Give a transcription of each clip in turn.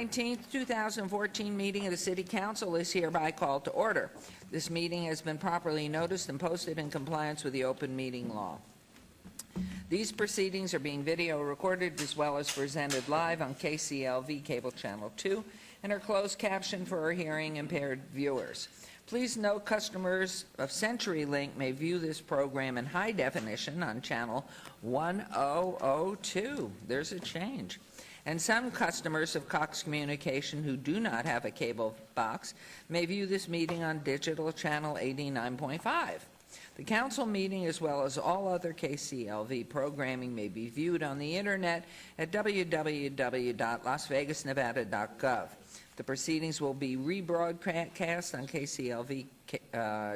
19th, 2014 meeting of the City Council is hereby called to order. This meeting has been properly noticed and posted in compliance with the open meeting law. These proceedings are being video recorded as well as presented live on KCLV Cable Channel 2 and are closed captioned for our hearing impaired viewers. Please note customers of CenturyLink may view this program in high definition on channel 1002. There's a change. And some customers of Cox Communication who do not have a cable box may view this meeting on digital channel 89.5. The council meeting, as well as all other KCLV programming, may be viewed on the internet at www.lasvegasnevada.gov. The proceedings will be rebroadcast on KCLV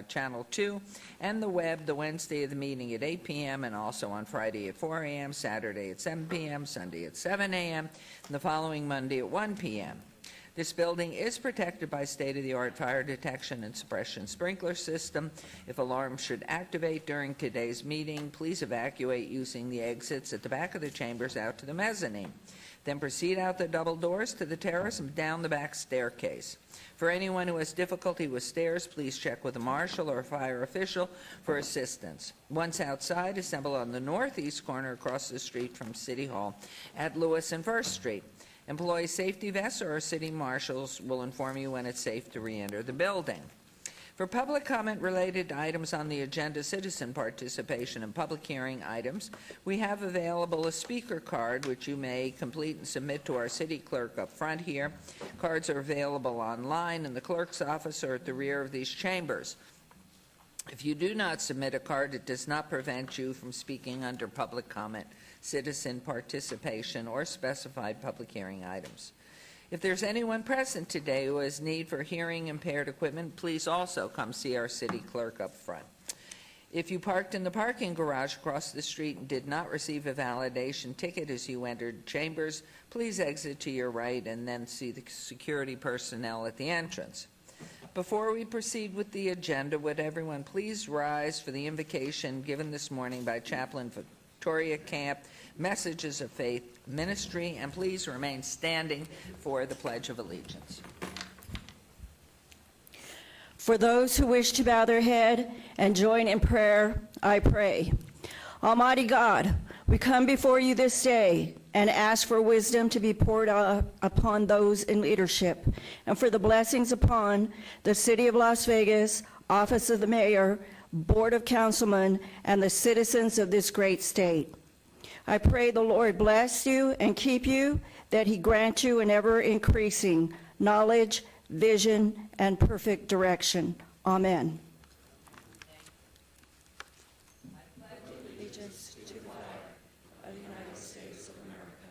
Channel 2 and the web the Wednesday of the meeting at 8 p.m. and also on Friday at 4 a.m., Saturday at 7 p.m., Sunday at 7 a.m., and the following Monday at 1 p.m. This building is protected by state-of-the-art fire detection and suppression sprinkler system. If alarms should activate during today's meeting, please evacuate using the exits at the back of the chambers out to the mezzanine. Then proceed out the double doors to the terrace and down the back staircase. For anyone who has difficulty with stairs, please check with a marshal or a fire official for assistance. Once outside, assemble on the northeast corner across the street from City Hall at Lewis and First Street. Employee safety vests or city marshals will inform you when it's safe to re-enter the building. For public comment related to items on the agenda, citizen participation, and public hearing items, we have available a speaker card which you may complete and submit to our city clerk up front here. Cards are available online in the clerk's office or at the rear of these chambers. If you do not submit a card, it does not prevent you from speaking under public comment, citizen participation, or specified public hearing items. If there's anyone present today who has need for hearing impaired equipment, please also come see our city clerk up front. If you parked in the parking garage across the street and did not receive a validation ticket as you entered chambers, please exit to your right and then see the security personnel at the entrance. Before we proceed with the agenda, would everyone please rise for the invocation given this morning by Chaplain Victoria Camp, Messages of Faith Ministry, and please remain standing for the Pledge of Allegiance. For those who wish to bow their head and join in prayer, I pray. Almighty God, we come before you this day and ask for wisdom to be poured out upon those in leadership and for the blessings upon the City of Las Vegas, Office of the Mayor, Board of Councilmen, and the citizens of this great state. I pray the Lord bless you and keep you, that he grant you an ever-increasing knowledge, vision, and perfect direction. Amen. I pledge allegiance to the flag of the United States of America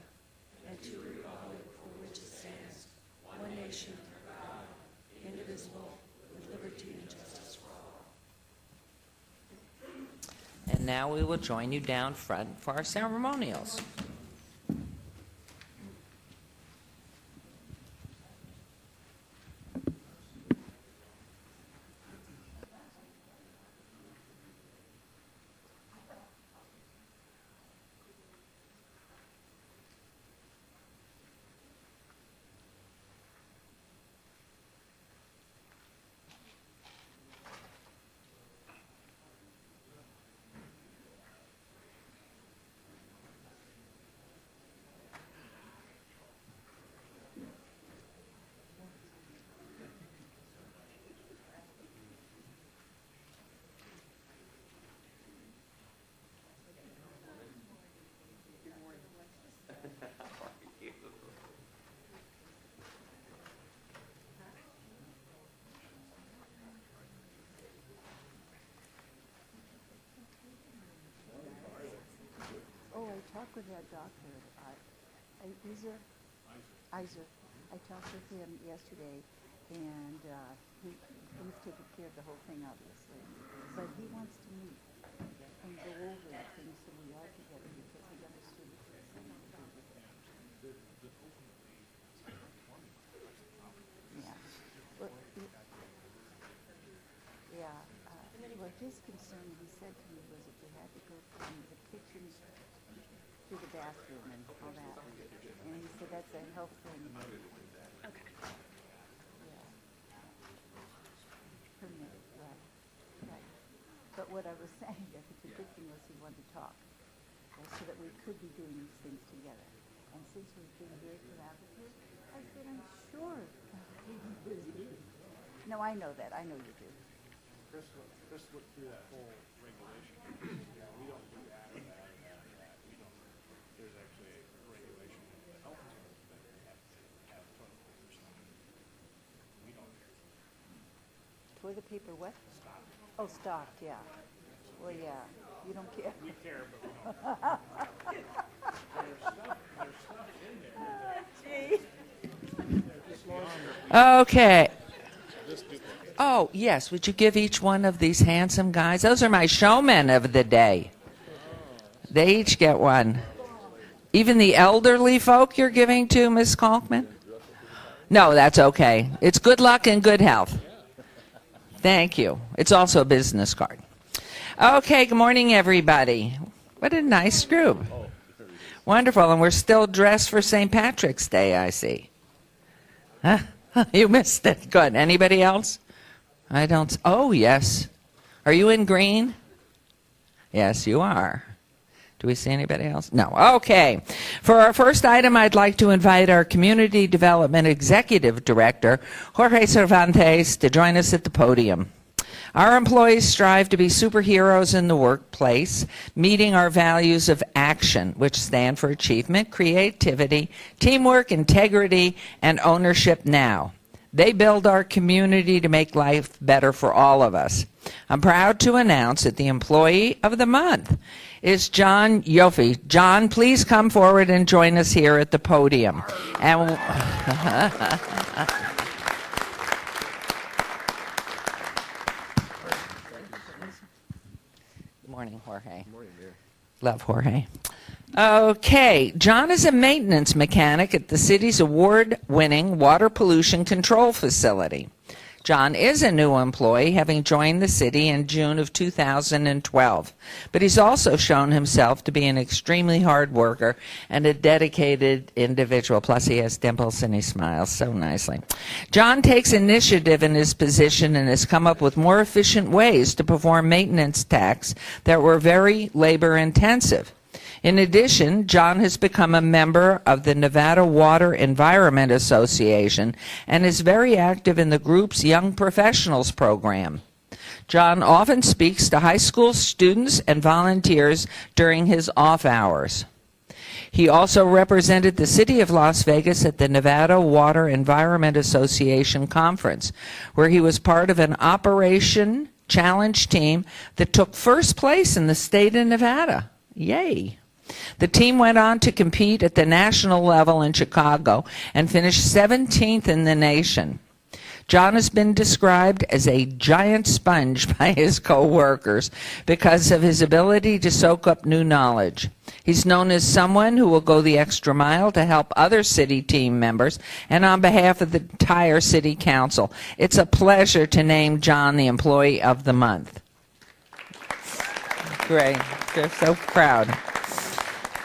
and to the republic for which it stands, one nation, God, indivisible, with liberty and justice for all. And now we will join you down front for our ceremonials. Oh, I talked with that doctor, Iser. I talked with him yesterday, and he's taking care of the whole thing, obviously. But he wants to meet and go over things so we are together because he understood it. Yeah. Well, his concern, he said to me, was that you had to go from the kitchen to the bathroom and all that. And he said that's a health thing. what I was saying, I think the good thing was he wanted to talk, so that we could be doing these things together. And since we've been very collaborative, I said, I'm sure. No, I know that. I know you do. Chris looked through that whole regulation. We don't do that or that or that or that. We don't. There's actually a regulation in the health code that we have to have toilet paper stocked. We don't. Toilet paper what? Stocked. Oh, stocked, yeah. Well, yeah, you don't care. We care, but we don't. There's stuff in there. Gee. Okay. Oh, yes, would you give each one of these handsome guys? Those are my showmen of the day. They each get one. Even the elderly folk you're giving to, Miss Kalkman? No, that's okay. It's good luck and good health. Thank you. It's also a business card. Okay, good morning, everybody. What a nice group. Wonderful, and we're still dressed for St. Patrick's Day, I see. Huh? You missed it. Good. Anybody else? I don't. Oh, yes. Are you in green? Yes, you are. Do we see anybody else? No. Okay. For our first item, I'd like to invite our Community Development Executive Director, Jorge Cervantes, to join us at the podium. Our employees strive to be superheroes in the workplace, meeting our values of action, which stand for achievement, creativity, teamwork, integrity, and ownership now. They build our community to make life better for all of us. I'm proud to announce that the Employee of the Month is John Yoffie. John, please come forward and join us here at the podium. And Good morning, Jorge. Good morning, Mayor. Love Jorge. Okay, John is a maintenance mechanic at the city's award-winning water pollution control facility. John is a new employee, having joined the city in June of 2012. But he's also shown himself to be an extremely hard worker and a dedicated individual. Plus, he has dimples and he smiles so nicely. John takes initiative in his position and has come up with more efficient ways to perform maintenance tasks that were very labor-intensive. In addition, John has become a member of the Nevada Water Environment Association and is very active in the group's Young Professionals program. John often speaks to high school students and volunteers during his off hours. He also represented the city of Las Vegas at the Nevada Water Environment Association conference, where he was part of an Operation Challenge team that took first place in the state of Nevada. Yay! The team went on to compete at the national level in Chicago and finished 17th in the nation. John has been described as a giant sponge by his co-workers because of his ability to soak up new knowledge. He's known as someone who will go the extra mile to help other city team members and on behalf of the entire city council. It's a pleasure to name John the Employee of the Month. Great. They're so proud.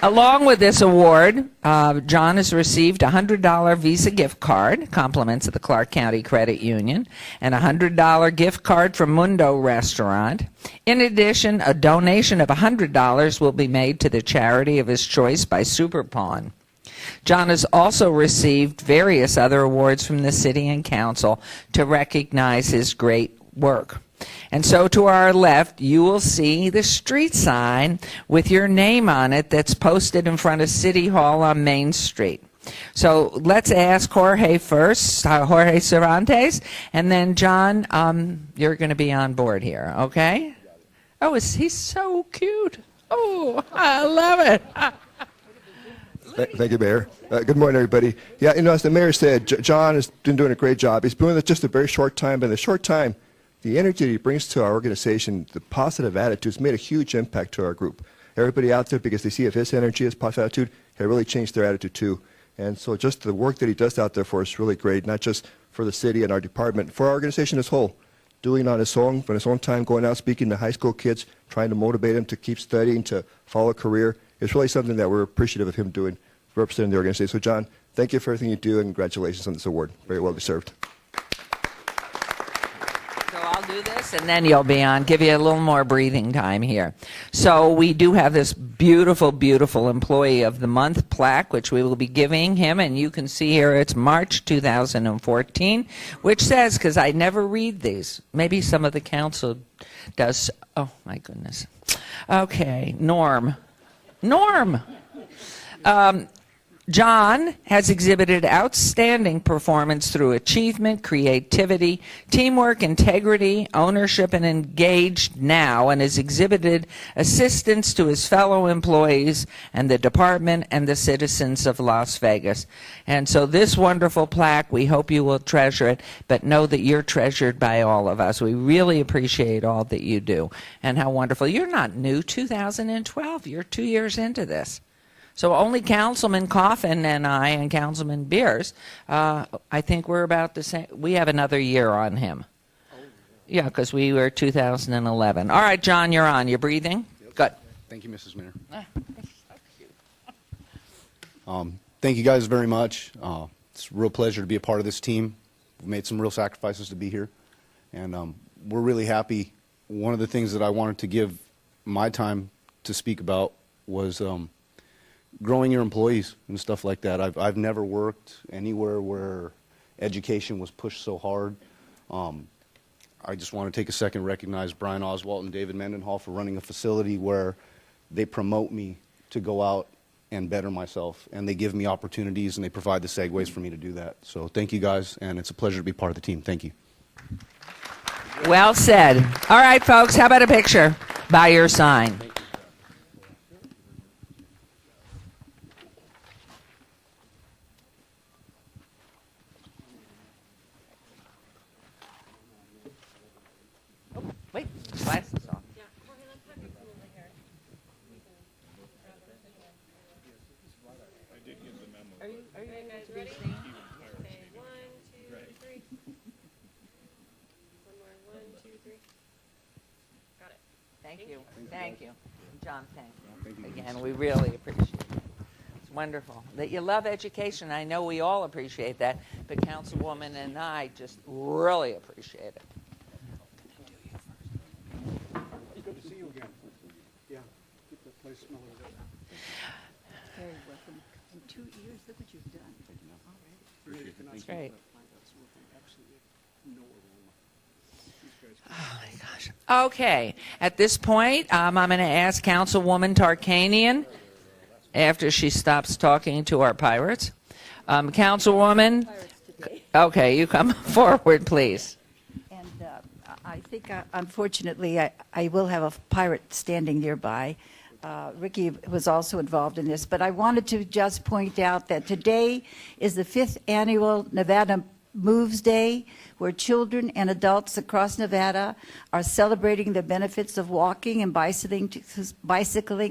Along with this award, John has received a $100 Visa gift card, compliments of the Clark County Credit Union, and a $100 gift card from Mundo Restaurant. In addition, a donation of $100 will be made to the charity of his choice by Super Pawn. John has also received various other awards from the city and council to recognize his great work. And so to our left, you will see the street sign with your name on it that's posted in front of City Hall on Main Street. So let's ask Jorge first, Jorge Cervantes, and then John, you're going to be on board here, okay? Oh, he's so cute. Oh, I love it. Thank you, Mayor. Good morning, everybody. Yeah, as the Mayor said, John has been doing a great job. He's been doing it just a very short time, but in a short time, the energy that he brings to our organization, the positive attitudes, made a huge impact to our group. Everybody out there, because they see if his energy, his positive attitude, it really changed their attitude too. And so just the work that he does out there for us is really great, not just for the city and our department, for our organization as a whole. Doing on his own time, going out speaking to high school kids, trying to motivate them to keep studying, to follow a career. It's really something that we're appreciative of him doing, representing the organization. So John, thank you for everything you do, and congratulations on this award. Very well deserved. So I'll do this, and then you'll be on. Give you a little more breathing time here. So we do have this beautiful, beautiful Employee of the Month plaque, which we will be giving him, and you can see here it's March 2014, which says, because I never read these, maybe some of the council does. Oh, my goodness. Okay, Norm. John has exhibited outstanding performance through achievement, creativity, teamwork, integrity, ownership, and engaged now, and has exhibited assistance to his fellow employees and the department and the citizens of Las Vegas. And so this wonderful plaque, we hope you will treasure it, but know that you're treasured by all of us. We really appreciate all that you do and how wonderful. You're not new, 2012. You're 2 years into this. So only Councilman Coffin and I and Councilman Beers, I think we're about the same. We have another year on him. Yeah, because we were 2011. All right, John, you're on. You breathing? Yep. Good. Thank you, Mrs. Mayor. Thank you guys very much. It's a real pleasure to be a part of this team. We've made some real sacrifices to be here, and we're really happy. One of the things that I wanted to give my time to speak about was growing your employees and stuff like that. I've never worked anywhere where education was pushed so hard. I just want to take a second to recognize Brian Oswalt and David Mendenhall for running a facility where they promote me to go out and better myself, and they give me opportunities and they provide the segues for me to do that. So thank you guys, and it's a pleasure to be part of the team. Thank you. Well said. All right, folks, how about a picture by your sign? Wait, glasses off. Thank you. Thank you. John, thank you. Again, we really appreciate it. It's wonderful that you love education. I know we all appreciate that, but Councilwoman and I just really appreciate it. Good to see you again. Yeah, keep the place smelling good. Very welcome. In 2 years, look what you've done. That's great. Oh, my gosh. Okay. At this point, I'm going to ask Councilwoman Tarkanian, after she stops talking to our pirates. Councilwoman, okay, you come forward, please. And I think, unfortunately, I will have a pirate standing nearby. Ricky was also involved in this, but I wanted to just point out that today is the 5th annual Nevada Moves Day, where children and adults across Nevada are celebrating the benefits of walking and bicycling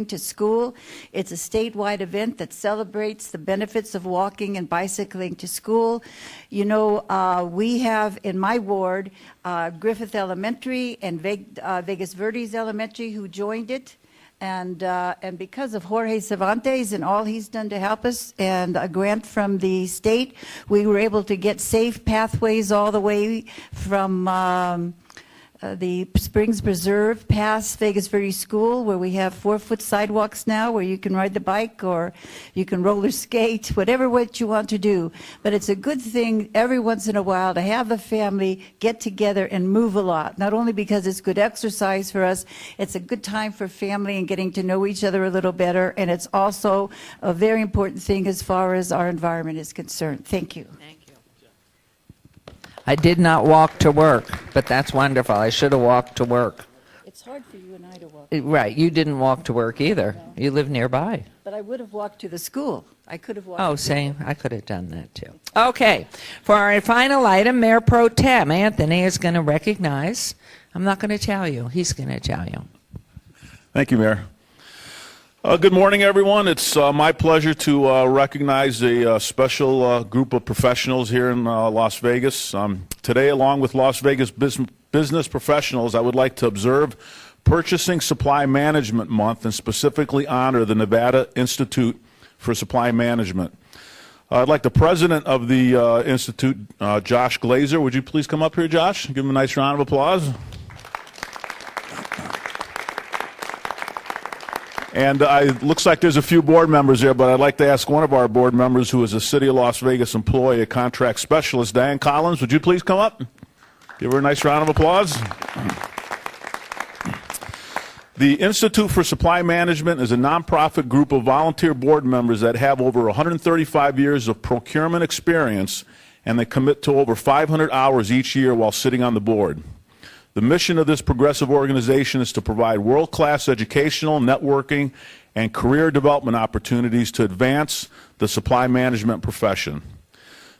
to school. It's a statewide event that celebrates the benefits of walking and bicycling to school. You know, we have in my ward Griffith Elementary and Vegas Verdes Elementary who joined it. And because of Jorge Cervantes and all he's done to help us and a grant from the state, we were able to get safe pathways all the way from the Springs Preserve past Vegas Verde School, where we have 4-foot sidewalks now where you can ride the bike or you can roller skate, whatever what you want to do. But it's a good thing every once in a while to have a family get together and move a lot, not only because it's good exercise for us, it's a good time for family and getting to know each other a little better, and it's also a very important thing as far as our environment is concerned. Thank you. Thank you. I did not walk to work, but that's wonderful. I should have walked to work. It's hard for you and I to walk. Right, you didn't walk to work either. You live nearby. But I would have walked to the school. I could have walked. Oh, same. I could have done that too. Okay, for our final item, Mayor Pro Tem Anthony is going to recognize. I'm not going to tell you. He's going to tell you. Thank you, Mayor. Good morning, everyone. It's my pleasure to recognize a special group of professionals here in Las Vegas. Today, along with Las Vegas business professionals, I would like to observe Purchasing Supply Management Month and specifically honor the Nevada Institute for Supply Management. I'd like the president of the Institute, Josh Glazer. Would you please come up here, Josh? Give him a nice round of applause. And it looks like there's a few board members there, but I'd like to ask one of our board members who is a City of Las Vegas employee, a contract specialist, Diane Collins. Would you please come up? Give her a nice round of applause. The Institute for Supply Management is a nonprofit group of volunteer board members that have over 135 years of procurement experience, and they commit to over 500 hours each year while sitting on the board. The mission of this progressive organization is to provide world-class educational, networking, and career development opportunities to advance the supply management profession.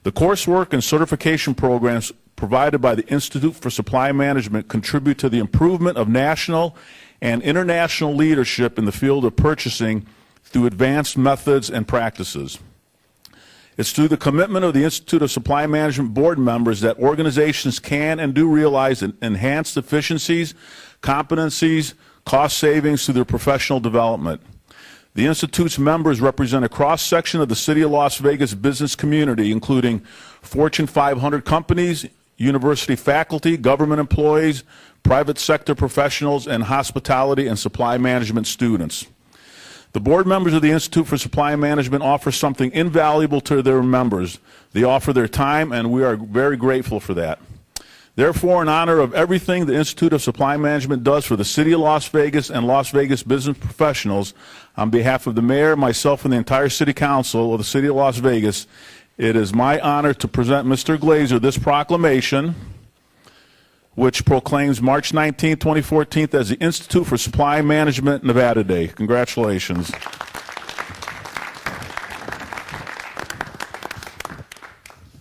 The coursework and certification programs provided by the Institute for Supply Management contribute to the improvement of national and international leadership in the field of purchasing through advanced methods and practices. It's through the commitment of the Institute of Supply Management board members that organizations can and do realize enhanced efficiencies, competencies, cost savings through their professional development. The Institute's members represent a cross-section of the City of Las Vegas business community, including Fortune 500 companies, university faculty, government employees, private sector professionals, and hospitality and supply management students. The board members of the Institute for Supply Management offer something invaluable to their members. They offer their time, and we are very grateful for that. Therefore, in honor of everything the Institute of Supply Management does for the City of Las Vegas and Las Vegas business professionals, on behalf of the mayor, myself, and the entire City Council of the City of Las Vegas, it is my honor to present Mr. Glazer this proclamation, which proclaims March 19, 2014 as the Institute for Supply Management Nevada Day. Congratulations.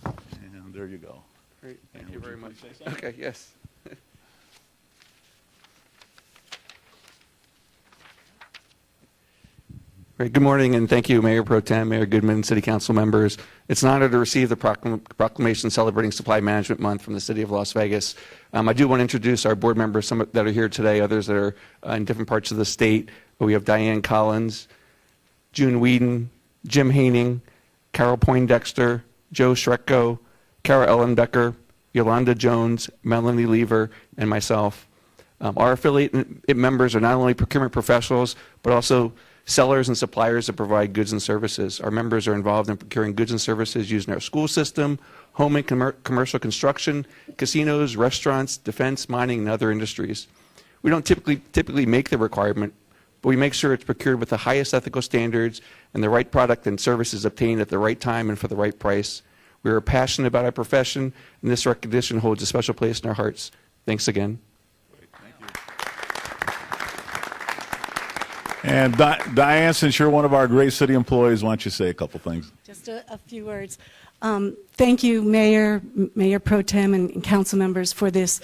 And there you go. Great, thank you very much. Okay, yes. Great, good morning, and thank you, Mayor Pro Tem, Mayor Goodman, City Council members. It's an honor to receive the proclamation celebrating Supply Management Month from the City of Las Vegas. I do want to introduce our board members, some that are here today, others that are in different parts of the state. We have Diane Collins, June Whedon, Jim Haining, Carol Poindexter, Joe Schrecko, Kara Ellenbecker, Yolanda Jones, Melanie Lever, and myself. Our affiliate members are not only procurement professionals, but also sellers and suppliers that provide goods and services. Our members are involved in procuring goods and services using our school system, home and commercial construction, casinos, restaurants, defense, mining, and other industries. We don't typically make the requirement, but we make sure it's procured with the highest ethical standards and the right product and services obtained at the right time and for the right price. We are passionate about our profession, and this recognition holds a special place in our hearts. Thanks again. And Diane, since you're one of our great city employees, why don't you say a couple things? Just a few words. Thank you, Mayor Pro Tem, and council members for this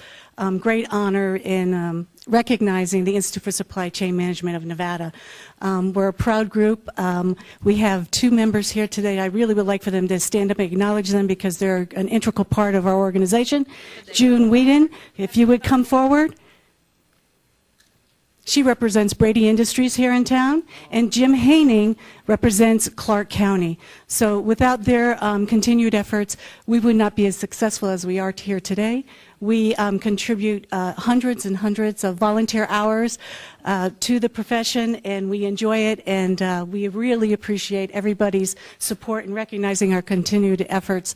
great honor in recognizing the Institute for Supply Chain Management of Nevada. We're a proud group. We have two members here today. I really would like for them to stand up and acknowledge them because they're an integral part of our organization. June Whedon, if you would come forward. She represents Brady Industries here in town, and Jim Haining represents Clark County. So without their continued efforts, we would not be as successful as we are here today. We contribute hundreds and hundreds of volunteer hours to the profession, and we enjoy it, and we really appreciate everybody's support in recognizing our continued efforts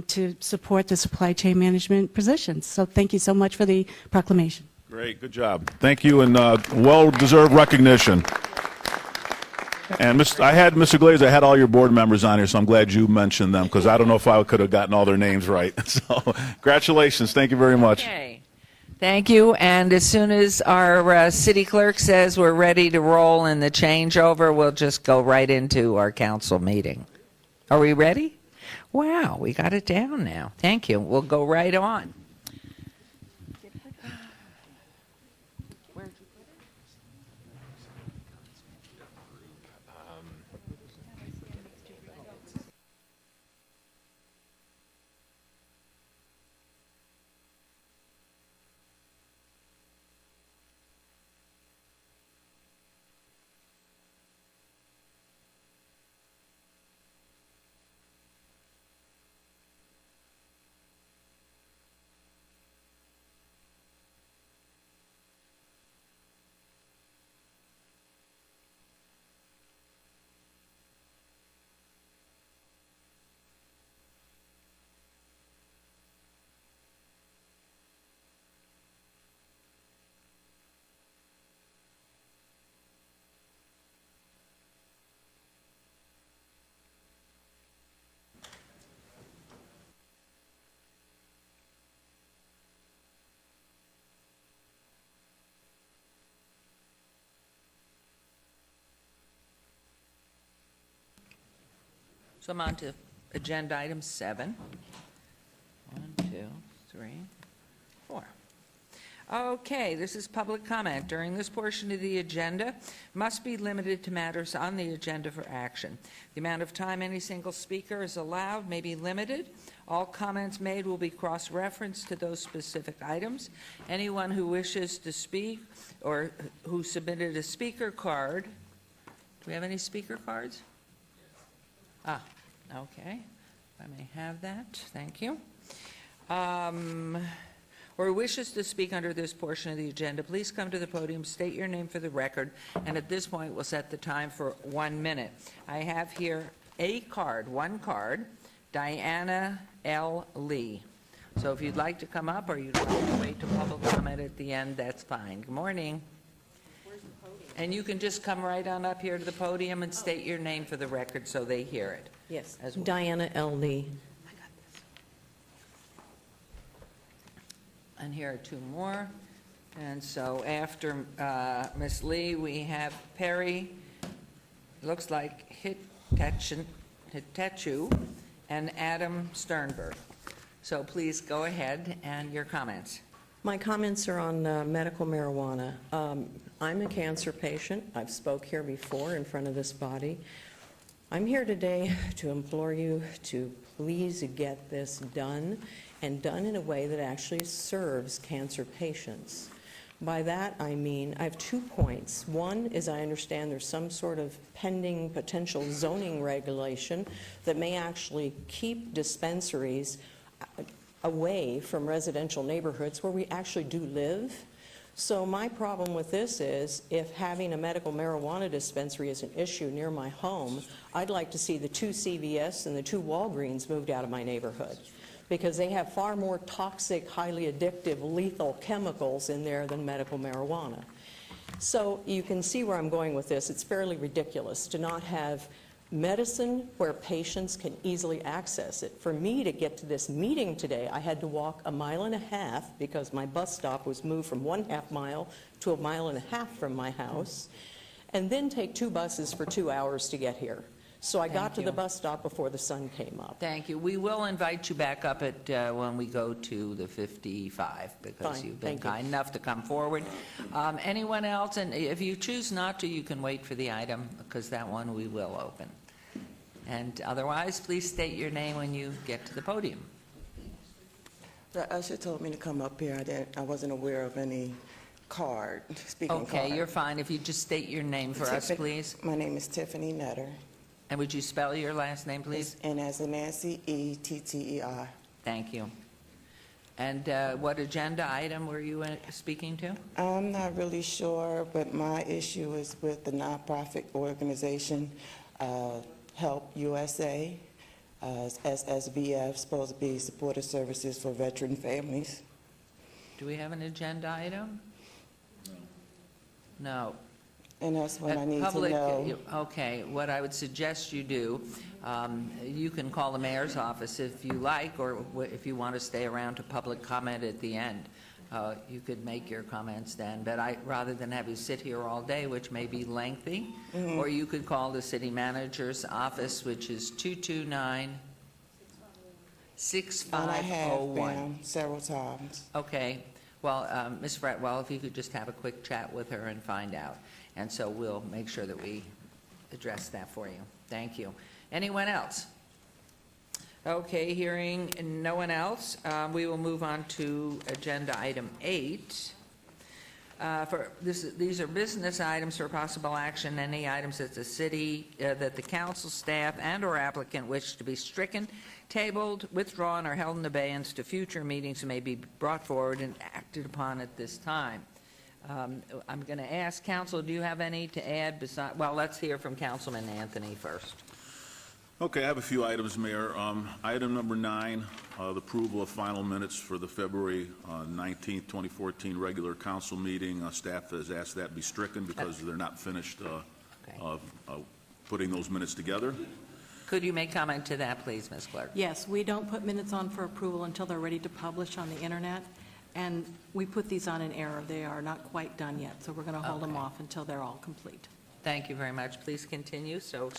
to support the supply chain management positions. So thank you so much for the proclamation. Great, good job. Thank you, and well-deserved recognition. And I had Mr. Glazer, I had all your board members on here, so I'm glad you mentioned them, because I don't know if I could have gotten all their names right. So congratulations. Thank you very much. Okay. Thank you. And as soon as our city clerk says we're ready to roll in the changeover, we'll just go right into our council meeting. Are we ready? Wow, we got it down now. Thank you. We'll go right on. come on to agenda item 7. 1, 2, 3, 4. Okay, this is public comment. During this portion of the agenda must be limited to matters on the agenda for action. The amount of time any single speaker is allowed may be limited. All comments made will be cross-referenced to those specific items. Anyone who wishes to speak or who submitted a speaker card, do we have any speaker cards? Ah, okay. If I may have that, thank you. Or wishes to speak under this portion of the agenda, please come to the podium, state your name for the record, and at this point, we'll set the time for 1 minute. I have here a card, one card, Diana L. Lee. So if you'd like to come up or you'd like to wait to public comment at the end, that's fine. Good morning. And you can just come right on up here to the podium and state your name for the record so they hear it. Yes, As well. Diana L. Lee. And here are 2 more. And so after Ms. Lee, we have Perry, looks like Hitechu, and Adam Sternberg. So please go ahead and your comments. My comments are on medical marijuana. I'm a cancer patient. I've spoke here before in front of this body. I'm here today to implore you to please get this done, and done in a way that actually serves cancer patients. By that, I mean, I have 2 points. One is I understand there's some sort of pending potential zoning regulation that may actually keep dispensaries away from residential neighborhoods where we actually do live. So my problem with this is, if having a medical marijuana dispensary is an issue near my home, I'd like to see the 2 CVS and the 2 Walgreens moved out of my neighborhood, because they have far more toxic, highly addictive, lethal chemicals in there than medical marijuana. So you can see where I'm going with this. It's fairly ridiculous to not have medicine where patients can easily access it. For me to get to this meeting today, I had to walk 1.5 miles because my bus stop was moved from 1/2 mile to 1.5 miles from my house, and then take 2 buses for 2 hours to get here. So I got to the bus stop before the sun came up. Thank you. We will invite you back up at when we go to the 55, because Fine, you've been thank you. kind enough to come forward. Anyone else? And if you choose not to, you can wait for the item, because that one we will open. And otherwise, please state your name when you get to the podium. The usher told me to come up here. I wasn't aware of any speaking card. Okay, you're fine. If you just state your name for us, please. My name is Tiffany Nutter. And would you spell your last name, please? And as in Nancy, E-T-T-E-R. Thank you. And what agenda item were you speaking to? I'm not really sure, but my issue is with the nonprofit organization, Help USA, SSVF, supposed to be supportive services for veteran families. Do we have an agenda item? No. And that's what I At need public- to know. Okay, what I would suggest you do, you can call the mayor's office if you like, or if you want to stay around to public comment at the end. You could make your comments then, but rather than have you sit here all day, which may be lengthy, or you could call the city manager's office, which is 229-6501. And I have been several times. Okay, well, Ms. Fretwell, if you could just have a quick chat with her and find out. And so we'll make sure that we address that for you. Thank you. Anyone else? Okay, hearing no one else, we will move on to agenda item 8. These are business items for possible action. Any items that the city, that the council staff and/or applicant wish to be stricken, tabled, withdrawn, or held in abeyance to future meetings may be brought forward and acted upon at this time. I'm going to ask council, do you have any to add besides? Well, let's hear from Councilman Anthony first. Okay, I have a few items, Mayor. Item number 9, the approval of final minutes for the February 19th, 2014 regular council meeting. Staff has asked that be stricken because they're not finished putting those minutes together. Could you make comment to that, please, Ms. Clerk? Yes, we don't put minutes on for approval until they're ready to publish on the internet, and we put these on in error. They are not quite done yet, so we're going to hold them off until they're all complete. Thank you very much. Please continue. So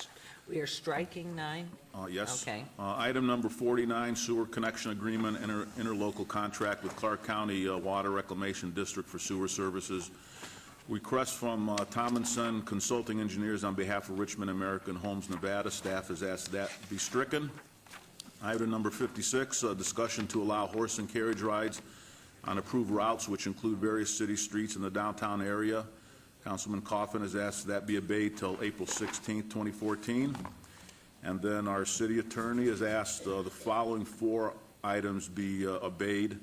we are striking 9? Yes. Okay. Item number 49, sewer connection agreement, interlocal contract with Clark County Water Reclamation District for sewer services. Request from Tomlinson Consulting Engineers on behalf of Richmond American Homes, Nevada. Staff has asked that be stricken. Item number 56, discussion to allow horse and carriage rides on approved routes, which include various city streets in the downtown area. Councilman Coffin has asked that be obeyed till April 16th, 2014. And then our city attorney has asked the following 4 items be obeyed.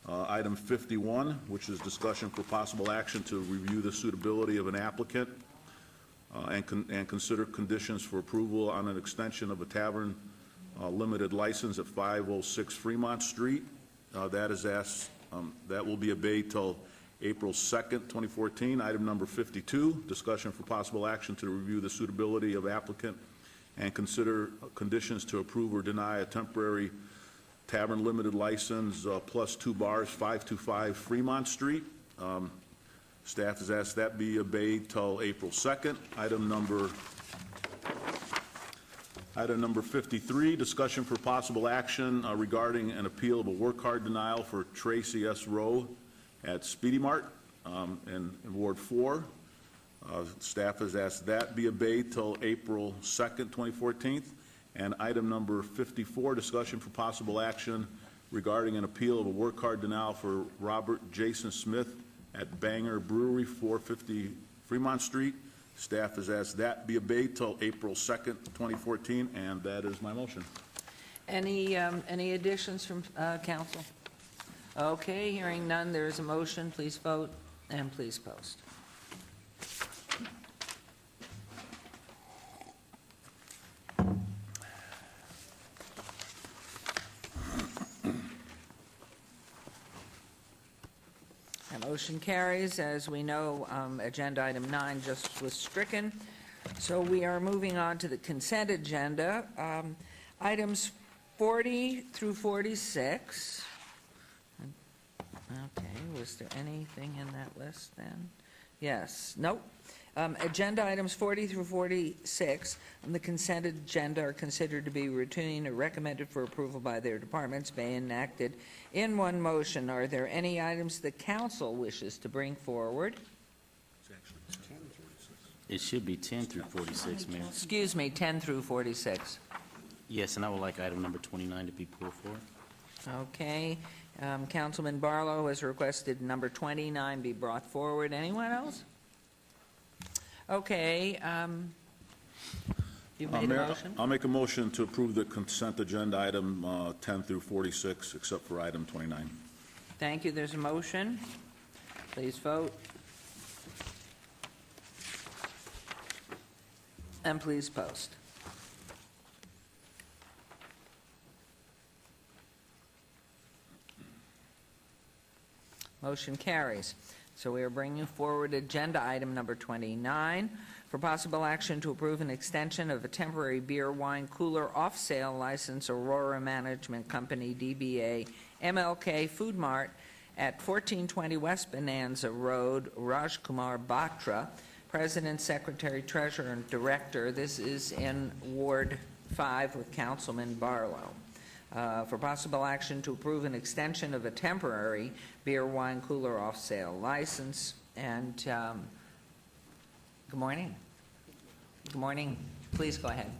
Item 51, which is discussion for possible action to review the suitability of an applicant and consider conditions for approval on an extension of a tavern limited license at 506 Fremont Street. That will be obeyed till April 2nd, 2014. Item number 52, discussion for possible action to review the suitability of applicant and consider conditions to approve or deny a temporary tavern limited license plus 2 bars, 525 Fremont Street. Staff has asked that be obeyed till April 2nd. Item number 53, discussion for possible action regarding an appeal of a work card denial for Tracy S. Rowe at Speedy Mart in Ward 4. Staff has asked that be obeyed till April 2nd, 2014. And item number 54, discussion for possible action regarding an appeal of a work card denial for Robert Jason Smith at Banger Brewery, 450 Fremont Street. Staff has asked that be obeyed till April 2nd, 2014, and that is my motion. Any additions from council? Okay, hearing none, there is a motion. Please vote and please post. That motion carries. As we know, agenda item 9 just was stricken. So we are moving on to the consent agenda. Items 40 through 46. Okay, was there anything in that list then? Yes, nope. Agenda items 40 through 46 on the consent agenda are considered to be routine or recommended for approval by their departments, be enacted in one motion. Are there any items the council wishes to bring forward? It should be 10 through 46, Mayor. Excuse me, 10 through 46. Yes, and I would like item number 29 to be pulled forward. Okay. Councilman Barlow has requested number 29 be brought forward. Anyone else? Okay. You've made a Mayor, motion? I'll make a motion to approve the consent agenda item 10 through 46, except for item 29. Thank you. There's a motion. Please vote. And please post. Motion carries. So we are bringing forward agenda item number 29 for possible action to approve an extension of a temporary beer wine cooler off-sale license, Aurora Management Company, DBA MLK Food Mart at 1420 West Bonanza Road, Rajkumar Batra, President, Secretary, Treasurer, and Director. This is in Ward 5 with Councilman Barlow. For possible action to approve an extension of a temporary beer wine cooler off-sale license. And good morning. Good morning. Please go ahead.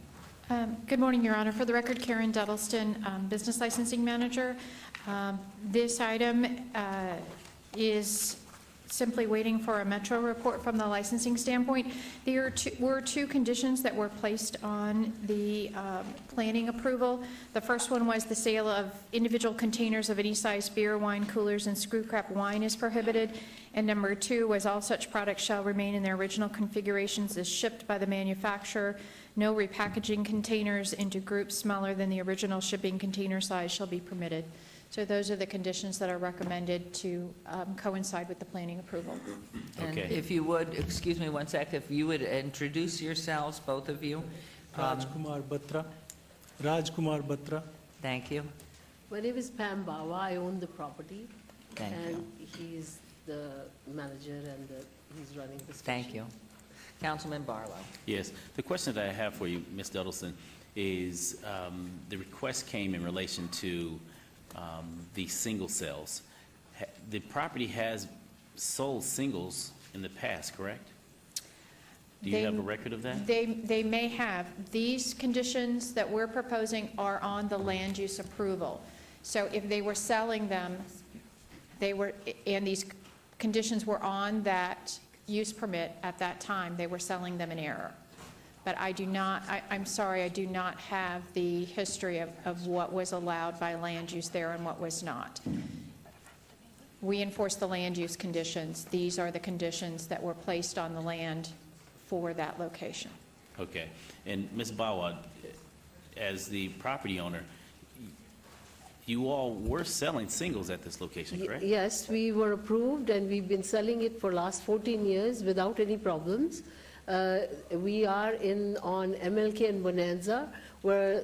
Good morning, Your Honor. For the record, Karen Duddleston, Business Licensing Manager. This item is simply waiting for a Metro report from the licensing standpoint. There were 2 conditions that were placed on the planning approval. The first one was the sale of individual containers of any size beer, wine coolers, and screw crap wine is prohibited. And number 2 was all such products shall remain in their original configurations as shipped by the manufacturer. No repackaging containers into groups smaller than the original shipping container size shall be permitted. So those are the conditions that are recommended to coincide with the planning approval. And Okay. if you would, excuse me one sec, if you would introduce yourselves, both of you. Rajkumar Batra. Rajkumar Batra. Thank you. My name is Pam Bawa. I own the property. Thank and he's the manager and he's running the station. Thank you. Councilman Barlow. Yes. The question that I have for you, Ms. Duddleton, is the request came in relation to the single sales. The property has sold singles in the past, correct? Do you have a record of that? They may have. These conditions that we're proposing are on the land use approval. So if they were selling them, and these conditions were on that use permit at that time, they were selling them in error. But I'm sorry, I do not have the history of what was allowed by land use there and what was not. We enforce the land use conditions. These are the conditions that were placed on the land for that location. Okay. And Ms. Bawa, as the property owner, you all were selling singles at this location, correct? Yes, we were approved and we've been selling it for last 14 years without any problems. We are on MLK and Bonanza where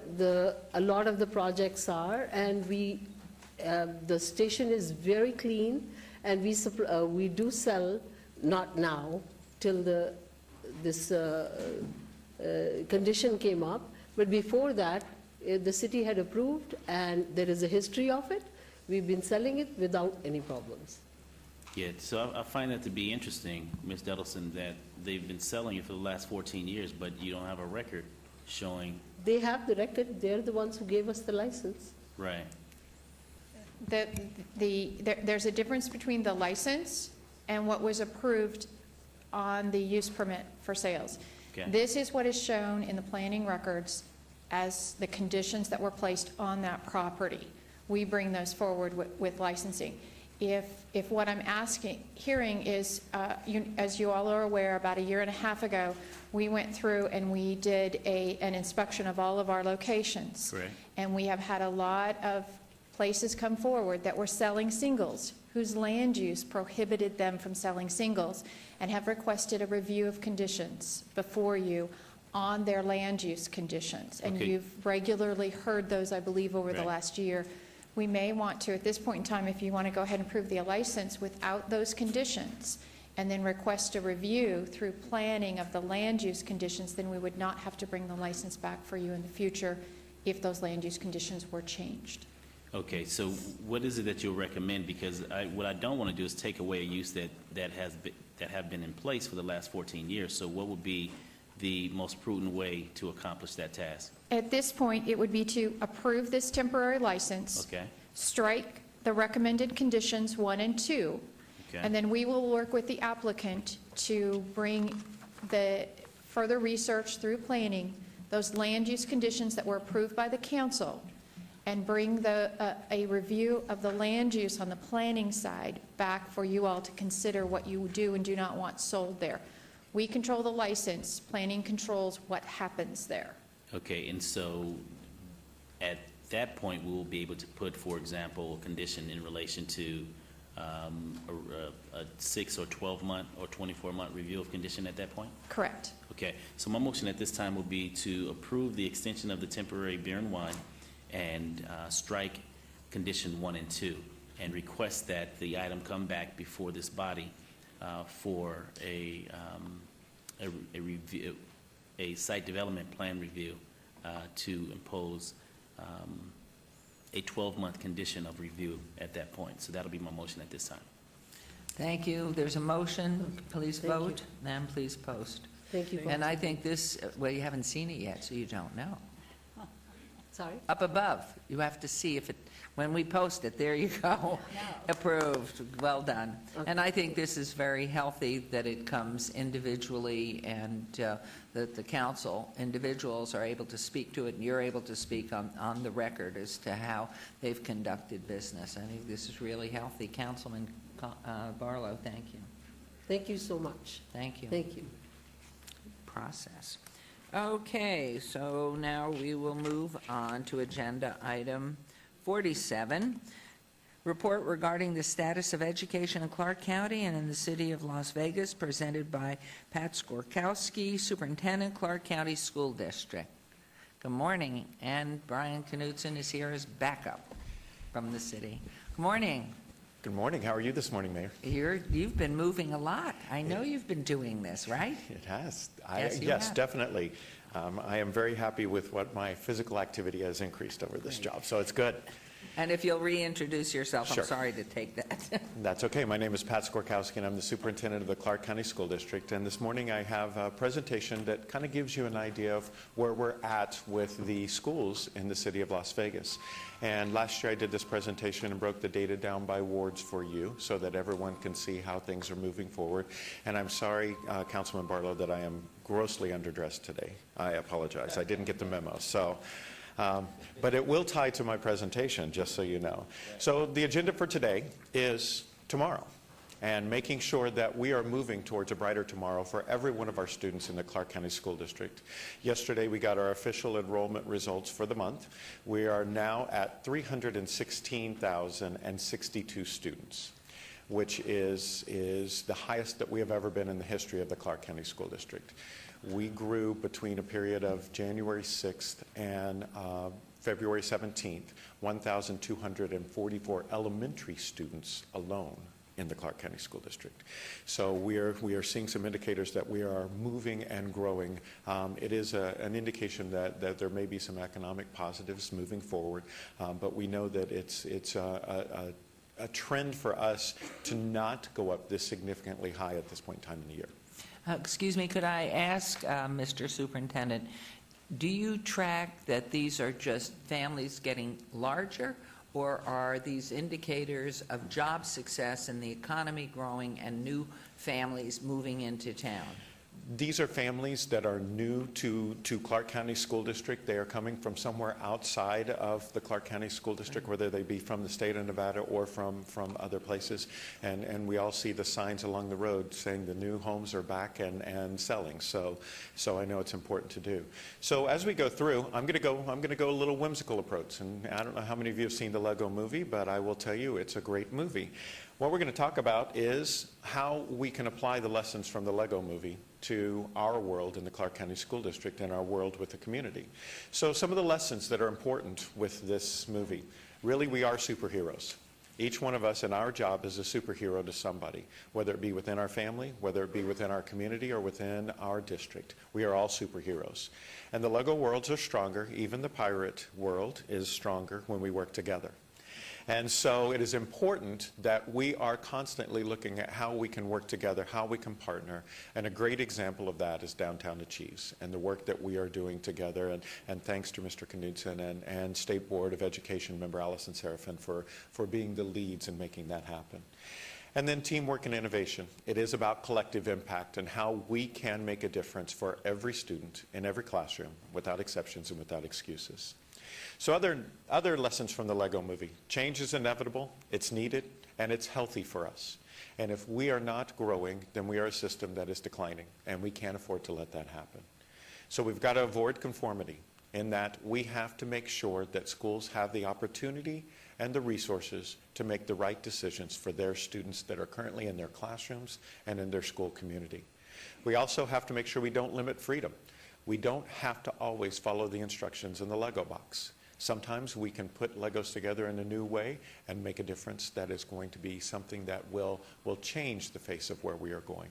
a lot of the projects are, and the station is very clean, and we do sell, not now, till this condition came up, but before that, the city had approved, and there is a history of it. We've been selling it without any problems. Yeah, so I find that to be interesting, Ms. Duddleton, that they've been selling it for the last 14 years, but you don't have a record showing. They have the record. They're the ones who gave us the license. Right. There's a difference between the license and what was approved on the use permit for sales. Okay. This is what is shown in the planning records as the conditions that were placed on that property. We bring those forward with licensing. If what I'm hearing is, as you all are aware, about a year and a half ago, we went through and we did an inspection of all of our locations. Correct. And we have had a lot of places come forward that were selling singles, whose land use prohibited them from selling singles, and have requested a review of conditions before you on their land use conditions. And Okay. you've regularly heard those, I believe, over the Right. last year. We may want to, at this point in time, if you want to go ahead and approve the license without those conditions, and then request a review through planning of the land use conditions, then we would not have to bring the license back for you in the future if those land use conditions were changed. Okay, so what is it that you'll recommend? Because what I don't want to do is take away a use that have been in place for the last 14 years. So what would be the most prudent way to accomplish that task? At this point, it would be to approve this temporary license, Okay. strike the recommended conditions 1 and 2, Okay. and then we will work with the applicant to bring the further research through planning, those land use conditions that were approved by the council, and bring a review of the land use on the planning side back for you all to consider what you do and do not want sold there. We control the license, planning controls what happens there. Okay, and so at that point, we will be able to put, for example, a condition in relation to a 6 or 12-month or 24-month review of condition at that point? Correct. Okay, so my motion at this time will be to approve the extension of the temporary beer and wine and strike condition 1 and 2, and request that the item come back before this body for a review, a site development plan review to impose a 12-month condition of review at that point. So that'll be my motion at this time. Thank you. There's a motion. Please Thank you. vote, and please post. Thank you. And I think this, well, you haven't seen it yet, so you don't know. Sorry? Up above, you have to see if it, when we post it, there you go. Approved, well done. And I think this is very healthy that it comes individually, and that the council, individuals are able to speak to it, and you're able to speak on the record as to how they've conducted business. I think this is really healthy. Councilman Barlow, thank you. Thank you so much. Thank you. Thank you. Process. Okay, so now we will move on to agenda item 47, report regarding the status of education in Clark County and in the city of Las Vegas, presented by Pat Skorkowski, Superintendent, Clark County School District. Good morning, and Brian Knutson is here as backup from the city. Good morning. Good morning. How are you this morning, Mayor? You've been moving a lot. I know you've been doing this, right? It has. Yes, you yes, have. definitely. I am very happy with what my physical activity has increased over this job, so it's good. And if you'll reintroduce yourself, Sure. I'm sorry to take that. That's okay. My name is Pat Skorkowski, and I'm the superintendent of the Clark County School District. And this morning I have a presentation that kind of gives you an idea of where we're at with the schools in the city of Las Vegas. And last year I did this presentation and broke the data down by wards for you so that everyone can see how things are moving forward. And I'm sorry, Councilman Barlow, that I am grossly underdressed today. I apologize. I didn't get the memo. So. But it will tie to my presentation, just so you know. So the agenda for today is tomorrow, and making sure that we are moving towards a brighter tomorrow for every one of our students in the Clark County School District. Yesterday we got our official enrollment results for the month. We are now at 316,062 students, which is the highest that we have ever been in the history of the Clark County School District. We grew between a period of January 6th and February 17th, 1,244 elementary students alone in the Clark County School District. So we are seeing some indicators that we are moving and growing. It is an indication that there may be some economic positives moving forward, but we know that it's a trend for us to not go up this significantly high at this point in time in the year. Excuse me, could I ask, Mr. Superintendent, do you track that these are just families getting larger, or are these indicators of job success and the economy growing and new families moving into town? These are families that are new to Clark County School District. They are coming from somewhere outside of the Clark County School District, whether they be from the state of Nevada or from other places. And we all see the signs along the road saying the new homes are back and selling. So I know it's important to do. So as we go through, I'm going to go a little whimsical approach. And I don't know how many of you have seen the Lego Movie, but I will tell you it's a great movie. What we're going to talk about is how we can apply the lessons from the Lego Movie to our world in the Clark County School District and our world with the community. So some of the lessons that are important with this movie. Really, we are superheroes. Each one of us in our job is a superhero to somebody, whether it be within our family, whether it be within our community, or within our district. We are all superheroes. And the Lego worlds are stronger. Even the pirate world is stronger when we work together. And so it is important that we are constantly looking at how we can work together, how we can partner. And a great example of that is Downtown Achieves and the work that we are doing together. And thanks to Mr. Knudsen and State Board of Education member Allison Serafin for being the leads in making that happen. And then teamwork and innovation. It is about collective impact and how we can make a difference for every student in every classroom without exceptions and without excuses. So other lessons from the Lego Movie. Change is inevitable, it's needed, and it's healthy for us. And if we are not growing, then we are a system that is declining, and we can't afford to let that happen. So we've got to avoid conformity in that we have to make sure that schools have the opportunity and the resources to make the right decisions for their students that are currently in their classrooms and in their school community. We also have to make sure we don't limit freedom. We don't have to always follow the instructions in the Lego box. Sometimes we can put Legos together in a new way and make a difference that is going to be something that will change the face of where we are going.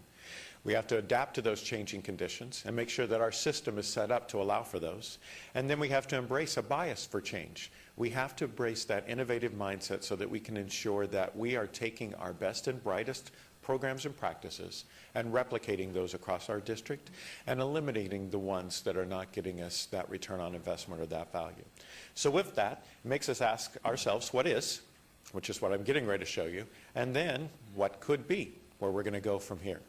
We have to adapt to those changing conditions and make sure that our system is set up to allow for those. And then we have to embrace a bias for change. We have to embrace that innovative mindset so that we can ensure that we are taking our best and brightest programs and practices and replicating those across our district and eliminating the ones that are not getting us that return on investment or that value. So with that, it makes us ask ourselves what is, which is what I'm getting ready to show you, and then what could be, where we're going to go from here.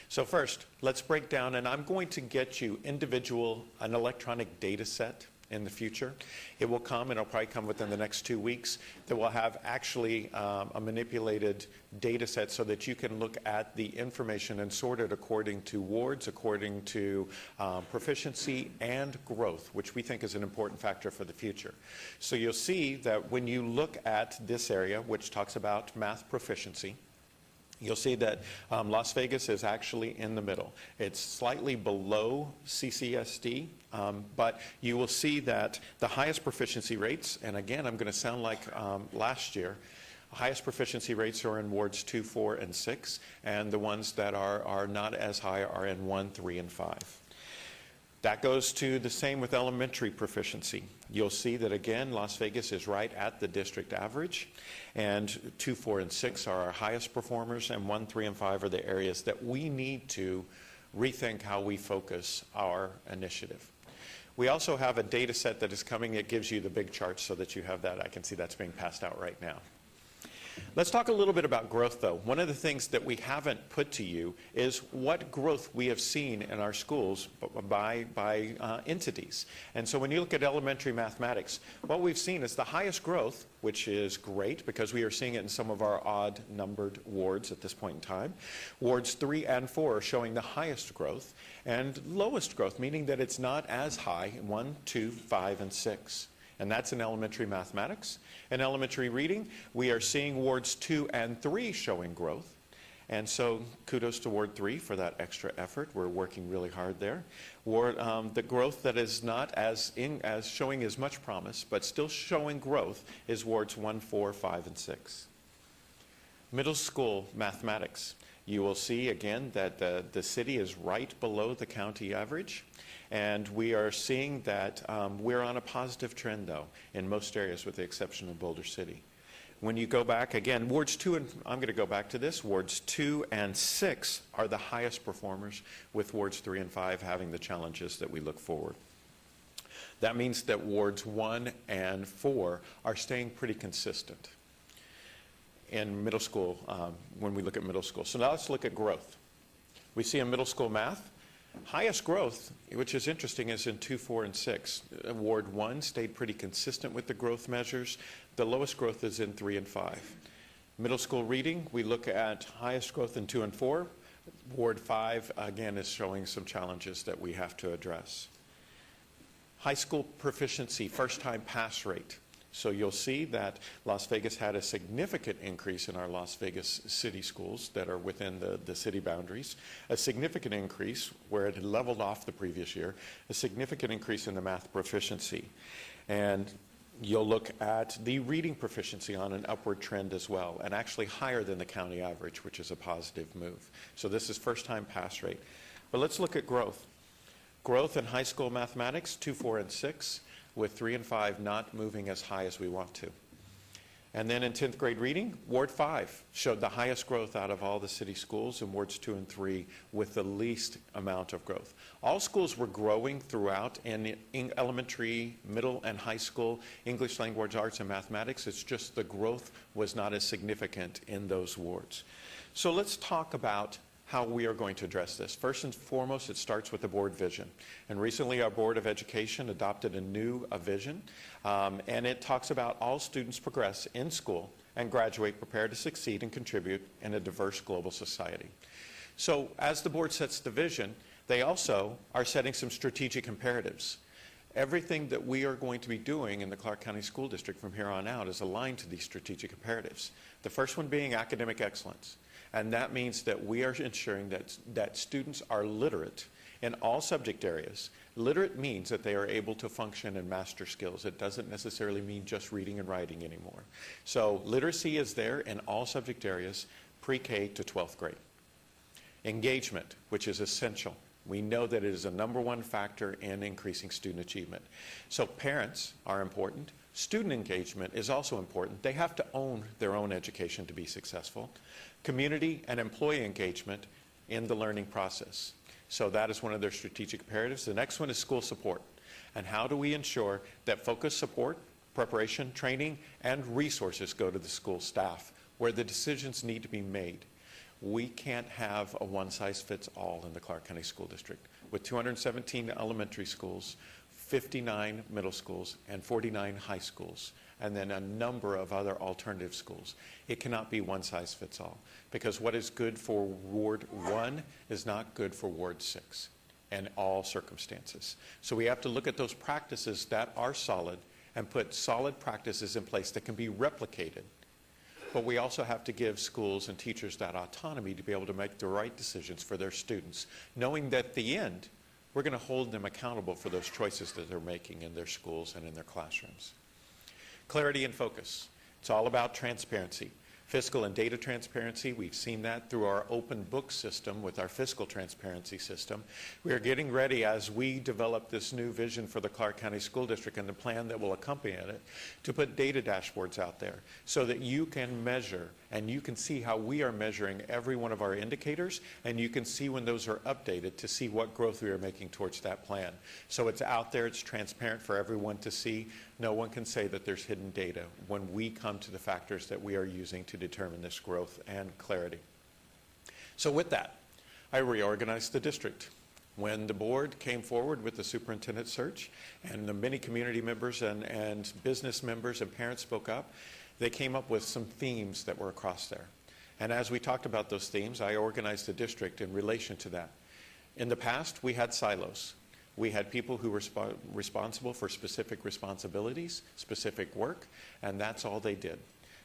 So first, let's break down, and I'm going to get you an electronic data set in the future. It will come, and it'll probably come within the next 2 weeks, that will have actually a manipulated data set so that you can look at the information and sort it according to wards, according to proficiency and growth, which we think is an important factor for the future. So you'll see that when you look at this area, which talks about math proficiency, you'll see that Las Vegas is actually in the middle. It's slightly below CCSD, but you will see that the highest proficiency rates, and again, I'm going to sound like last year, Highest proficiency rates are in wards 2, 4, and 6, and the ones that are not as high are in 1, 3, and 5. That goes to the same with elementary proficiency. You'll see that, again, Las Vegas is right at the district average, and 2, 4, and 6 are our highest performers, and 1, 3, and 5 are the areas that we need to rethink how we focus our initiative. We also have a data set that is coming. It gives you the big charts so that you have that. I can see that's being passed out right now. Let's talk a little bit about growth, though. One of the things that we haven't put to you is what growth we have seen in our schools by entities. And so when you look at elementary mathematics, what we've seen is the highest growth, which is great because we are seeing it in some of our odd-numbered wards at this point in time. Wards 3 and 4 are showing the highest growth, and lowest growth, meaning that it's not as high in 1, 2, 5, and 6. And that's in elementary mathematics. In elementary reading, we are seeing wards 2 and 3 showing growth. And so kudos to Ward 3 for that extra effort. We're working really hard there. The growth that is not as showing as much promise, but still showing growth, is wards 1, 4, 5, and 6. Middle school mathematics. You will see, again, that the city is right below the county average. And we are seeing that we're on a positive trend, though, in most areas with the exception of Boulder City. When you go back, again, wards 2 and, I'm going to go back to this, wards 2 and 6 are the highest performers, with wards 3 and 5 having the challenges that we look forward. That means that wards 1 and 4 are staying pretty consistent in middle school when we look at middle school. So now let's look at growth. We see in middle school math, highest growth, which is interesting, is in 2, 4, and 6. Ward 1 stayed pretty consistent with the growth measures. The lowest growth is in 3 and 5. Middle school reading, we look at highest growth in 2 and 4. Ward 5, again, is showing some challenges that we have to address. High school proficiency, first-time pass rate. So you'll see that Las Vegas had a significant increase in our Las Vegas city schools that are within the city boundaries, a significant increase where it had leveled off the previous year, a significant increase in the math proficiency. And you'll look at the reading proficiency on an upward trend as well, and actually higher than the county average, which is a positive move. So this is first-time pass rate. But let's look at growth. Growth in high school mathematics, 2, 4, and 6. With 3 and 5 not moving as high as we want to. And then in 10th grade reading, Ward 5 showed the highest growth out of all the city schools, and wards 2 and 3 with the least amount of growth. All schools were growing throughout in elementary, middle, and high school, English language arts and mathematics. It's just the growth was not as significant in those wards. So let's talk about how we are going to address this. First and foremost, it starts with the board vision. And recently our Board of Education adopted a new vision, and it talks about all students progress in school and graduate prepared to succeed and contribute in a diverse global society. So as the board sets the vision, they also are setting some strategic imperatives. Everything that we are going to be doing in the Clark County School District from here on out is aligned to these strategic imperatives. The first one being academic excellence. And that means that we are ensuring that students are literate in all subject areas. Literate means that they are able to function and master skills. It doesn't necessarily mean just reading and writing anymore. So literacy is there in all subject areas, pre-K to 12th grade. Engagement, which is essential. We know that it is a #1 factor in increasing student achievement. So parents are important. Student engagement is also important. They have to own their own education to be successful. Community and employee engagement in the learning process. So that is one of their strategic imperatives. The next one is school support. And how do we ensure that focused support, preparation, training, and resources go to the school staff where the decisions need to be made? We can't have a one-size-fits-all in the Clark County School District. With 217 elementary schools, 59 middle schools, and 49 high schools, and then a number of other alternative schools. It cannot be one-size-fits-all, because what is good for Ward 1 is not good for Ward 6 in all circumstances. So we have to look at those practices that are solid and put solid practices in place that can be replicated. But we also have to give schools and teachers that autonomy to be able to make the right decisions for their students, knowing that at the end, we're going to hold them accountable for those choices that they're making in their schools and in their classrooms. Clarity and focus. It's all about transparency. Fiscal and data transparency, we've seen that through our open book system with our fiscal transparency system. We are getting ready as we develop this new vision for the Clark County School District and the plan that will accompany it to put data dashboards out there so that you can measure and you can see how we are measuring every one of our indicators, and you can see when those are updated to see what growth we are making towards that plan. So it's out there, it's transparent for everyone to see. No one can say that there's hidden data when we come to the factors that we are using to determine this growth and clarity. So with that, I reorganized the district. When the board came forward with the superintendent search and the many community members and business members and parents spoke up, they came up with some themes that were across there. And as we talked about those themes, I organized the district in relation to that. In the past, we had silos. We had people who were responsible for specific responsibilities, specific work, and that's all they did.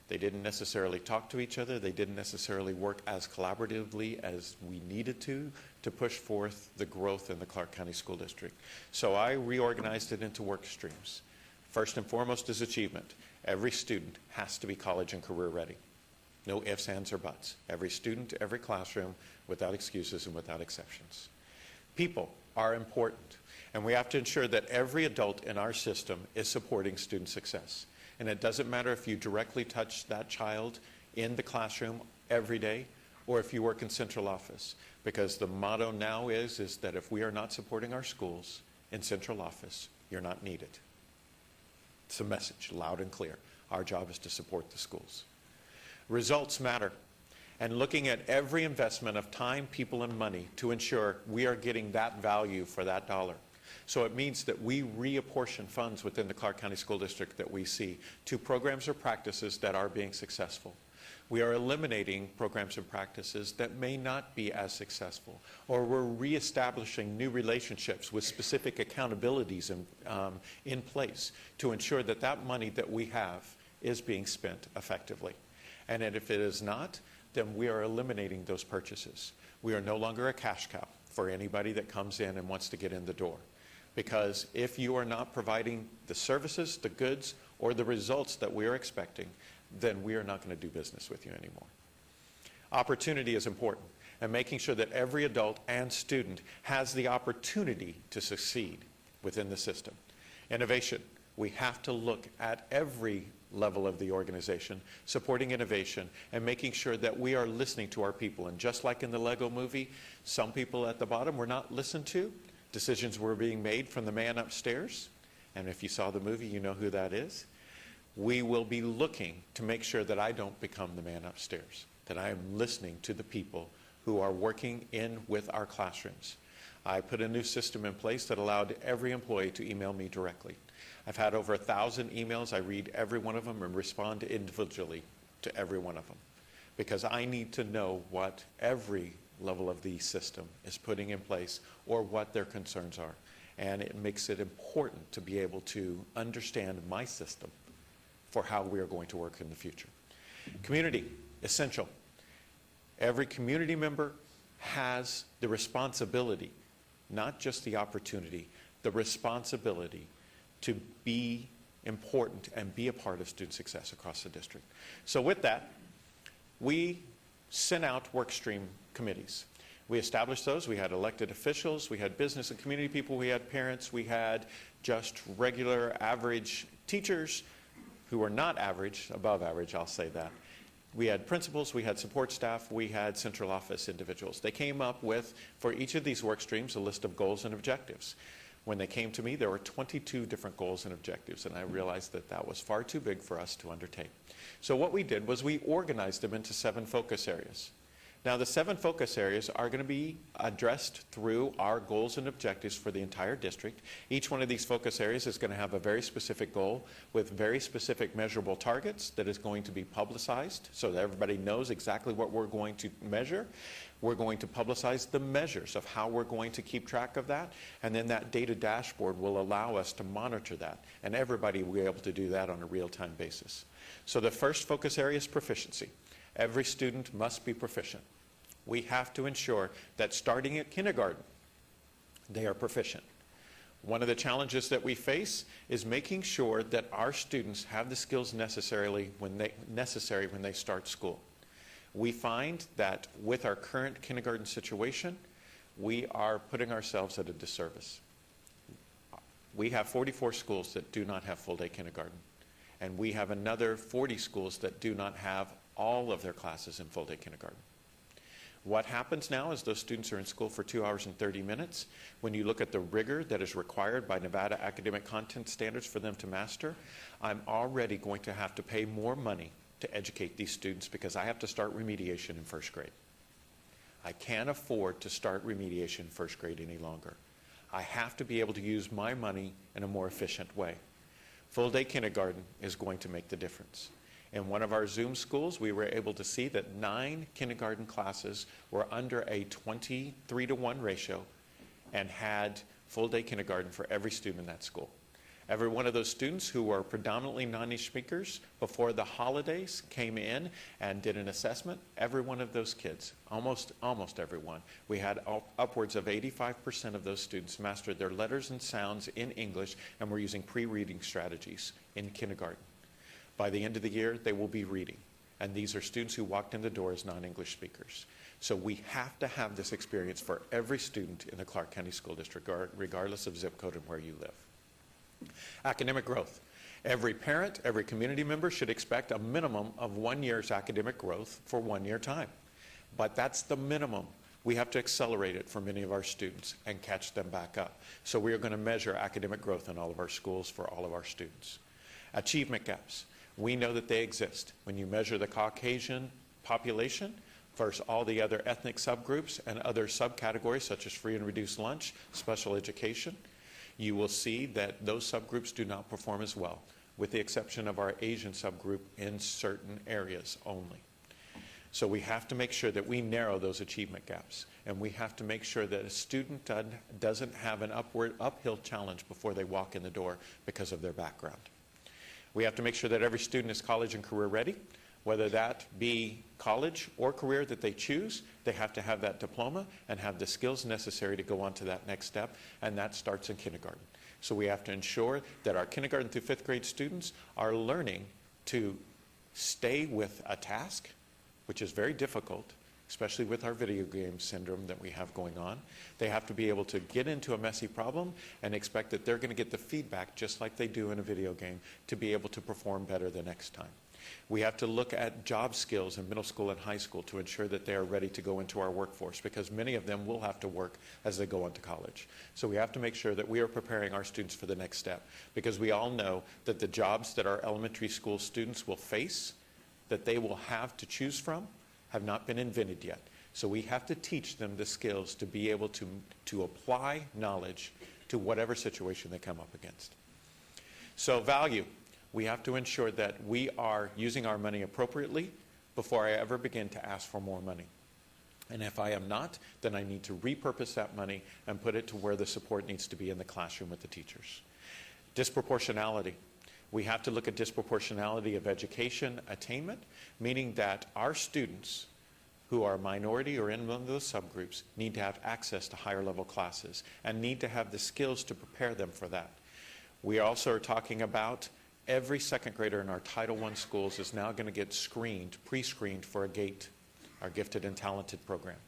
They didn't necessarily talk to each other. They didn't necessarily work as collaboratively as we needed to push forth the growth in the Clark County School District. So I reorganized it into work streams. First and foremost is achievement. Every student has to be college and career ready. No ifs, ands, or buts. Every student, every classroom, without excuses and without exceptions. People are important, and we have to ensure that every adult in our system is supporting student success. And it doesn't matter if you directly touch that child in the classroom every day or if you work in central office, because the motto now is that if we are not supporting our schools in central office, you're not needed. It's a message, loud and clear. Our job is to support the schools. Results matter. And looking at every investment of time, people, and money to ensure we are getting that value for that dollar. So it means that we reapportion funds within the Clark County School District that we see to programs or practices that are being successful. We are eliminating programs and practices that may not be as successful, or we're reestablishing new relationships with specific accountabilities in place to ensure that that money that we have is being spent effectively. And if it is not, then we are eliminating those purchases. We are no longer a cash cow for anybody that comes in and wants to get in the door. Because if you are not providing the services, the goods, or the results that we are expecting, then we are not going to do business with you anymore. Opportunity is important, and making sure that every adult and student has the opportunity to succeed within the system. Innovation. We have to look at every level of the organization, supporting innovation and making sure that we are listening to our people. And just like in the Lego movie, some people at the bottom were not listened to. Decisions were being made from the man upstairs. And if you saw the movie, you know who that is. We will be looking to make sure that I don't become the man upstairs, that I am listening to the people who are working in with our classrooms. I put a new system in place that allowed every employee to email me directly. I've had over 1,000 emails. I read every one of them and respond individually to every one of them, because I need to know what every level of the system is putting in place or what their concerns are. And it makes it important to be able to understand my system for how we are going to work in the future. Community, essential. Every community member has the responsibility, not just the opportunity, the responsibility to be important and be a part of student success across the district. So with that, we sent out work stream committees. We established those. We had elected officials, we had business and community people, we had parents, we had just regular average teachers who were not average, above average, I'll say that. We had principals, we had support staff, we had central office individuals. They came up with, for each of these work streams, a list of goals and objectives. When they came to me, there were 22 different goals and objectives, and I realized that that was far too big for us to undertake. So what we did was we organized them into 7 focus areas. Now, the 7 focus areas are going to be addressed through our goals and objectives for the entire district. Each one of these focus areas is going to have a very specific goal with very specific measurable targets that is going to be publicized so that everybody knows exactly what we're going to measure. We're going to publicize the measures of how we're going to keep track of that, and then that data dashboard will allow us to monitor that, and everybody will be able to do that on a real-time basis. So the first focus area is proficiency. Every student must be proficient. We have to ensure that starting at kindergarten, they are proficient. One of the challenges that we face is making sure that our students have the skills necessary when they start school. We find that with our current kindergarten situation, we are putting ourselves at a disservice. We have 44 schools that do not have full-day kindergarten, and we have another 40 schools that do not have all of their classes in full-day kindergarten. What happens now is those students are in school for 2 hours and 30 minutes. When you look at the rigor that is required by Nevada academic content standards for them to master, I'm already going to have to pay more money to educate these students because I have to start remediation in first grade. I can't afford to start remediation in first grade any longer. I have to be able to use my money in a more efficient way. Full-day kindergarten is going to make the difference. In one of our Zoom schools, we were able to see that 9 kindergarten classes were under a 23-to-1 ratio and had full-day kindergarten for every student in that school. Every one of those students who were predominantly non-English speakers before the holidays came in and did an assessment. Every one of those kids, almost everyone, we had upwards of 85% of those students mastered their letters and sounds in English and were using pre-reading strategies in kindergarten. By the end of the year, they will be reading. And these are students who walked in the door as non-English speakers. So we have to have this experience for every student in the Clark County School District, regardless of zip code and where you live. Academic growth. Every parent, every community member should expect a minimum of 1 year's academic growth for 1 year time. But that's the minimum. We have to accelerate it for many of our students and catch them back up. So we are going to measure academic growth in all of our schools for all of our students. Achievement gaps. We know that they exist. When you measure the Caucasian population versus all the other ethnic subgroups and other subcategories such as free and reduced lunch, special education, you will see that those subgroups do not perform as well, with the exception of our Asian subgroup in certain areas only. So we have to make sure that we narrow those achievement gaps, and we have to make sure that a student doesn't have an uphill challenge before they walk in the door because of their background. We have to make sure that every student is college and career ready, whether that be college or career that they choose. They have to have that diploma and have the skills necessary to go on to that next step, and that starts in kindergarten. So we have to ensure that our kindergarten through 5th grade students are learning to stay with a task, which is very difficult, especially with our video game syndrome that we have going on. They have to be able to get into a messy problem and expect that they're going to get the feedback just like they do in a video game to be able to perform better the next time. We have to look at job skills in middle school and high school to ensure that they are ready to go into our workforce, because many of them will have to work as they go on to college. So we have to make sure that we are preparing our students for the next step, because we all know that the jobs that our elementary school students will face, that they will have to choose from, have not been invented yet. So we have to teach them the skills to be able to apply knowledge to whatever situation they come up against. So value. We have to ensure that we are using our money appropriately before I ever begin to ask for more money. And if I am not, then I need to repurpose that money and put it to where the support needs to be in the classroom with the teachers. Disproportionality. We have to look at disproportionality of education attainment, meaning that our students who are minority or in one of those subgroups need to have access to higher level classes and need to have the skills to prepare them for that. We also are talking about every second grader in our Title I schools is now going to get screened, pre-screened for a GATE, our Gifted and Talented program.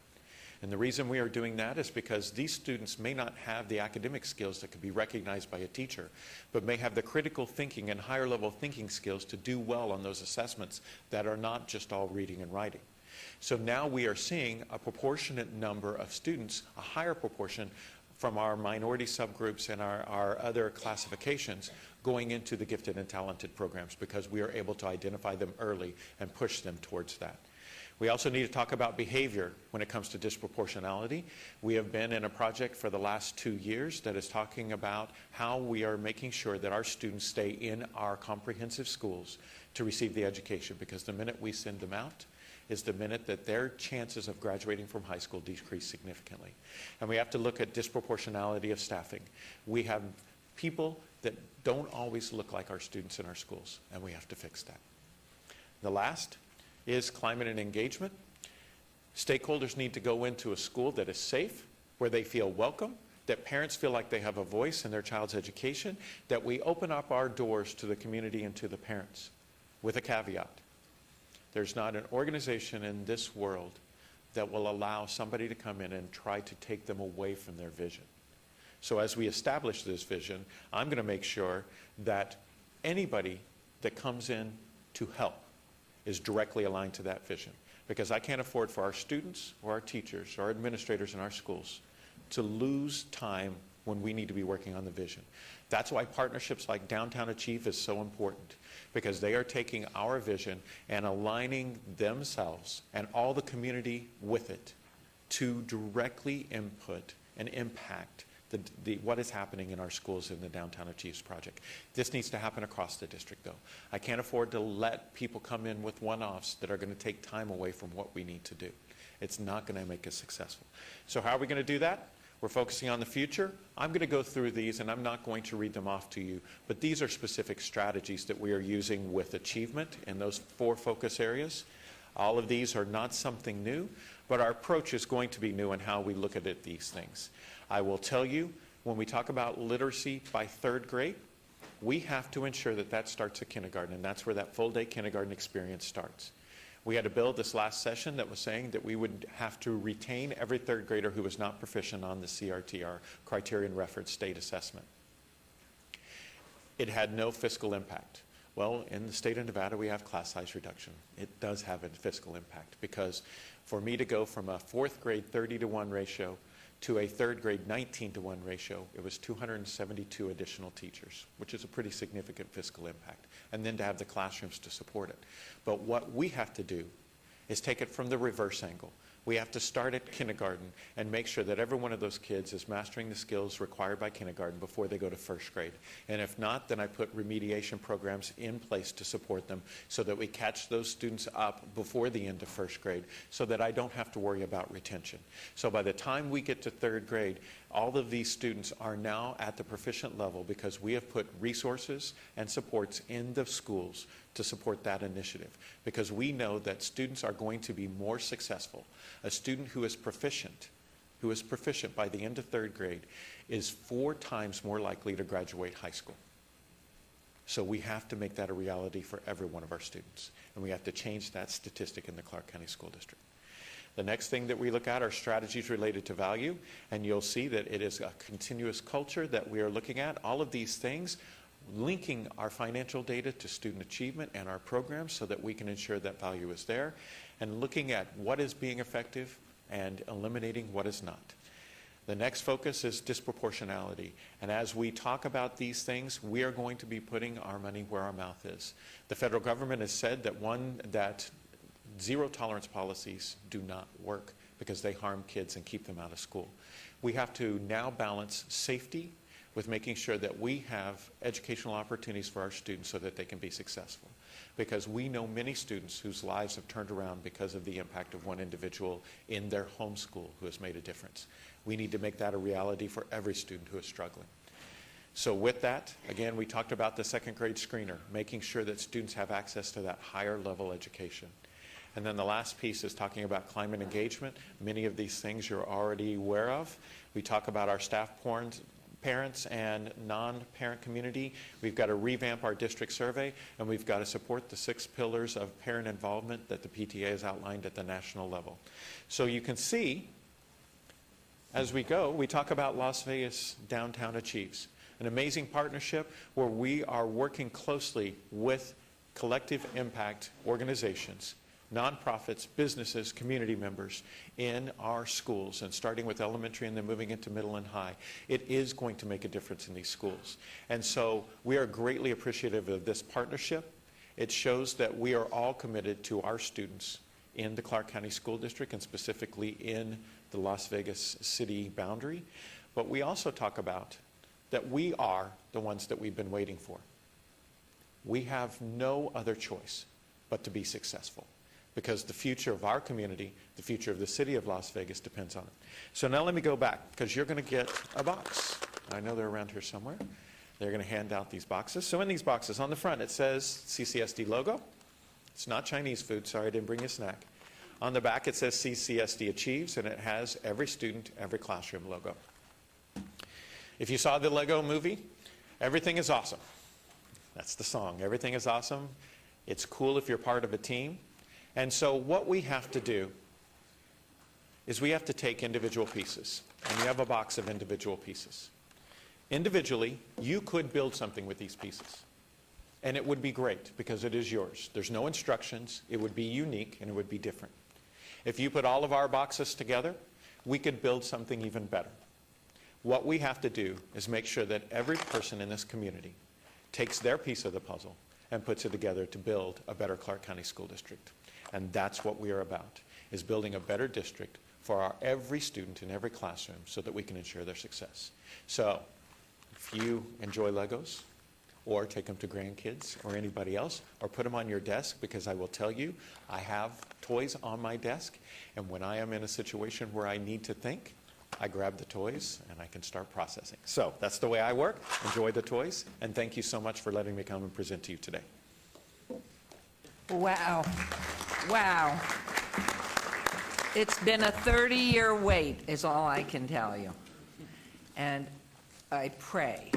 And the reason we are doing that is because these students may not have the academic skills that could be recognized by a teacher, but may have the critical thinking and higher level thinking skills to do well on those assessments that are not just all reading and writing. So now we are seeing a proportionate number of students, a higher proportion from our minority subgroups and our other classifications going into the Gifted and Talented programs, because we are able to identify them early and push them towards that. We also need to talk about behavior when it comes to disproportionality. We have been in a project for the last 2 years that is talking about how we are making sure that our students stay in our comprehensive schools to receive the education, because the minute we send them out is the minute that their chances of graduating from high school decrease significantly. And we have to look at disproportionality of staffing. We have people that don't always look like our students in our schools, and we have to fix that. The last is climate and engagement. Stakeholders need to go into a school that is safe, where they feel welcome, that parents feel like they have a voice in their child's education, that we open up our doors to the community and to the parents with a caveat. There's not an organization in this world that will allow somebody to come in and try to take them away from their vision. So as we establish this vision, I'm going to make sure that anybody that comes in to help is directly aligned to that vision. Because I can't afford for our students or our teachers or our administrators in our schools to lose time when we need to be working on the vision. That's why partnerships like Downtown Achieve is so important, because they are taking our vision and aligning themselves and all the community with it to directly input and impact what is happening in our schools in the Downtown Achieves project. This needs to happen across the district, though. I can't afford to let people come in with one-offs that are going to take time away from what we need to do. It's not going to make us successful. So how are we going to do that? We're focusing on the future. I'm going to go through these, and I'm not going to read them off to you, but these are specific strategies that we are using with achievement in those 4 focus areas. All of these are not something new, but our approach is going to be new in how we look at these things. I will tell you, when we talk about literacy by 3rd grade, we have to ensure that that starts at kindergarten, and that's where that full-day kindergarten experience starts. We had a bill this last session that was saying that we would have to retain every 3rd grader who was not proficient on the CRT, our Criterion Reference State Assessment. It had no fiscal impact. Well, in the state of Nevada, we have class size reduction. It does have a fiscal impact, because for me to go from a 4th grade 30-to-1 ratio to a 3rd grade 19-to-1 ratio, it was 272 additional teachers, which is a pretty significant fiscal impact, and then to have the classrooms to support it. But what we have to do is take it from the reverse angle. We have to start at kindergarten and make sure that every one of those kids is mastering the skills required by kindergarten before they go to 1st grade. And if not, then I put remediation programs in place to support them so that we catch those students up before the end of 1st grade, so that I don't have to worry about retention. So by the time we get to 3rd grade, all of these students are now at the proficient level because we have put resources and supports in the schools to support that initiative, because we know that students are going to be more successful. A student who is proficient by the end of 3rd grade is 4 times more likely to graduate high school. So we have to make that a reality for every one of our students, and we have to change that statistic in the Clark County School District. The next thing that we look at are strategies related to value, and you'll see that it is a continuous culture that we are looking at. All of these things linking our financial data to student achievement and our programs so that we can ensure that value is there, and looking at what is being effective and eliminating what is not. The next focus is disproportionality, and as we talk about these things, we are going to be putting our money where our mouth is. The federal government has said that zero tolerance policies do not work because they harm kids and keep them out of school. We have to now balance safety with making sure that we have educational opportunities for our students so that they can be successful. Because we know many students whose lives have turned around because of the impact of one individual in their home school who has made a difference. We need to make that a reality for every student who is struggling. So with that, again, we talked about the 2nd grade screener, making sure that students have access to that higher level education. And then the last piece is talking about climate engagement. Many of these things you're already aware of. We talk about our staff parents and non-parent community. We've got to revamp our district survey, and we've got to support the 6 pillars of parent involvement that the PTA has outlined at the national level. So you can see, as we go, we talk about Las Vegas Downtown Achieves, an amazing partnership where we are working closely with collective impact organizations, nonprofits, businesses, community members in our schools, and starting with elementary and then moving into middle and high. It is going to make a difference in these schools. And so we are greatly appreciative of this partnership. It shows that we are all committed to our students in the Clark County School District, and specifically in the Las Vegas city boundary. But we also talk about that we are the ones that we've been waiting for. We have no other choice but to be successful, because the future of our community, the future of the city of Las Vegas depends on it. So now let me go back, because you're going to get a box. I know they're around here somewhere. They're going to hand out these boxes. So in these boxes, on the front, it says CCSD logo. It's not Chinese food. Sorry, I didn't bring you a snack. On the back, it says CCSD Achieves, and it has every student, every classroom logo. If you saw the Lego movie, everything is awesome. That's the song. Everything is awesome. It's cool if you're part of a team. And so what we have to do is we have to take individual pieces. And you have a box of individual pieces. Individually, you could build something with these pieces. And it would be great because it is yours. There's no instructions. It would be unique and it would be different. If you put all of our boxes together, we could build something even better. What we have to do is make sure that every person in this community takes their piece of the puzzle and puts it together to build a better Clark County School District. And that's what we are about, is building a better district for every student in every classroom so that we can ensure their success. So if you enjoy Legos, or take them to grandkids or anybody else, or put them on your desk, because I will tell you, I have toys on my desk, and when I am in a situation where I need to think, I grab the toys and I can start processing. So that's the way I work. Enjoy the toys, and thank you so much for letting me come and present to you today. Wow. Wow. It's been a 30-year wait, is all I can tell you. And I pray.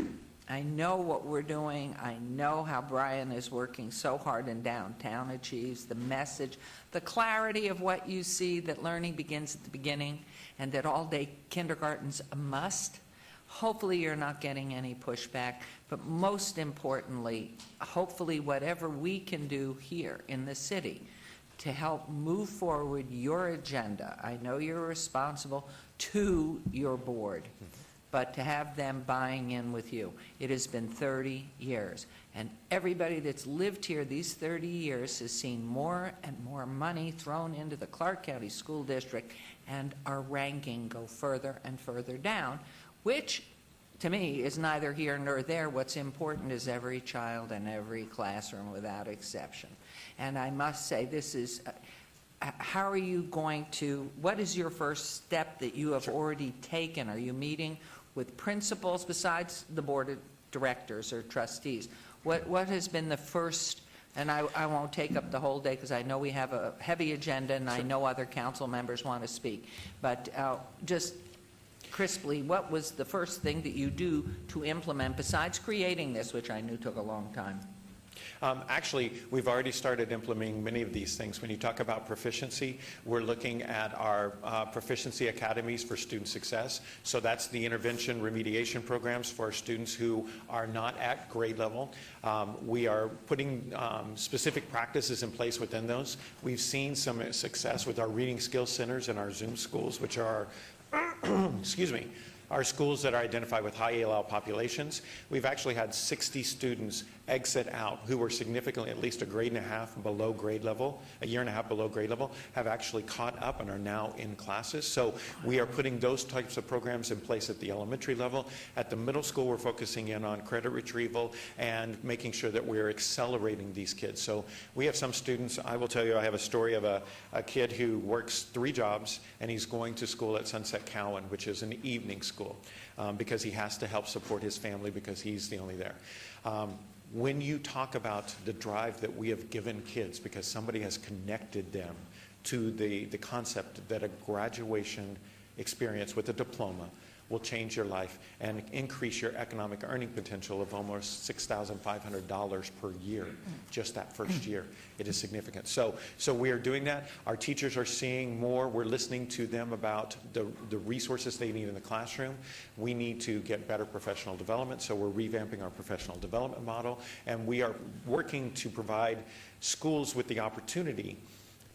I know what we're doing. I know how Brian is working so hard in downtown achieves the message, the clarity of what you see, that learning begins at the beginning and that all-day kindergarten's a must. Hopefully you're not getting any pushback, but most importantly, hopefully whatever we can do here in the city to help move forward your agenda. I know you're responsible to your board, but to have them buying in with you. It has been 30 years, and everybody that's lived here these 30 years has seen more and more money thrown into the Clark County School District, and our ranking go further and further down, which to me is neither here nor there. What's important is every child in every classroom without exception. And I must say, this is, how are you going to, what is your first step that you have already taken? Are you meeting with principals besides the board of directors or trustees? What has been the first, and I won't take up the whole day because I know we have a heavy agenda and I know other council members want to speak, but just crisply, what was the first thing that you do to implement besides creating this, which I knew took a long time? Actually, we've already started implementing many of these things. When you talk about proficiency, we're looking at our proficiency academies for student success. So that's the intervention remediation programs for students who are not at grade level. We are putting specific practices in place within those. We've seen some success with our reading skills centers and our Zoom schools, which are excuse me, our schools that are identified with high ELL populations. We've actually had 60 students exit out who were significantly at least a grade and a half below grade level, a year and a half below grade level, have actually caught up and are now in classes. So we are putting those types of programs in place at the elementary level. At the middle school, we're focusing in on credit retrieval and making sure that we're accelerating these kids. So we have some students, I will tell you, I have a story of a kid who works 3 jobs and he's going to school at Sunset Cowan, which is an evening school, because he has to help support his family because he's the only there. When you talk about the drive that we have given kids because somebody has connected them to the concept that a graduation experience with a diploma will change your life and increase your economic earning potential of almost $6,500 per year, just that first year. It is significant. So we are doing that. Our teachers are seeing more. We're listening to them about the resources they need in the classroom. We need to get better professional development, so we're revamping our professional development model, and we are working to provide schools with the opportunity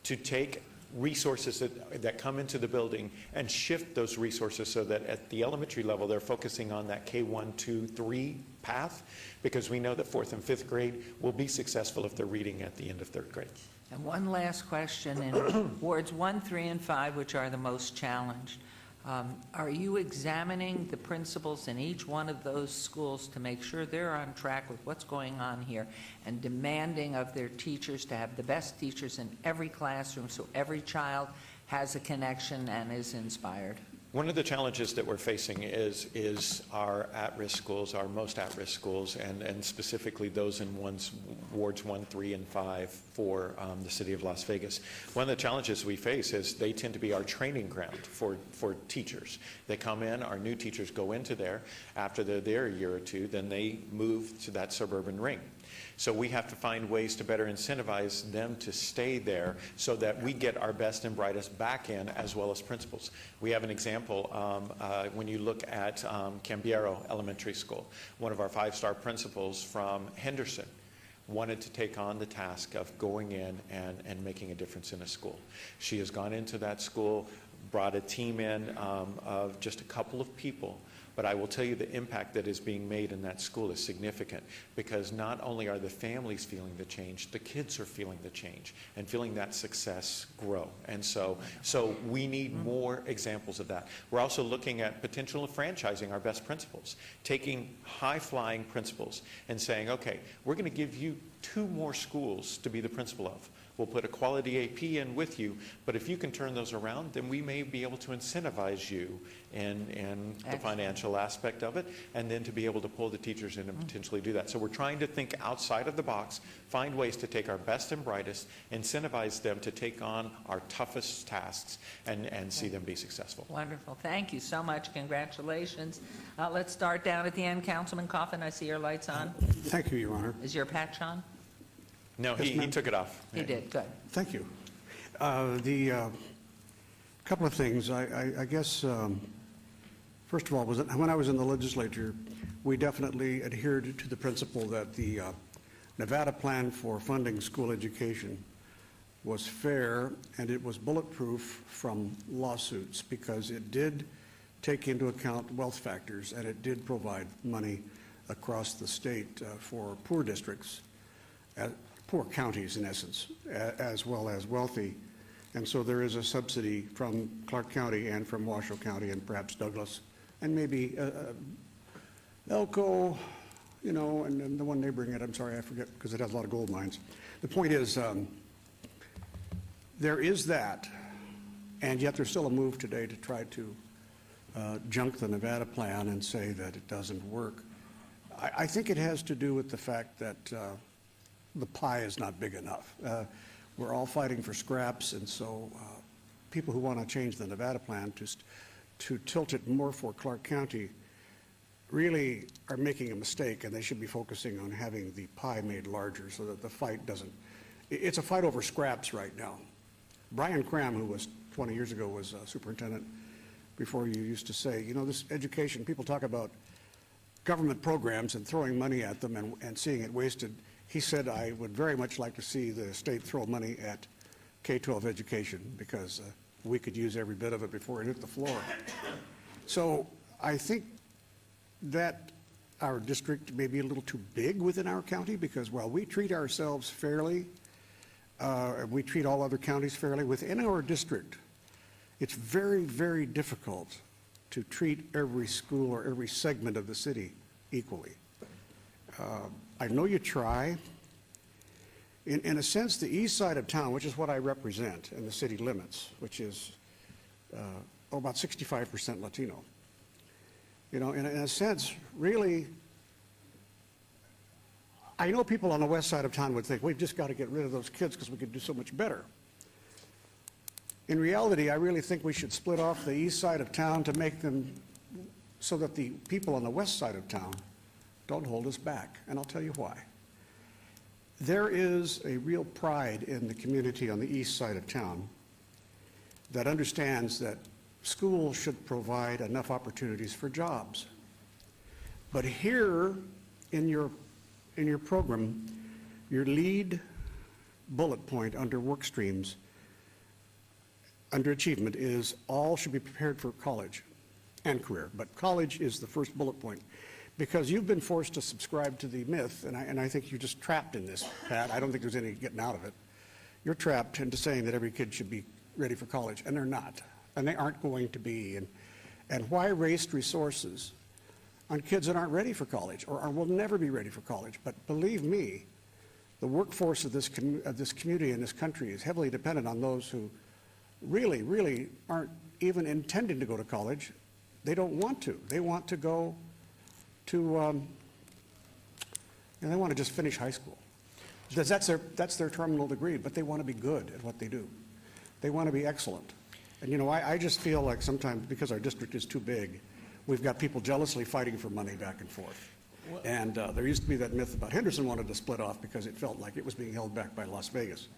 to take resources that come into the building and shift those resources so that at the elementary level they're focusing on that K1, 2, 3 path, because we know that 4th and 5th grade will be successful if they're reading at the end of 3rd grade. And one last question, in wards 1, 3, and 5, which are the most challenged, are you examining the principals in each one of those schools to make sure they're on track with what's going on here and demanding of their teachers to have the best teachers in every classroom so every child has a connection and is inspired? One of the challenges that we're facing is our at-risk schools, our most at-risk schools, and specifically those in wards 1, 3, and 5 for the city of Las Vegas. One of the challenges we face is they tend to be our training ground for teachers. They come in, our new teachers go into there. After they're there a year or two, then they move to that suburban ring. So we have to find ways to better incentivize them to stay there so that we get our best and brightest back in, as well as principals. We have an example when you look at Cambiero Elementary School. One of our 5-star principals from Henderson wanted to take on the task of going in and making a difference in a school. She has gone into that school, brought a team in of just a couple of people. But I will tell you the impact that is being made in that school is significant, because not only are the families feeling the change, the kids are feeling the change and feeling that success grow. And so we need more examples of that. We're also looking at potential of franchising our best principals, taking high-flying principals and saying, okay, we're going to give you 2 more schools to be the principal of. We'll put a quality AP in with you, but if you can turn those around, then we may be able to incentivize you in the financial aspect of it, and then to be able to pull the teachers in and potentially do that. So we're trying to think outside of the box, find ways to take our best and brightest, incentivize them to take on our toughest tasks, and see them be successful. Wonderful. Thank you so much. Congratulations. Let's start down at the end. Councilman Coffin, I see your light's on. Thank you, Your Honor. Is your patch on? No, he took it off. He did. Good. Thank you. The couple of things. I guess, first of all, when I was in the legislature, we definitely adhered to the principle that the Nevada plan for funding school education was fair and it was bulletproof from lawsuits, because it did take into account wealth factors and it did provide money across the state for poor districts, poor counties in essence, as well as wealthy. And so there is a subsidy from Clark County and from Washoe County and perhaps Douglas and maybe Elko, you know, and the one neighboring it, I'm sorry, I forget, because it has a lot of gold mines. The point is, there is that, and yet there's still a move today to try to junk the Nevada plan and say that it doesn't work. I think it has to do with the fact that the pie is not big enough. We're all fighting for scraps, and so people who want to change the Nevada plan to tilt it more for Clark County really are making a mistake, and they should be focusing on having the pie made larger so that the fight doesn't. It's a fight over scraps right now. Brian Cram, who was 20 years ago was superintendent before you, used to say, you know, this education, people talk about government programs and throwing money at them and seeing it wasted. He said, I would very much like to see the state throw money at K-12 education, because we could use every bit of it before it hit the floor. So I think that our district may be a little too big within our county, because while we treat ourselves fairly, we treat all other counties fairly, within our district, it's very, very difficult to treat every school or every segment of the city equally. I know you try. In a sense, the east side of town, which is what I represent in the city limits, which is about 65% Latino, you know, in a sense, really, I know people on the west side of town would think, we've just got to get rid of those kids because we could do so much better. In reality, I really think we should split off the east side of town to make them so that the people on the west side of town don't hold us back, and I'll tell you why. There is a real pride in the community on the east side of town that understands that schools should provide enough opportunities for jobs. But here in your program, your lead bullet point under work streams, under achievement, is all should be prepared for college and career. But college is the first bullet point, because you've been forced to subscribe to the myth, and I think you're just trapped in this, Pat. I don't think there's any getting out of it. You're trapped into saying that every kid should be ready for college, and they're not, and they aren't going to be. And why waste resources on kids that aren't ready for college or will never be ready for college? But believe me, the workforce of this community and this country is heavily dependent on those who really, really aren't even intending to go to college, they don't want to. They want to go to, they want to just finish high school. Because that's their terminal degree, but they want to be good at what they do. They want to be excellent. And I just feel like sometimes, because our district is too big, we've got people jealously fighting for money back and forth. And there used to be that myth about Henderson wanted to split off because it felt like it was being held back by Las Vegas.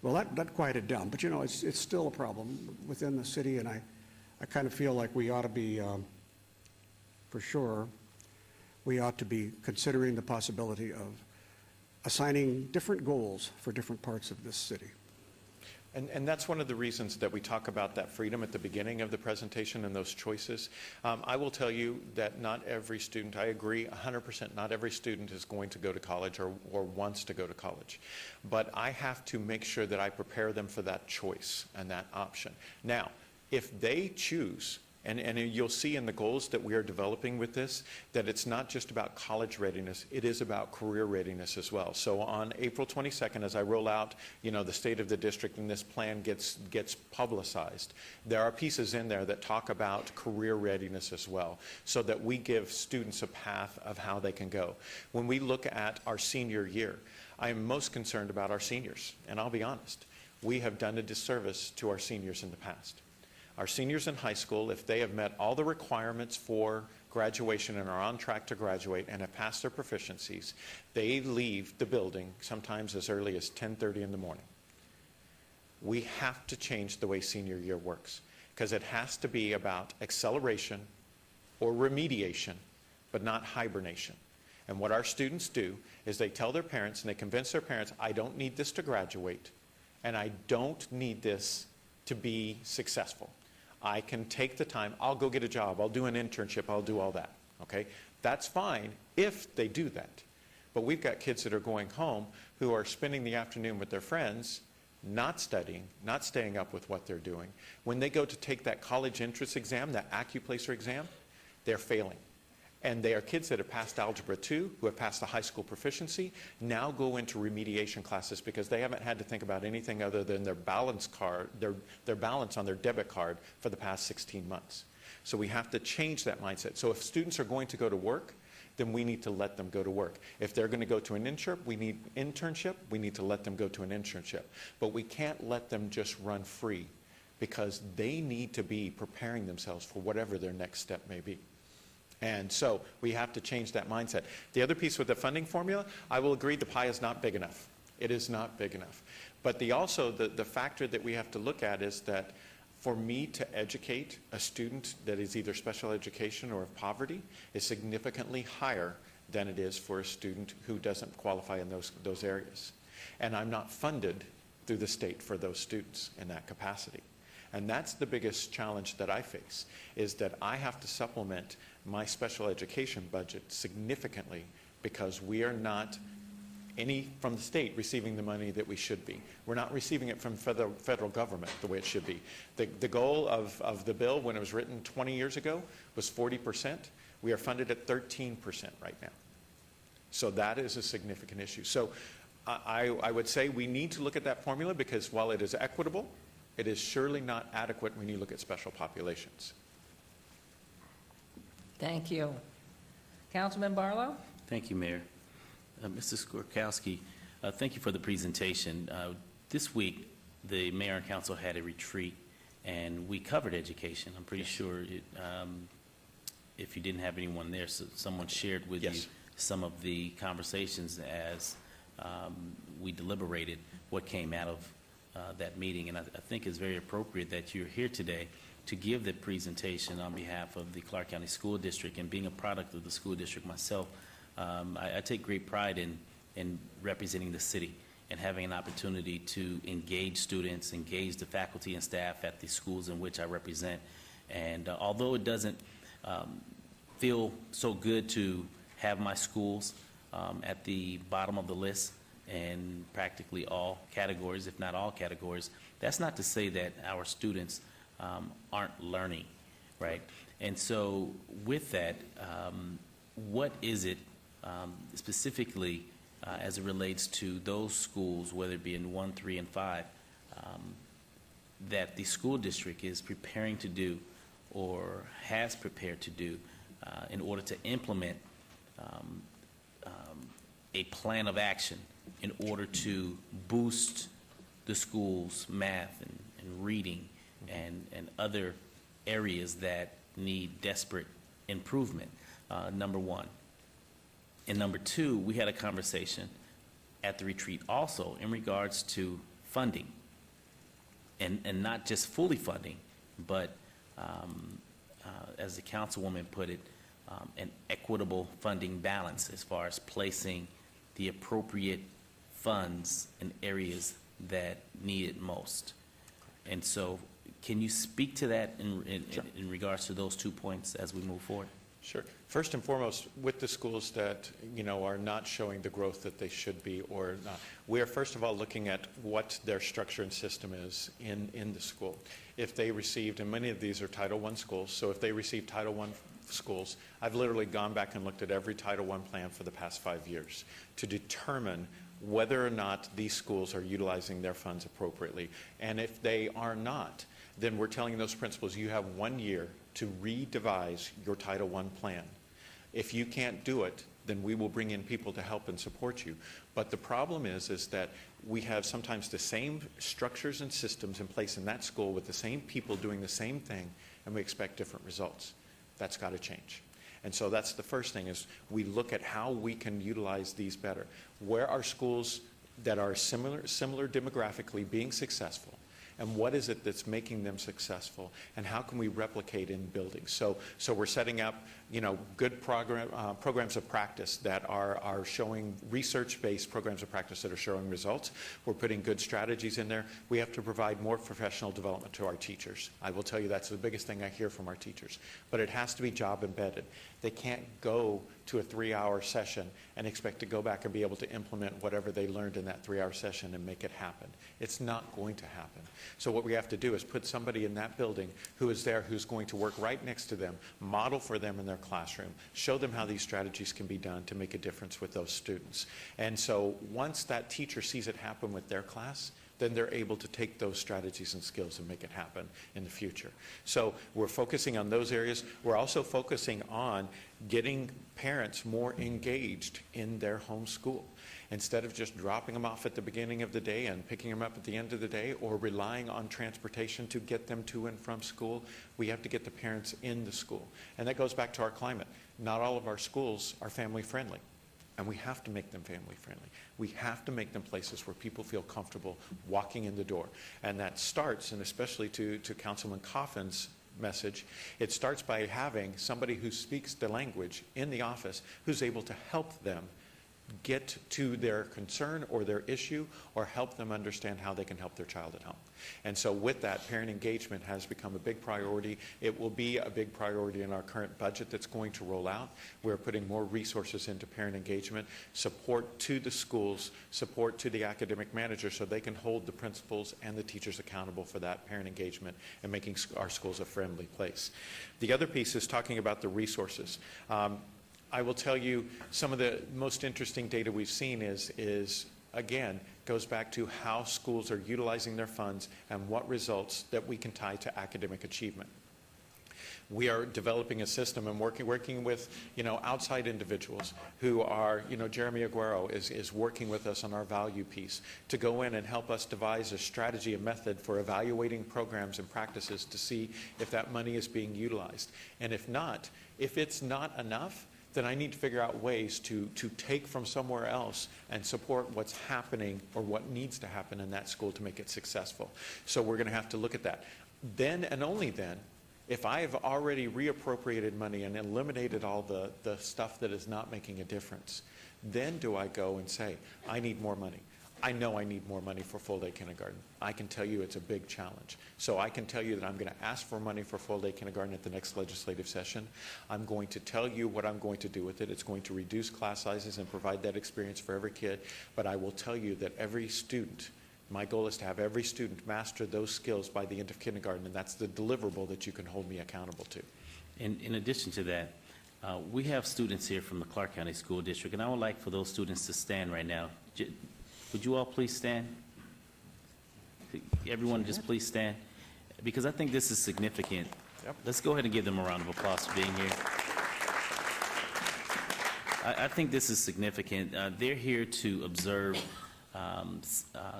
Well, that quieted down, but it's still a problem within the city, and I kind of feel like we ought to be, for sure, we ought to be considering the possibility of assigning different goals for different parts of this city. And that's one of the reasons that we talk about that freedom at the beginning of the presentation and those choices. I will tell you that not every student, I agree 100%, not every student is going to go to college or wants to go to college. But I have to make sure that I prepare them for that choice and that option. Now, if they choose, and you'll see in the goals that we are developing with this, that it's not just about college readiness, it is about career readiness as well. So on April 22nd, as I roll out, the state of the district and this plan gets publicized, there are pieces in there that talk about career readiness as well, so that we give students a path of how they can go. When we look at our senior year, I am most concerned about our seniors, and I'll be honest, we have done a disservice to our seniors in the past. Our seniors in high school, if they have met all the requirements for graduation and are on track to graduate and have passed their proficiencies, they leave the building sometimes as early as 10:30 in the morning. We have to change the way senior year works, because it has to be about acceleration or remediation, but not hibernation. And what our students do is they tell their parents and they convince their parents, I don't need this to graduate, and I don't need this to be successful. I can take the time, I'll go get a job, I'll do an internship, I'll do all that, okay? That's fine if they do that. But we've got kids that are going home who are spending the afternoon with their friends, not studying, not staying up with what they're doing. When they go to take that college entrance exam, that AccuPlacer exam, they're failing. And they are kids that have passed Algebra 2, who have passed the high school proficiency, now go into remediation classes because they haven't had to think about anything other than their balance card, their balance on their debit card for the past 16 months. So we have to change that mindset. So if students are going to go to work, then we need to let them go to work. If they're going to go to an internship, we need to let them go to an internship. But we can't let them just run free, because they need to be preparing themselves for whatever their next step may be. And so we have to change that mindset. The other piece with the funding formula, I will agree the pie is not big enough. It is not big enough. But the factor that we have to look at is that for me to educate a student that is either special education or of poverty is significantly higher than it is for a student who doesn't qualify in those areas. And I'm not funded through the state for those students in that capacity. And that's the biggest challenge that I face, is that I have to supplement my special education budget significantly because we are not from the state receiving the money that we should be. We're not receiving it from federal government the way it should be. The goal of the bill when it was written 20 years ago was 40%. We are funded at 13% right now. So that is a significant issue. So I would say we need to look at that formula, because while it is equitable, it is surely not adequate when you look at special populations. Thank you. Councilman Barlow? Thank you, Mayor. Mr. Skorkowski, thank you for the presentation. This week, the mayor and council had a retreat, and we covered education. I'm pretty sure if you didn't have anyone there, so someone shared with you some of the conversations as we deliberated what came out of that meeting. And I think it's very appropriate that you're here today to give the presentation on behalf of the Clark County School District. And being a product of the school district myself, I take great pride in representing the city and having an opportunity to engage students, engage the faculty and staff at the schools in which I represent. And although it doesn't feel so good to have my schools at the bottom of the list in practically all categories, if not all categories, that's not to say that our students aren't learning, right? And so with that, what is it specifically as it relates to those schools, whether it be in 1, 3, and 5, that the school district is preparing to do or has prepared to do in order to implement a plan of action in order to boost the school's math and reading and other areas that need desperate improvement, number one. And number two, we had a conversation at the retreat also in regards to funding, and not just fully funding, but as the councilwoman put it, an equitable funding balance as far as placing the appropriate funds in areas that need it most. And so can you speak to that in regards to those 2 points as we move forward? Sure. First and foremost, with the schools that, are not showing the growth that they should be or not, we are first of all looking at what their structure and system is in the school. If they received, and many of these are Title I schools, so if they received Title I schools, I've literally gone back and looked at every Title I plan for the past 5 years to determine whether or not these schools are utilizing their funds appropriately. And if they are not, then we're telling those principals, you have 1 year to redevise your Title I plan. If you can't do it, then we will bring in people to help and support you. But the problem is that we have sometimes the same structures and systems in place in that school with the same people doing the same thing, and we expect different results. That's got to change. And so that's the first thing, is we look at how we can utilize these better. Where are schools that are similar demographically being successful? And what is it that's making them successful? And how can we replicate in buildings? So we're setting up, good programs of practice that are showing research-based programs of practice that are showing results. We're putting good strategies in there. We have to provide more professional development to our teachers. I will tell you that's the biggest thing I hear from our teachers. But it has to be job embedded. They can't go to a 3-hour session and expect to go back and be able to implement whatever they learned in that 3-hour session and make it happen. It's not going to happen. So what we have to do is put somebody in that building who is there, who's going to work right next to them, model for them in their classroom, show them how these strategies can be done to make a difference with those students. And so once that teacher sees it happen with their class, then they're able to take those strategies and skills and make it happen in the future. So we're focusing on those areas. We're also focusing on getting parents more engaged in their home school. Instead of just dropping them off at the beginning of the day and picking them up at the end of the day, or relying on transportation to get them to and from school, we have to get the parents in the school. And that goes back to our climate. Not all of our schools are family friendly. And we have to make them family friendly. We have to make them places where people feel comfortable walking in the door. And that starts, and especially to Councilman Coffin's message, it starts by having somebody who speaks the language in the office who's able to help them get to their concern or their issue, or help them understand how they can help their child at home. And so with that, parent engagement has become a big priority. It will be a big priority in our current budget that's going to roll out. We're putting more resources into parent engagement, support to the schools, support to the academic manager, so they can hold the principals and the teachers accountable for that parent engagement and making our schools a friendly place. The other piece is talking about the resources. I will tell you some of the most interesting data we've seen is again, goes back to how schools are utilizing their funds and what results that we can tie to academic achievement. We are developing a system and working with, outside individuals who are, Jeremy Aguero is working with us on our value piece to go in and help us devise a strategy, a method for evaluating programs and practices to see if that money is being utilized. And if it's not enough, then I need to figure out ways to take from somewhere else and support what's happening or what needs to happen in that school to make it successful. So we're going to have to look at that. Then and only then, if I have already reappropriated money and eliminated all the stuff that is not making a difference, then do I go and say, I need more money. I know I need more money for full-day kindergarten. I can tell you it's a big challenge. So I can tell you that I'm going to ask for money for full-day kindergarten at the next legislative session. I'm going to tell you what I'm going to do with it. It's going to reduce class sizes and provide that experience for every kid. But I will tell you that every student, my goal is to have every student master those skills by the end of kindergarten, and that's the deliverable that you can hold me accountable to. In addition to that, we have students here from the Clark County School District, and I would like for those students to stand right now. Would you all please stand? Everyone just please stand. because I think this is significant. Yep. Let's go ahead and give them a round of applause for being here. I think this is significant. They're here to observe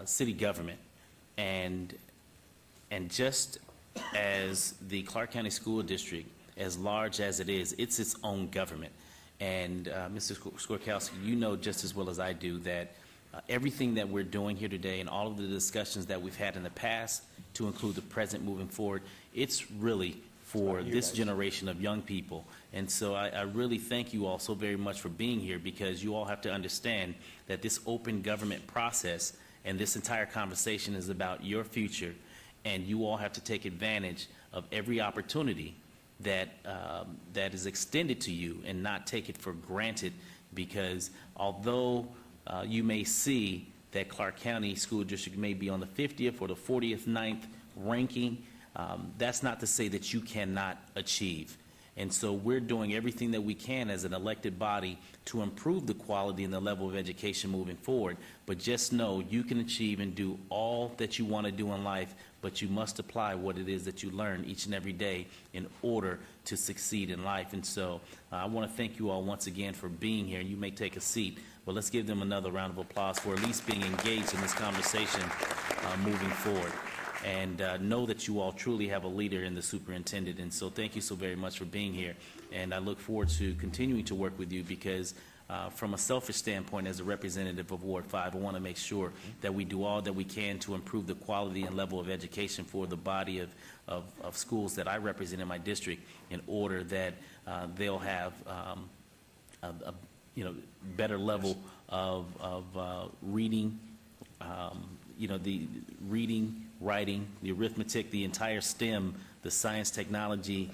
city government, and just as the Clark County School District, as large as it is, it's its own government. And Mr. Skorkowski, you know just as well as I do that everything that we're doing here today and all of the discussions that we've had in the past, to include the present moving forward, it's really for this generation of young people. And so I really thank you all so very much for being here, because you all have to understand that this open government process and this entire conversation is about your future, and you all have to take advantage of every opportunity that that is extended to you and not take it for granted, because although you may see that Clark County School District may be on the 50th or the 49th ranking, that's not to say that you cannot achieve. And so we're doing everything that we can as an elected body to improve the quality and the level of education moving forward. But just know you can achieve and do all that you want to do in life, but you must apply what it is that you learn each and every day in order to succeed in life. And so I want to thank you all once again for being here. You may take a seat, but let's give them another round of applause for at least being engaged in this conversation moving forward. And know that you all truly have a leader in the superintendent. And so thank you so very much for being here. And I look forward to continuing to work with you, because from a selfish standpoint, as a representative of Ward 5, I want to make sure that we do all that we can to improve the quality and level of education for the body of schools that I represent in my district, in order that they'll have a better level of reading, the reading, writing, the arithmetic, the entire STEM, the science, technology,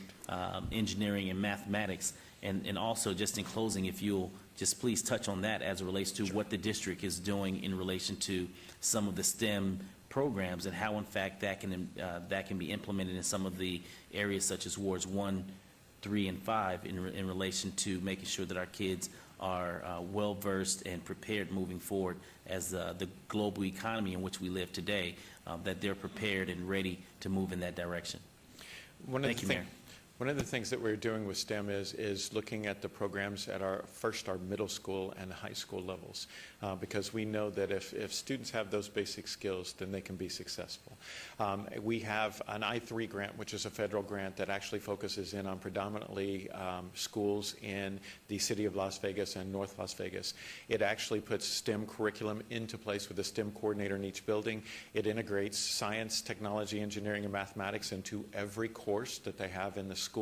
engineering, and mathematics. And also, just in closing, if you'll just please touch on that as it relates to what the district is doing in relation to some of the STEM programs, and how, in fact, that can be implemented in some of the areas such as Wards 1, 3, and 5 in relation to making sure that our kids are well-versed and prepared moving forward as the global economy in which we live today, that they're prepared and ready to move in that direction. Thank you, Mayor. One of the things that we're doing with STEM is looking at the programs at our middle school and high school levels, because we know that if students have those basic skills, then they can be successful. We have an I3 grant, which is a federal grant that actually focuses in on predominantly schools in the city of Las Vegas and North Las Vegas. It actually puts STEM curriculum into place with a STEM coordinator in each building. It integrates science, technology, engineering, and mathematics into every course that they have in the school.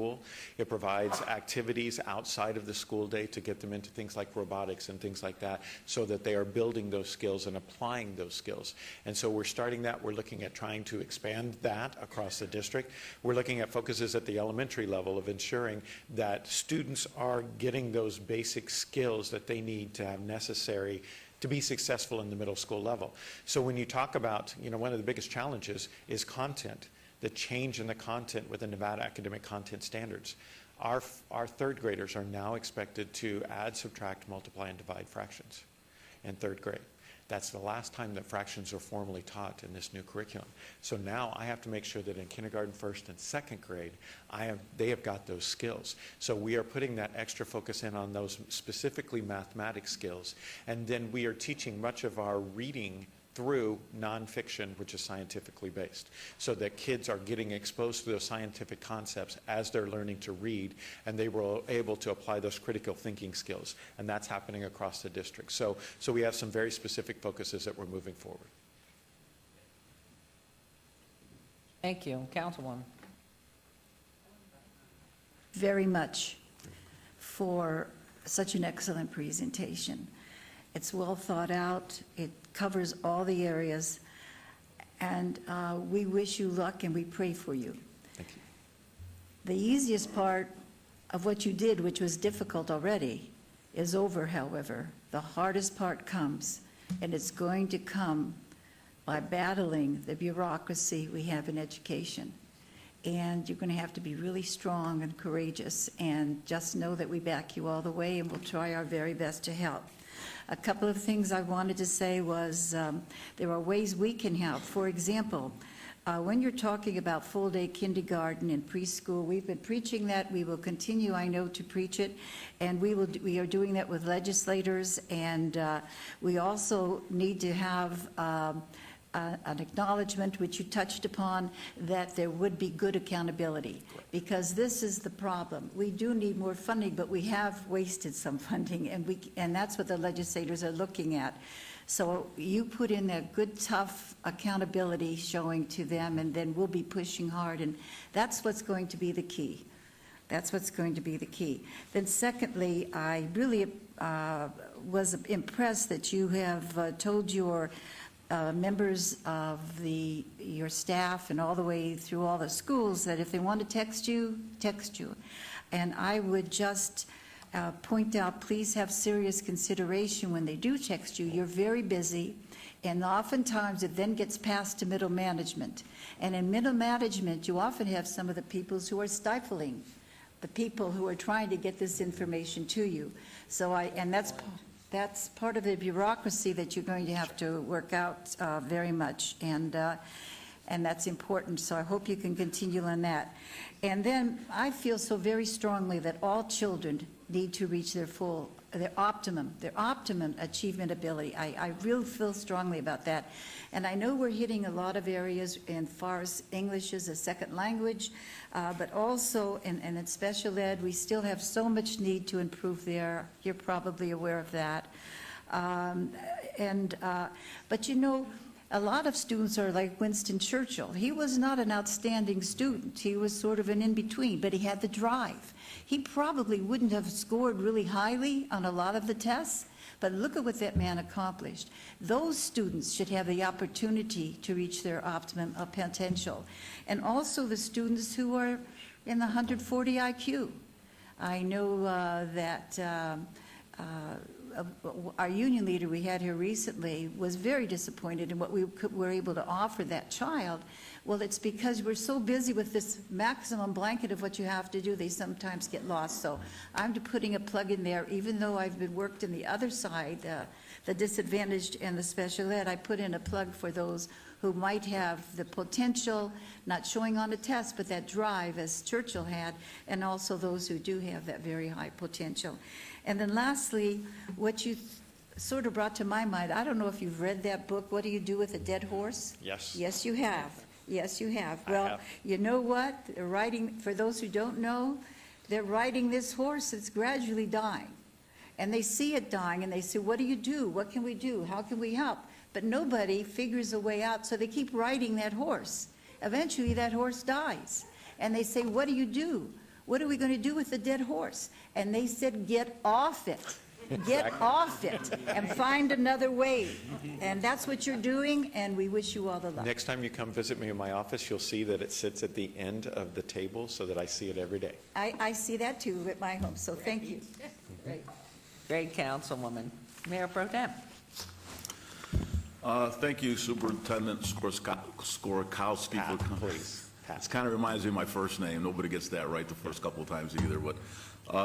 It provides activities outside of the school day to get them into things like robotics and things like that, so that they are building those skills and applying those skills. And so we're starting that. We're looking at trying to expand that across the district. We're looking at focuses at the elementary level of ensuring that students are getting those basic skills that they need to have necessary to be successful in the middle school level. So when you talk about, one of the biggest challenges is content, the change in the content with the Nevada Academic Content Standards. Our third graders are now expected to add, subtract, multiply, and divide fractions in third grade. That's the last time that fractions are formally taught in this new curriculum. So now I have to make sure that in kindergarten, first, and second grade, they have got those skills. So we are putting that extra focus in on those specifically mathematics skills. And then we are teaching much of our reading through nonfiction, which is scientifically based, so that kids are getting exposed to those scientific concepts as they're learning to read, and they were able to apply those critical thinking skills, and that's happening across the district. So we have some very specific focuses that we're moving forward. Thank you. Councilwoman. Very much for such an excellent presentation. It's well thought out. It covers all the areas. And we wish you luck and we pray for you. Thank you. The easiest part of what you did, which was difficult already, is over, however. The hardest part comes, and it's going to come by battling the bureaucracy we have in education. And you're going to have to be really strong and courageous, and just know that we back you all the way, and we'll try our very best to help. A couple of things I wanted to say was there are ways we can help. For example, when you're talking about full-day kindergarten and preschool, we've been preaching that. We will continue, I know, to preach it, and we are doing that with legislators, and we also need to have an acknowledgement, which you touched upon, that there would be good accountability, because this is the problem. We do need more funding, but we have wasted some funding, and that's what the legislators are looking at. So you put in that good, tough accountability showing to them, and then we'll be pushing hard, and that's what's going to be the key. That's what's going to be the key. Then secondly, I really was impressed that you have told your members of your staff and all the way through all the schools that if they want to text you, text you. And I would just point out, please have serious consideration when they do text you. You're very busy, and oftentimes it then gets passed to middle management. And in middle management, you often have some of the people who are stifling the people who are trying to get this information to you. So that's part of the bureaucracy that you're going to have to work out very much, and that's important. So I hope you can continue on that. And then I feel so very strongly that all children need to reach their optimum achievement ability. I really feel strongly about that. And I know we're hitting a lot of areas as far as English as a second language, but also in special ed, we still have so much need to improve there. You're probably aware of that. But you know, a lot of students are like Winston Churchill. He was not an outstanding student. He was sort of an in-between, but he had the drive. He probably wouldn't have scored really highly on a lot of the tests, but look at what that man accomplished. Those students should have the opportunity to reach their optimum potential. And also the students who are in the 140 IQ. I know that our union leader we had here recently was very disappointed in what we were able to offer that child. Well, it's because we're so busy with this maximum blanket of what you have to do, they sometimes get lost. So I'm putting a plug in there, even though I've been worked in the other side, the disadvantaged and the special ed, I put in a plug for those who might have the potential, not showing on a test, but that drive as Churchill had, and also those who do have that very high potential. And then lastly, what you sort of brought to my mind, I don't know if you've read that book, What Do You Do with a Dead Horse? Yes. Yes, you have. Yes, you have. Well, you know what? They're writing, for those who don't know, they're riding this horse that's gradually dying. And they see it dying, and they say, what do you do? What can we do? How can we help? But nobody figures a way out, so they keep riding that horse. Eventually, that horse dies. And they say, what do you do? What are we going to do with the dead horse? And they said, get off it. Get off it and find another way. And that's what you're doing, and we wish you all the luck. Next time you come visit me in my office, you'll see that it sits at the end of the table so that I see it every day. I see that too at my home, so thank you. Great, Councilwoman. Mayor Pro Tem. Thank you, Superintendent Skorkowski. Please. It kind of reminds me of my first name. Nobody gets that right the first couple of times either. But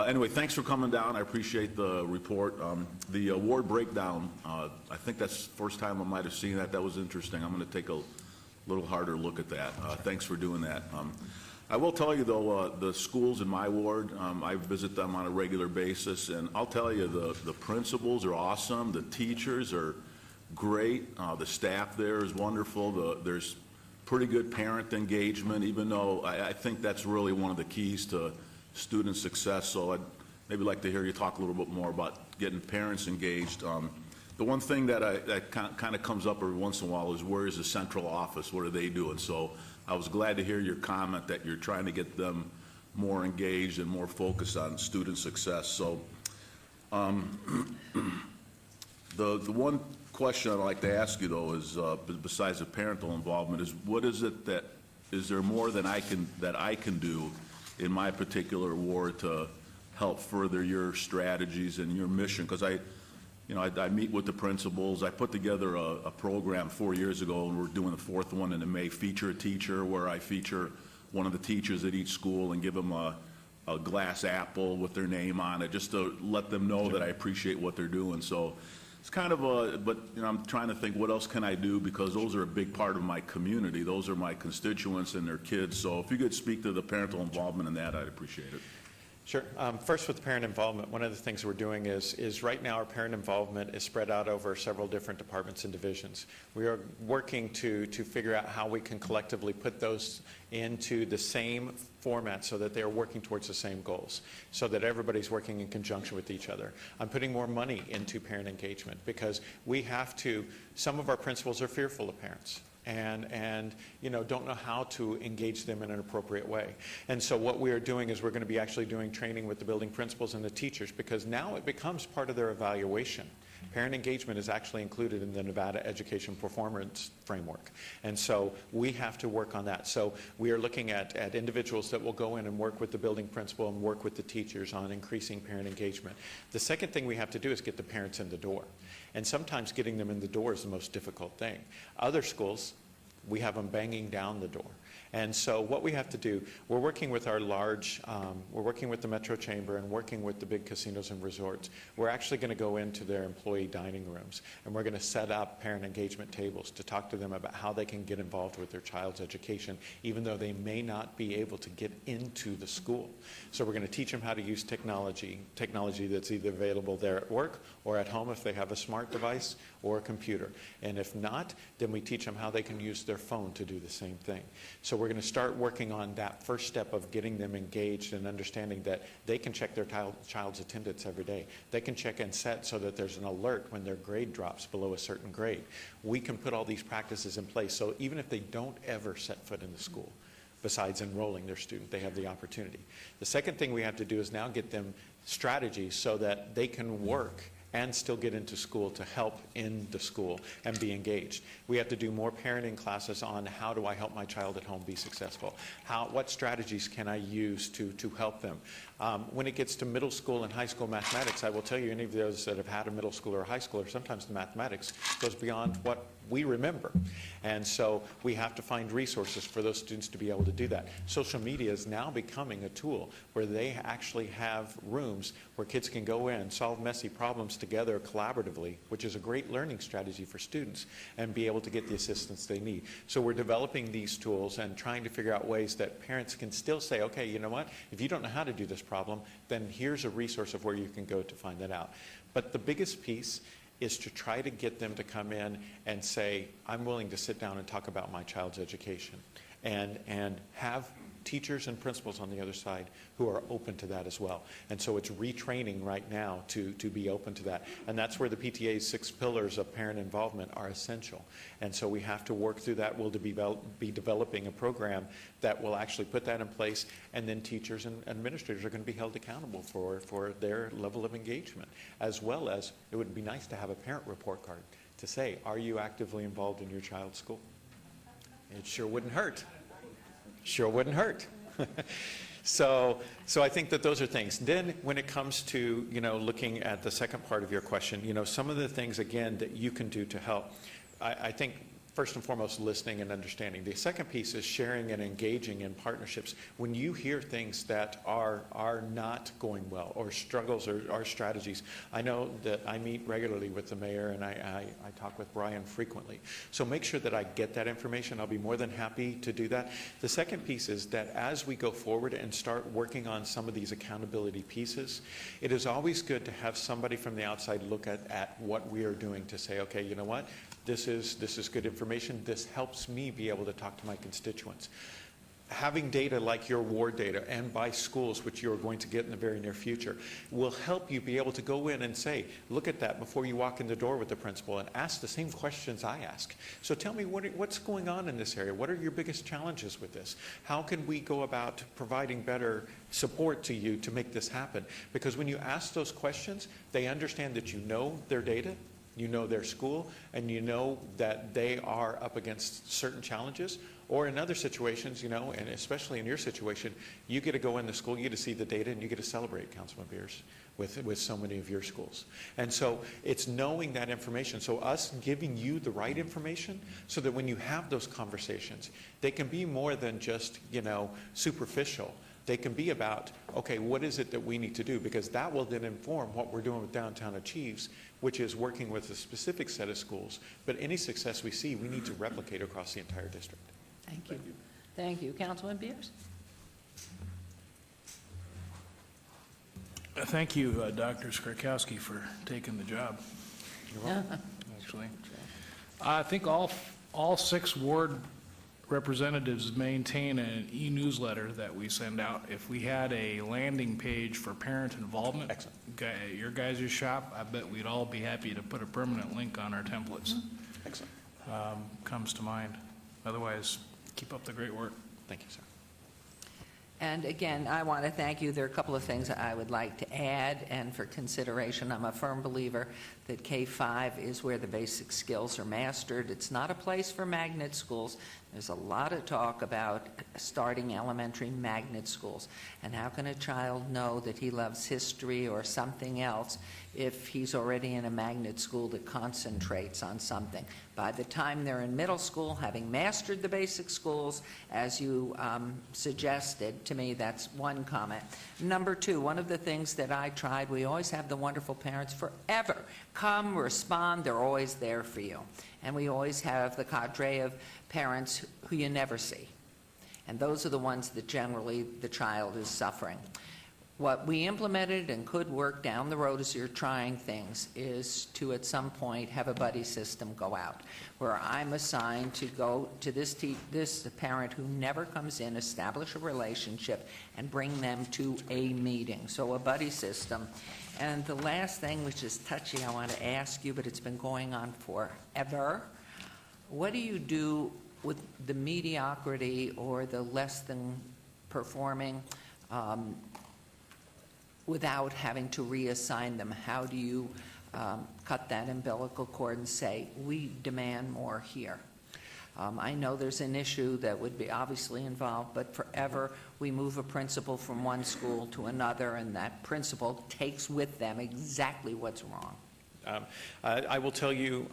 anyway, thanks for coming down. I appreciate the report. The award breakdown, I think that's the first time I might have seen that. That was interesting. I'm going to take a little harder look at that. Thanks for doing that. I will tell you, though, the schools in my ward, I visit them on a regular basis, and I'll tell you, the principals are awesome. The teachers are great. The staff there is wonderful. There's pretty good parent engagement, even though I think that's really one of the keys to student success. So I'd maybe like to hear you talk a little bit more about getting parents engaged. The one thing that kind of comes up every once in a while is, where is the central office? What are they doing? So I was glad to hear your comment that you're trying to get them more engaged and more focused on student success. So the one question I'd like to ask you, though, is besides the parental involvement, is what is it that, is there more than I can do in my particular ward to help further your strategies and your mission? Because I meet with the principals. I put together a program 4 years ago, and we're doing the fourth one in May, Feature a Teacher, where I feature one of the teachers at each school and give them a glass apple with their name on it, just to let them know that I appreciate what they're doing. So It's kind of a, but I'm trying to think what else can I do, because those are a big part of my community. Those are my constituents and their kids. So if you could speak to the parental involvement in that, I'd appreciate it. Sure. First, with parent involvement, one of the things we're doing is right now our parent involvement is spread out over several different departments and divisions. We are working to figure out how we can collectively put those into the same format so that they are working towards the same goals, so that everybody's working in conjunction with each other. I'm putting more money into parent engagement because we have to, some of our principals are fearful of parents. And don't know how to engage them in an appropriate way. And so what we are doing is we're going to be actually doing training with the building principals and the teachers, because now it becomes part of their evaluation. Parent engagement is actually included in the Nevada Education Performance Framework. And so we have to work on that. So we are looking at individuals that will go in and work with the building principal and work with the teachers on increasing parent engagement. The second thing we have to do is get the parents in the door. And sometimes getting them in the door is the most difficult thing. Other schools, we have them banging down the door. And so what we have to do, we're working with our large, we're working with the Metro Chamber and working with the big casinos and resorts. We're actually going to go into their employee dining rooms, and we're going to set up parent engagement tables to talk to them about how they can get involved with their child's education, even though they may not be able to get into the school. So we're going to teach them how to use technology that's either available there at work or at home if they have a smart device or a computer. And if not, then we teach them how they can use their phone to do the same thing. So we're going to start working on that first step of getting them engaged and understanding that they can check their child's attendance every day. They can check and set so that there's an alert when their grade drops below a certain grade. We can put all these practices in place so even if they don't ever set foot in the school, besides enrolling their student, they have the opportunity. The second thing we have to do is now get them strategies so that they can work and still get into school to help in the school and be engaged. We have to do more parenting classes on how do I help my child at home be successful? What strategies can I use to help them? When it gets to middle school and high school mathematics, I will tell you, any of those that have had a middle school or a high schooler, sometimes the mathematics goes beyond what we remember. And so we have to find resources for those students to be able to do that. Social media is now becoming a tool where they actually have rooms where kids can go in, solve messy problems together collaboratively, which is a great learning strategy for students, and be able to get the assistance they need. So we're developing these tools and trying to figure out ways that parents can still say, okay, you know what, if you don't know how to do this problem, then here's a resource of where you can go to find that out. But the biggest piece is to try to get them to come in and say, I'm willing to sit down and talk about my child's education, and have teachers and principals on the other side who are open to that as well. And so it's retraining right now to be open to that. And that's where the PTA's 6 pillars of parent involvement are essential. And so we have to work through that. We'll be developing a program that will actually put that in place, and then teachers and administrators are going to be held accountable for their level of engagement, as well as it would be nice to have a parent report card to say, are you actively involved in your child's school? It sure wouldn't hurt. Sure wouldn't hurt. So I think that those are things. Then when it comes to, looking at the second part of your question, some of the things, again, that you can do to help, I think first and foremost, listening and understanding. The second piece is sharing and engaging in partnerships. When you hear things that are not going well, or struggles or strategies, I know that I meet regularly with the mayor, and I talk with Brian frequently. So make sure that I get that information. I'll be more than happy to do that. The second piece is that as we go forward and start working on some of these accountability pieces, it is always good to have somebody from the outside look at what we are doing to say, okay, you know what? This is good information. This helps me be able to talk to my constituents. Having data like your ward data and by schools, which you're going to get in the very near future, will help you be able to go in and say, look at that before you walk in the door with the principal, and ask the same questions I ask. So tell me, what's going on in this area? What are your biggest challenges with this? How can we go about providing better support to you to make this happen? Because when you ask those questions, they understand that you know their data, you know their school, and you know that they are up against certain challenges. Or in other situations, and especially in your situation, you get to go in the school, you get to see the data, and you get to celebrate, Councilman Beers, with so many of your schools. And so it's knowing that information. So us giving you the right information so that when you have those conversations, they can be more than just, superficial. They can be about, okay, what is it that we need to do? Because that will then inform what we're doing with Downtown Achieves, which is working with a specific set of schools. But any success we see, we need to replicate across the entire district. Thank you. Thank you. Councilman Beers? Thank you, Dr. Skrzykowski, for taking the job. Actually. I think all 6 ward representatives maintain an e-newsletter that we send out. If we had a landing page for parent involvement at your guys' shop, I bet we'd all be happy to put a permanent link on our templates. Excellent. Comes to mind. Otherwise, keep up the great work. Thank you, sir. And again, I want to thank you. There are a couple of things that I would like to add and for consideration. I'm a firm believer that K-5 is where the basic skills are mastered. It's not a place for magnet schools. There's a lot of talk about starting elementary magnet schools. And how can a child know that he loves history or something else if he's already in a magnet school that concentrates on something? By the time they're in middle school, having mastered the basic schools, as you suggested to me, that's one comment. Number 2, one of the things that I tried, we always have the wonderful parents forever come, respond, they're always there for you. And we always have the cadre of parents who you never see. And those are the ones that generally the child is suffering. What we implemented and could work down the road as you're trying things is to at some point have a buddy system go out where I'm assigned to go to this parent who never comes in, establish a relationship, and bring them to a meeting. So a buddy system. And the last thing, which is touchy, I want to ask you, but it's been going on forever. What do you do with the mediocrity or the less than performing without having to reassign them? How do you cut that umbilical cord and say, we demand more here? I know there's an issue that would be obviously involved, but forever we move a principal from one school to another, and that principal takes with them exactly what's wrong. I will tell you,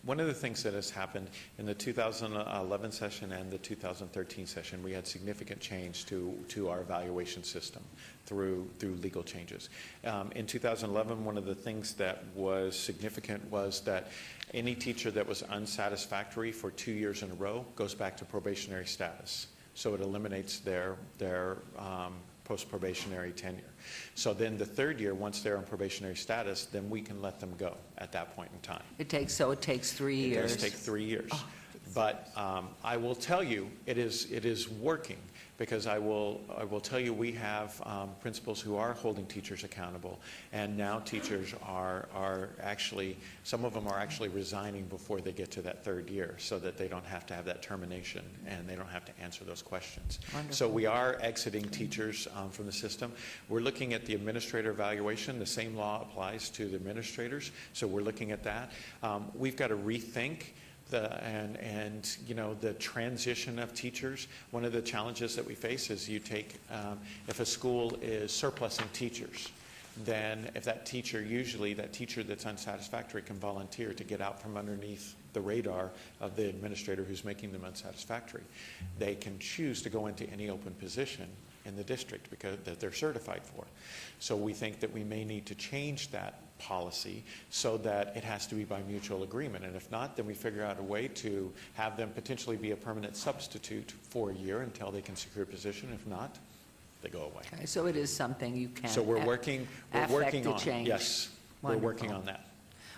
one of the things that has happened in the 2011 session and the 2013 session, we had significant change to our evaluation system through legal changes. In 2011, one of the things that was significant was that any teacher that was unsatisfactory for 2 years in a row goes back to probationary status. So it eliminates their post-probationary tenure. So then the 3rd year, once they're on probationary status, then we can let them go at that point in time. It takes 3 years. It does take 3 years. But I will tell you, it is working, because I will tell you, we have principals who are holding teachers accountable, and now teachers are actually, some of them are actually resigning before they get to that 3rd year, so that they don't have to have that termination and they don't have to answer those questions. Wonderful. So we are exiting teachers from the system. We're looking at the administrator evaluation. The same law applies to the administrators, so we're looking at that. We've got to rethink the transition of teachers. One of the challenges that we face is you take, if a school is surplusing teachers, then if that teacher, usually that teacher that's unsatisfactory can volunteer to get out from underneath the radar of the administrator who's making them unsatisfactory. They can choose to go into any open position in the district because that they're certified for. So we think that we may need to change that policy so that it has to be by mutual agreement. And if not, then we figure out a way to have them potentially be a permanent substitute for a year until they can secure a position. If not, they go away. Okay, so it is something you can So we're working on. change. Yes, Wonderful. we're working on that.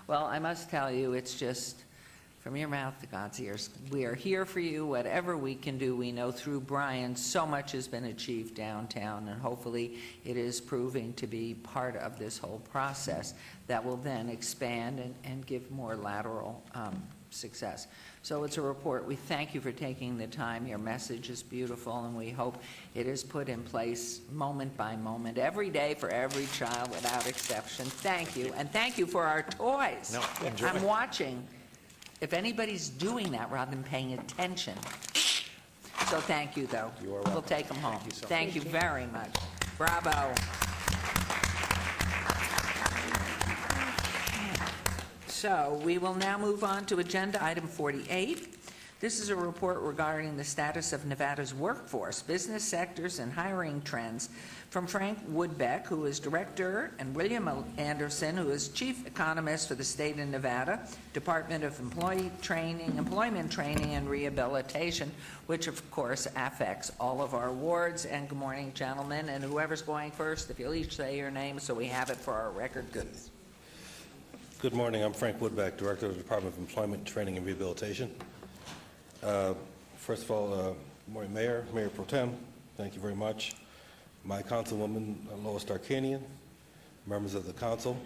Well, I must tell you, it's just from your mouth to God's ears. We are here for you. Whatever we can do, we know through Brian so much has been achieved downtown, and hopefully it is proving to be part of this whole process that will then expand and give more lateral success. So it's a report. We thank you for taking the time. Your message is beautiful, and we hope it is put in place moment by moment, every day for every child without exception. Thank you, and thank you for our toys. No, enjoy. I'm watching. If anybody's doing that rather than paying attention. So thank you, though. You are welcome. We'll take them home. Thank you so Thank you very much. Bravo. So we will now move on to agenda item 48. This is a report regarding the status of Nevada's workforce, business sectors, and hiring trends from Frank Woodbeck, who is director, and William Anderson, who is chief economist for the state of Nevada, Department of Employment Training and Rehabilitation, which of course affects all of our wards. And good morning, gentlemen, and whoever's going first, if you'll each say your name so we have it for our record. Good morning. I'm Frank Woodbeck, Director of the Department of Employment, Training, and Rehabilitation. First of all, good morning, Mayor Pro Tem. Thank you very much. My Councilwoman, Lois Darkanian, members of the Council,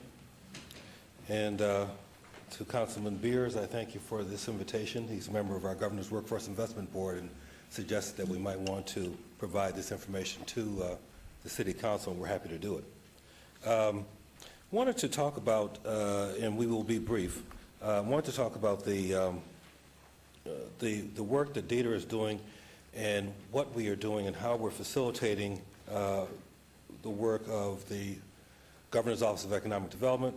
and to Councilman Beers, I thank you for this invitation. He's a member of our Governor's Workforce Investment Board and suggested that we might want to provide this information to the City Council, and we're happy to do it. Wanted to talk about, and we will be brief, wanted to talk about the work that DETR is doing and what we are doing and how we're facilitating the work of the Governor's Office of Economic Development,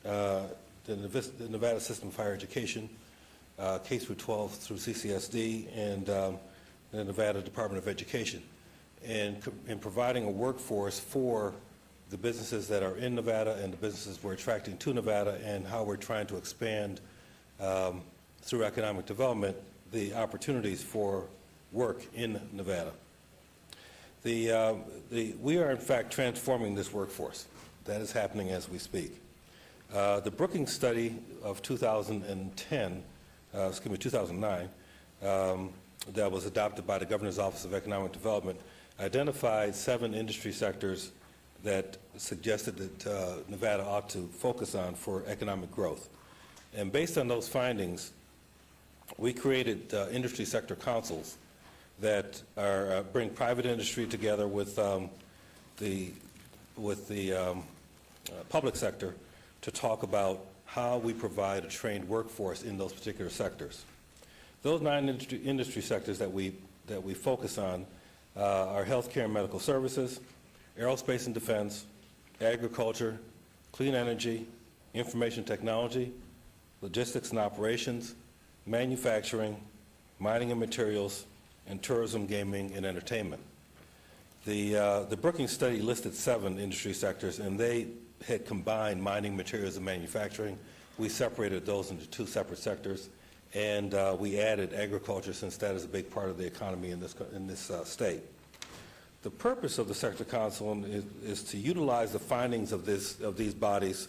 the Nevada System of Higher Education, K through 12 through CCSD, and the Nevada Department of Education, and in providing a workforce for the businesses that are in Nevada and the businesses we're attracting to Nevada, and how we're trying to expand through economic development the opportunities for work in Nevada. We are in fact transforming this workforce. That is happening as we speak. The Brookings study of 2009, that was adopted by the Governor's Office of Economic Development, identified 7 industry sectors that suggested that Nevada ought to focus on for economic growth. And based on those findings, we created industry sector councils that bring private industry together with the public sector to talk about how we provide a trained workforce in those particular sectors. Those 9 industry sectors that we focus on are healthcare and medical services, aerospace and defense, agriculture, clean energy, information technology, logistics and operations, manufacturing, mining and materials, and tourism, gaming, and entertainment. The Brookings study listed 7 industry sectors, and they had combined mining, materials, and manufacturing. We separated those into 2 separate sectors, and we added agriculture, since that is a big part of the economy in this state. The purpose of the Sector Council is to utilize the findings of these bodies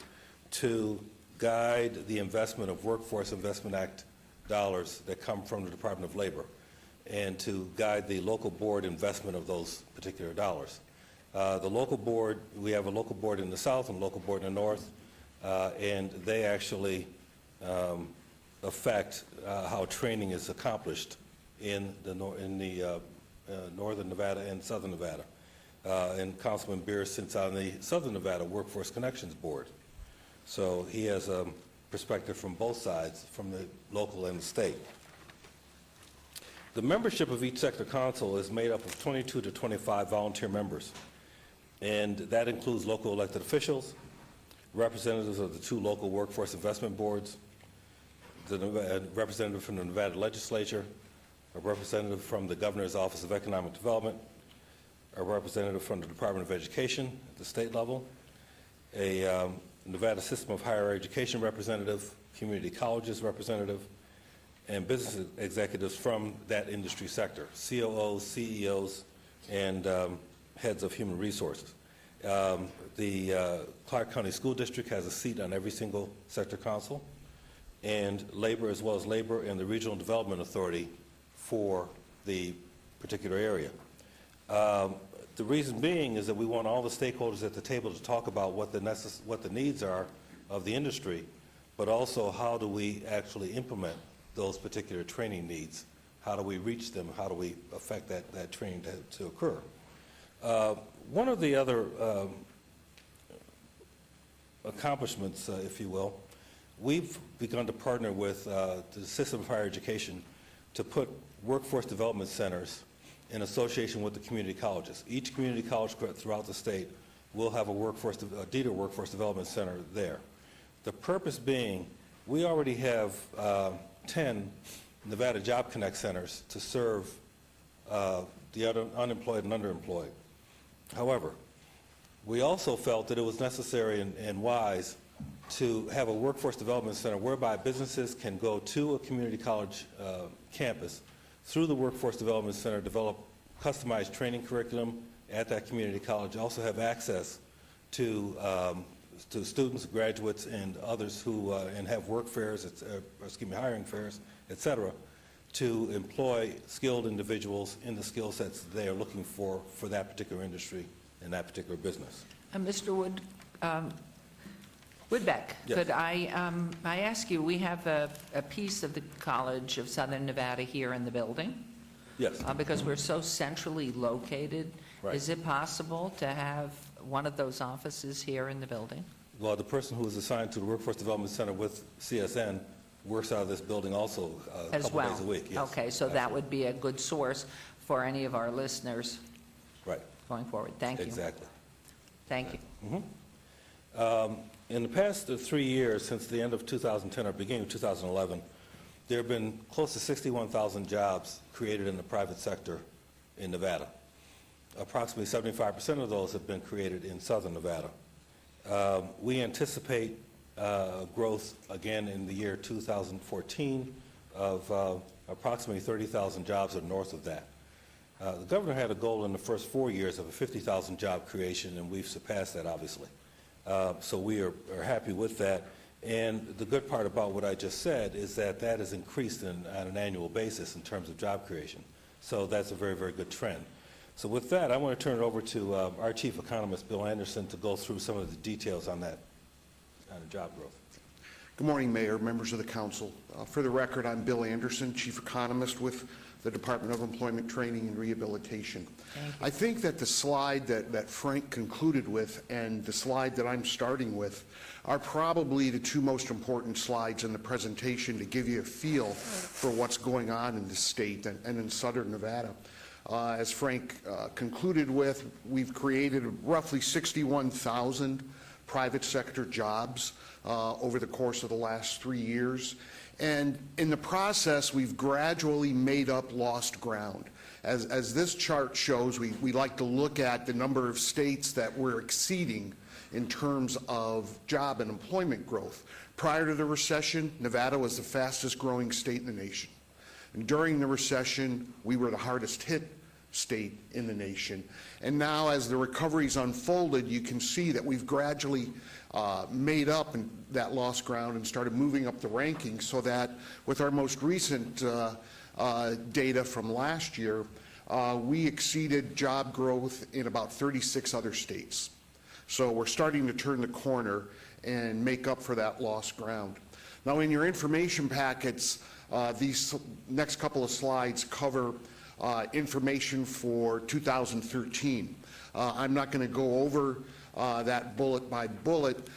to guide the investment of Workforce Investment Act dollars that come from the Department of Labor, and to guide the local board investment of those particular dollars. The local board, we have a local board in the south and a local board in the north, and they actually affect how training is accomplished in northern Nevada and southern Nevada. And Councilman Beers sits on the Southern Nevada Workforce Connections Board. So he has a perspective from both sides, from the local and the state. The membership of each sector council is made up of 22 to 25 volunteer members, and that includes local elected officials, representatives of the 2 local workforce investment boards, a representative from the Nevada legislature, a representative from the Governor's Office of Economic Development, a representative from the Department of Education at the state level, a Nevada System of Higher Education representative, community colleges representative, and business executives from that industry sector, COOs, CEOs, and heads of human resources. The Clark County School District has a seat on every single sector council, and labor, as well as labor and the Regional Development Authority for the particular area. The reason being is that we want all the stakeholders at the table to talk about what the needs are of the industry, but also how do we actually implement those particular training needs? How do we reach them? How do we affect that training to occur? One of the other accomplishments, if you will, we've begun to partner with the System of Higher Education to put workforce development centers in association with the community colleges. Each community college throughout the state will have a DETR Workforce Development Center there. The purpose being, we already have 10 Nevada Job Connect centers to serve the unemployed and underemployed. However, we also felt that it was necessary and wise to have a workforce development center whereby businesses can go to a community college campus through the workforce development center, develop customized training curriculum at that community college, also have access to students, graduates, and others who and have work fairs, hiring fairs, etc., to employ skilled individuals in the skill sets that they are looking for that particular industry and that particular business. Mr. Woodbeck, Yes. could I ask you, we have a piece of the College of Southern Nevada here in the building. Yes. Because we're so centrally located. Right. Is it possible to have one of those offices here in the building? Well, the person who is assigned to the Workforce Development Center with CSN works out of this building also a couple days a week. Yes, Okay, so that would be a good source for any of our listeners right. going forward. Thank you. Exactly. Thank you. In the past 3 years, since the end of 2010 or beginning of 2011, there have been close to 61,000 jobs created in the private sector in Nevada. Approximately 75% of those have been created in southern Nevada. We anticipate growth again in the year 2014 of approximately 30,000 jobs or north of that. The governor had a goal in the first 4 years of a 50,000 job creation, and we've surpassed that, obviously. So we are happy with that. And the good part about what I just said is that that has increased on an annual basis in terms of job creation. So that's a very, very good trend. So with that, I want to turn it over to our chief economist, Bill Anderson, to go through some of the details on that, on the job growth. Good morning, Mayor, members of the council. For the record, I'm Bill Anderson, chief economist with the Department of Employment Training and Rehabilitation. I think that the slide that Frank concluded with and the slide that I'm starting with are probably the two most important slides in the presentation to give you a feel for what's going on in the state and in southern Nevada. As Frank concluded with, we've created roughly 61,000 private sector jobs over the course of the last 3 years. And in the process, we've gradually made up lost ground. As this chart shows, we like to look at the number of states that we're exceeding in terms of job and employment growth. Prior to the recession, Nevada was the fastest growing state in the nation. And during the recession, we were the hardest hit state in the nation. And now as the recovery's unfolded, you can see that we've gradually made up that lost ground and started moving up the rankings, so that with our most recent data from last year, we exceeded job growth in about 36 other states. So we're starting to turn the corner and make up for that lost ground. Now in your information packets, these next couple of slides cover information for 2013. I'm not going to go over that bullet by bullet.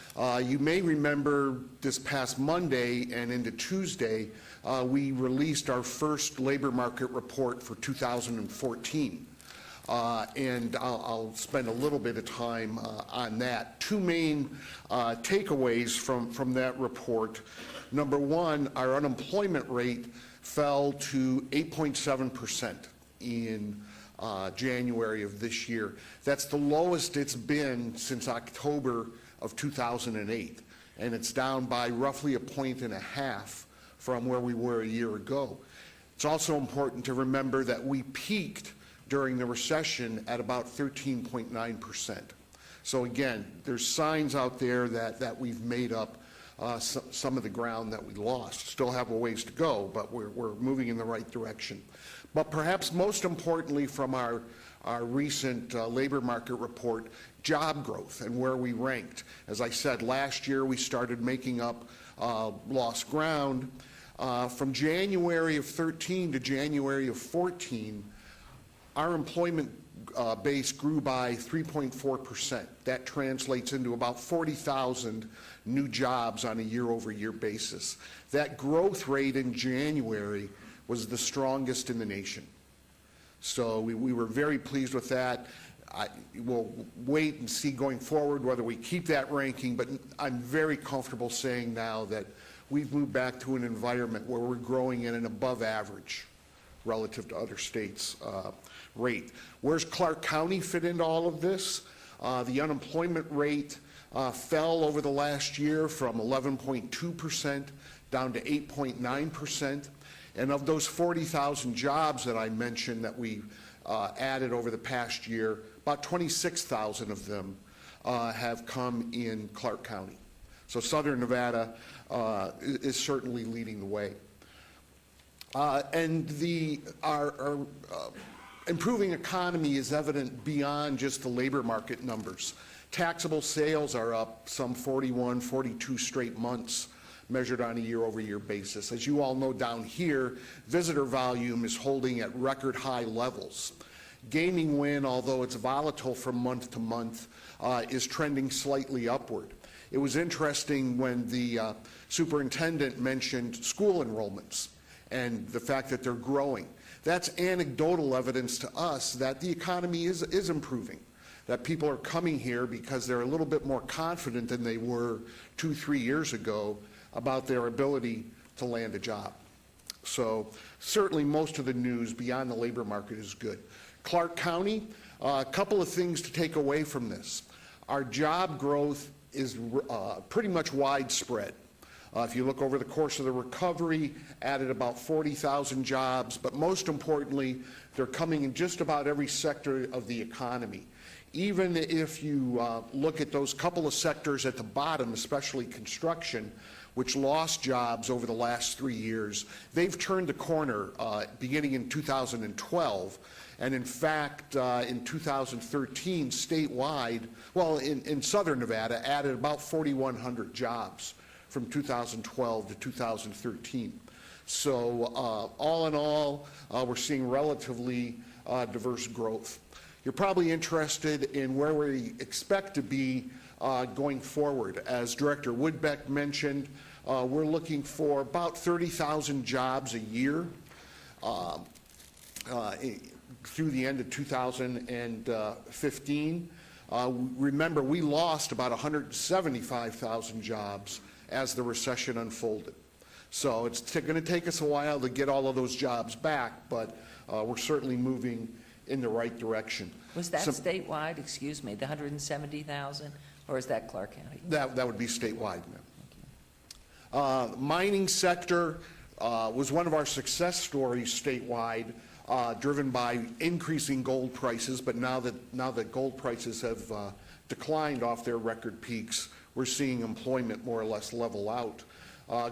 You may remember this past Monday and into Tuesday, we released our first labor market report for 2014. And I'll spend a little bit of time on that. Two main takeaways from that report. Number one, our unemployment rate fell to 8.7% in January of this year. That's the lowest it's been since October of 2008, and it's down by roughly 1.5 points from where we were a year ago. It's also important to remember that we peaked during the recession at about 13.9%. So again, there's signs out there that we've made up some of the ground that we lost. Still have a ways to go, but we're moving in the right direction. But perhaps most importantly from our recent labor market report, job growth and where we ranked. As I said, last year we started making up lost ground. From January of 13 to January of 14, our employment base grew by 3.4%. That translates into about 40,000 new jobs on a year-over-year basis. That growth rate in January was the strongest in the nation. So we were very pleased with that. We'll wait and see going forward whether we keep that ranking, but I'm very comfortable saying now that we've moved back to an environment where we're growing at an above average relative to other states' rate. Where's Clark County fit into all of this? The unemployment rate fell over the last year from 11.2% down to 8.9%. And of those 40,000 jobs that I mentioned that we added over the past year, about 26,000 of them have come in Clark County. So Southern Nevada is certainly leading the way. And our improving economy is evident beyond just the labor market numbers. Taxable sales are up some 41, 42 straight months measured on a year-over-year basis. As you all know, down here, visitor volume is holding at record high levels. Gaming win, although it's volatile from month to month, is trending slightly upward. It was interesting when the superintendent mentioned school enrollments and the fact that they're growing. That's anecdotal evidence to us that the economy is improving, that people are coming here because they're a little bit more confident than they were 2-3 years ago about their ability to land a job. So certainly most of the news beyond the labor market is good. Clark County, a couple of things to take away from this. Our job growth is pretty much widespread. If you look over the course of the recovery, added about 40,000 jobs, but most importantly, they're coming in just about every sector of the economy. Even if you look at those couple of sectors at the bottom, especially construction, which lost jobs over the last 3 years, they've turned the corner beginning in 2012. And in fact, in 2013, statewide, well, in Southern Nevada, added about 4,100 jobs from 2012 to 2013. So all in all, we're seeing relatively diverse growth. You're probably interested in where we expect to be going forward. As Director Woodbeck mentioned, we're looking for about 30,000 jobs a year through the end of 2015. Remember, we lost about 175,000 jobs as the recession unfolded. So it's going to take us a while to get all of those jobs back, but we're certainly moving in the right direction. Was that statewide, excuse me, the 170,000, or is that Clark County? That would be statewide, ma'am. Mining sector was one of our success stories statewide, driven by increasing gold prices, but now that gold prices have declined off their record peaks, we're seeing employment more or less level out.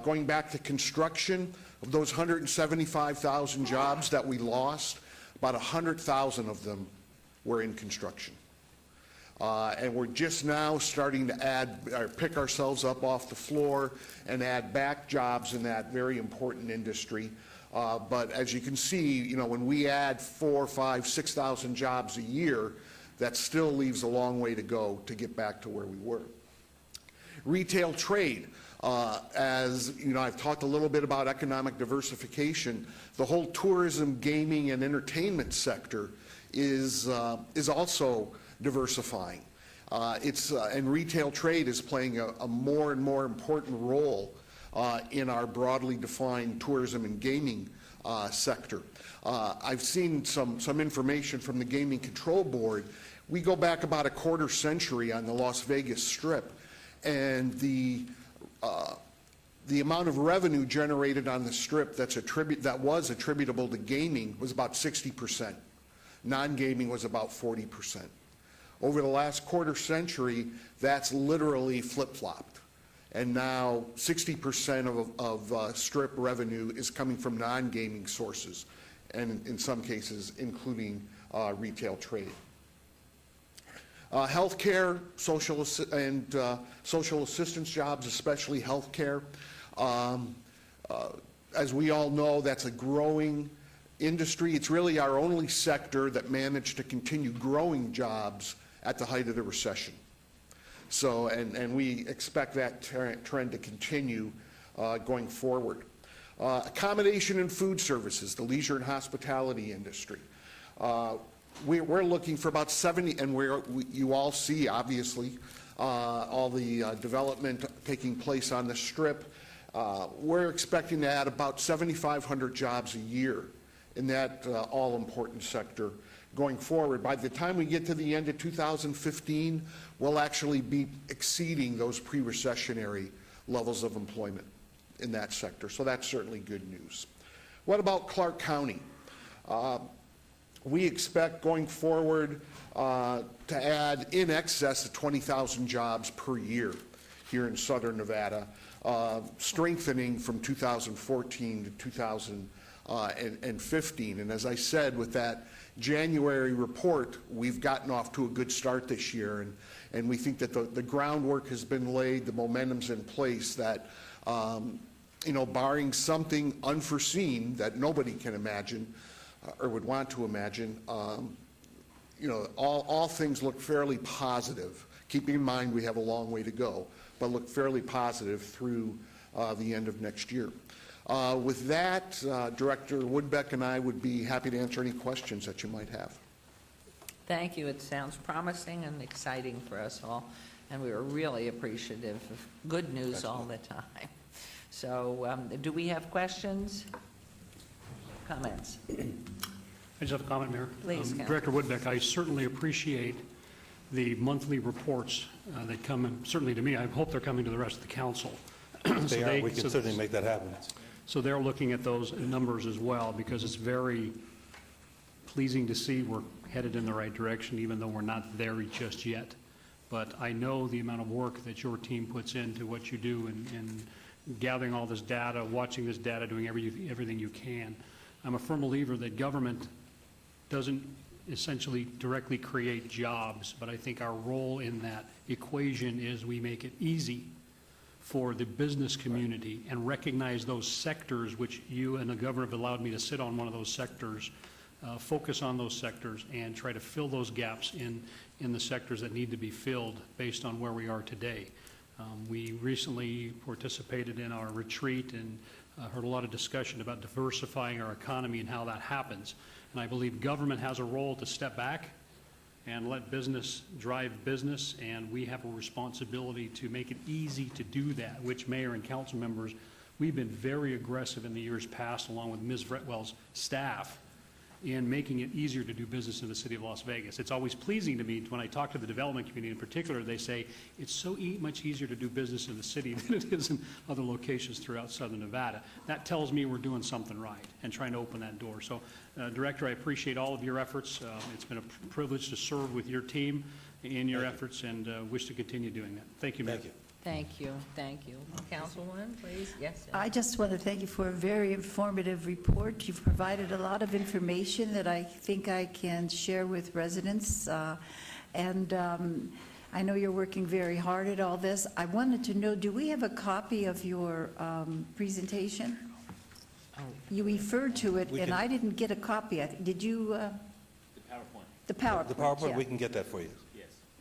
Going back to construction, of those 175,000 jobs that we lost, about 100,000 of them were in construction. And we're just now starting to add, or pick ourselves up off the floor and add back jobs in that very important industry. But as you can see, when we add 4,000, 5,000, 6,000 jobs a year, that still leaves a long way to go to get back to where we were. Retail trade, as I've talked a little bit about economic diversification. The whole tourism, gaming, and entertainment sector is also diversifying. And retail trade is playing a more and more important role in our broadly defined tourism and gaming sector. I've seen some information from the Gaming Control Board. We go back about a quarter century on the Las Vegas Strip, and the amount of revenue generated on the Strip that was attributable to gaming was about 60%. Non-gaming was about 40%. Over the last quarter century, that's literally flip-flopped. And now 60% of Strip revenue is coming from non-gaming sources, and in some cases, including retail trade. Healthcare, social assistance jobs, especially healthcare. As we all know, that's a growing industry. It's really our only sector that managed to continue growing jobs at the height of the recession. So, and we expect that trend to continue going forward. Accommodation and food services, the leisure and hospitality industry. We're looking for about 70, and you all see, obviously, all the development taking place on the Strip. We're expecting to add about 7,500 jobs a year in that all-important sector going forward. By the time we get to the end of 2015, we'll actually be exceeding those pre-recessionary levels of employment in that sector. So that's certainly good news. What about Clark County? We expect going forward to add in excess of 20,000 jobs per year here in Southern Nevada, strengthening from 2014 to 2015. And as I said, with that January report, we've gotten off to a good start this year, and we think that the groundwork has been laid, the momentum's in place, that you know, barring something unforeseen that nobody can imagine or would want to imagine, you know, all things look fairly positive, keeping in mind we have a long way to go, but look fairly positive through the end of next year. With that, Director Woodbeck and I would be happy to answer any questions that you might have. Thank you. It sounds promising and exciting for us all, and we are really appreciative of good news all the time. So do we have questions? Comments? I just have a comment, Mayor. Please, Director Woodbeck, I certainly appreciate the monthly reports that come, and certainly to me, I hope they're coming to the rest of the council. We can certainly make that happen. So they're looking at those numbers as well, because it's very pleasing to see we're headed in the right direction, even though we're not there just yet. But I know the amount of work that your team puts into what you do in gathering all this data, watching this data, doing everything you can. I'm a firm believer that government doesn't essentially directly create jobs, but I think our role in that equation is we make it easy for the business community and recognize those sectors which you and the governor have allowed me to sit on one of those sectors, focus on those sectors and try to fill those gaps in the sectors that need to be filled based on where we are today. We recently participated in our retreat and heard a lot of discussion about diversifying our economy and how that happens. And I believe government has a role to step back and let business drive business, and we have a responsibility to make it easy to do that, which mayor and council members, we've been very aggressive in the years past, along with Ms. Vretwell's staff, in making it easier to do business in the city of Las Vegas. It's always pleasing to me when I talk to the development community in particular, they say it's so much easier to do business in the city than it is in other locations throughout Southern Nevada. That tells me we're doing something right and trying to open that door. So, Director, I appreciate all of your efforts. It's been a privilege to serve with your team in your efforts, and wish to continue doing that. Thank you, Mayor. Thank you. Thank you. Thank you. Councilwoman, please. Yes. I just want to thank you for a very informative report. You've provided a lot of information that I think I can share with residents. And I know you're working very hard at all this. I wanted to know, do we have a copy of your presentation? You referred to it, and I didn't get a copy. Did you? The PowerPoint. The PowerPoint. The PowerPoint, yeah. we can get that for you.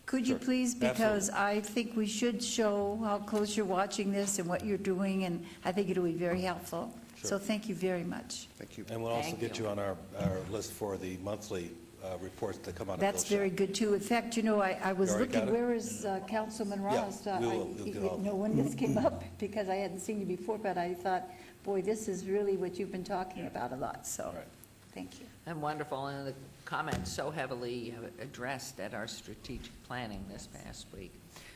Could you Sure. please, because Absolutely. I think we should show how close you're watching this and what you're doing, and I think it'll be very helpful. Sure. So thank you very much. Thank you. And we'll also Thank get you on our list for the monthly reports that come out of That's Bill very Shop. good, too. In fact, you know, I was You already got looking, it? where is Councilman Yeah, Ross? we'll get all of You know, when this came up, because I hadn't seen you before, but I thought, boy, this is really what you've been talking about a lot, so, Right. thank you. And wonderful, and the comments so heavily addressed at our strategic planning this past week.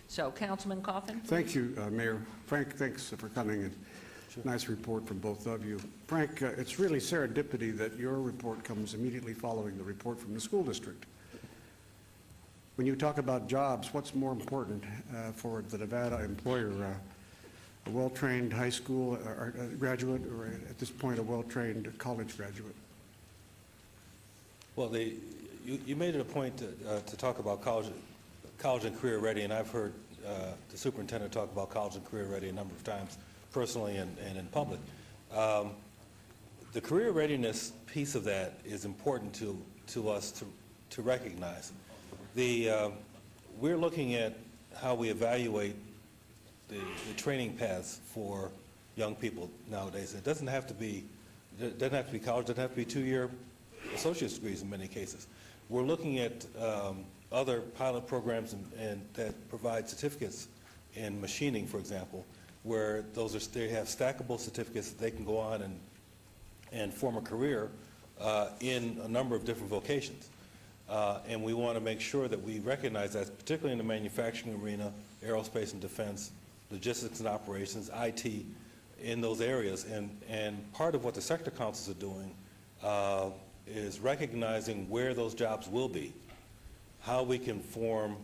So, Councilman Coffin? Thank you, Mayor. Frank, thanks for coming. And nice report from both of you. Frank, it's really serendipity that your report comes immediately following the report from the school district. When you talk about jobs, what's more important for the Nevada employer? A well-trained high school graduate, or at this point, a well-trained college graduate? Well, you made it a point to talk about college and career ready, and I've heard the superintendent talk about college and career ready a number of times, personally and in public. The career readiness piece of that is important to us to recognize. We're looking at how we evaluate the training paths for young people nowadays. It doesn't have to be college, it doesn't have to be 2-year associate's degrees in many cases. We're looking at other pilot programs and that provide certificates in machining, for example, where they have stackable certificates that they can go on and form a career in a number of different vocations. And we want to make sure that we recognize that, particularly in the manufacturing arena, aerospace and defense, logistics and operations, IT, in those areas. And part of what the sector councils are doing is recognizing where those jobs will be, how we can form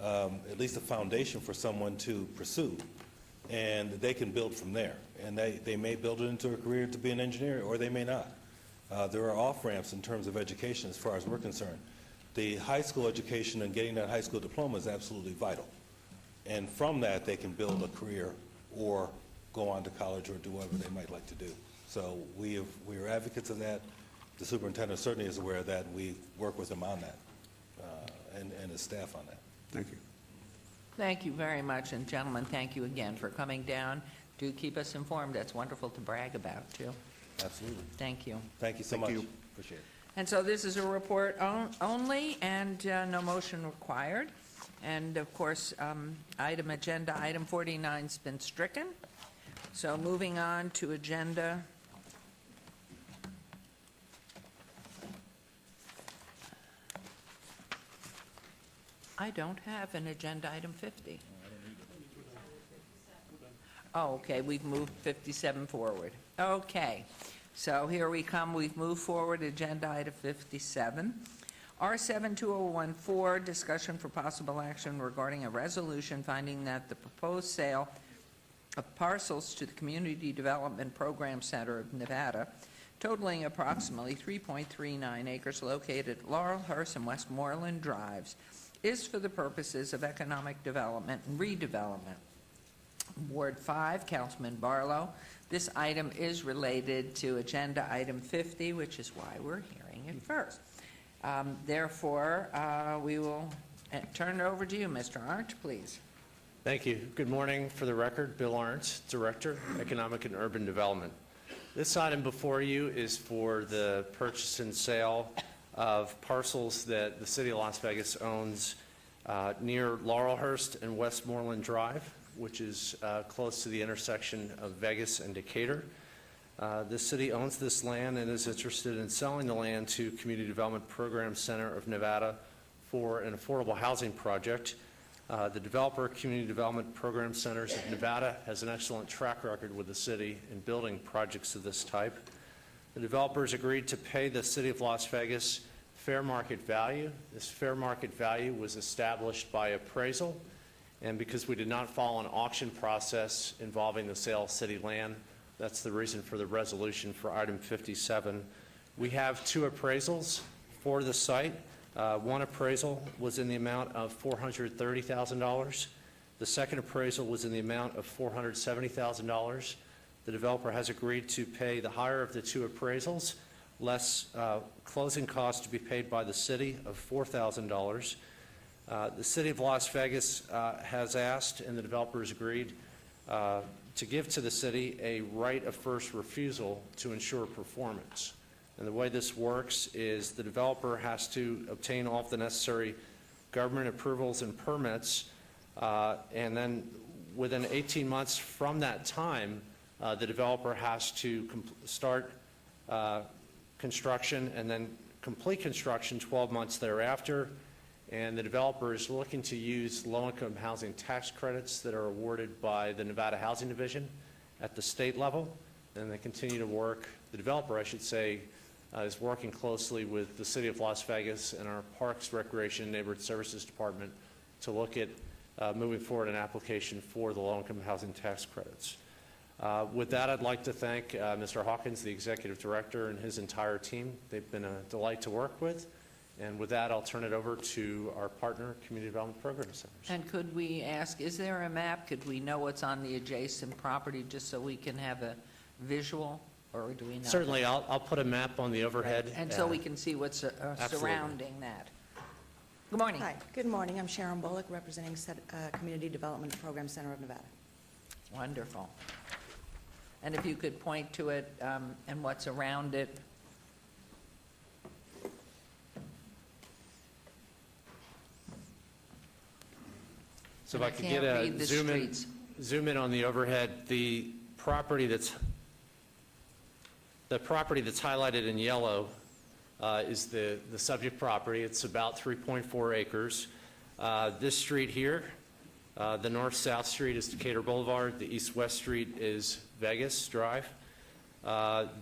at least a foundation for someone to pursue, and they can build from there. And they may build it into a career to be an engineer, or they may not. There are off-ramps in terms of education as far as we're concerned. The high school education and getting that high school diploma is absolutely vital. And from that, they can build a career or go on to college or do whatever they might like to do. So we are advocates of that. The superintendent certainly is aware of that, and we work with him on that and his staff on that. Thank you. Thank you very much, and gentlemen, thank you again for coming down. Do keep us informed. That's wonderful to brag about, too. Absolutely. Thank you. Thank you so much. you. Appreciate it. And so this is a report only, and no motion required. And of course, agenda item 49's been stricken. So moving on to agenda. I don't have an agenda item 50. Oh, okay, we've moved 57 forward. Okay, so here we come. We've moved forward agenda item 57. R72014, discussion for possible action regarding a resolution finding that the proposed sale of parcels to the Community Development Program Center of Nevada, totaling approximately 3.39 acres located at Laurelhurst and Westmoreland Drives, is for the purposes of economic development and redevelopment. Ward 5, Councilman Barlow. This item is related to agenda item 50, which is why we're hearing it first. Therefore, we will turn it over to you, Mr. Arndt, please. Thank you. Good morning. For the record, Bill Arndt, Director, Economic and Urban Development. This item before you is for the purchase and sale of parcels that the City of Las Vegas owns near Laurelhurst and Westmoreland Drive, which is close to the intersection of Vegas and Decatur. The city owns this land and is interested in selling the land to Community Development Program Center of Nevada for an affordable housing project. The developer, Community Development Program Centers of Nevada, has an excellent track record with the city in building projects of this type. The developers agreed to pay the City of Las Vegas fair market value. This fair market value was established by appraisal, and because we did not follow an auction process involving the sale of city land, that's the reason for the resolution for item 57. We have two appraisals for the site. One appraisal was in the amount of $430,000. The second appraisal was in the amount of $470,000. The developer has agreed to pay the higher of the two appraisals, less closing costs to be paid by the city of $4,000. The City of Las Vegas has asked, and the developers agreed, to give to the city a right of first refusal to ensure performance. And the way this works is the developer has to obtain all of the necessary government approvals and permits, and then within 18 months from that time, the developer has to start construction and then complete construction 12 months thereafter. And the developer is looking to use low-income housing tax credits that are awarded by the Nevada Housing Division at the state level. And they continue to work, the developer, I should say, is working closely with the City of Las Vegas and our Parks, Recreation, and Neighborhood Services Department to look at moving forward an application for the low-income housing tax credits. With that, I'd like to thank Mr. Hawkins, the Executive Director, and his entire team. They've been a delight to work with. And with that, I'll turn it over to our partner, Community Development Program Centers. And could we ask, is there a map? Could we know what's on the adjacent property just so we can have a visual, or do we know? Certainly, I'll put a map on the overhead. Right. And so we can see what's surrounding that. Good morning. Hi, good morning. I'm Sharon Bullock, representing Community Development Program Center of Nevada. Wonderful. And if you could point to it and what's around it. So if I could get a zoom in zoom in on the overhead, the property that's highlighted in yellow is the subject property. It's about 3.4 acres. This street here, the north-south street is Decatur Boulevard. The east-west street is Vegas Drive.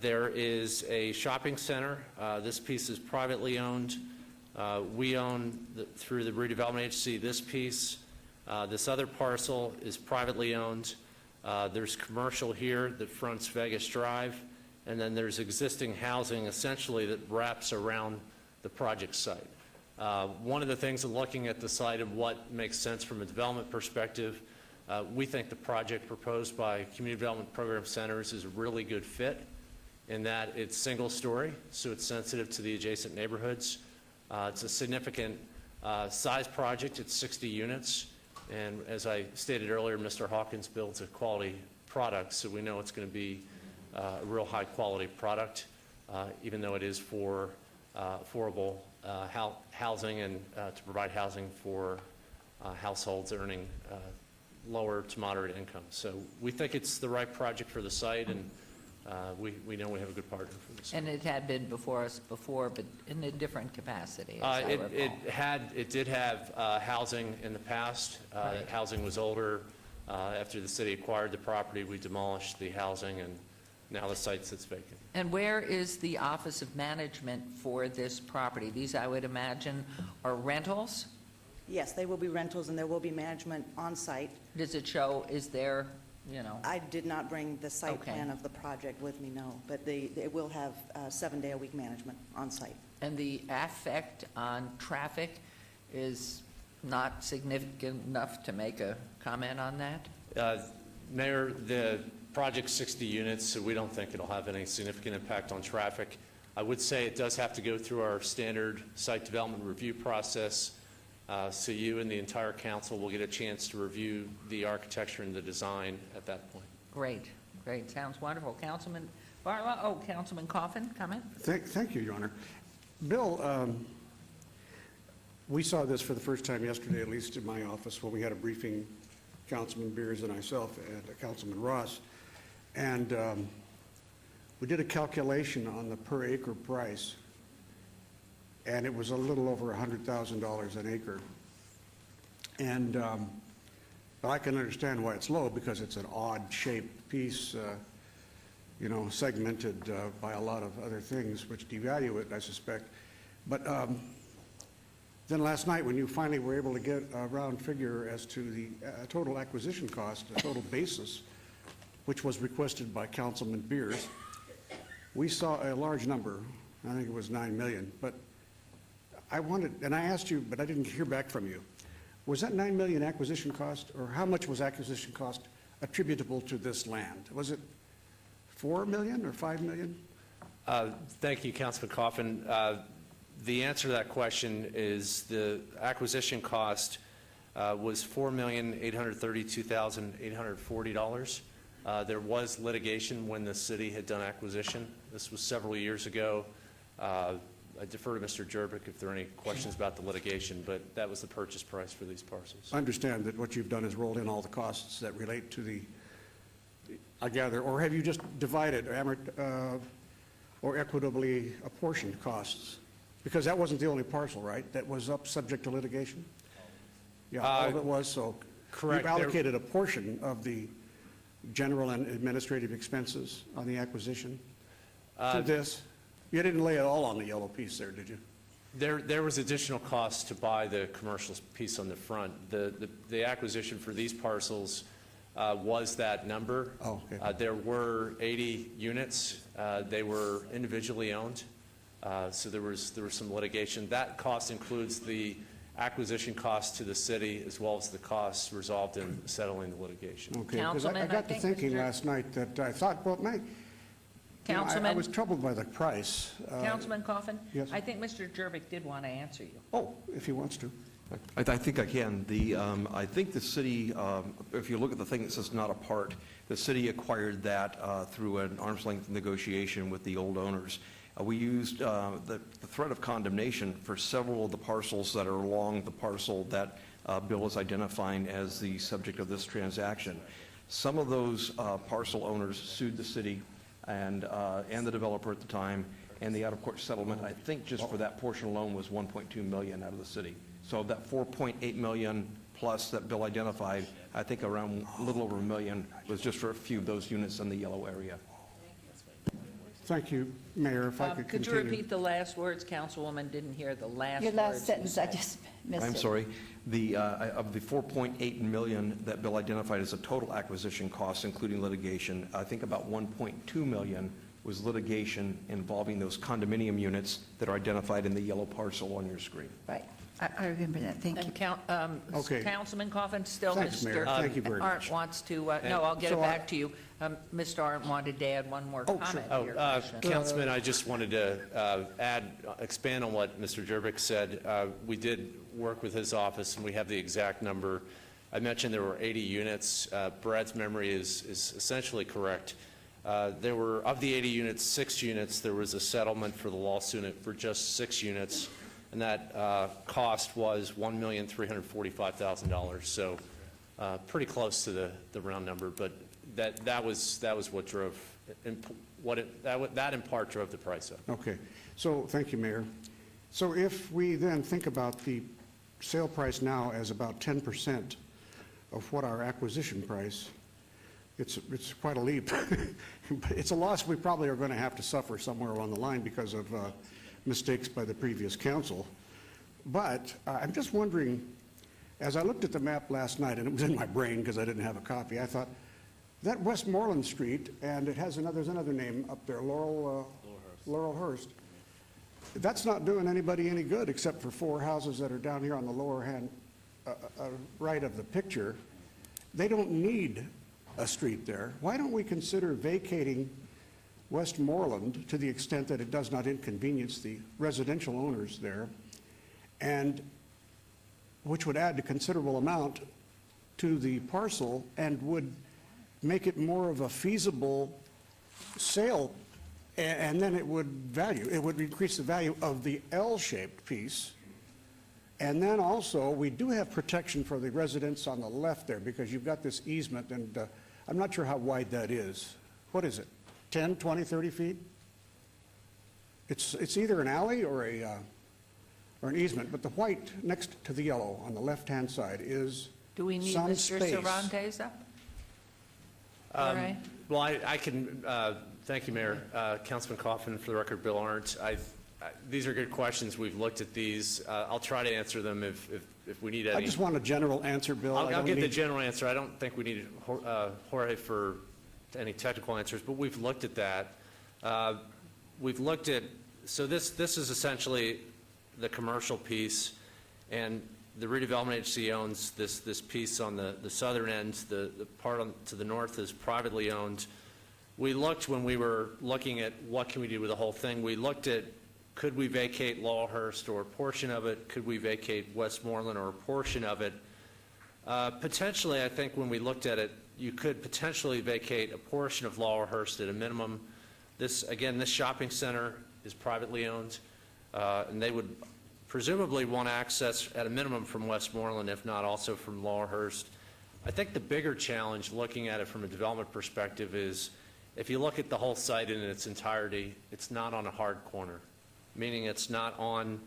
There is a shopping center. This piece is privately owned. We own, through the redevelopment agency, this piece. This other parcel is privately owned. There's commercial here that fronts Vegas Drive, and then there's existing housing essentially that wraps around the project site. One of the things in looking at the site and what makes sense from a development perspective, we think the project proposed by Community Development Program Centers is a really good fit in that it's single story, so it's sensitive to the adjacent neighborhoods. It's a significant size project. It's 60 units. And as I stated earlier, Mr. Hawkins builds a quality product, so we know it's going to be a real high quality product, even though it is for affordable housing and to provide housing for households earning lower to moderate income. So we think it's the right project for the site, and we know we have a good partner for this. And it had been before us before, but in a different capacity, as I recall. It did have housing in the past. Right. Housing was older. After the city acquired the property, we demolished the housing, and now the site sits vacant. And where is the Office of Management for this property? These, I would imagine, are rentals? Yes, they will be rentals, and there will be management on site. Does it show, is there, you know? I did not bring the site Okay. plan of the project with me, no, but it will have 7-day-a-week management on site. And the effect on traffic is not significant enough to make a comment on that? Mayor, the project's 60 units, so we don't think it'll have any significant impact on traffic. I would say it does have to go through our standard site development review process, so you and the entire council will get a chance to review the architecture and the design at that point. Great, great, sounds wonderful. Councilman Barlow, Councilman Coffin, comment? Thank you, Your Honor. Bill, we saw this for the first time yesterday, at least in my office, when we had a briefing, Councilman Beers and myself and Councilman Ross. And we did a calculation on the per acre price, and it was a little over $100,000 an acre. And but I can understand why it's low, because it's an odd-shaped piece, you know, segmented by a lot of other things, which devalue it, I suspect. But then last night, when you finally were able to get a round figure as to the total acquisition cost, the total basis, which was requested by Councilman Beers, we saw a large number. I think it was $9 million. But I wanted, and I asked you, but I didn't hear back from you. Was that $9 million acquisition cost, or how much was acquisition cost attributable to this land? Was it $4 million or $5 million? Thank you, Councilman Coffin. The answer to that question is the acquisition cost was $4,832,840. There was litigation when the city had done acquisition. This was several years ago. I defer to Mr. Jerbick if there are any questions about the litigation, but that was the purchase price for these parcels. I understand that what you've done is rolled in all the costs that relate to the, I gather, or have you just divided or equitably apportioned costs? Because that wasn't the only parcel, right, that was up subject to litigation? Yeah, all of it was, so correct. You've allocated a portion of the general and administrative expenses on the acquisition to this. You didn't lay it all on the yellow piece there, did you? There was additional cost to buy the commercial piece on the front. The acquisition for these parcels was that number. Oh, okay. There were 80 units. They were individually owned, so there was some litigation. That cost includes the acquisition cost to the city as well as the costs resolved in settling the litigation. Okay, because I got to thinking last night that I thought, well, I was troubled by the price. Councilman Coffin? Yes. I think Mr. Jerbick did want to answer you. Oh, if he wants to. I think I can. I think the city, if you look at the thing that says not a part, the city acquired that through an arm's length negotiation with the old owners. We used the threat of condemnation for several of the parcels that are along the parcel that Bill is identifying as the subject of this transaction. Some of those parcel owners sued the city and the developer at the time, and the out-of-court settlement, I think just for that portion alone, was $1.2 million out of the city. So that $4.8 million plus that Bill identified, I think around a little over $1 million was just for a few of those units in the yellow area. Thank you, Mayor. If I could Could you continue. repeat the last words? Councilwoman didn't hear the last Your words. last sentence, I just missed it. I'm sorry. Of the $4.8 million that Bill identified as a total acquisition cost, including litigation, I think about $1.2 million was litigation involving those condominium units that are identified in the yellow parcel on your screen. Right. I remember that. Thank you. And Okay. Councilman Coffin, still Thanks, Mayor. Thank you very Arndt much. wants to, no, I'll get it back to you. Mr. Arndt wanted to add one more comment to your question. Councilman, I just wanted to expand on what Mr. Jervik said. We did work with his office, and we have the exact number. I mentioned there were 80 units. Brad's memory is essentially correct. There were, of the 80 units, 6 units, there was a settlement for the lawsuit for just 6 units, and that cost was $1,345,000. So pretty close to the round number, but that was what drove, that in part drove the price up. Okay. So, thank you, Mayor. So if we then think about the sale price now as about 10% of what our acquisition price, it's quite a leap. It's a loss we probably are going to have to suffer somewhere along the line because of mistakes by the previous council. But I'm just wondering, as I looked at the map last night, and it was in my brain because I didn't have a copy, I thought, that Westmoreland Street, and it has there's another name up there, Laurelhurst. That's not doing anybody any good except for 4 houses that are down here on the lower hand right of the picture. They don't need a street there. Why don't we consider vacating Westmoreland to the extent that it does not inconvenience the residential owners there, and which would add a considerable amount to the parcel and would make it more of a feasible sale, and then it would increase the value of the L-shaped piece. And then also, we do have protection for the residents on the left there because you've got this easement, and I'm not sure how wide that is. What is it, 10, 20, 30 feet? It's either an alley or an easement, but the white next to the yellow on the left-hand side is Do we need some Mr. space. Cervantes up? All right. Well, I can, thank you, Mayor. Councilman Coffin, for the record, Bill Arndt. These are good questions. We've looked at these. I'll try to answer them if we need any. I just want a general answer, Bill. I'll get the general answer. I don't think we need Jorge for any technical answers, but we've looked at that. We've looked at, so this is essentially the commercial piece, and the redevelopment agency owns this piece on the southern end. The part to the north is privately owned. We looked, when we were looking at what can we do with the whole thing, we looked at, could we vacate Laurelhurst or a portion of it? Could we vacate Westmoreland or a portion of it? Potentially, I think when we looked at it, you could potentially vacate a portion of Laurelhurst at a minimum. This shopping center is privately owned, and they would presumably want access at a minimum from Westmoreland, if not also from Laurelhurst. I think the bigger challenge looking at it from a development perspective is, if you look at the whole site in its entirety, it's not on a hard corner, meaning it's not on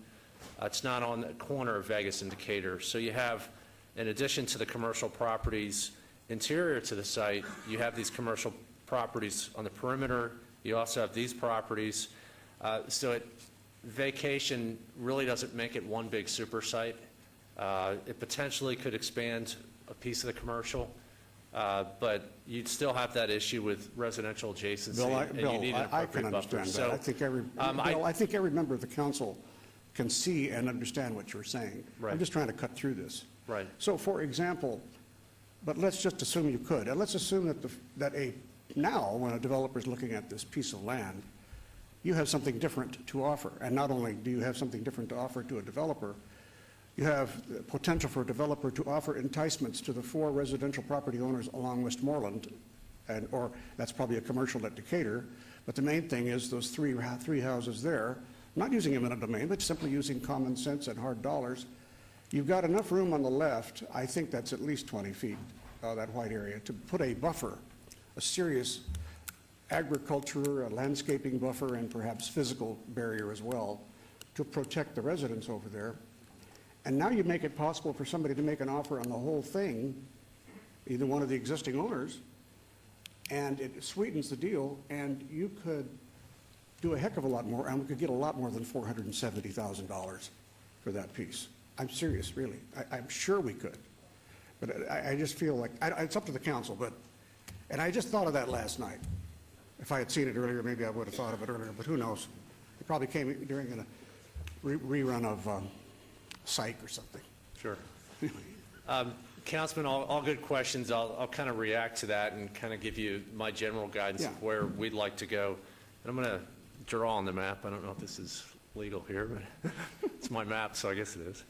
the corner of Vegas and Decatur. So you have, in addition to the commercial properties interior to the site, you have these commercial properties on the perimeter. You also have these properties. Vacation really doesn't make it one big super site. It potentially could expand a piece of the commercial, but you'd still have that issue with residential adjacency. Bill, I can understand that. I think every member of the council can see and understand what you're saying. Right. I'm just trying to cut through this. Right. So, for example, but let's just assume you could, and let's assume that now, when a developer is looking at this piece of land, you have something different to offer. And not only do you have something different to offer to a developer, you have the potential for a developer to offer enticements to the 4 residential property owners along Westmoreland, or that's probably a commercial at Decatur. But the main thing is those three houses there, not using eminent domain, but simply using common sense and hard dollars. You've got enough room on the left, I think that's at least 20 feet, that white area, to put a buffer, a serious agriculture, a landscaping buffer, and perhaps physical barrier as well, to protect the residents over there. And now you make it possible for somebody to make an offer on the whole thing, either one of the existing owners, and it sweetens the deal, and you could do a heck of a lot more, and we could get a lot more than $470,000 for that piece. I'm serious, really. I'm sure we could. But I just feel like, it's up to the council, and I just thought of that last night. If I had seen it earlier, maybe I would have thought of it earlier, but who knows? It probably came during a rerun of Psych or something. Sure. Councilman, all good questions. I'll kind of react to that and kind of give you my general guidance of where we'd like to go. And I'm going to draw on the map. I don't know if this is legal here, but it's my map, so I guess it is.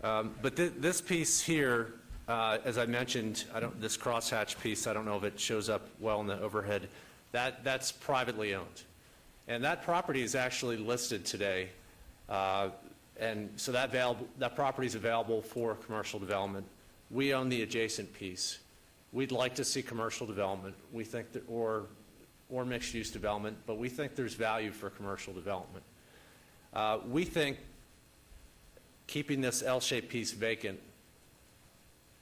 But this piece here, as I mentioned, this crosshatch piece, I don't know if it shows up well in the overhead. That's privately owned. And that property is actually listed today. And so that property is available for commercial development. We own the adjacent piece. We'd like to see commercial development. We think that, or mixed-use development, but we think there's value for commercial development. We think keeping this L-shaped piece vacant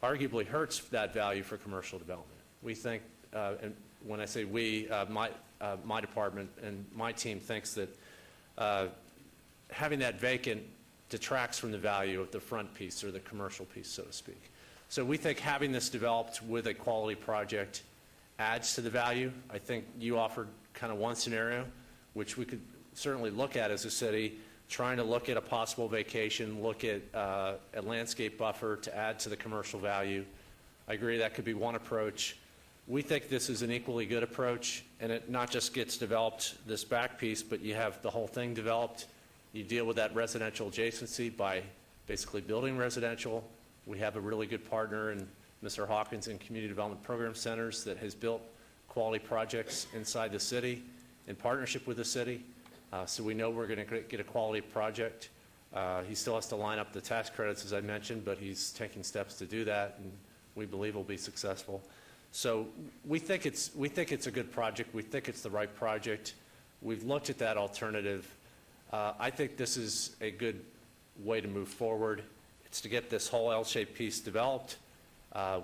arguably hurts that value for commercial development. We think, and when I say we, my department and my team thinks that having that vacant detracts from the value of the front piece or the commercial piece, so to speak. So we think having this developed with a quality project adds to the value. I think you offered kind of one scenario, which we could certainly look at as a city, trying to look at a possible vacation, look at a landscape buffer to add to the commercial value. I agree that could be one approach. We think this is an equally good approach, and it not just gets developed, this back piece, but you have the whole thing developed. You deal with that residential adjacency by basically building residential. We have a really good partner in Mr. Hawkins in Community Development Program Centers that has built quality projects inside the city in partnership with the city. So we know we're going to get a quality project. He still has to line up the tax credits, as I mentioned, but he's taking steps to do that, and we believe we'll be successful. So we think it's a good project. We think it's the right project. We've looked at that alternative. I think this is a good way to move forward. It's to get this whole L-shaped piece developed.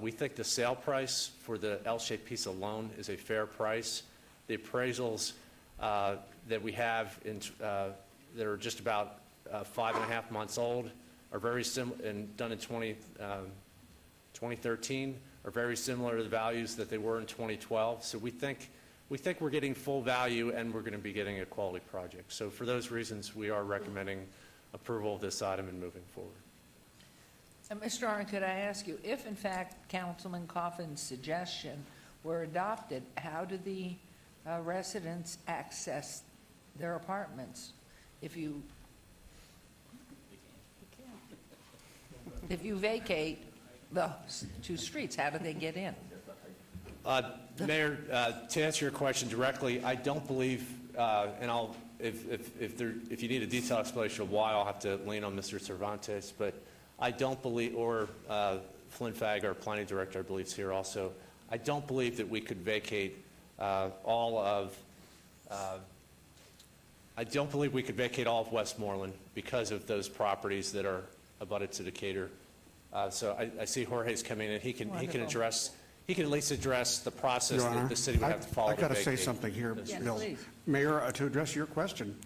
We think the sale price for the L-shaped piece alone is a fair price. The appraisals that we have that are just about 5.5 months old are very similar and done in 2013 are very similar to the values that they were in 2012. So we think we're getting full value and we're going to be getting a quality project. So for those reasons, we are recommending approval of this item and moving forward. Mr. Arnn, could I ask you, if in fact Councilman Coffin's suggestion were adopted, how do the residents access their apartments? If you vacate the two streets, how do they get in? Mayor, to answer your question directly, I don't believe, and if you need a detailed explanation of why, I'll have to lean on Mr. Cervantes, but I don't believe, or Flynn Fagg, our planning director, I believe is here also, I don't believe that we could vacate all of Westmoreland because of those properties that are abutted to Decatur. So I see Jorge's coming in. He can address. He can at least address the process that the city would have to follow. I've got to say something here, Yes, Bill. please. Mayor, to address your question,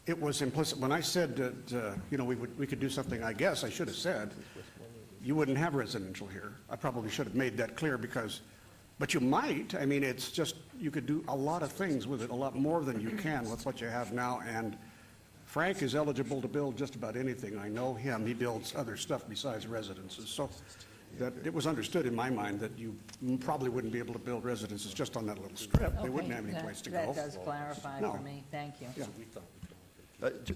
it was implicit when I said that we could do something. I guess I should have said you wouldn't have residential here. I probably should have made that clear but you might. I mean, it's just you could do a lot of things with it, a lot more than you can with what you have now. And Frank is eligible to build just about anything. I know him. He builds other stuff besides residences. So that it was understood in my mind that you probably wouldn't be able to build residences just on that little strip. They wouldn't have any place to go. That does clarify for me. Thank you. Yeah.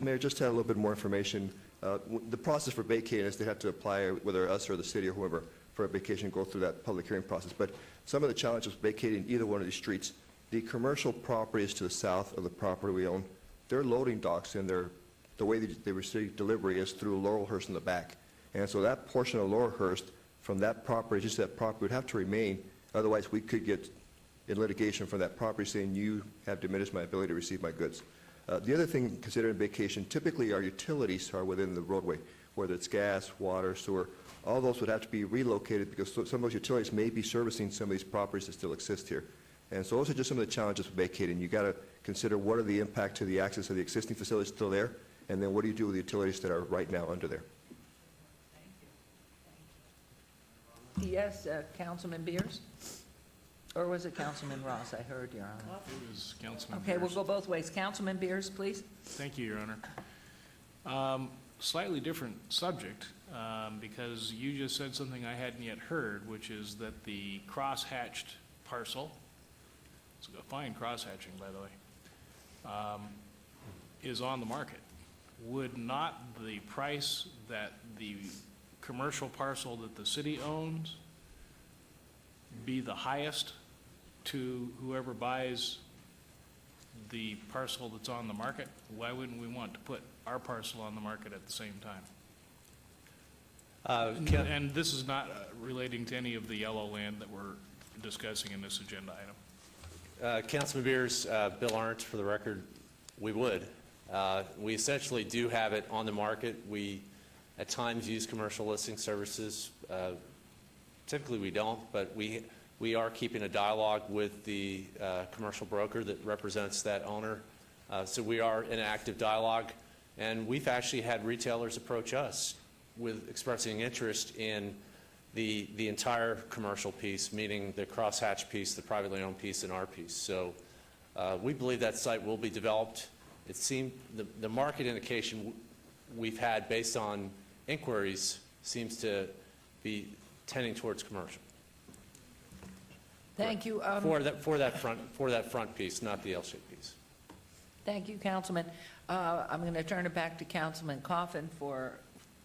Mayor, just to add a little bit more information, the process for vacating is they have to apply, whether us or the city or whoever, for a vacation, go through that public hearing process. But some of the challenges vacating either one of these streets, the commercial properties to the south of the property we own, their loading docks and the way they receive delivery is through Laurelhurst in the back. And so that portion of Laurelhurst from that property, just that property, would have to remain. Otherwise, we could get in litigation for that property saying you have diminished my ability to receive my goods. The other thing considered in vacation, typically our utilities are within the roadway, whether it's gas, water, sewer. All those would have to be relocated because some of those utilities may be servicing some of these properties that still exist here. And so those are just some of the challenges with vacating. You got to consider what are the impact to the access of the existing facilities still there, and then what do you do with the utilities that are right now under there? Yes, Councilman Beers? Or was it Councilman Ross? I heard, Your Honor. It was Councilman Okay, we'll Beers. go both ways. Councilman Beers, please. Thank you, Your Honor. Slightly different subject, because you just said something I hadn't yet heard, which is that the cross-hatched parcel, it's a fine cross-hatching, by the way, is on the market. Would not the price that the commercial parcel that the city owns be the highest to whoever buys the parcel that's on the market? Why wouldn't we want to put our parcel on the market at the same time? And this is not relating to any of the yellow land that we're discussing in this agenda item. Councilman Beers, Bill Arndt, for the record, we would. We essentially do have it on the market. We at times use commercial listing services. Typically we don't, but we are keeping a dialogue with the commercial broker that represents that owner. So we are in active dialogue, and we've actually had retailers approach us with expressing interest in the entire commercial piece, meaning the crosshatch piece, the privately owned piece, and our piece. So we believe that site will be developed. It seemed the market indication we've had based on inquiries seems to be tending towards commercial. Thank you. For that front piece, not the L-shaped piece. Thank you, Councilman. I'm going to turn it back to Councilman Coffin for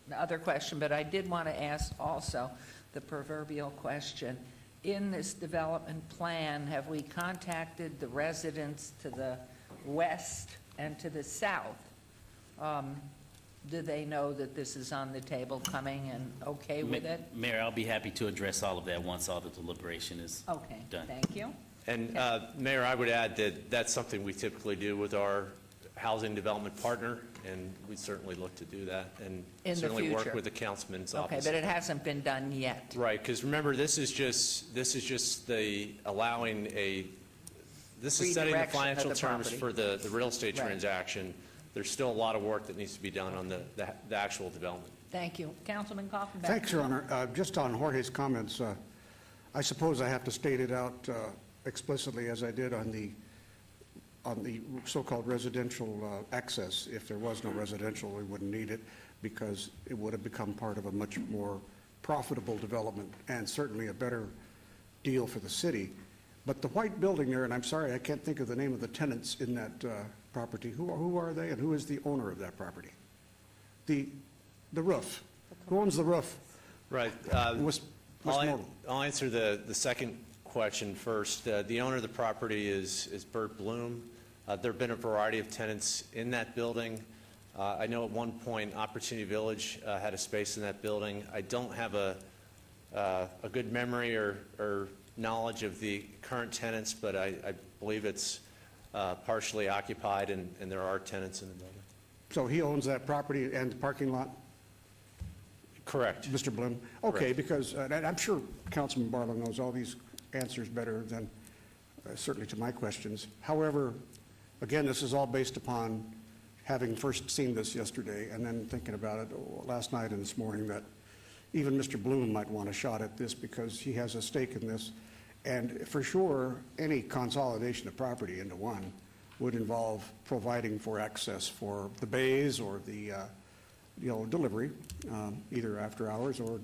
the other question, but I did want to ask also the proverbial question. In this development plan, have we contacted the residents to the west and to the south? Do they know that this is on the table coming and okay with it? Mayor, I'll be happy to address all of that once all the deliberation is Okay, done. thank you. And Mayor, I would add that that's something we typically do with our housing development partner, and we'd certainly look to do that and In the certainly work future. with the councilman's Okay, office. but it hasn't been done yet. Right, because remember, this is just the allowing this is setting the Redirection of financial the terms property. for the real estate Right. transaction. There's still a lot of work that needs to be done on the actual development. Thank you. Councilman Coffin, back Thanks, to you. Your Honor. Just on Jorge's comments, I suppose I have to state it out explicitly as I did on the so-called residential access. If there was no residential, we wouldn't need it because it would have become part of a much more profitable development and certainly a better deal for the city. But the white building there, and I'm sorry, I can't think of the name of the tenants in that property. Who are they and who is the owner of that property? The roof. Who owns the roof? Right. I'll answer the second question first. The owner of the property is Bert Bloom. There have been a variety of tenants in that building. I know at one point Opportunity Village had a space in that building. I don't have a good memory or knowledge of the current tenants, but I believe it's partially occupied and there are tenants in the building. So he owns that property and the parking lot? Correct. Mr. Bloom? Okay, Correct. because and I'm sure Councilman Barlow knows all these answers better than certainly to my questions. However, again, this is all based upon having first seen this yesterday and then thinking about it last night and this morning that even Mr. Bloom might want a shot at this because he has a stake in this. And for sure, any consolidation of property into one would involve providing for access for the bays or the delivery, either after hours or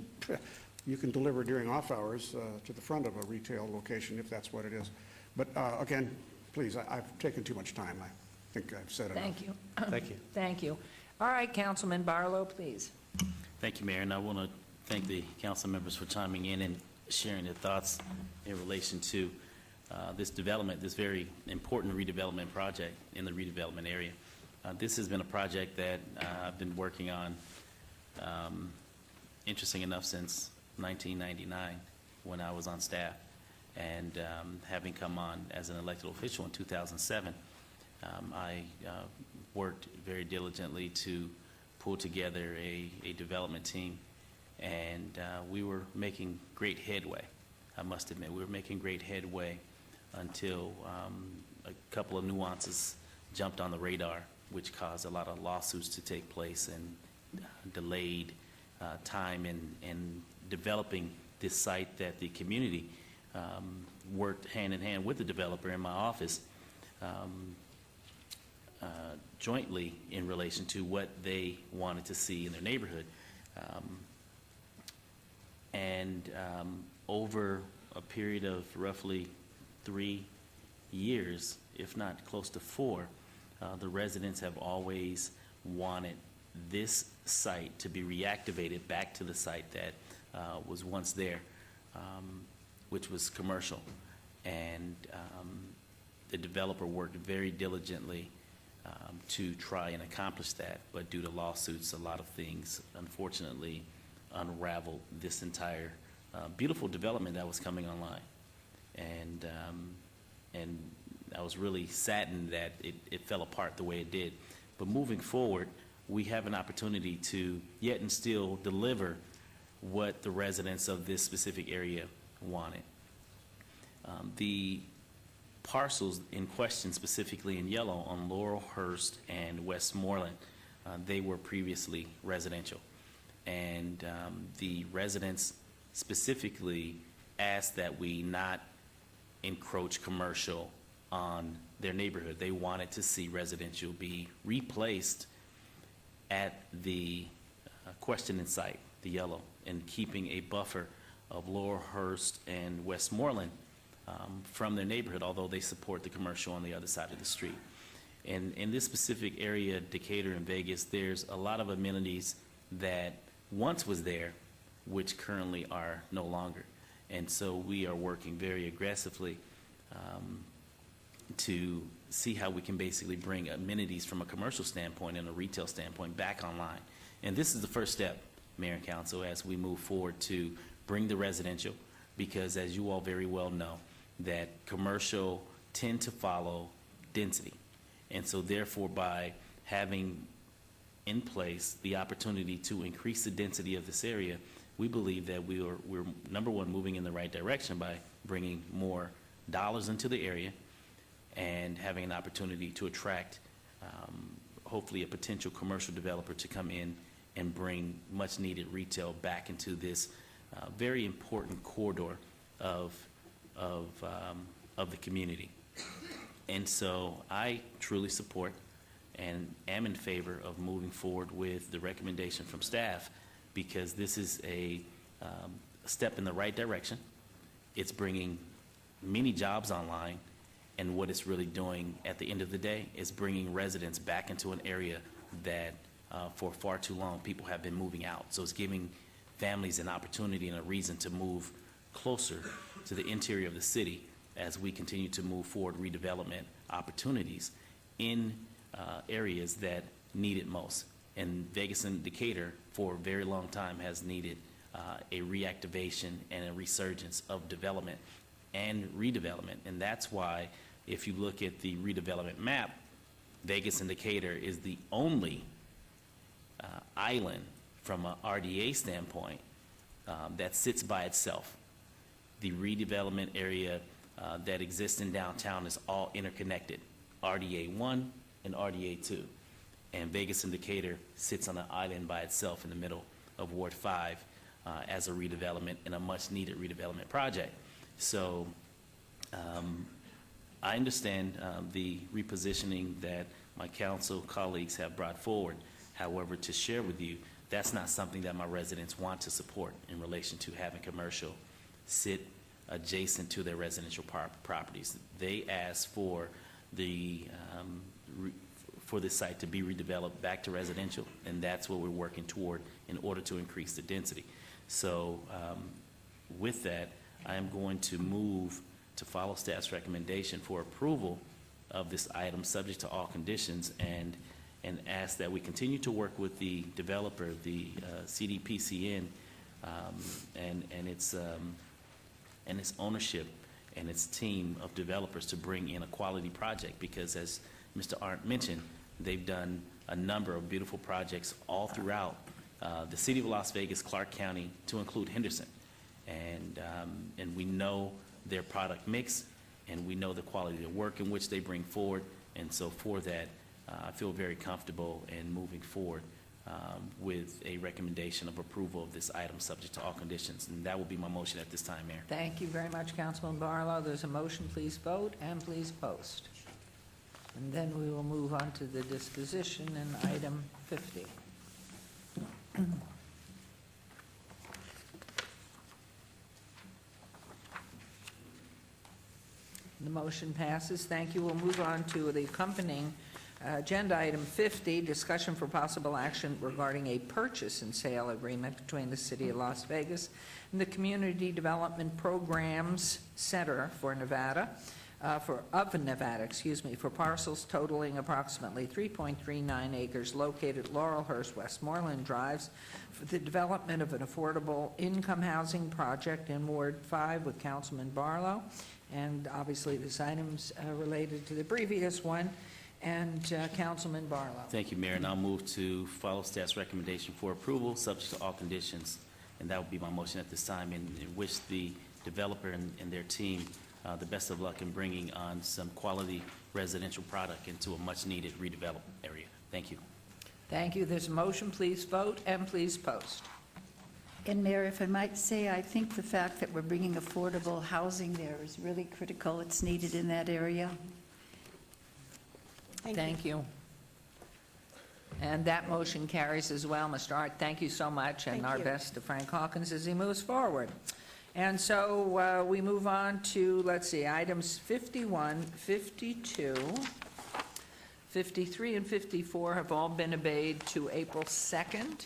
you can deliver during off hours to the front of a retail location if that's what it is. But again, please, I've taken too much time. I think I've said enough. Thank you. Thank you. Thank you. All right, Councilman Barlow, please. Thank you, Mayor, and I want to thank the council members for chiming in and sharing their thoughts in relation to this development, this very important redevelopment project in the redevelopment area. This has been a project that I've been working on, interesting enough, since 1999 when I was on staff. And having come on as an elected official in 2007, I worked very diligently to pull together a development team, and we were making great headway. I must admit, we were making great headway until a couple of nuances jumped on the radar, which caused a lot of lawsuits to take place and delayed time in developing this site that the community worked hand in hand with the developer in my office jointly in relation to what they wanted to see in their neighborhood. Over a period of roughly 3 years, if not close to 4, the residents have always wanted this site to be reactivated back to the site that was once there, which was commercial. And the developer worked very diligently to try and accomplish that, but due to lawsuits, a lot of things unfortunately unraveled this entire beautiful development that was coming online. And I was really saddened that it fell apart the way it did. But moving forward, we have an opportunity to yet and still deliver what the residents of this specific area wanted. The parcels in question, specifically in yellow on Laurelhurst and Westmoreland, they were previously residential. And the residents specifically asked that we not encroach commercial on their neighborhood. They wanted to see residential be replaced at the questioning site, the yellow, and keeping a buffer of Laurelhurst and Westmoreland from their neighborhood, although they support the commercial on the other side of the street. And in this specific area, Decatur and Vegas, there's a lot of amenities that once was there, which currently are no longer. And so we are working very aggressively to see how we can basically bring amenities from a commercial standpoint and a retail standpoint back online. And this is the first step, Mayor and Council, as we move forward to bring the residential, because as you all very well know, that commercial tend to follow density. And so therefore, by having in place the opportunity to increase the density of this area, we believe that we're number one, moving in the right direction by bringing more dollars into the area and having an opportunity to attract hopefully a potential commercial developer to come in and bring much needed retail back into this very important corridor of the community. And so I truly support and am in favor of moving forward with the recommendation from staff, because this is a step in the right direction. It's bringing many jobs online, and what it's really doing at the end of the day is bringing residents back into an area that for far too long people have been moving out. So it's giving families an opportunity and a reason to move closer to the interior of the city as we continue to move forward redevelopment opportunities in areas that need it most. And Vegas and Decatur for a very long time has needed a reactivation and a resurgence of development and redevelopment. And that's why if you look at the redevelopment map, Vegas and Decatur is the only island from an RDA standpoint that sits by itself. The redevelopment area that exists in downtown is all interconnected, RDA 1 and RDA 2. And Vegas and Decatur sits on an island by itself in the middle of Ward 5 as a redevelopment and a much-needed redevelopment project. So I understand the repositioning that my council colleagues have brought forward. However, to share with you, that's not something that my residents want to support in relation to having commercial sit adjacent to their residential properties. They asked for the for this site to be redeveloped back to residential, and that's what we're working toward in order to increase the density. So with that, I am going to move to follow staff's recommendation for approval of this item subject to all conditions, and ask that we continue to work with the developer, the CDPCN, and its ownership and its team of developers to bring in a quality project, because as Mr. Arndt mentioned, they've done a number of beautiful projects all throughout the city of Las Vegas, Clark County, to include Henderson. And we know their product mix, and we know the quality of work in which they bring forward. And so for that, I feel very comfortable in moving forward with a recommendation of approval of this item subject to all conditions. And that will be my motion at this time, Mayor. Thank you very much, Councilman Barlow. There's a motion. Please vote and please post. And then we will move on to the disposition in item 50. The motion passes. Thank you. We'll move on to the accompanying agenda item 50, discussion for possible action regarding a purchase and sale agreement between the City of Las Vegas and the Community Development Programs Center for Nevada, for parcels totaling approximately 3.39 acres located at Laurelhurst, Westmoreland Drives, for the development of an affordable income housing project in Ward 5 with Councilman Barlow. And obviously, this item's related to the previous one. And Councilman Barlow. Thank you, Mayor. And I'll move to follow staff's recommendation for approval, subject to all conditions. And that would be my motion at this time, and wish the developer and their team the best of luck in bringing on some quality residential product into a much-needed redeveloped area. Thank you. Thank you. There's a motion. Please vote and please post. And Mayor, if I might say, I think the fact that we're bringing affordable housing there is really critical. It's needed in that area. Thank you. And that motion carries as well, Mr. Art. Thank you so much, and our best to Frank Hawkins as he moves forward. And so we move on to, let's see, items 51, 52, 53, and 54 have all been obeyed to April 2nd.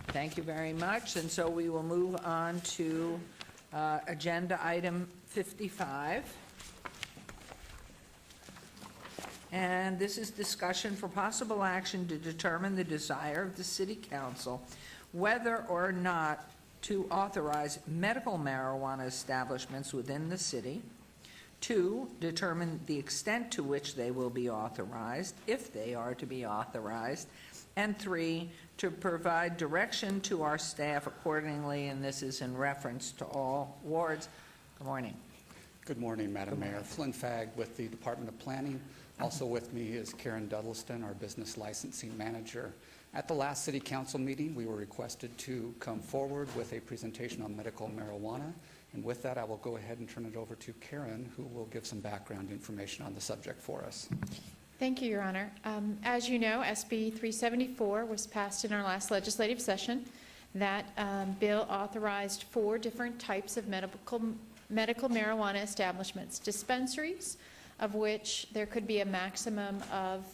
Thank you very much. And so we will move on to agenda item 55. And this is discussion for possible action to determine the desire of the City Council whether or not to authorize medical marijuana establishments within the city. 2, determine the extent to which they will be authorized, if they are to be authorized. And 3, to provide direction to our staff accordingly, and this is in reference to all wards. Good morning. Good morning, Madam Mayor. Flynn Fagg with the Department of Planning. Also with me is Karen Duddleston, our business licensing manager. At the last City Council meeting, we were requested to come forward with a presentation on medical marijuana. And with that, I will go ahead and turn it over to Karen, who will give some background information on the subject for us. Thank you, Your Honor. As you know, SB 374 was passed in our last legislative session. That bill authorized 4 different types of medical marijuana establishments: dispensaries, of which there could be a maximum of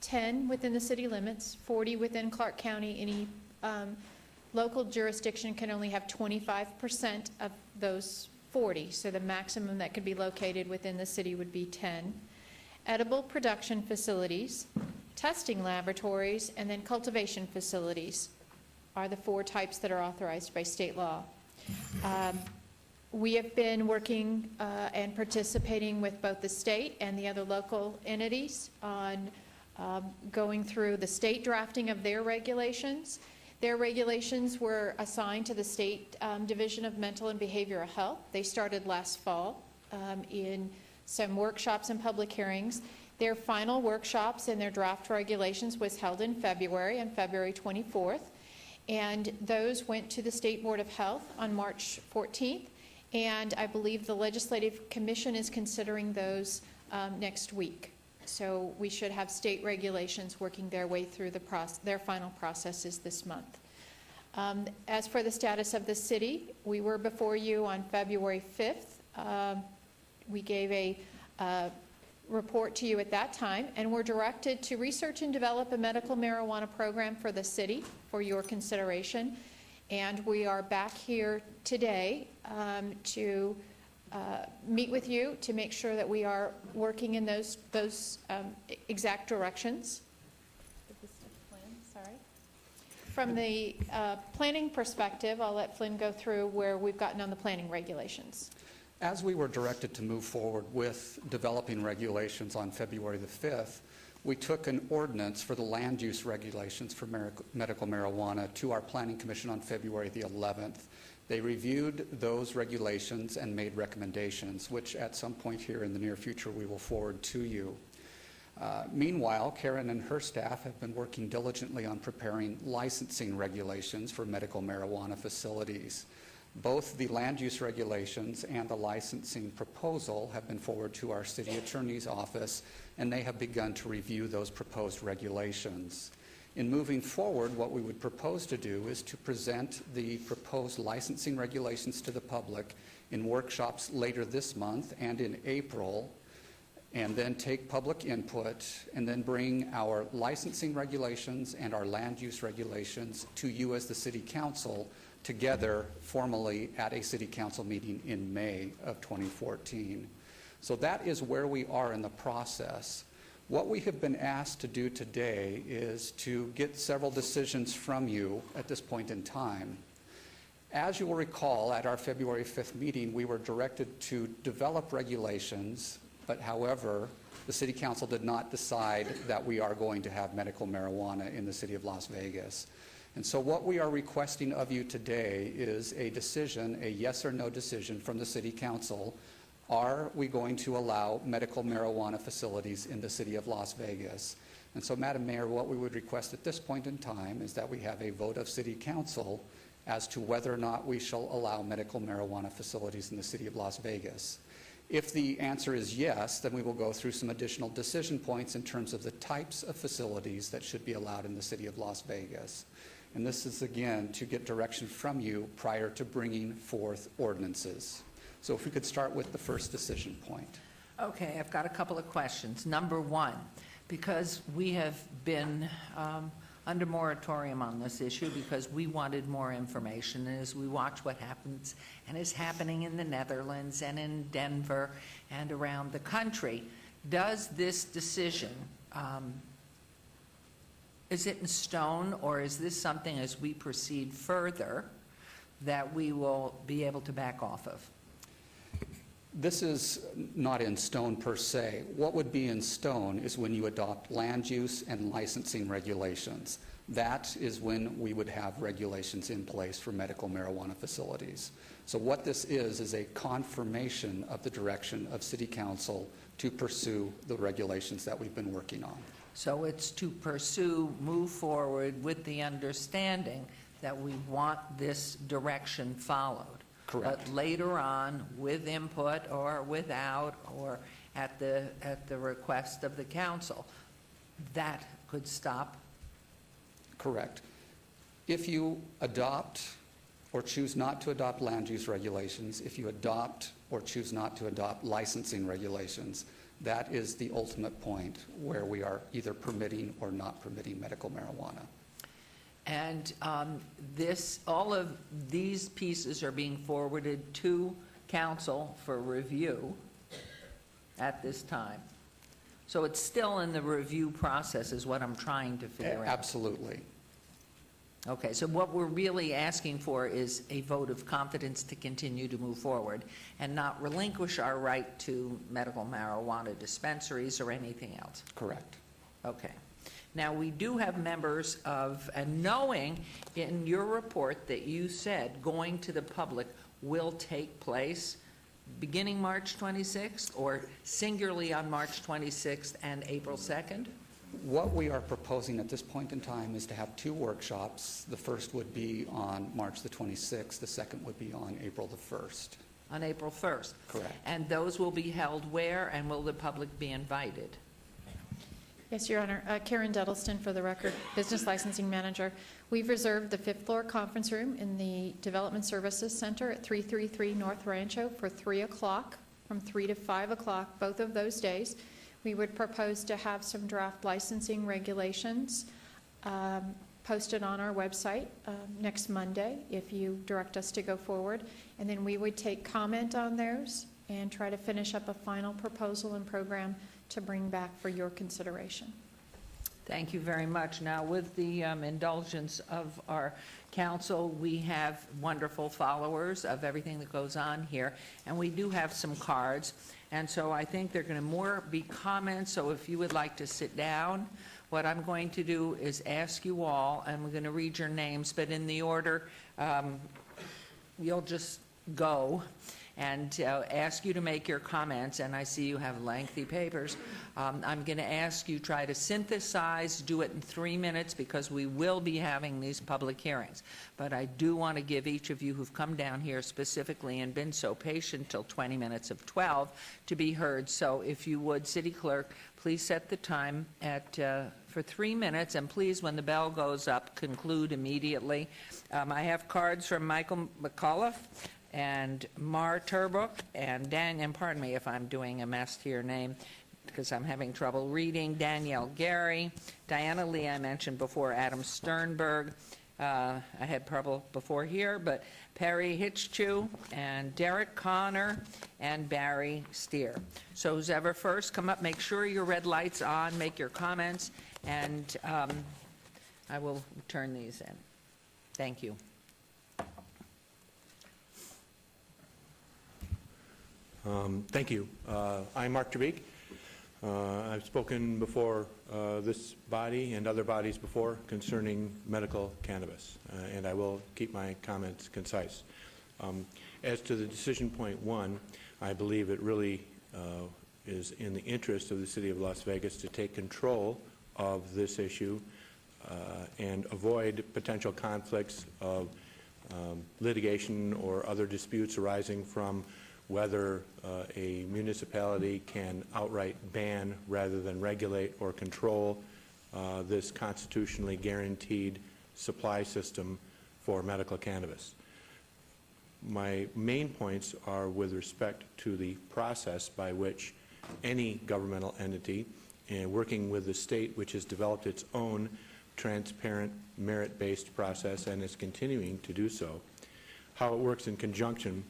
10 within the city limits, 40 within Clark County. Any local jurisdiction can only have 25% of those 40, so the maximum that could be located within the city would be 10. Edible production facilities, testing laboratories, and then cultivation facilities are the 4 types that are authorized by state law. We have been working and participating with both the state and the other local entities on going through the state drafting of their regulations. Their regulations were assigned to the State Division of Mental and Behavioral Health. They started last fall in some workshops and public hearings. Their final workshops and their draft regulations was held in February, on February 24th. And those went to the State Board of Health on March 14th. And I believe the Legislative Commission is considering those next week. So we should have state regulations working their way through their final processes this month. As for the status of the city, we were before you on February 5th. We gave a report to you at that time, and we're directed to research and develop a medical marijuana program for the city for your consideration. And we are back here today to meet with you to make sure that we are working in those exact directions. from the planning perspective, I'll let Flynn go through where we've gotten on the planning regulations. As we were directed to move forward with developing regulations on February the 5th, we took an ordinance for the land use regulations for medical marijuana to our Planning Commission on February the 11th. They reviewed those regulations and made recommendations, which at some point here in the near future we will forward to you. Meanwhile, Karen and her staff have been working diligently on preparing licensing regulations for medical marijuana facilities. Both the land use regulations and the licensing proposal have been forwarded to our city attorney's office, and they have begun to review those proposed regulations. In moving forward, what we would propose to do is to present the proposed licensing regulations to the public in workshops later this month and in April, and then take public input, and then bring our licensing regulations and our land use regulations to you as the City Council together formally at a City Council meeting in May of 2014. So that is where we are in the process. What we have been asked to do today is to get several decisions from you at this point in time. As you will recall, at our February 5th meeting, we were directed to develop regulations, but however, the City Council did not decide that we are going to have medical marijuana in the City of Las Vegas. And so what we are requesting of you today is a decision, a yes or no decision from the City Council. Are we going to allow medical marijuana facilities in the City of Las Vegas? And so, Madam Mayor, what we would request at this point in time is that we have a vote of City Council as to whether or not we shall allow medical marijuana facilities in the City of Las Vegas. If the answer is yes, then we will go through some additional decision points in terms of the types of facilities that should be allowed in the City of Las Vegas. And this is, again, to get direction from you prior to bringing forth ordinances. So if we could start with the first decision point. Okay, I've got a couple of questions. Number one, because we have been under moratorium on this issue because we wanted more information, and as we watch what happens and is happening in the Netherlands and in Denver and around the country, does this decision, is it in stone, or is this something as we proceed further that we will be able to back off of? This is not in stone per se. What would be in stone is when you adopt land use and licensing regulations. That is when we would have regulations in place for medical marijuana facilities. So what this is a confirmation of the direction of City Council to pursue the regulations that we've been working on. So it's to pursue, move forward with the understanding that we want this direction followed. Correct. But later on, with input or without, or at the request of the council, that could stop? Correct. If you adopt or choose not to adopt land use regulations, if you adopt or choose not to adopt licensing regulations, that is the ultimate point where we are either permitting or not permitting medical marijuana. And all of these pieces are being forwarded to council for review at this time. So it's still in the review process is what I'm trying to figure out. Absolutely. Okay, so what we're really asking for is a vote of confidence to continue to move forward and not relinquish our right to medical marijuana dispensaries or anything else. Correct. Okay. Now, we do have members of, and knowing in your report that you said going to the public will take place beginning March 26th or singularly on March 26th and April 2nd? What we are proposing at this point in time is to have two workshops. The first would be on March the 26th. The second would be on April the 1st. On April 1st? Correct. And those will be held where, and will the public be invited? Yes, Your Honor. Karen Duddleston, for the record, Business Licensing Manager. We've reserved the 5th floor conference room in the Development Services Center at 333 North Rancho for 3 o'clock, from 3 to 5 o'clock, both of those days. We would propose to have some draft licensing regulations posted on our website next Monday, if you direct us to go forward. And then we would take comment on those and try to finish up a final proposal and program to bring back for your consideration. Thank you very much. Now, with the indulgence of our council, we have wonderful followers of everything that goes on here, and we do have some cards. And so I think they're going to more be comments, so if you would like to sit down, what I'm going to do is ask you all, and we're going to read your names, but in the order, you'll just go and ask you to make your comments, and I see you have lengthy papers. I'm going to ask you try to synthesize, do it in 3 minutes, because we will be having these public hearings. But I do want to give each of you who've come down here specifically and been so patient till 20 minutes of 12 to be heard. So if you would, City Clerk, please set the time at for 3 minutes, and please, when the bell goes up, conclude immediately. I have cards from Michael McAuliffe and Mar Turbuck and and pardon me if I'm doing a mess to your name because I'm having trouble reading, Danielle Gary, Diana Lee I mentioned before, Adam Sternberg, I had trouble before here, but Perry Hitchchew and Derek Connor and Barry Steer. So who's ever first, come up, make sure your red light's on, make your comments, and I will turn these in. Thank you. Thank you. I'm Mark Trevik. I've spoken before this body and other bodies before concerning medical cannabis, and I will keep my comments concise. As to the decision point 1, I believe it really is in the interest of the City of Las Vegas to take control of this issue and avoid potential conflicts of litigation or other disputes arising from whether a municipality can outright ban rather than regulate or control this constitutionally guaranteed supply system for medical cannabis. My main points are with respect to the process by which any governmental entity, working with the state, which has developed its own transparent, merit-based process and is continuing to do so, how it works in conjunction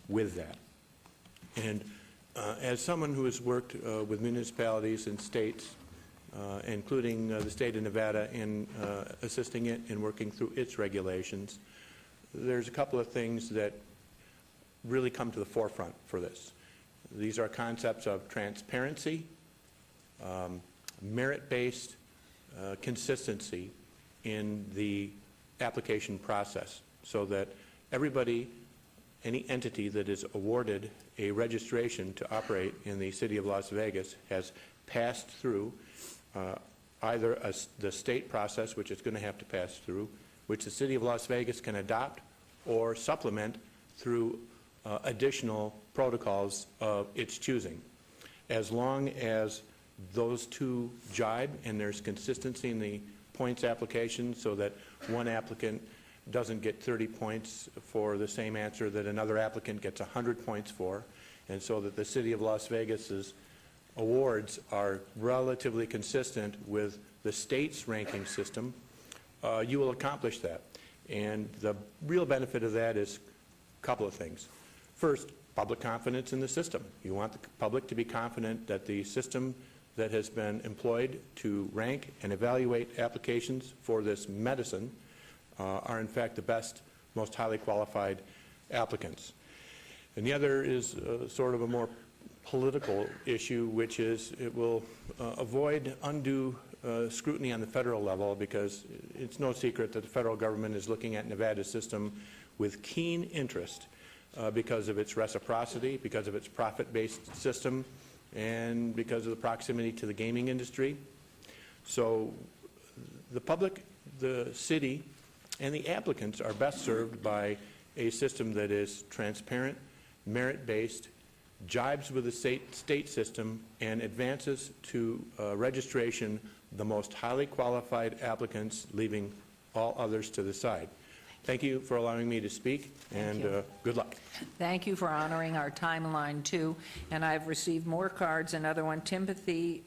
with that. And as someone who has worked with municipalities and states, including the state of Nevada in assisting it in working through its regulations, there's a couple of things that really come to the forefront for this. These are concepts of transparency, merit-based consistency in the application process, so that everybody, any entity that is awarded a registration to operate in the City of Las Vegas has passed through either the state process, which it's going to have to pass through, which the City of Las Vegas can adopt or supplement through additional protocols of its choosing. As long as those two jibe and there's consistency in the points application, so that one applicant doesn't get 30 points for the same answer that another applicant gets 100 points for, and so that the City of Las Vegas's awards are relatively consistent with the state's ranking system, you will accomplish that. And the real benefit of that is a couple of things. First, public confidence in the system. You want the public to be confident that the system that has been employed to rank and evaluate applications for this medicine are in fact the best, most highly qualified applicants. And the other is sort of a more political issue, which is it will avoid undue scrutiny on the federal level, because it's no secret that the federal government is looking at Nevada's system with keen interest because of its reciprocity, because of its profit-based system, and because of the proximity to the gaming industry. So the public, the city, and the applicants are best served by a system that is transparent, merit-based, jibes with the state system, and advances to registration the most highly qualified applicants, leaving all others to the side. Thank you for allowing me to speak, and good luck. Thank you for honoring our timeline, too. And I've received more cards. Another one, Timothy,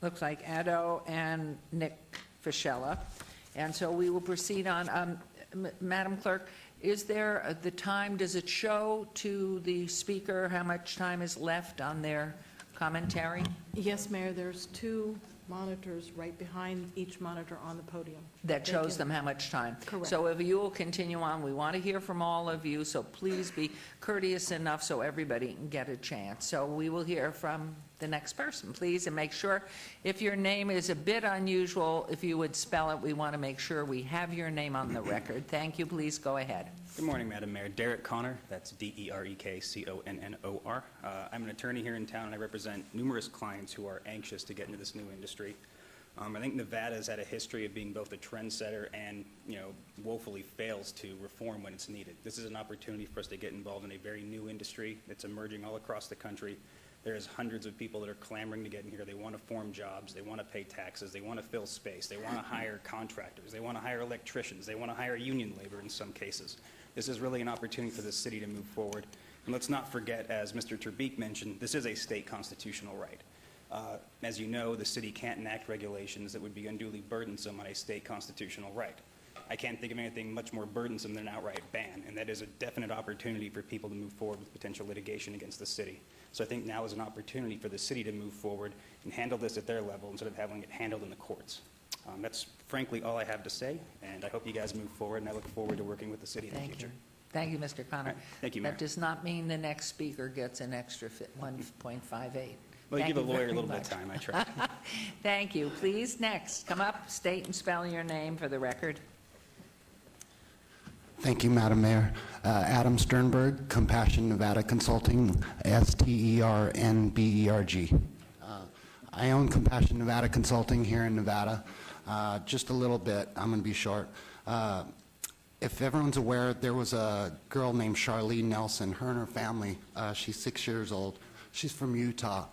looks like Addo, and Nick Fischella. And so we will proceed on. Madam Clerk, is there the time, does it show to the speaker how much time is left on their commentary? Yes, Mayor, there's 2 monitors right behind each monitor on the podium. That Thank shows you. them how much time. Correct. So if you will continue on, we want to hear from all of you, so please be courteous enough so everybody can get a chance. So we will hear from the next person, please, and make sure, if your name is a bit unusual, if you would spell it, we want to make sure we have your name on the record. Thank you. Please go ahead. Good morning, Madam Mayor. Derek Connor, that's D-E-R-E-K-C-O-N-N-O-R. I'm an attorney here in town, and I represent numerous clients who are anxious to get into this new industry. I think Nevada's had a history of being both a trendsetter and, woefully fails to reform when it's needed. This is an opportunity for us to get involved in a very new industry that's emerging all across the country. There's hundreds of people that are clamoring to get in here. They want to form jobs. They want to pay taxes. They want to fill space. They want to hire contractors. They want to hire electricians. They want to hire union labor in some cases. This is really an opportunity for the city to move forward. And let's not forget, as Mr. Terbeek mentioned, this is a state constitutional right. As you know, the city can't enact regulations that would be unduly burdensome on a state constitutional right. I can't think of anything much more burdensome than an outright ban, and that is a definite opportunity for people to move forward with potential litigation against the city. So I think now is an opportunity for the city to move forward and handle this at their level instead of having it handled in the courts. That's frankly all I have to say, and I hope you guys move forward, and I look forward to working with the city in the future. Thank you, Mr. Connor. Right. Thank you, Mayor. That does not mean the next speaker gets an extra 1.58. Well, you Thank give a lawyer very a little bit much. of time, I try. Thank you. Please, next, come up, state and spell your name for the record. Thank you, Madam Mayor. Adam Sternberg, Compassion Nevada Consulting, S-T-E-R-N-B-E-R-G. I own Compassion Nevada Consulting here in Nevada. Just a little bit, I'm going to be short. If everyone's aware, there was a girl named Charlene Nelson, her and her family. She's 6 years old. She's from Utah.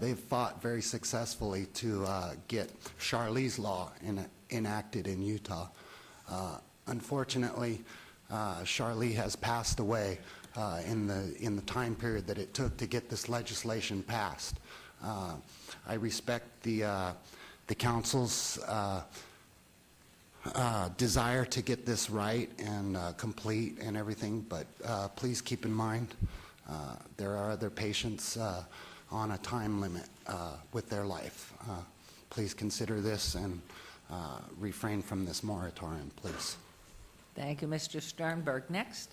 They've fought very successfully to get Charlie's Law enacted in Utah. Unfortunately, Charlie has passed away in the time period that it took to get this legislation passed. I respect the council's desire to get this right and complete and everything, but please keep in mind there are other patients on a time limit with their life. Please consider this and refrain from this moratorium, please. Thank you, Mr. Sternberg. Next.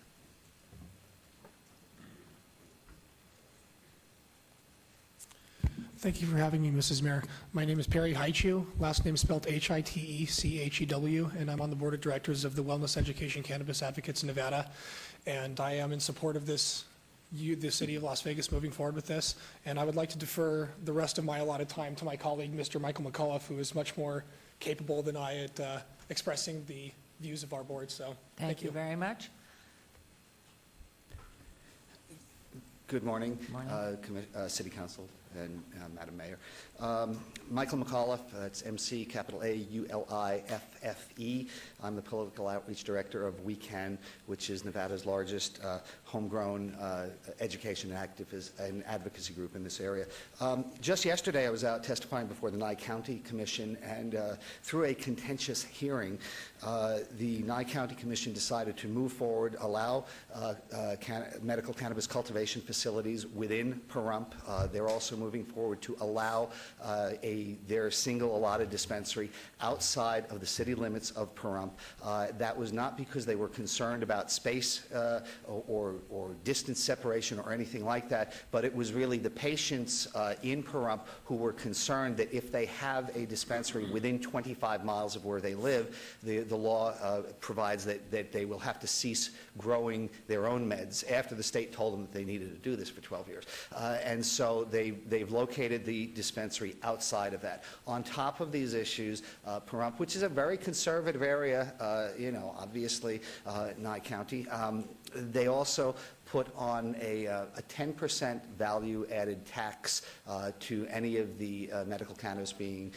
Thank you for having me, Mrs. Mayor. My name is Perry Haichew, last name spelled H-I-T-E-C-H-E-W, and I'm on the Board of Directors of the Wellness Education Cannabis Advocates in Nevada. And I am in support of the City of Las Vegas moving forward with this. And I would like to defer the rest of my allotted time to my colleague, Mr. Michael McAuliffe, who is much more capable than I at expressing the views of our board. So Thank you very much. Good morning, City Council and Madam Mayor. Michael McAuliffe, it's MC capital A-U-L-I-F-F-E. I'm the Political Outreach Director of We Can, which is Nevada's largest homegrown education and advocacy group in this area. Just yesterday, I was out testifying before the Nye County Commission, and through a contentious hearing, the Nye County Commission decided to move forward, allow medical cannabis cultivation facilities within Pahrump. They're also moving forward to allow their single allotted dispensary outside of the city limits of Pahrump. That was not because they were concerned about space or distance separation or anything like that, but it was really the patients in Pahrump who were concerned that if they have a dispensary within 25 miles of where they live, the law provides that they will have to cease growing their own meds after the state told them that they needed to do this for 12 years. And so they've located the dispensary outside of that. On top of these issues, Pahrump, which is a very conservative area, obviously, Nye County, they also put on a 10% value-added tax to any of the medical cannabis being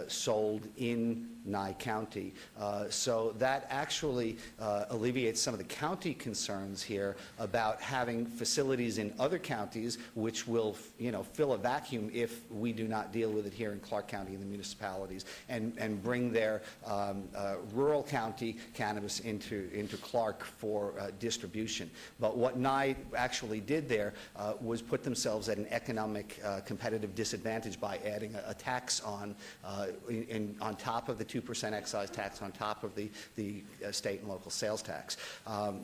sold in Nye County. So that actually alleviates some of the county concerns here about having facilities in other counties which will, fill a vacuum if we do not deal with it here in Clark County and the municipalities, and bring their rural county cannabis into Clark for distribution. But what Nye I actually did there was put themselves at an economic competitive disadvantage by adding a tax on on top of the 2% excise tax, on top of the state and local sales tax.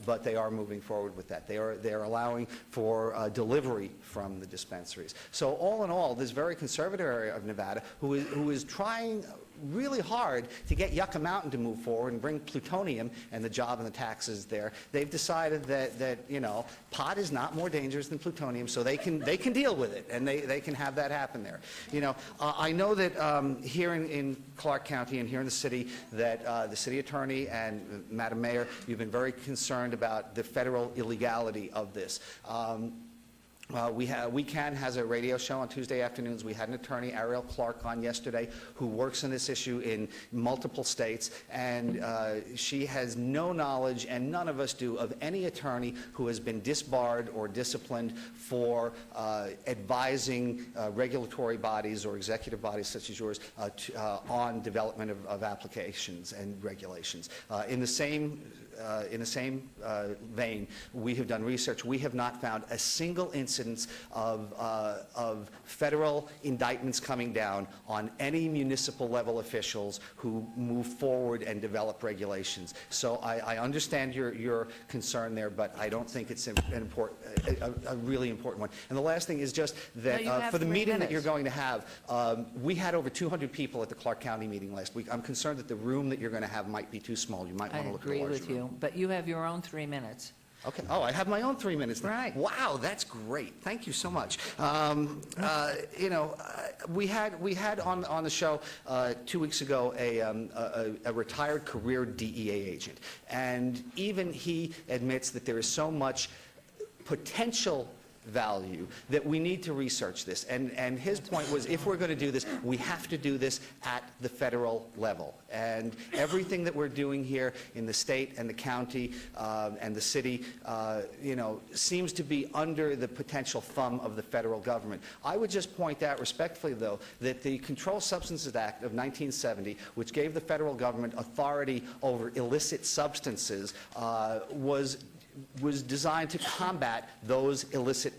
But they are moving forward with that. They are allowing for delivery from the dispensaries. So all in all, this very conservative area of Nevada, who is trying really hard to get Yucca Mountain to move forward and bring plutonium and the job and the taxes there, they've decided that you know, pot is not more dangerous than plutonium, so they can deal with it, and they can have that happen there. You know, I know that here in Clark County and here in the city, that the city attorney and Madam Mayor, you've been very concerned about the federal illegality of this. Weekend has a radio show on Tuesday afternoons. We had an attorney, Ariel Clark, on yesterday who works on this issue in multiple states, and she has no knowledge, and none of us do, of any attorney who has been disbarred or disciplined for advising regulatory bodies or executive bodies such as yours on development of applications and regulations. In the same vein, we have done research. We have not found a single incidence of federal indictments coming down on any municipal level officials who move forward and develop regulations. So I understand your concern there, but I don't think it's a really important one. And the last thing is just that for the meeting that you're going to have, we had over 200 people at the Clark County meeting last week. I'm concerned that the room that you're going to have might be too small. You might want to look at a larger room. I agree with you, but you have your own 3 minutes. Okay. Oh, I have my own 3 minutes. Right. Wow, that's great. Thank you so much. You know, we had on the show 2 weeks ago a retired career DEA agent, and even he admits that there is so much potential value that we need to research this. And his point was, if we're going to do this, we have to do this at the federal level. And everything that we're doing here in the state and the county and the city, you know, seems to be under the potential thumb of the federal government. I would just point out respectfully, though, that the Controlled Substances Act of 1970, which gave the federal government authority over illicit substances, was designed to combat those illicit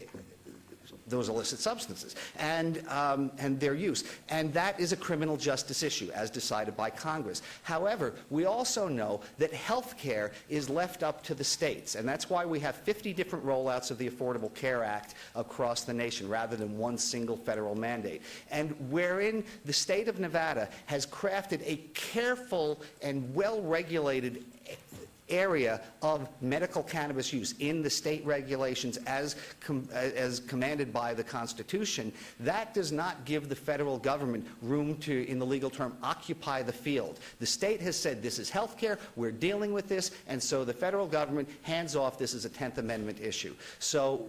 substances and their use. And that is a criminal justice issue, as decided by Congress. However, we also know that health care is left up to the states, and that's why we have 50 different rollouts of the Affordable Care Act across the nation, rather than one single federal mandate. And wherein the state of Nevada has crafted a careful and well-regulated area of medical cannabis use in the state regulations as commanded by the Constitution, that does not give the federal government room to, in the legal term, occupy the field. The state has said this is health care, we're dealing with this, and so the federal government hands off this as a 10th Amendment issue. So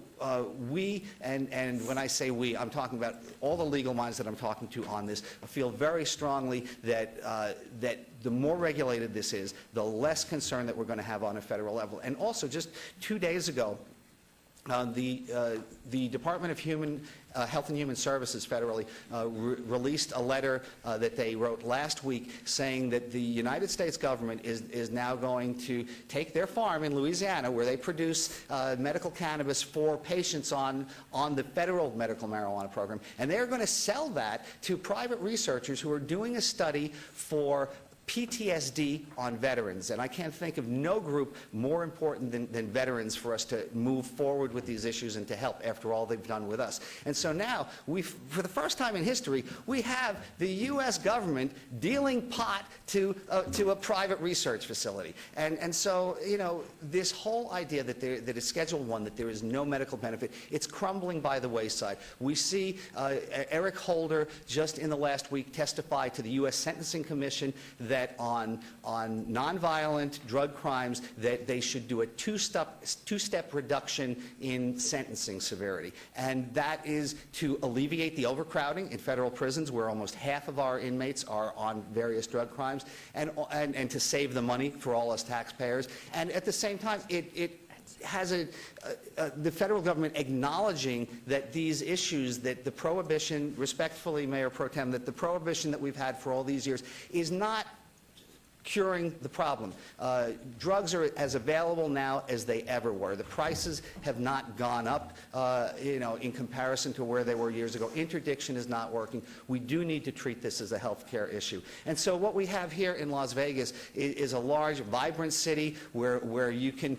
we, and when I say we, I'm talking about all the legal minds that I'm talking to on this, feel very strongly that the more regulated this is, the less concern that we're going to have on a federal level. And also, just 2 days ago, the Department of Health and Human Services federally released a letter that they wrote last week saying that the United States government is now going to take their farm in Louisiana, where they produce medical cannabis for patients on the federal medical marijuana program, and they're going to sell that to private researchers who are doing a study for PTSD on veterans. And I can't think of no group more important than veterans for us to move forward with these issues and to help after all they've done with us. And so now, for the first time in history, we have the U.S. government dealing pot to a private research facility. And so, you know, this whole idea that it's Schedule I, that there is no medical benefit, it's crumbling by the wayside. We see Eric Holder just in the last week testify to the U.S. Sentencing Commission that on nonviolent drug crimes that they should do a two-step reduction in sentencing severity. And that is to alleviate the overcrowding in federal prisons, where almost half of our inmates are on various drug crimes, and to save the money for all us taxpayers. And at the same time, it has the federal government acknowledging that these issues, that the prohibition, respectfully, Mayor Pro Tem, that the prohibition that we've had for all these years is not curing the problem. Drugs are as available now as they ever were. The prices have not gone up, in comparison to where they were years ago. Interdiction is not working. We do need to treat this as a health care issue. And so what we have here in Las Vegas is a large, vibrant city where you can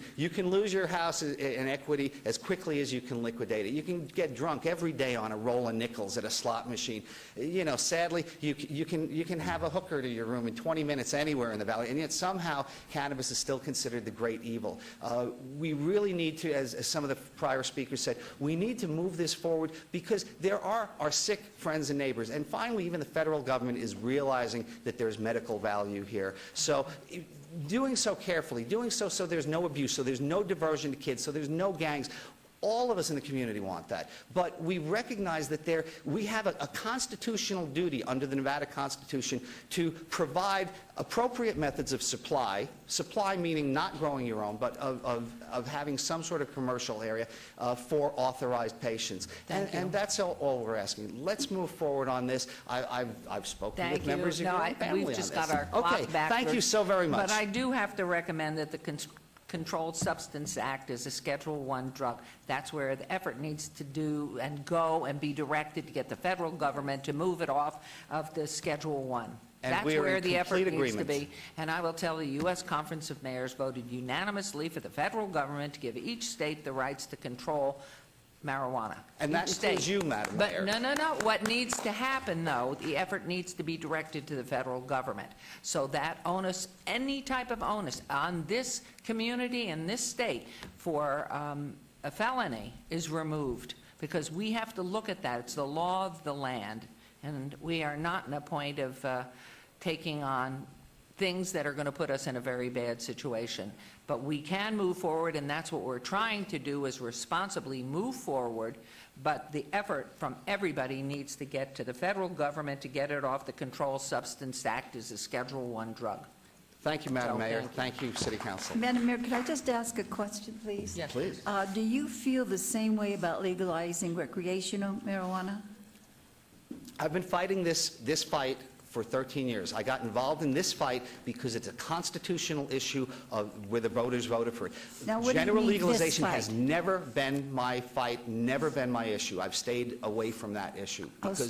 lose your house and equity as quickly as you can liquidate it. You can get drunk every day on a roll of nickels at a slot machine. Sadly, you can have a hooker to your room in 20 minutes anywhere in the valley, and yet somehow cannabis is still considered the great evil. We really need to, as some of the prior speakers said, we need to move this forward because there are our sick friends and neighbors. And finally, even the federal government is realizing that there's medical value here. So doing so carefully, doing so there's no abuse, so there's no diversion to kids, so there's no gangs. All of us in the community want that. But we recognize that we have a constitutional duty under the Nevada Constitution to provide appropriate methods of supply meaning not growing your own, but of having some sort of commercial area for authorized patients. And that's all we're asking. Let's move forward on this. I've spoken with members of your own family on this. We've just got our clock Okay, back. thank you so very much. But I do have to recommend that the Controlled Substance Act is a Schedule I drug. That's where the effort needs to do and go and be directed to get the federal government to move it off of the Schedule I. And That's we are where in the effort complete needs to agreement. be. And I will tell the U.S. Conference of Mayors voted unanimously for the federal government to give each state the rights to control marijuana. And that Each includes state. you, Madam But Mayor. no. What needs to happen, though, the effort needs to be directed to the federal government. So that onus, any type of onus on this community and this state for a felony is removed, because we have to look at that. It's the law of the land, and we are not in a point of taking on things that are going to put us in a very bad situation. But we can move forward, and that's what we're trying to do, is responsibly move forward. But the effort from everybody needs to get to the federal government to get it off the Controlled Substance Act as a Schedule I drug. Thank you, Madam So, Mayor. thank you. Thank you, City Council. Madam Mayor, could I just ask a question, please? Yes. Please. Do you feel the same way about legalizing recreational marijuana? I've been fighting this fight for 13 years. I got involved in this fight because it's a constitutional issue where the voters voted for it. Now, what do you General mean, this legalization fight? has never been my fight, never been my issue. I've stayed away from that issue. because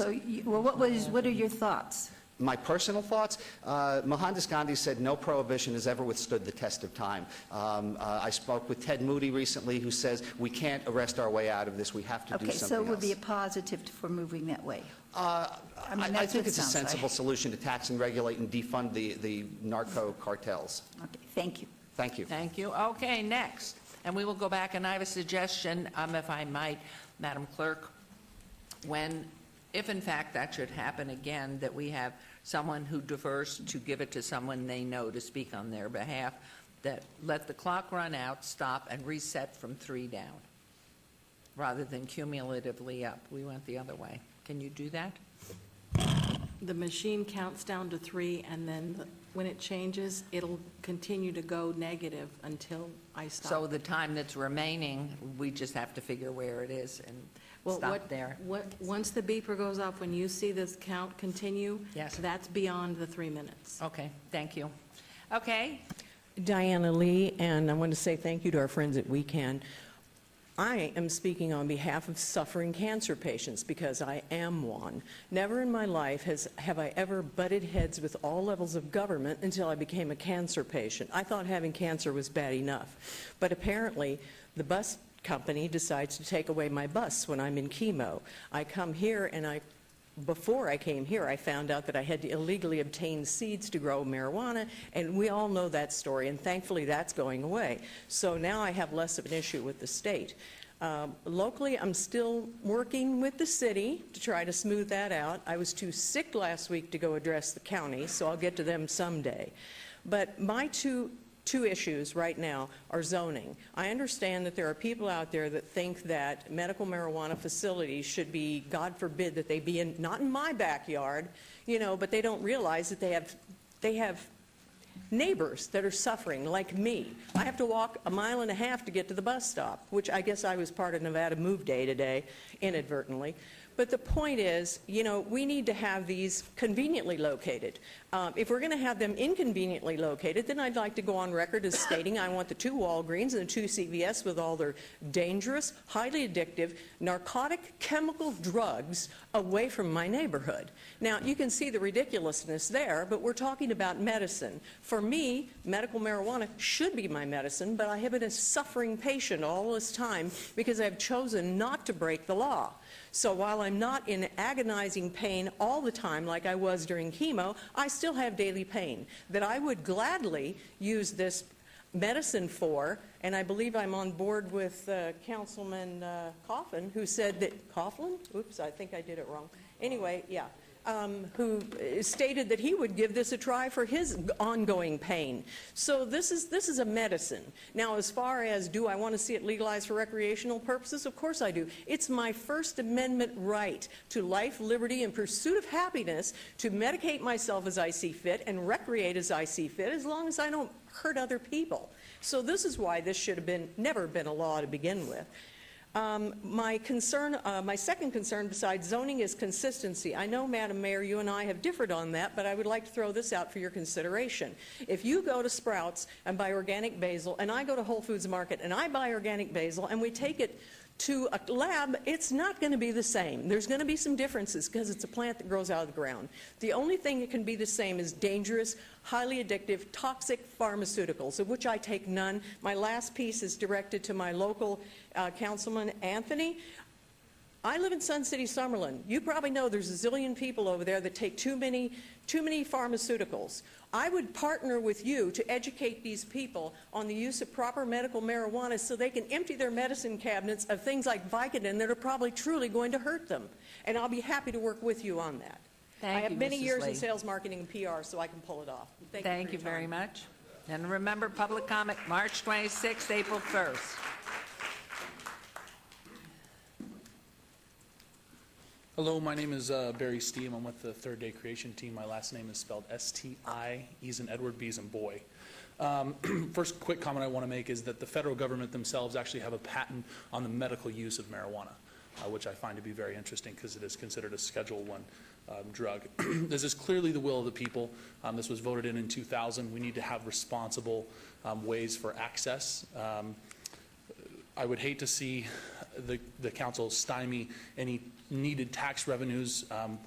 What are your thoughts? My personal thoughts, Mohandas Gandhi said no prohibition has ever withstood the test of time. I spoke with Ted Moody recently, who says we can't arrest our way out of this. We have to do Okay, something so it would else. be a positive for moving that way. I that's think what it it's a sounds sensible like. solution to tax and regulate and defund the narco cartels. Okay, thank you. Thank you. Thank you. Okay, next. And we will go back, and I have a suggestion, if I might, Madam Clerk, if in fact that should happen again, that we have someone who defers to give it to someone they know to speak on their behalf, that let the clock run out, stop, and reset from 3 down, rather than cumulatively up. We went the other way. Can you do that? The machine counts down to 3, and then when it changes, it'll continue to go negative until I stop. So the time that's remaining, we just have to figure where it is and stop there. Once the beeper goes off, when you see this count continue, Yes. that's beyond the 3 minutes. Okay, thank you. Okay, Diana Lee, and I want to say thank you to our friends at WeCan. I am speaking on behalf of suffering cancer patients because I am one. Never in my life have I ever butted heads with all levels of government until I became a cancer patient. I thought having cancer was bad enough. But apparently, the bus company decides to take away my bus when I'm in chemo. I come here and before I came here, I found out that I had to illegally obtain seeds to grow marijuana, and we all know that story, and thankfully that's going away. So now I have less of an issue with the state. Locally, I'm still working with the city to try to smooth that out. I was too sick last week to go address the county, so I'll get to them someday. But my two issues right now are zoning. I understand that there are people out there that think that medical marijuana facilities should be, God forbid, that they be not in my backyard, but they don't realize that they have neighbors that are suffering like me. I have to walk 1.5 miles to get to the bus stop, which I guess I was part of Nevada Move Day today, inadvertently. But the point is, you know, we need to have these conveniently located. If we're going to have them inconveniently located, then I'd like to go on record as stating I want the 2 Walgreens and the 2 CVS with all their dangerous, highly addictive, narcotic, chemical drugs away from my neighborhood. Now, you can see the ridiculousness there, but we're talking about medicine. For me, medical marijuana should be my medicine, but I have been a suffering patient all this time because I've chosen not to break the law. So while I'm not in agonizing pain all the time like I was during chemo, I still have daily pain that I would gladly use this medicine for, and I believe I'm on board with Councilman Coughlin, who said that, Coughlin? Oops, I think I did it wrong. Anyway, yeah. Who stated that he would give this a try for his ongoing pain. So this is a medicine. Now, as far as do I want to see it legalized for recreational purposes, of course I do. It's my First Amendment right to life, liberty, and pursuit of happiness to medicate myself as I see fit and recreate as I see fit, as long as I don't hurt other people. So this is why this should have never been a law to begin with. My second concern besides zoning is consistency. I know, Madam Mayor, you and I have differed on that, but I would like to throw this out for your consideration. If you go to Sprouts and buy organic basil, and I go to Whole Foods Market and I buy organic basil, and we take it to a lab, it's not going to be the same. There's going to be some differences because it's a plant that grows out of the ground. The only thing that can be the same is dangerous, highly addictive, toxic pharmaceuticals, of which I take none. My last piece is directed to my local Councilman Anthony. I live in Sun City, Summerlin. You probably know there's a zillion people over there that take too many pharmaceuticals. I would partner with you to educate these people on the use of proper medical marijuana so they can empty their medicine cabinets of things like Vicodin that are probably truly going to hurt them. And I'll be happy to work with you on that. I have many years in sales, marketing, and PR, so I can pull it off. Thank you very much. And remember, public comment, March 26th, April 1st. Hello, my name is Barry Steam. I'm with the Third Day Creation Team. My last name is spelled S-T-I, E as in Edward, B as in boy. First quick comment I want to make is that the federal government themselves actually have a patent on the medical use of marijuana, which I find to be very interesting because it is considered a Schedule I drug. This is clearly the will of the people. This was voted in 2000. We need to have responsible ways for access. I would hate to see the council stymie any needed tax revenues.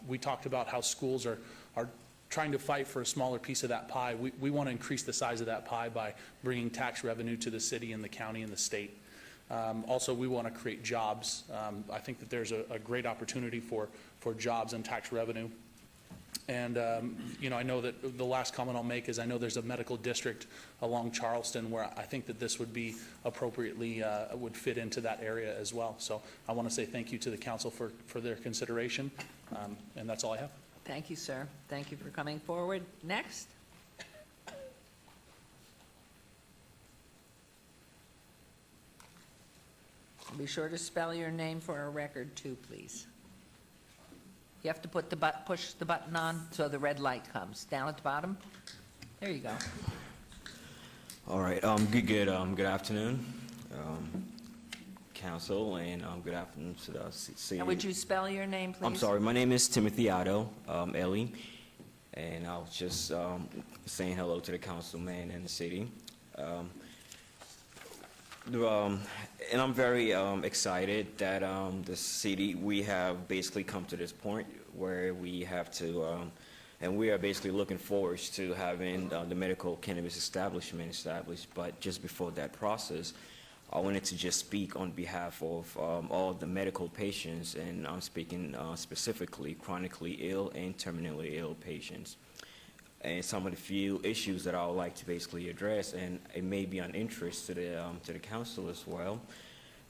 We talked about how schools are trying to fight for a smaller piece of that pie. We want to increase the size of that pie by bringing tax revenue to the city and the county and the state. Also, we want to create jobs. I think that there's a great opportunity for jobs and tax revenue. And, you know, I know that the last comment I'll make is I know there's a medical district along Charleston where I think that this would be appropriately, would fit into that area as well. So I want to say thank you to the council for their consideration, and that's all I have. Thank you, sir. Thank you for coming forward. Next. Be sure to spell your name for our record, too, please. You have to put the push the button on so the red light comes. Down at the bottom. There you go. All right. Good afternoon, council, and good afternoon to the city. Now, would you spell your name, please? I'm sorry. My name is Timothy Otto, Ellie, and I was just saying hello to the councilman and the city. And I'm very excited that the city, we have basically come to this point where we have to, and we are basically looking forward to having the medical cannabis establishment established. But just before that process, I wanted to just speak on behalf of all the medical patients, and I'm speaking specifically chronically ill and terminally ill patients. And some of the few issues that I would like to basically address, and it may be an interest to the council as well,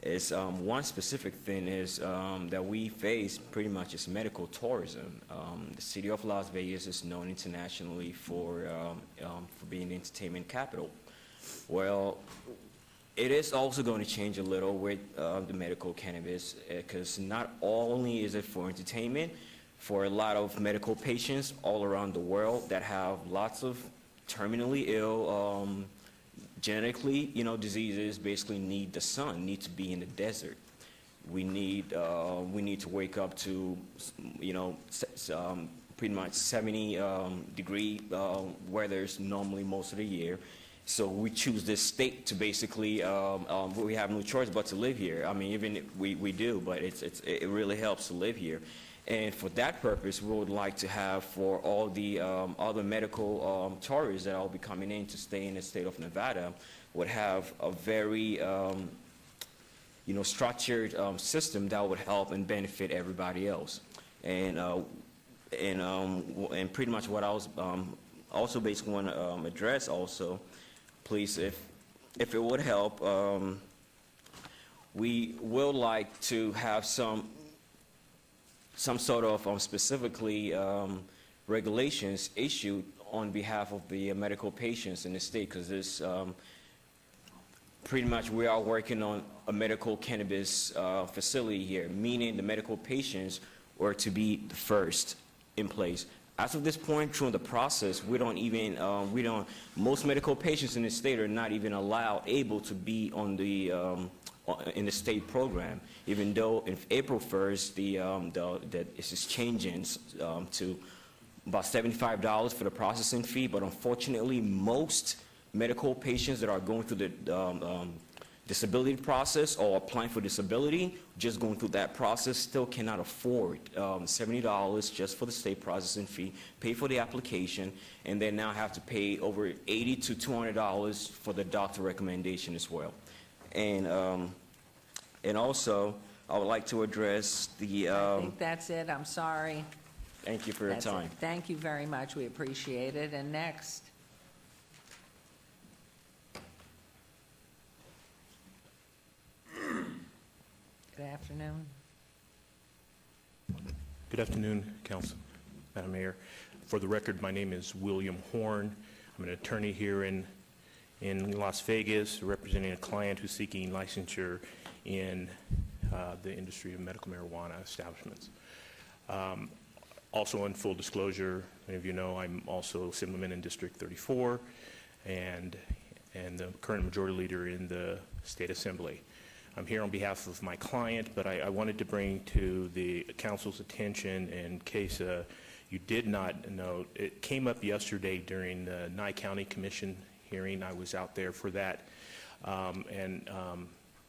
is one specific thing is that we face pretty much is medical tourism. The city of Las Vegas is known internationally for being the entertainment capital. Well, it is also going to change a little with the medical cannabis, because not only is it for entertainment, for a lot of medical patients all around the world that have lots of terminally ill, genetically, diseases, basically need the sun, need to be in the desert. we need to wake up to, pretty much 70 degree weathers normally most of the year. So we choose this state to basically, we have no choice but to live here. I mean, even if we do, but it really helps to live here. And for that purpose, we would like to have for all the other medical tourists that will be coming in to stay in the state of Nevada, would have a very structured system that would help and benefit everybody else. And pretty much what I was also basically want to address also, please, if it would help, we would like to have some sort of specifically regulations issued on behalf of the medical patients in the state, because this pretty much we are working on a medical cannabis facility here, meaning the medical patients were to be the first in place. As of this point through the process, most medical patients in the state are not even able to be on the in the state program, even though in April 1st, this is changing to about $75 for the processing fee, but unfortunately, most medical patients that are going through the disability process or applying for disability, just going through that process, still cannot afford $70 just for the state processing fee, pay for the application, and then now have to pay over $80 to $200 for the doctor recommendation as well. And also, I would like to address the... I think that's it. I'm sorry. Thank you for your time. Thank you very much. We appreciate it. And next. Good afternoon. Good afternoon, Council, Madam Mayor. For the record, my name is William Horn. I'm an attorney here in Las Vegas, representing a client who's seeking licensure in the industry of medical marijuana establishments. Also, in full disclosure, many of you know I'm also Assemblyman in District 34 and the current majority leader in the State Assembly. I'm here on behalf of my client, but I wanted to bring to the Council's attention, in case you did not know, it came up yesterday during the Nye County Commission hearing. I was out there for that, and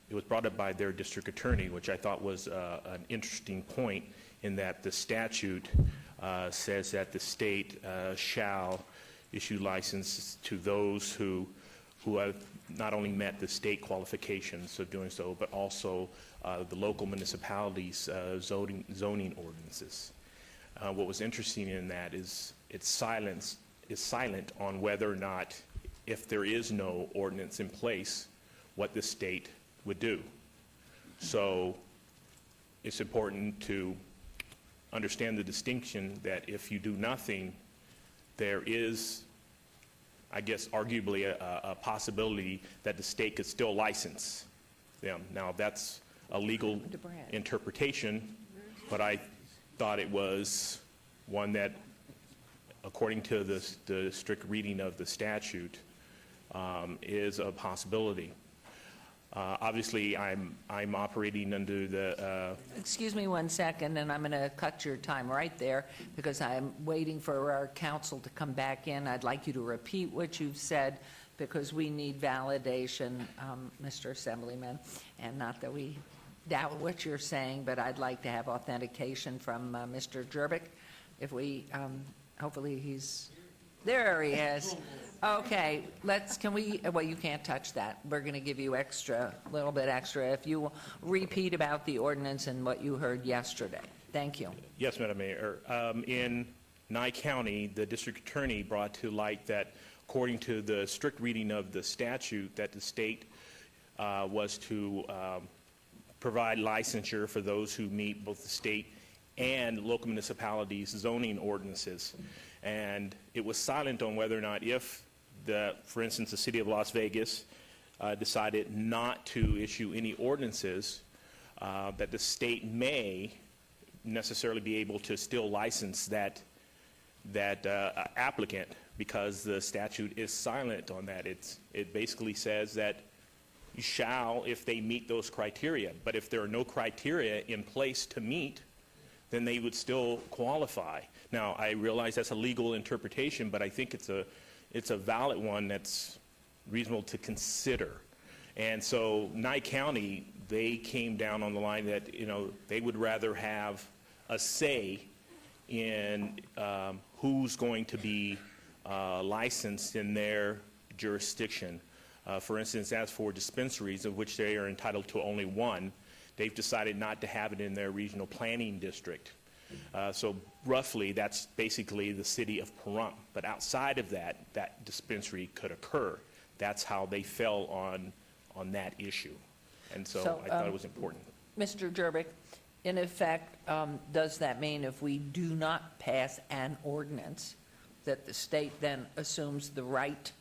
it was brought up by their district attorney, which I thought was an interesting point, in that the statute says that the state shall issue licenses to those who have not only met the state qualifications of doing so, but also the local municipalities' zoning ordinances. What was interesting in that is it's silent on whether or not, if there is no ordinance in place, what the state would do. So it's important to understand the distinction that if you do nothing, there is, I guess, arguably a possibility that the state could still license them. Now, that's a legal interpretation, but I thought it was one that, according to the strict reading of the statute, is a possibility. Obviously, I'm operating under the... Excuse me one second, and I'm going to cut your time right there because I'm waiting for our counsel to come back in. I'd like you to repeat what you've said because we need validation, Mr. Assemblyman, and not that we doubt what you're saying, but I'd like to have authentication from Mr. Jerbick. If we, hopefully he's... There he is. Okay, well, you can't touch that. We're going to give you a little bit extra if you repeat about the ordinance and what you heard yesterday. Thank you. Yes, Madam Mayor. In Nye County, the district attorney brought to light that, according to the strict reading of the statute, that the state was to provide licensure for those who meet both the state and local municipalities' zoning ordinances. And it was silent on whether or not, if for instance, the city of Las Vegas decided not to issue any ordinances, that the state may necessarily be able to still license that applicant, because the statute is silent on that. It basically says that shall if they meet those criteria. But if there are no criteria in place to meet, then they would still qualify. Now, I realize that's a legal interpretation, but I think it's a valid one that's reasonable to consider. And so Nye County, they came down on the line that, you know, they would rather have a say in who's going to be licensed in their jurisdiction. For instance, as for dispensaries, of which they are entitled to only one, they've decided not to have it in their regional planning district. So roughly, that's basically the city of Pahrump. But outside of that, that dispensary could occur. That's how they fell on that issue. And so I thought it was important. Mr. Jervik, in effect, does that mean if we do not pass an ordinance, that the state then assumes the right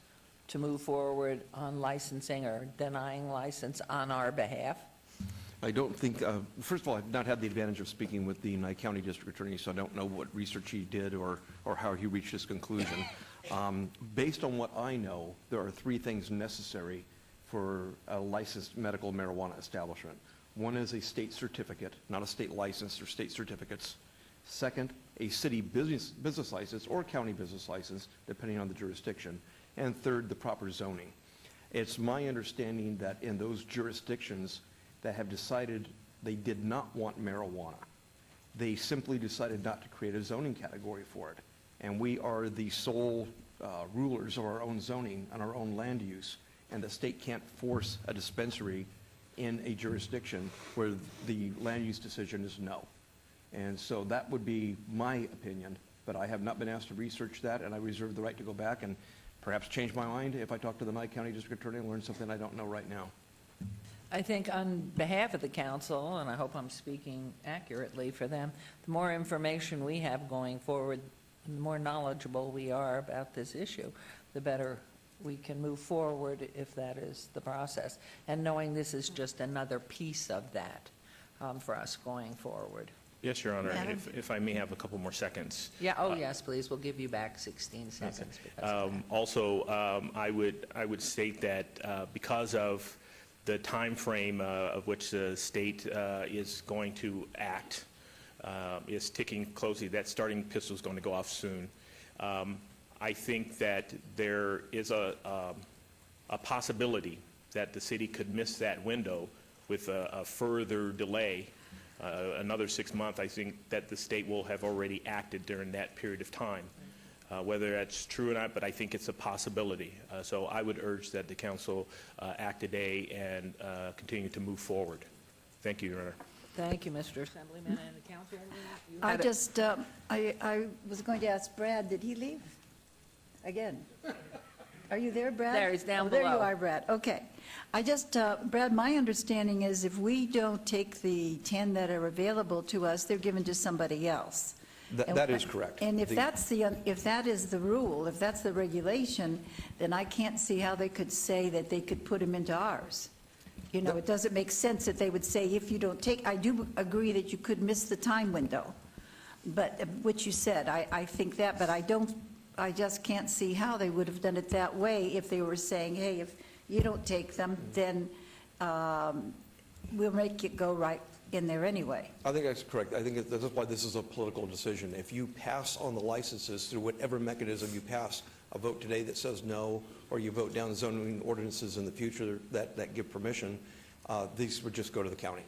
to move forward on licensing or denying license on our behalf? I don't think, first of all, I've not had the advantage of speaking with the Nye County District Attorney, so I don't know what research he did or how he reached his conclusion. Based on what I know, there are 3 things necessary for a licensed medical marijuana establishment. One is a state certificate, not a state license or state certificates. Second, a city business license or county business license, depending on the jurisdiction. And third, the proper zoning. It's my understanding that in those jurisdictions that have decided they did not want marijuana, they simply decided not to create a zoning category for it. And we are the sole rulers of our own zoning and our own land use, and the state can't force a dispensary in a jurisdiction where the land use decision is no. And so that would be my opinion, but I have not been asked to research that, and I reserve the right to go back and perhaps change my mind if I talk to the Nye County District Attorney and learn something I don't know right now. I think on behalf of the council, and I hope I'm speaking accurately for them, the more information we have going forward, the more knowledgeable we are about this issue, the better we can move forward if that is the process. And knowing this is just another piece of that for us going forward. Yes, Your Honor, Madam? if I may have a couple more seconds. Yeah, yes, please, we'll give you back 16 seconds. Also, I would state that because of the time frame of which the state is going to act is ticking closely, that starting pistol is going to go off soon. I think that there is a possibility that the city could miss that window with a further delay. Another 6 months, I think that the state will have already acted during that period of time. Whether that's true or not, but I think it's a possibility. So I would urge that the council act today and continue to move forward. Thank you, Your Honor. Thank you, Mr. Assemblyman. And the council? I was going to ask Brad, did he leave? Again. Are you there, Brad? There, he's down There you below. are, Brad. Okay. Brad, my understanding is if we don't take the 10 that are available to us, they're given to somebody else. That is correct. And if that is the rule, if that's the regulation, then I can't see how they could say that they could put them into ours. You know, it doesn't make sense that they would say, if you don't take, I do agree that you could miss the time window, but, which you said, I think that, but I just can't see how they would have done it that way if they were saying, hey, if you don't take them, then we'll make it go right in there anyway. I think that's correct. I think that's why this is a political decision. If you pass on the licenses through whatever mechanism you pass, a vote today that says no, or you vote down zoning ordinances in the future that give permission, these would just go to the county.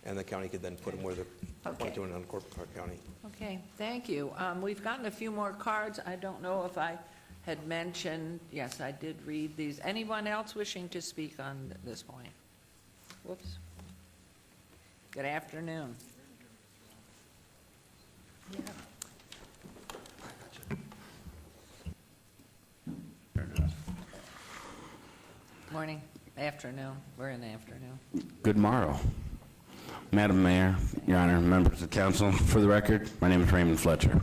And the county could then put them where they're point to an unincorporated county. Okay, thank you. We've gotten a few more cards. I don't know if I had mentioned, yes, I did read these. Anyone else wishing to speak on this point? Whoops. Good afternoon. Morning, afternoon. We're in the afternoon. Good morrow. Madam Mayor, Your Honor, members of council, for the record, my name is Raymond Fletcher.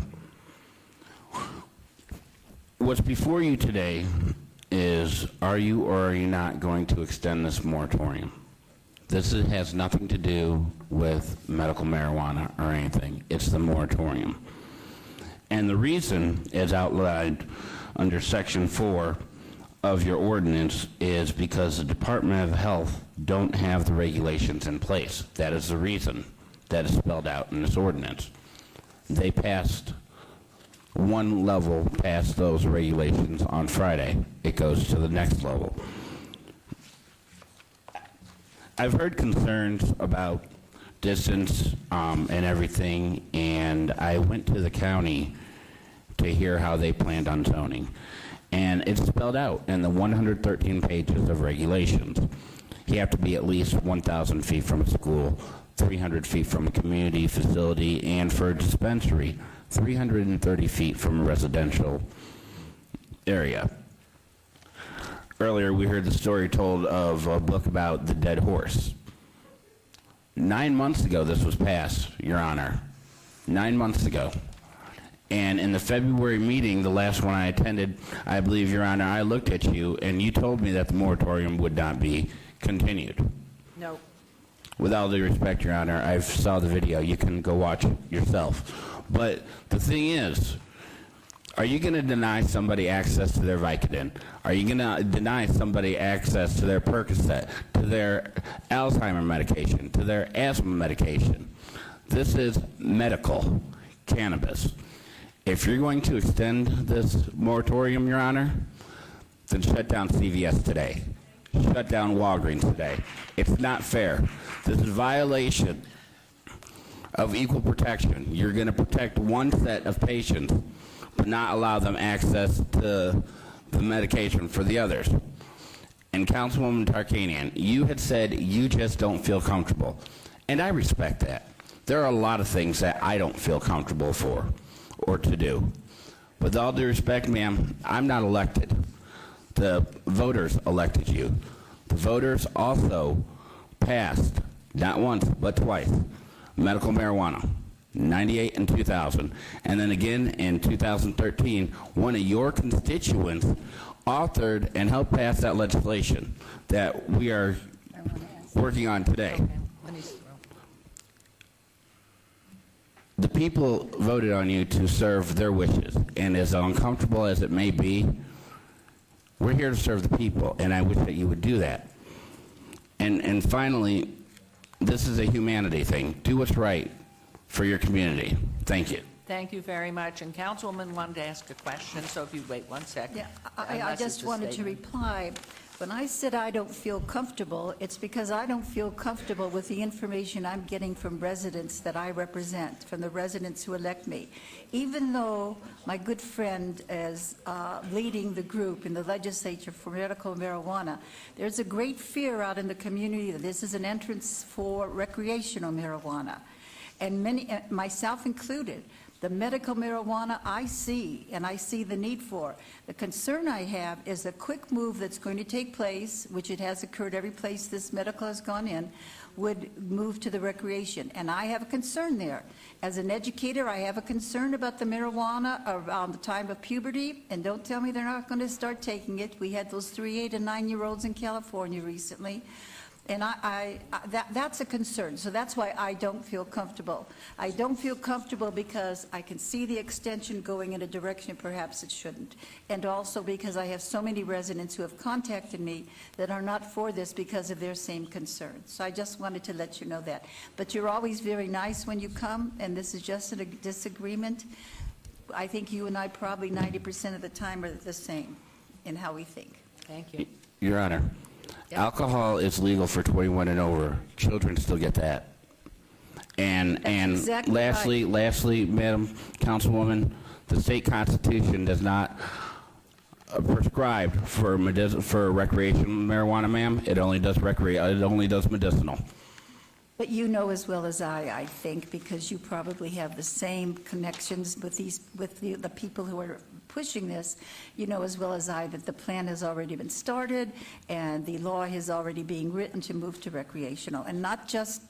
What's before you today is, are you or are you not going to extend this moratorium? This has nothing to do with medical marijuana or anything. It's the moratorium. And the reason is outlined under Section 4 of your ordinance is because the Department of Health don't have the regulations in place. That is the reason that is spelled out in this ordinance. They passed one level past those regulations on Friday. It goes to the next level. I've heard concerns about distance and everything, and I went to the county to hear how they planned on zoning. And it's spelled out in the 113 pages of regulations. You have to be at least 1,000 feet from a school, 300 feet from a community facility, and for a dispensary, 330 feet from a residential area. Earlier, we heard the story told of a book about the dead horse. 9 months ago, this was passed, Your Honor. 9 months ago. And in the February meeting, the last one I attended, I believe, Your Honor, I looked at you, and you told me that the moratorium would not be continued. No. With all due respect, Your Honor, I saw the video. You can go watch it yourself. But the thing is, are you going to deny somebody access to their Vicodin? Are you going to deny somebody access to their Percocet, to their Alzheimer medication, to their asthma medication? This is medical cannabis. If you're going to extend this moratorium, Your Honor, then shut down CVS today. Shut down Walgreens today. It's not fair. This is a violation of equal protection. You're going to protect one set of patients, but not allow them access to the medication for the others. And Councilwoman Tarkanian, you had said you just don't feel comfortable. And I respect that. There are a lot of things that I don't feel comfortable for or to do. With all due respect, ma'am, I'm not elected. The voters elected you. The voters also passed, not once, but twice, medical marijuana, 98 and 2000. And then again in 2013, one of your constituents authored and helped pass that legislation that we are working on today. The people voted on you to serve their wishes, and as uncomfortable as it may be, we're here to serve the people, and I wish that you would do that. And finally, this is a humanity thing. Do what's right for your community. Thank you. Thank you very much. And Councilwoman wanted to ask a question, so if you wait 1 second. Yeah, I Unless it's just a wanted to statement. reply. When I said I don't feel comfortable, it's because I don't feel comfortable with the information I'm getting from residents that I represent, from the residents who elect me. Even though my good friend is leading the group in the legislature for medical marijuana, there's a great fear out in the community that this is an entrance for recreational marijuana. And many, myself included, the medical marijuana I see, and I see the need for. The concern I have is a quick move that's going to take place, which it has occurred every place this medical has gone in, would move to the recreation. And I have a concern there. As an educator, I have a concern about the marijuana around the time of puberty, and don't tell me they're not going to start taking it. We had those 3, 8, and 9-year-olds in California recently. And that's a concern. So that's why I don't feel comfortable. I don't feel comfortable because I can see the extension going in a direction perhaps it shouldn't. And also because I have so many residents who have contacted me that are not for this because of their same concerns. So I just wanted to let you know that. But you're always very nice when you come, and this is just a disagreement. I think you and I probably 90% of the time are the same in how we think. Thank you. Your Honor, alcohol is legal for 21 and over. Children still get that. And exactly lastly, Madam Councilwoman, the state constitution does not prescribe for recreational marijuana, ma'am. It only does medicinal. But you know as well as I think, because you probably have the same connections with the people who are pushing this, you know as well as I that the plan has already been started and the law is already being written to move to recreational, and not just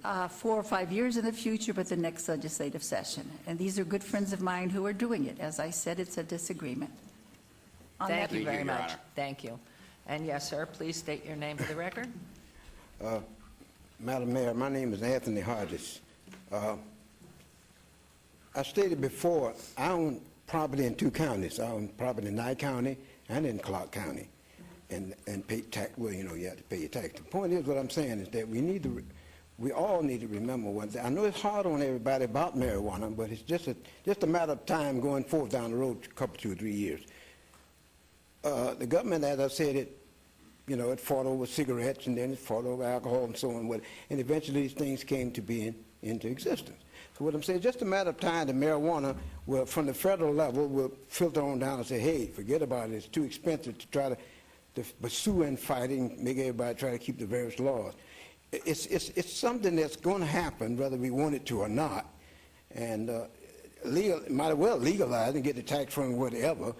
4 or 5 years in the future, but the next legislative session. And these are good friends of mine who are doing it. As I said, it's a disagreement. Thank you very much. Thank you. And yes, sir, please state your name for the record. Madam Mayor, my name is Anthony Hodges. I stated before, I own property in 2 counties. I own property in Nye County, and in Clark County and pay tax. Well, you know, you have to pay your tax. The point is, what I'm saying is that we all need to remember one thing. I know it's hard on everybody about marijuana, but it's just a matter of time going forth down the road, a couple, 2 or 3 years. The government, as I said, it fought over cigarettes, and then it fought over alcohol and so on. And eventually these things came to be into existence. So what I'm saying, just a matter of time, the marijuana will, from the federal level, will filter on down and say, hey, forget about it. It's too expensive to try to pursue and fight and make everybody try to keep the various laws. It's something that's going to happen, whether we want it to or not. And might as well legalize and get the tax from whatever,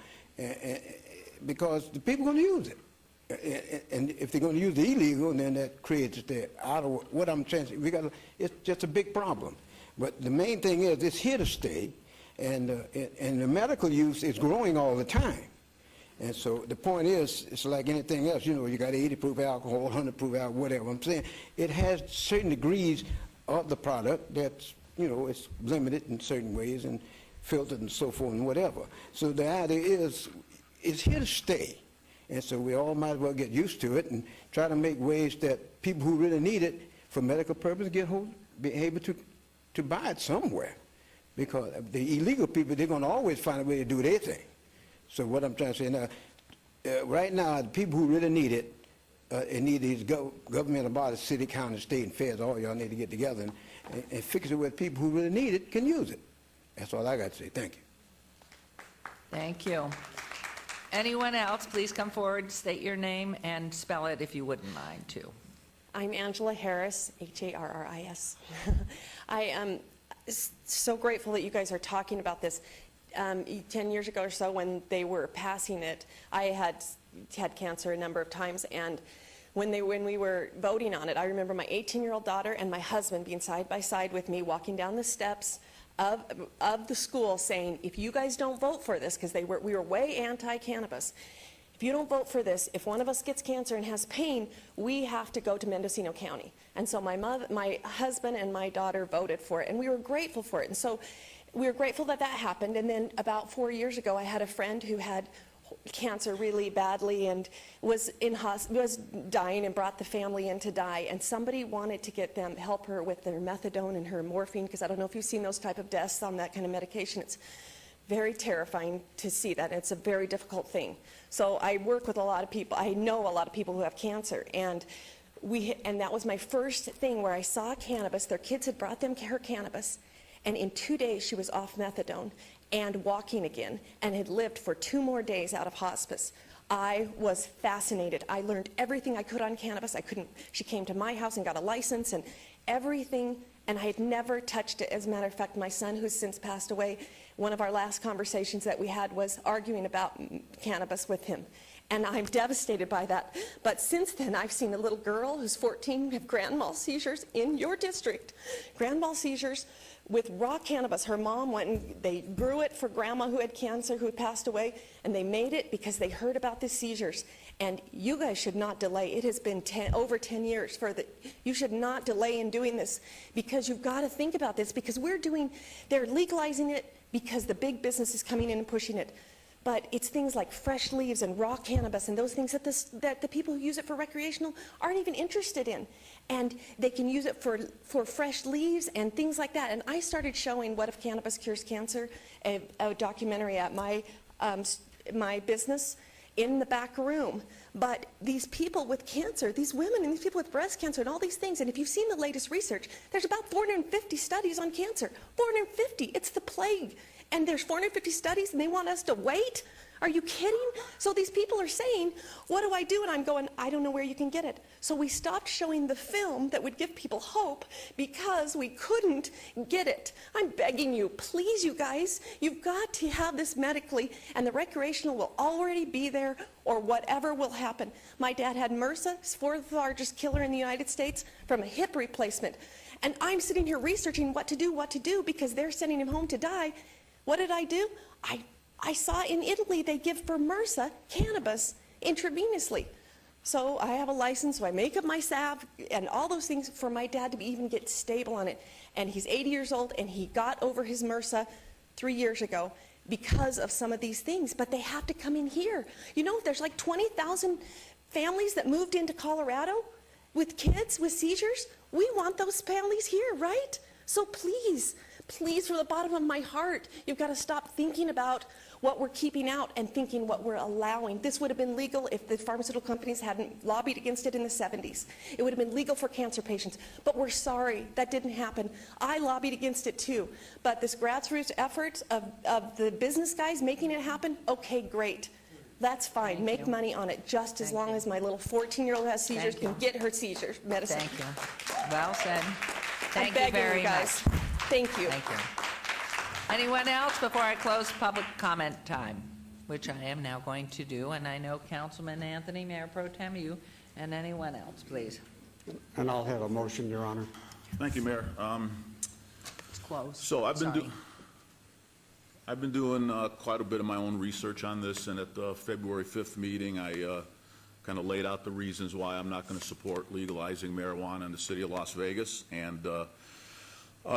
because the people are going to use it. And if they're going to use the illegal, then that creates what I'm saying. It's just a big problem. But the main thing is, it's here to stay, and the medical use is growing all the time. And so the point is, it's like anything else. You know, you got 80 proof alcohol, 100 proof alcohol, whatever. I'm saying it has certain degrees of the product that's, it's limited in certain ways and filtered and so forth and whatever. So the idea is, it's here to stay. And so we all might as well get used to it and try to make ways that people who really need it for medical purposes be able to buy it somewhere. Because the illegal people, they're going to always find a way to do their thing. So what I'm trying to say now, right now, the people who really need it, and need these governmental bodies, city, county, state, and feds, all y'all need to get together and fix it where people who really need it can use it. That's all I got to say. Thank you. Thank you. Anyone else, please come forward, state your name, and spell it if you wouldn't mind, too. I'm Angela Harris, Harris. I am so grateful that you guys are talking about this. 10 years ago or so, when they were passing it, I had cancer a number of times, and when we were voting on it, I remember my 18-year-old daughter and my husband being side by side with me, walking down the steps of the school, saying, if you guys don't vote for this, because we were way anti-cannabis, if you don't vote for this, if one of us gets cancer and has pain, we have to go to Mendocino County. And so my husband and my daughter voted for it, and we were grateful for it. And so we were grateful that happened. And then about 4 years ago, I had a friend who had cancer really badly and was dying and brought the family in to die. And somebody wanted to help her with their methadone and her morphine, because I don't know if you've seen those type of deaths on that kind of medication. It's very terrifying to see that. It's a very difficult thing. So I work with a lot of people. I know a lot of people who have cancer, and that was my first thing where I saw cannabis. Their kids had brought them her cannabis, and in 2 days she was off methadone and walking again, and had lived for 2 more days out of hospice. I was fascinated. I learned everything I could on cannabis. She came to my house and got a license and everything, and I had never touched it. As a matter of fact, my son, who's since passed away, one of our last conversations that we had was arguing about cannabis with him. And I'm devastated by that. But since then, I've seen a little girl who's 14 have grand mal seizures in your district. Grand mal seizures with raw cannabis. Her mom went and they grew it for grandma who had cancer, who had passed away, and they made it because they heard about the seizures. And you guys should not delay. It has been over 10 years. You should not delay in doing this, because you've got to think about this, because they're legalizing it because the big business is coming in and pushing it. But it's things like fresh leaves and raw cannabis and those things that the people who use it for recreational aren't even interested in. And they can use it for fresh leaves and things like that. And I started showing What If Cannabis Cures Cancer, a documentary at my business in the back room. But these people with cancer, these women and these people with breast cancer and all these things, and if you've seen the latest research, there's about 450 studies on cancer. 450, it's the plague. And there's 450 studies and they want us to wait? Are you kidding? So these people are saying, what do I do? And I'm going, I don't know where you can get it. So we stopped showing the film that would give people hope because we couldn't get it. I'm begging you, please, you guys, you've got to have this medically, and the recreational will already be there, or whatever will happen. My dad had MRSA, 4th largest killer in the United States, from a hip replacement. And I'm sitting here researching what to do, because they're sending him home to die. What did I do? I saw in Italy they give for MRSA cannabis intravenously. So I have a license, so I make up my salve and all those things for my dad to even get stable on it. And he's 80 years old, and he got over his MRSA 3 years ago. because of some of these things, but they have to come in here. You know, there's like 20,000 families that moved into Colorado with kids with seizures. We want those families here, right? So please, please, from the bottom of my heart, you've got to stop thinking about what we're keeping out and thinking what we're allowing. This would have been legal if the pharmaceutical companies hadn't lobbied against it in the 70s. It would have been legal for cancer patients, but we're sorry, that didn't happen. I lobbied against it too, but this grassroots effort of the business guys making it happen, okay, great. That's fine, make money on it, just as long as my little 14-year-old who has seizures can get her seizure medicine. Thank you. Well said. I'm Thank you begging very you guys. much. Thank you. Thank you. Anyone else before I close public comment time, which I am now going to do, and I know Councilman Anthony, Mayor Pro Tem, you, and anyone else, please. And I'll have a motion, Your Honor. Thank you, Mayor. It's closed. So I've been doing quite a bit of my own research on this, and at the February 5th meeting, I kind of laid out the reasons why I'm not going to support legalizing marijuana in the city of Las Vegas. And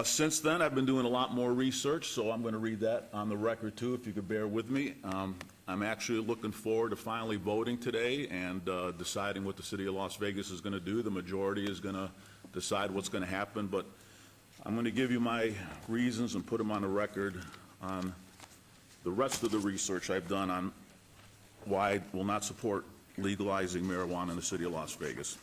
since then, I've been doing a lot more research, so I'm going to read that on the record, too, if you could bear with me. I'm actually looking forward to finally voting today and deciding what the city of Las Vegas is going to do. The majority is going to decide what's going to happen, but I'm going to give you my reasons and put them on the record on the rest of the research I've done on why I will not support legalizing marijuana in the city of Las Vegas.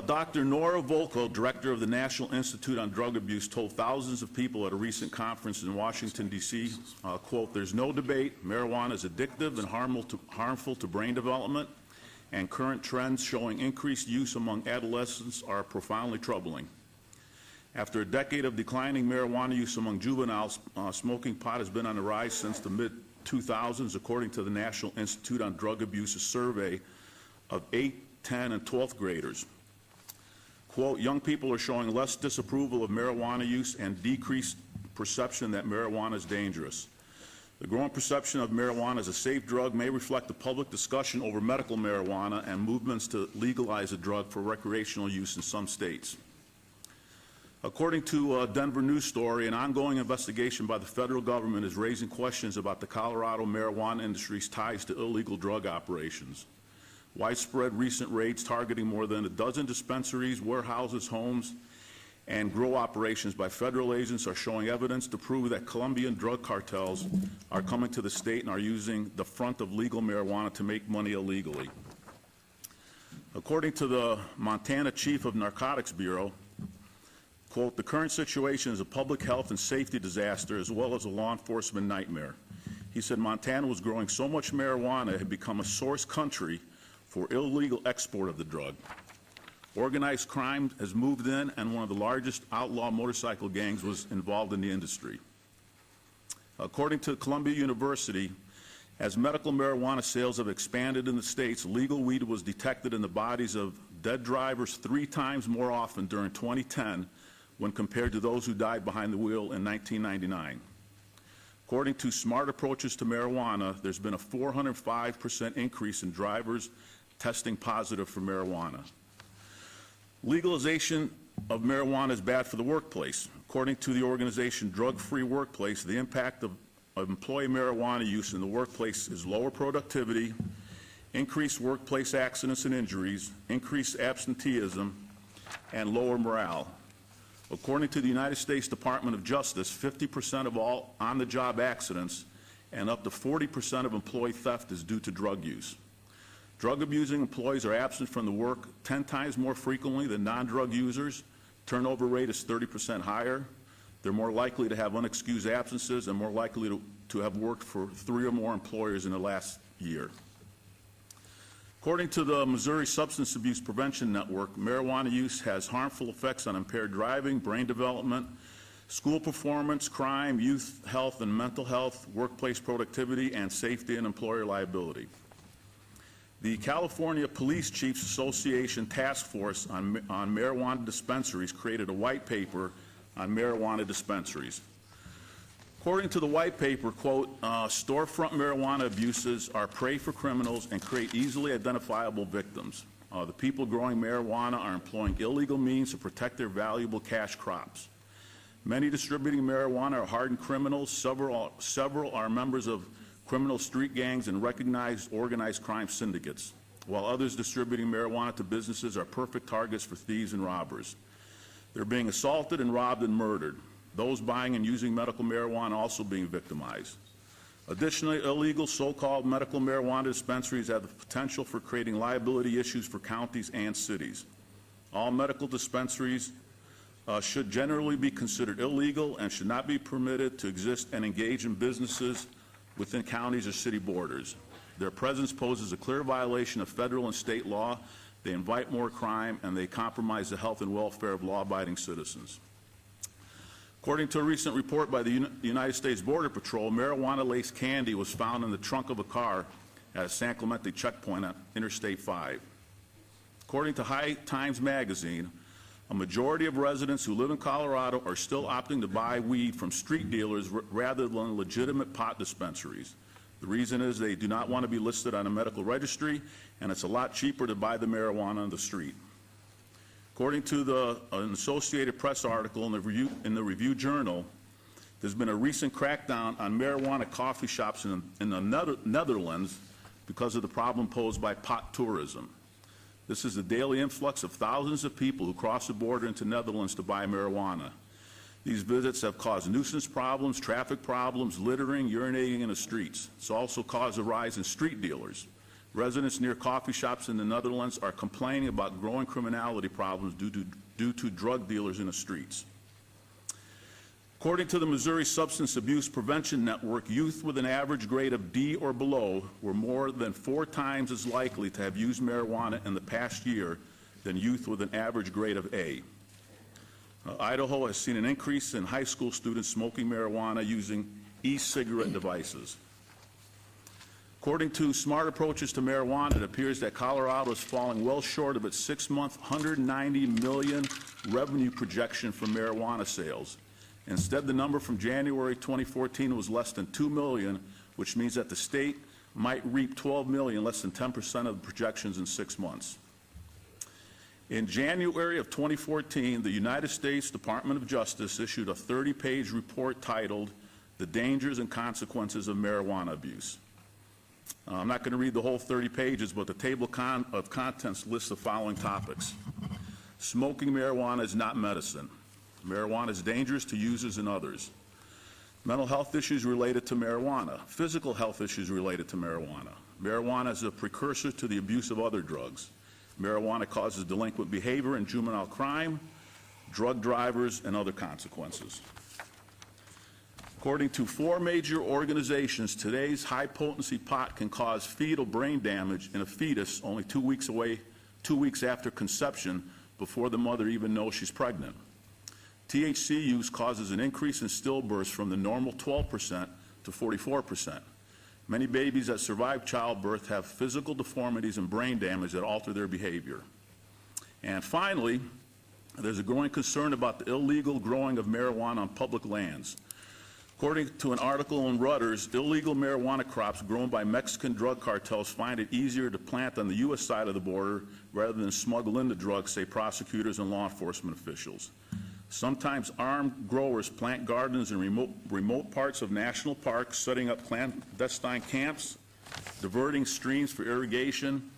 Dr. Nora Volkow, director of the National Institute on Drug Abuse, told thousands of people at a recent conference in Washington, D.C., quote, "There's no debate. Marijuana is addictive and harmful to brain development, and current trends showing increased use among adolescents are profoundly troubling. After a decade of declining marijuana use among juveniles, smoking pot has been on the rise since the mid-2000s, according to the National Institute on Drug Abuse's survey of 8th, 10th, and 12th graders. Quote, young people are showing less disapproval of marijuana use and decreased perception that marijuana is dangerous. The growing perception of marijuana as a safe drug may reflect the public discussion over medical marijuana and movements to legalize the drug for recreational use in some states. According to a Denver News Story, an ongoing investigation by the federal government is raising questions about the Colorado marijuana industry's ties to illegal drug operations. Widespread recent raids targeting more than a dozen dispensaries, warehouses, homes, and grow operations by federal agents are showing evidence to prove that Colombian drug cartels are coming to the state and are using the front of legal marijuana to make money illegally. According to the Montana Chief of Narcotics Bureau, quote, the current situation is a public health and safety disaster as well as a law enforcement nightmare. He said Montana was growing so much marijuana it had become a source country for illegal export of the drug. Organized crime has moved in, and one of the largest outlaw motorcycle gangs was involved in the industry. According to Columbia University, as medical marijuana sales have expanded in the states, legal weed was detected in the bodies of dead drivers 3 times more often during 2010 when compared to those who died behind the wheel in 1999. According to Smart Approaches to Marijuana, there's been a 405% increase in drivers testing positive for marijuana. Legalization of marijuana is bad for the workplace. According to the organization Drug Free Workplace, the impact of employee marijuana use in the workplace is lower productivity, increased workplace accidents and injuries, increased absenteeism, and lower morale. According to the United States Department of Justice, 50% of all on-the-job accidents and up to 40% of employee theft is due to drug use. Drug-abusing employees are absent from the work 10 times more frequently than non-drug users. Turnover rate is 30% higher. They're more likely to have unexcused absences and more likely to have worked for 3 or more employers in the last year. According to the Missouri Substance Abuse Prevention Network, marijuana use has harmful effects on impaired driving, brain development, school performance, crime, youth health and mental health, workplace productivity, and safety and employer liability. The California Police Chiefs Association Task Force on Marijuana Dispensaries created a white paper on marijuana dispensaries. According to the white paper, quote, storefront marijuana abuses are prey for criminals and create easily identifiable victims. The people growing marijuana are employing illegal means to protect their valuable cash crops. Many distributing marijuana are hardened criminals. Several are members of criminal street gangs and recognized organized crime syndicates, while others distributing marijuana to businesses are perfect targets for thieves and robbers. They're being assaulted and robbed and murdered. Those buying and using medical marijuana also being victimized. Additionally, illegal so-called medical marijuana dispensaries have the potential for creating liability issues for counties and cities. All medical dispensaries should generally be considered illegal and should not be permitted to exist and engage in businesses within counties or city borders. Their presence poses a clear violation of federal and state law. They invite more crime, and they compromise the health and welfare of law-abiding citizens. According to a recent report by the United States Border Patrol, marijuana-laced candy was found in the trunk of a car at a San Clemente checkpoint on Interstate 5. According to High Times magazine, a majority of residents who live in Colorado are still opting to buy weed from street dealers rather than legitimate pot dispensaries. The reason is they do not want to be listed on a medical registry, and it's a lot cheaper to buy the marijuana on the street. According to an Associated Press article in the Review Journal, there's been a recent crackdown on marijuana coffee shops in the Netherlands because of the problem posed by pot tourism. This is the daily influx of thousands of people who cross the border into Netherlands to buy marijuana. These visits have caused nuisance problems, traffic problems, littering, urinating in the streets. It's also caused a rise in street dealers. Residents near coffee shops in the Netherlands are complaining about growing criminality problems due to drug dealers in the streets. According to the Missouri Substance Abuse Prevention Network, youth with an average grade of D or below were more than 4 times as likely to have used marijuana in the past year than youth with an average grade of A. Idaho has seen an increase in high school students smoking marijuana using e-cigarette devices. According to Smart Approaches to Marijuana, it appears that Colorado is falling well short of its 6-month, $190 million revenue projection for marijuana sales. Instead, the number from January 2014 was less than $2 million, which means that the state might reap $12 million, less than 10% of the projections in 6 months. In January of 2014, the United States Department of Justice issued a 30-page report titled "The Dangers and Consequences of Marijuana Abuse." I'm not going to read the whole 30 pages, but the table of contents lists the following topics. Smoking marijuana is not medicine. Marijuana is dangerous to users and others. Mental health issues related to marijuana. Physical health issues related to marijuana. Marijuana is a precursor to the abuse of other drugs. Marijuana causes delinquent behavior and juvenile crime, drug drivers, and other consequences. According to 4 major organizations, today's high-potency pot can cause fetal brain damage in a fetus only 2 weeks after conception, before the mother even knows she's pregnant. THC use causes an increase in stillbirths from the normal 12% to 44%. Many babies that survive childbirth have physical deformities and brain damage that alter their behavior. And finally, there's a growing concern about the illegal growing of marijuana on public lands. According to an article on Reuters, illegal marijuana crops grown by Mexican drug cartels find it easier to plant on the U.S. side of the border rather than smuggle in the drugs, say prosecutors and law enforcement officials. Sometimes armed growers plant gardens in remote parts of national parks, setting up clandestine camps, diverting streams for irrigation,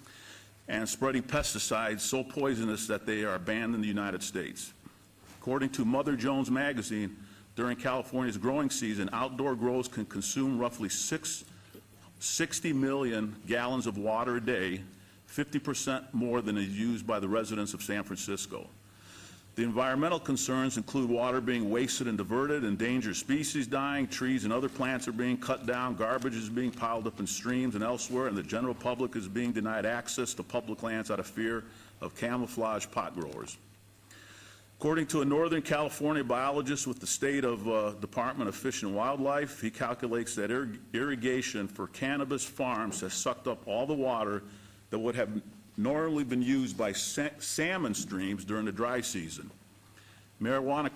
and spreading pesticides so poisonous that they are banned in the United States. According to Mother Jones magazine, during California's growing season, outdoor grows can consume roughly 60 million gallons of water a day, 50% more than is used by the residents of San Francisco. The environmental concerns include water being wasted and diverted, endangered species dying, trees and other plants are being cut down, garbage is being piled up in streams and elsewhere, and the general public is being denied access to public lands out of fear of camouflage pot growers. According to a Northern California biologist with the state of Department of Fish and Wildlife, he calculates that irrigation for cannabis farms has sucked up all the water that would have normally been used by salmon streams during the dry season. Marijuana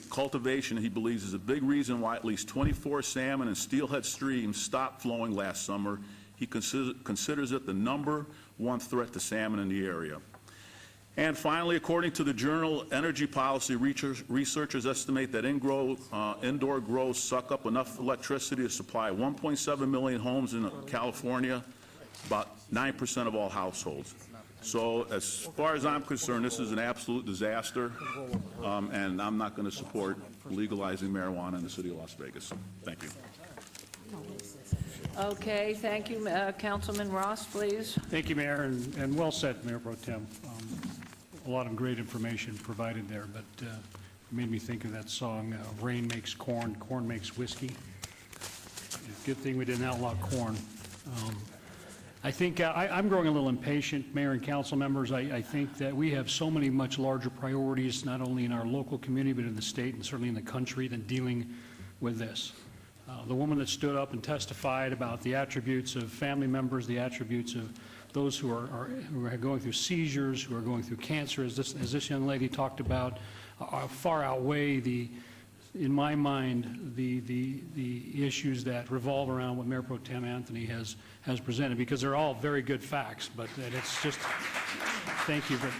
cultivation, he believes, is a big reason why at least 24 salmon and steelhead streams stopped flowing last summer. He considers it the #1 threat to salmon in the area. And finally, according to the journal Energy Policy, researchers estimate that indoor grows suck up enough electricity to supply 1.7 million homes in California, about 9% of all households. So as far as I'm concerned, this is an absolute disaster, and I'm not going to support legalizing marijuana in the city of Las Vegas. Thank you. Okay, thank you. Councilman Ross, please. Thank you, Mayor, and well said, Mayor Pro Tem. A lot of great information provided there, but it made me think of that song, Rain Makes Corn, Corn Makes Whiskey. Good thing we didn't outlaw corn. I think I'm growing a little impatient, Mayor and council members. I think that we have so many much larger priorities, not only in our local community, but in the state and certainly in the country, than dealing with this. The woman that stood up and testified about the attributes of family members, the attributes of those who are going through seizures, who are going through cancer, as this young lady talked about, far outweigh in my mind, the issues that revolve around what Mayor Pro Tem Anthony has presented, because they're all very good facts, but it's just, thank you. But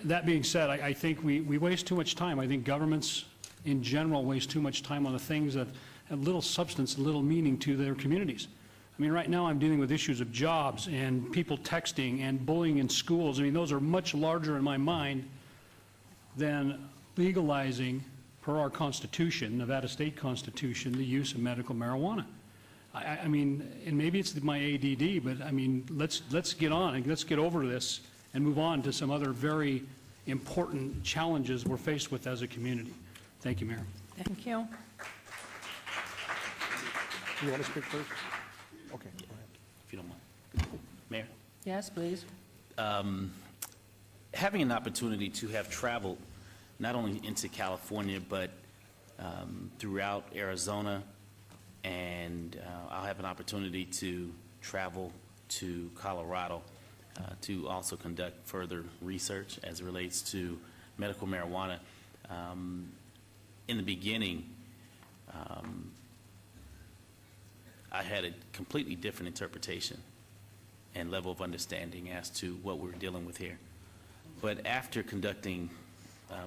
that being said, I think we waste too much time. I think governments in general waste too much time on the things that have little substance, little meaning to their communities. I mean, right now I'm dealing with issues of jobs and people texting and bullying in schools. I mean, those are much larger in my mind than legalizing, per our Constitution, Nevada State Constitution, the use of medical marijuana. I mean, and maybe it's my ADD, but I mean, let's get on and let's get over this and move on to some other very important challenges we're faced with as a community. Thank you, Mayor. Thank you. You want to speak first? Okay, go ahead. If you don't mind. Mayor? Yes, please. Having an opportunity to have traveled not only into California, but throughout Arizona, and I'll have an opportunity to travel to Colorado to also conduct further research as it relates to medical marijuana. In the beginning, I had a completely different interpretation and level of understanding as to what we're dealing with here. But after conducting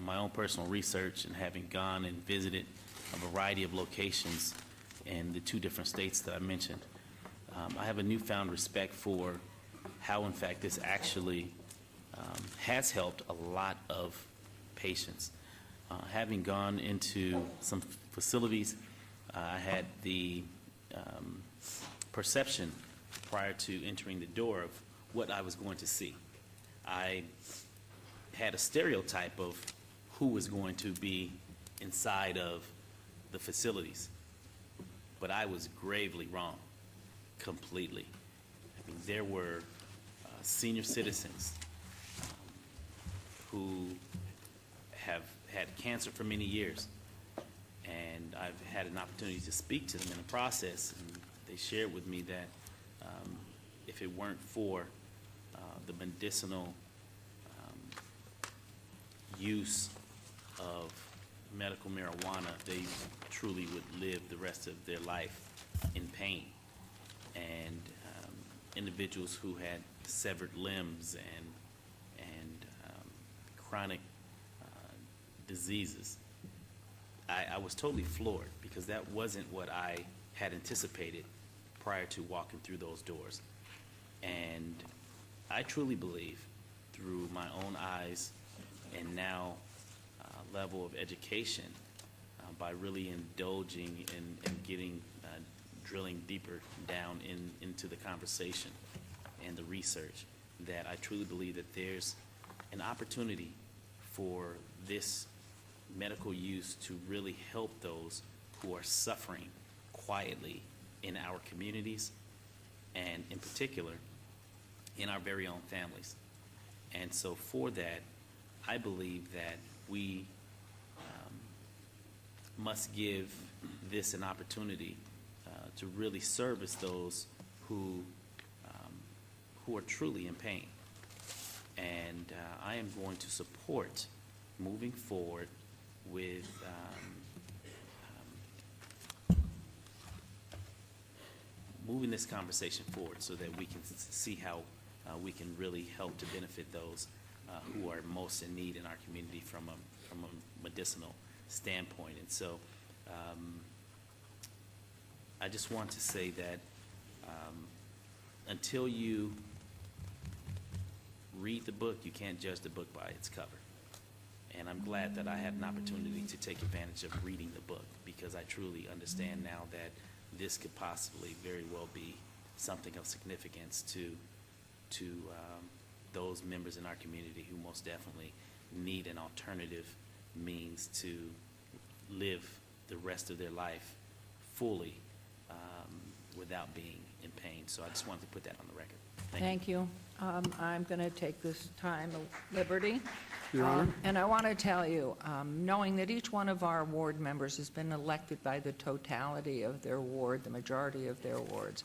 my own personal research and having gone and visited a variety of locations in the 2 different states that I mentioned, I have a newfound respect for how, in fact, this actually has helped a lot of patients. Having gone into some facilities, I had the perception prior to entering the door of what I was going to see. I had a stereotype of who was going to be inside of the facilities, but I was gravely wrong, completely. I mean, there were senior citizens who have had cancer for many years, and I've had an opportunity to speak to them in the process, and they shared with me that if it weren't for the medicinal use of medical marijuana, they truly would live the rest of their life in pain. And individuals who had severed limbs and chronic diseases, I was totally floored, because that wasn't what I had anticipated prior to walking through those doors. And I truly believe, through my own eyes and now level of education, by really indulging and getting, drilling deeper down into the conversation and the research, that I truly believe that there's an opportunity for this medical use to really help those who are suffering quietly in our communities, and in particular in our very own families. And so for that, I believe that we must give this an opportunity to really service those who are truly in pain. And I am going to support moving forward with moving this conversation forward, so that we can see how we can really help to benefit those who are most in need in our community from a medicinal standpoint. And so I just want to say that until you read the book, you can't judge the book by its cover. And I'm glad that I had an opportunity to take advantage of reading the book, because I truly understand now that this could possibly very well be something of significance to those members in our community who most definitely need an alternative means to live the rest of their life fully without being in pain. So I just wanted to put that on the record. Thank you. I'm going to take this time of liberty. Your Honor. And I want to tell you, knowing that each one of our ward members has been elected by the totality of their ward, the majority of their wards,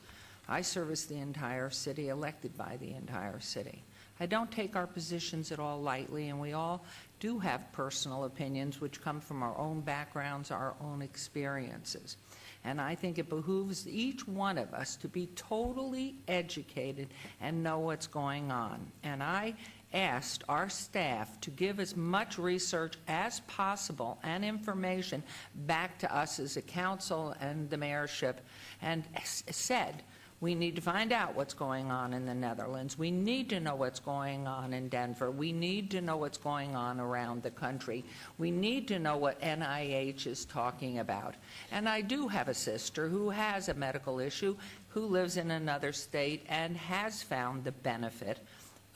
I service the entire city, elected by the entire city. I don't take our positions at all lightly, and we all do have personal opinions which come from our own backgrounds, our own experiences. And I think it behooves each one of us to be totally educated and know what's going on. And I asked our staff to give as much research as possible and information back to us as a council and the mayorship, and said, we need to find out what's going on in the Netherlands. We need to know what's going on in Denver. We need to know what's going on around the country. We need to know what NIH is talking about. And I do have a sister who has a medical issue, who lives in another state and has found the benefit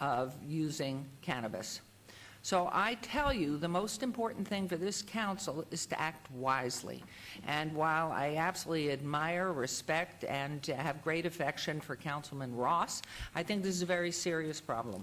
of using cannabis. So I tell you, the most important thing for this council is to act wisely. And while I absolutely admire, respect, and have great affection for Councilman Ross, I think this is a very serious problem.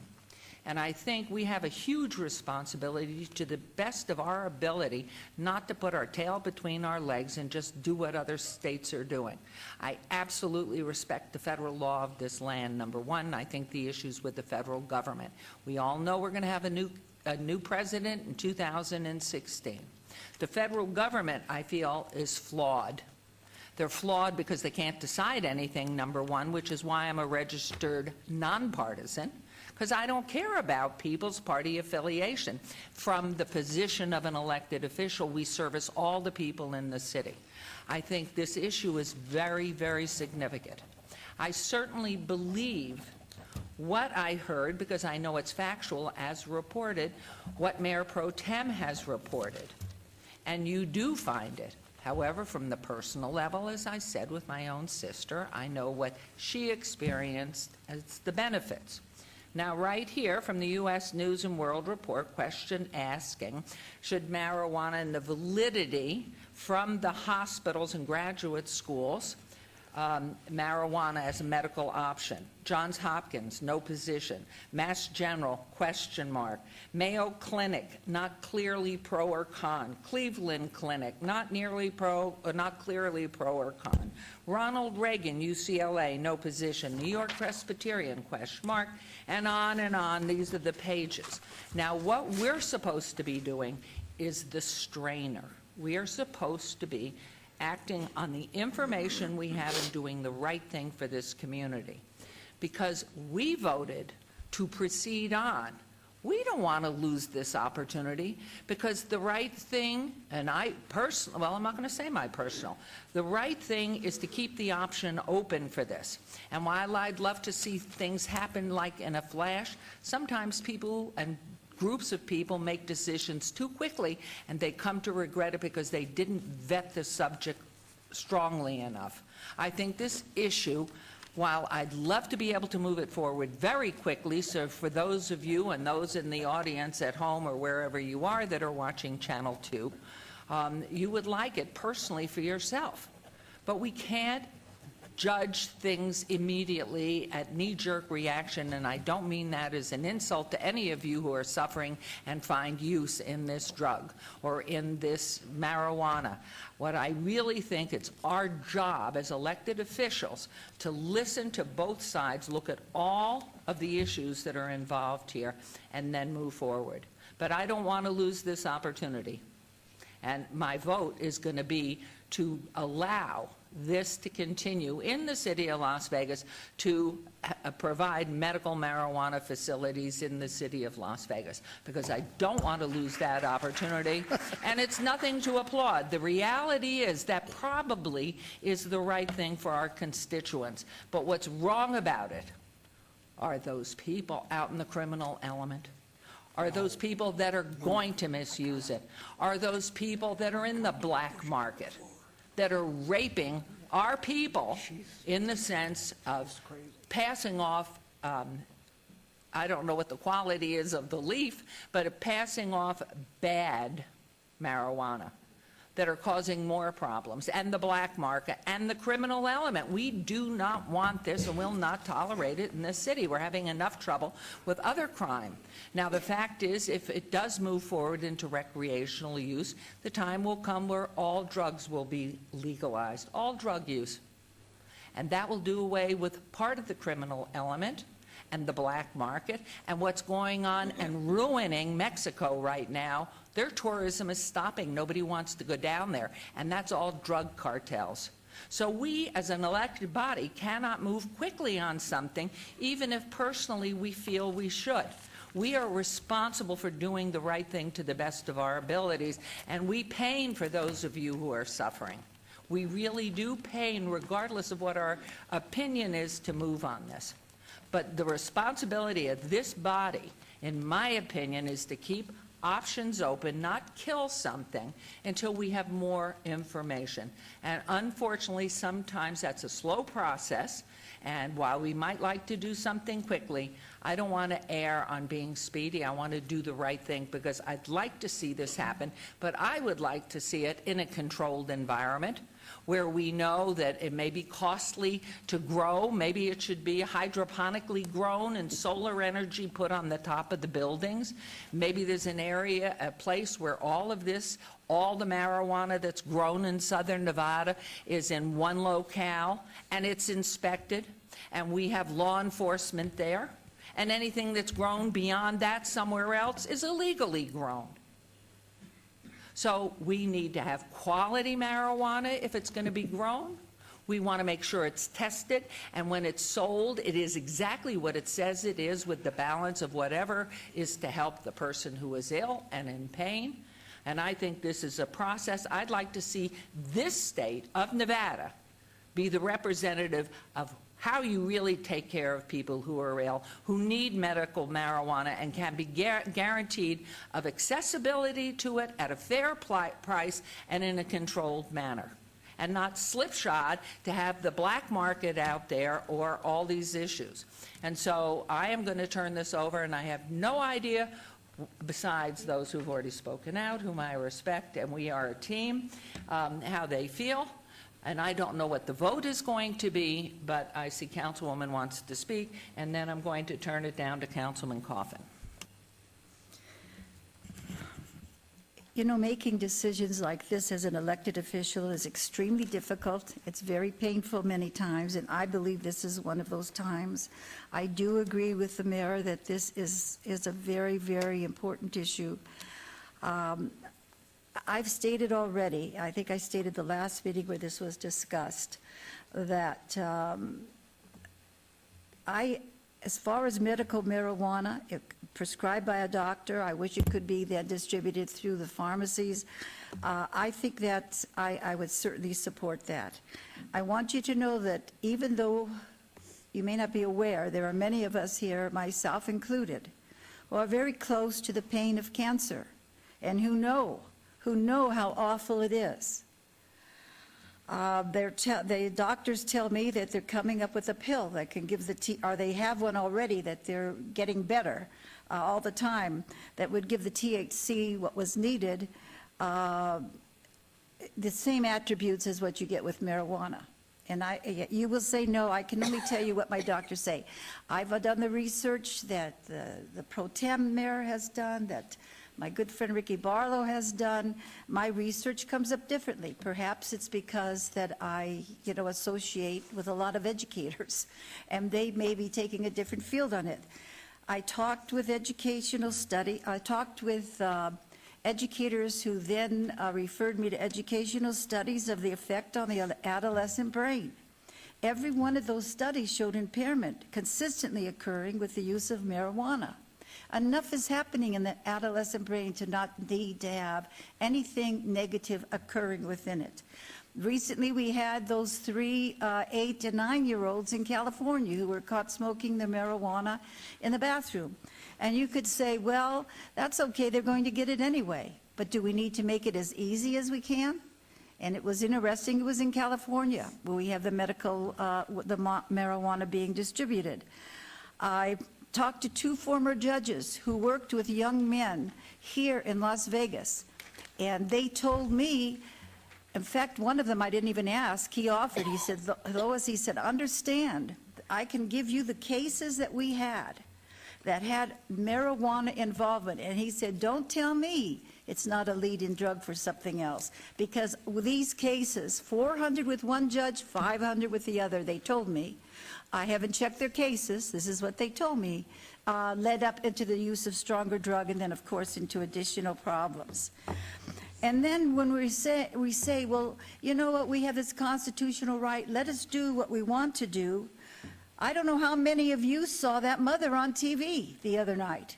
And I think we have a huge responsibility, to the best of our ability, not to put our tail between our legs and just do what other states are doing. I absolutely respect the federal law of this land, number one. I think the issues with the federal government. We all know we're going to have a new president in 2016. The federal government, I feel, is flawed. They're flawed because they can't decide anything, number one, which is why I'm a registered nonpartisan, because I don't care about people's party affiliation. From the position of an elected official, we service all the people in the city. I think this issue is very, very significant. I certainly believe what I heard, because I know it's factual as reported, what Mayor Pro Tem has reported. And you do find it. However, from the personal level, as I said with my own sister, I know what she experienced as the benefits. Now, right here from the U.S. News and World Report, question asking, should marijuana and the validity from the hospitals and graduate schools, marijuana as a medical option. Johns Hopkins, no position. Mass General, question mark. Mayo Clinic, not clearly pro or con. Cleveland Clinic, not clearly pro or con. Ronald Reagan, UCLA, no position. New York Presbyterian, question mark. And on, these are the pages. Now, what we're supposed to be doing is the strainer. We are supposed to be acting on the information we have and doing the right thing for this community. Because we voted to proceed on. We don't want to lose this opportunity, because the right thing, and I personally, well, I'm not going to say my personal, the right thing is to keep the option open for this. And while I'd love to see things happen like in a flash, sometimes people and groups of people make decisions too quickly, and they come to regret it because they didn't vet the subject strongly enough. I think this issue, while I'd love to be able to move it forward very quickly, so for those of you and those in the audience at home or wherever you are that are watching Channel 2, you would like it personally for yourself. But we can't judge things immediately at knee-jerk reaction, and I don't mean that as an insult to any of you who are suffering and find use in this drug or in this marijuana. What I really think it's our job as elected officials to listen to both sides, look at all of the issues that are involved here, and then move forward. But I don't want to lose this opportunity. And my vote is going to be to allow this to continue in the city of Las Vegas to provide medical marijuana facilities in the city of Las Vegas, because I don't want to lose that opportunity. And it's nothing to applaud. The reality is that probably is the right thing for our constituents. But what's wrong about it are those people out in the criminal element, are those people that are going to misuse it, are those people that are in the black market, that are raping our people in the sense of passing off, I don't know what the quality is of the leaf, but passing off bad marijuana that are causing more problems, and the black market, and the criminal element. We do not want this and will not tolerate it in this city. We're having enough trouble with other crime. Now, the fact is, if it does move forward into recreational use, the time will come where all drugs will be legalized, all drug use. And that will do away with part of the criminal element and the black market, and what's going on and ruining Mexico right now. Their tourism is stopping. Nobody wants to go down there, and that's all drug cartels. So we, as an elected body, cannot move quickly on something, even if personally we feel we should. We are responsible for doing the right thing to the best of our abilities, and we pain for those of you who are suffering. We really do pain, regardless of what our opinion is, to move on this. But the responsibility of this body, in my opinion, is to keep options open, not kill something until we have more information. And unfortunately, sometimes that's a slow process. And while we might like to do something quickly, I don't want to err on being speedy. I want to do the right thing, because I'd like to see this happen, but I would like to see it in a controlled environment where we know that it may be costly to grow. Maybe it should be hydroponically grown and solar energy put on the top of the buildings. Maybe there's an area, a place where all of this, all the marijuana that's grown in southern Nevada is in one locale, and it's inspected, and we have law enforcement there, and anything that's grown beyond that somewhere else is illegally grown. So we need to have quality marijuana if it's going to be grown. We want to make sure it's tested, and when it's sold, it is exactly what it says it is, with the balance of whatever is to help the person who is ill and in pain. And I think this is a process. I'd like to see this state of Nevada be the representative of how you really take care of people who are ill, who need medical marijuana, and can be guaranteed of accessibility to it at a fair price and in a controlled manner, and not slipshod to have the black market out there or all these issues. And so I am going to turn this over, and I have no idea, besides those who've already spoken out, whom I respect, and we are a team, how they feel. And I don't know what the vote is going to be, but I see Councilwoman wants to speak, and then I'm going to turn it down to Councilman Coffin. You know, making decisions like this as an elected official is extremely difficult. It's very painful many times, and I believe this is one of those times. I do agree with the mayor that this is a very, very important issue. I've stated already, I think I stated the last meeting where this was discussed, that as far as medical marijuana, if prescribed by a doctor, I wish it could be then distributed through the pharmacies. I think that I would certainly support that. I want you to know that even though you may not be aware, there are many of us here, myself included, who are very close to the pain of cancer, and who know how awful it is. The doctors tell me that they're coming up with a pill that can give or they have one already that they're getting better all the time, that would give the THC what was needed, the same attributes as what you get with marijuana. And you will say no, I can only tell you what my doctors say. I've done the research that the pro tem mayor has done, that my good friend Ricky Barlow has done. My research comes up differently. Perhaps it's because that I, associate with a lot of educators, and they may be taking a different field on it. I talked with educators who then referred me to educational studies of the effect on the adolescent brain. Every one of those studies showed impairment consistently occurring with the use of marijuana. Enough is happening in the adolescent brain to not need to have anything negative occurring within it. Recently, we had those 3 8 and 9-year-olds in California who were caught smoking the marijuana in the bathroom. And you could say, well, that's okay, they're going to get it anyway. But do we need to make it as easy as we can? And it was interesting, it was in California, where we have the medical, marijuana being distributed. I talked to 2 former judges who worked with young men here in Las Vegas, and they told me, in fact, one of them I didn't even ask, he offered, he said, Lois, he said, understand, I can give you the cases that we had that had marijuana involvement, and he said, don't tell me it's not a lead-in drug for something else, because with these cases, 400 with one judge, 500 with the other, they told me, I haven't checked their cases, this is what they told me, led up into the use of stronger drug and then, of course, into additional problems. And then when we say, well, you know what, we have this constitutional right, let us do what we want to do. I don't know how many of you saw that mother on TV the other night.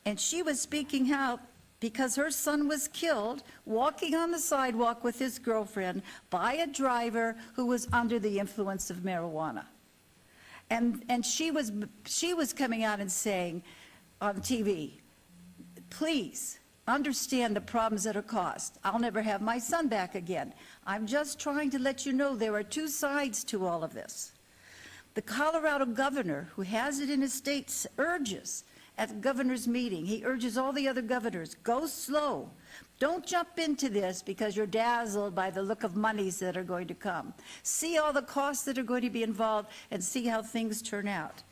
And she was speaking out because her son was killed walking on the sidewalk with his girlfriend by a driver who was under the influence of marijuana. And she was coming out and saying on TV, please understand the problems that are caused. I'll never have my son back again. I'm just trying to let you know there are 2 sides to all of this. The Colorado governor, who has it in his state, urges at the governor's meeting, he urges all the other governors, go slow. Don't jump into this because you're dazzled by the look of monies that are going to come. See all the costs that are going to be involved and see how things turn out.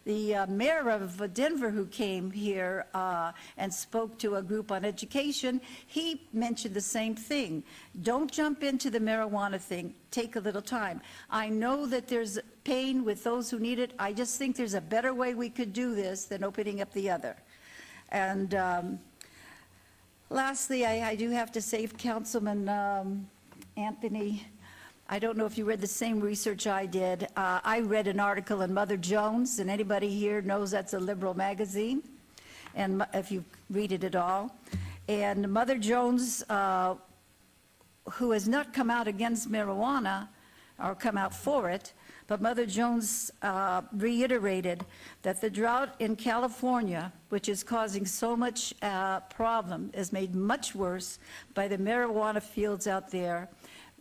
The mayor of Denver, who came here and spoke to a group on education, he mentioned the same thing. Don't jump into the marijuana thing. Take a little time. I know that there's pain with those who need it. I just think there's a better way we could do this than opening up the other. And lastly, I do have to say, Councilman Anthony, I don't know if you read the same research I did. I read an article in Mother Jones, and anybody here knows that's a liberal magazine, and if you read it at all. And Mother Jones, who has not come out against marijuana or come out for it, but Mother Jones reiterated that the drought in California, which is causing so much problem, is made much worse by the marijuana fields out there.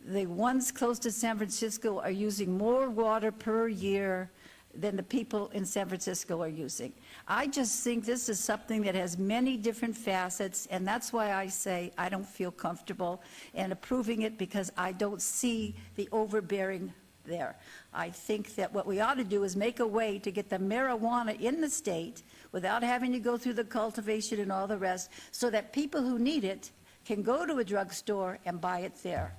The ones close to San Francisco are using more water per year than the people in San Francisco are using. I just think this is something that has many different facets, and that's why I say I don't feel comfortable in approving it, because I don't see the overbearing there. I think that what we ought to do is make a way to get the marijuana in the state without having to go through the cultivation and all the rest, so that people who need it can go to a drugstore and buy it there.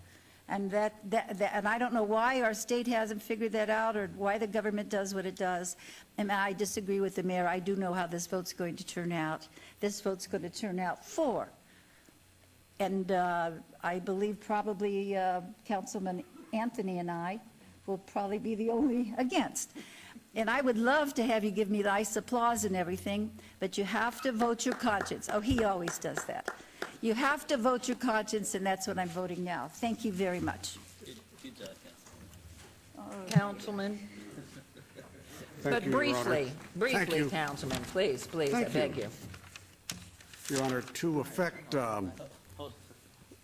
And and I don't know why our state hasn't figured that out, or why the government does what it does. And I disagree with the mayor. I do know how this vote's going to turn out. This vote's going to turn out for. And I believe probably Councilman Anthony and I will probably be the only against. And I would love to have you give me nice applause and everything, but you have to vote your conscience. Oh, he always does that. You have to vote your conscience, and that's what I'm voting now. Thank you very much. Councilman? But briefly, you. Councilman, please, I Thank beg you. you. Your Honor, to affect,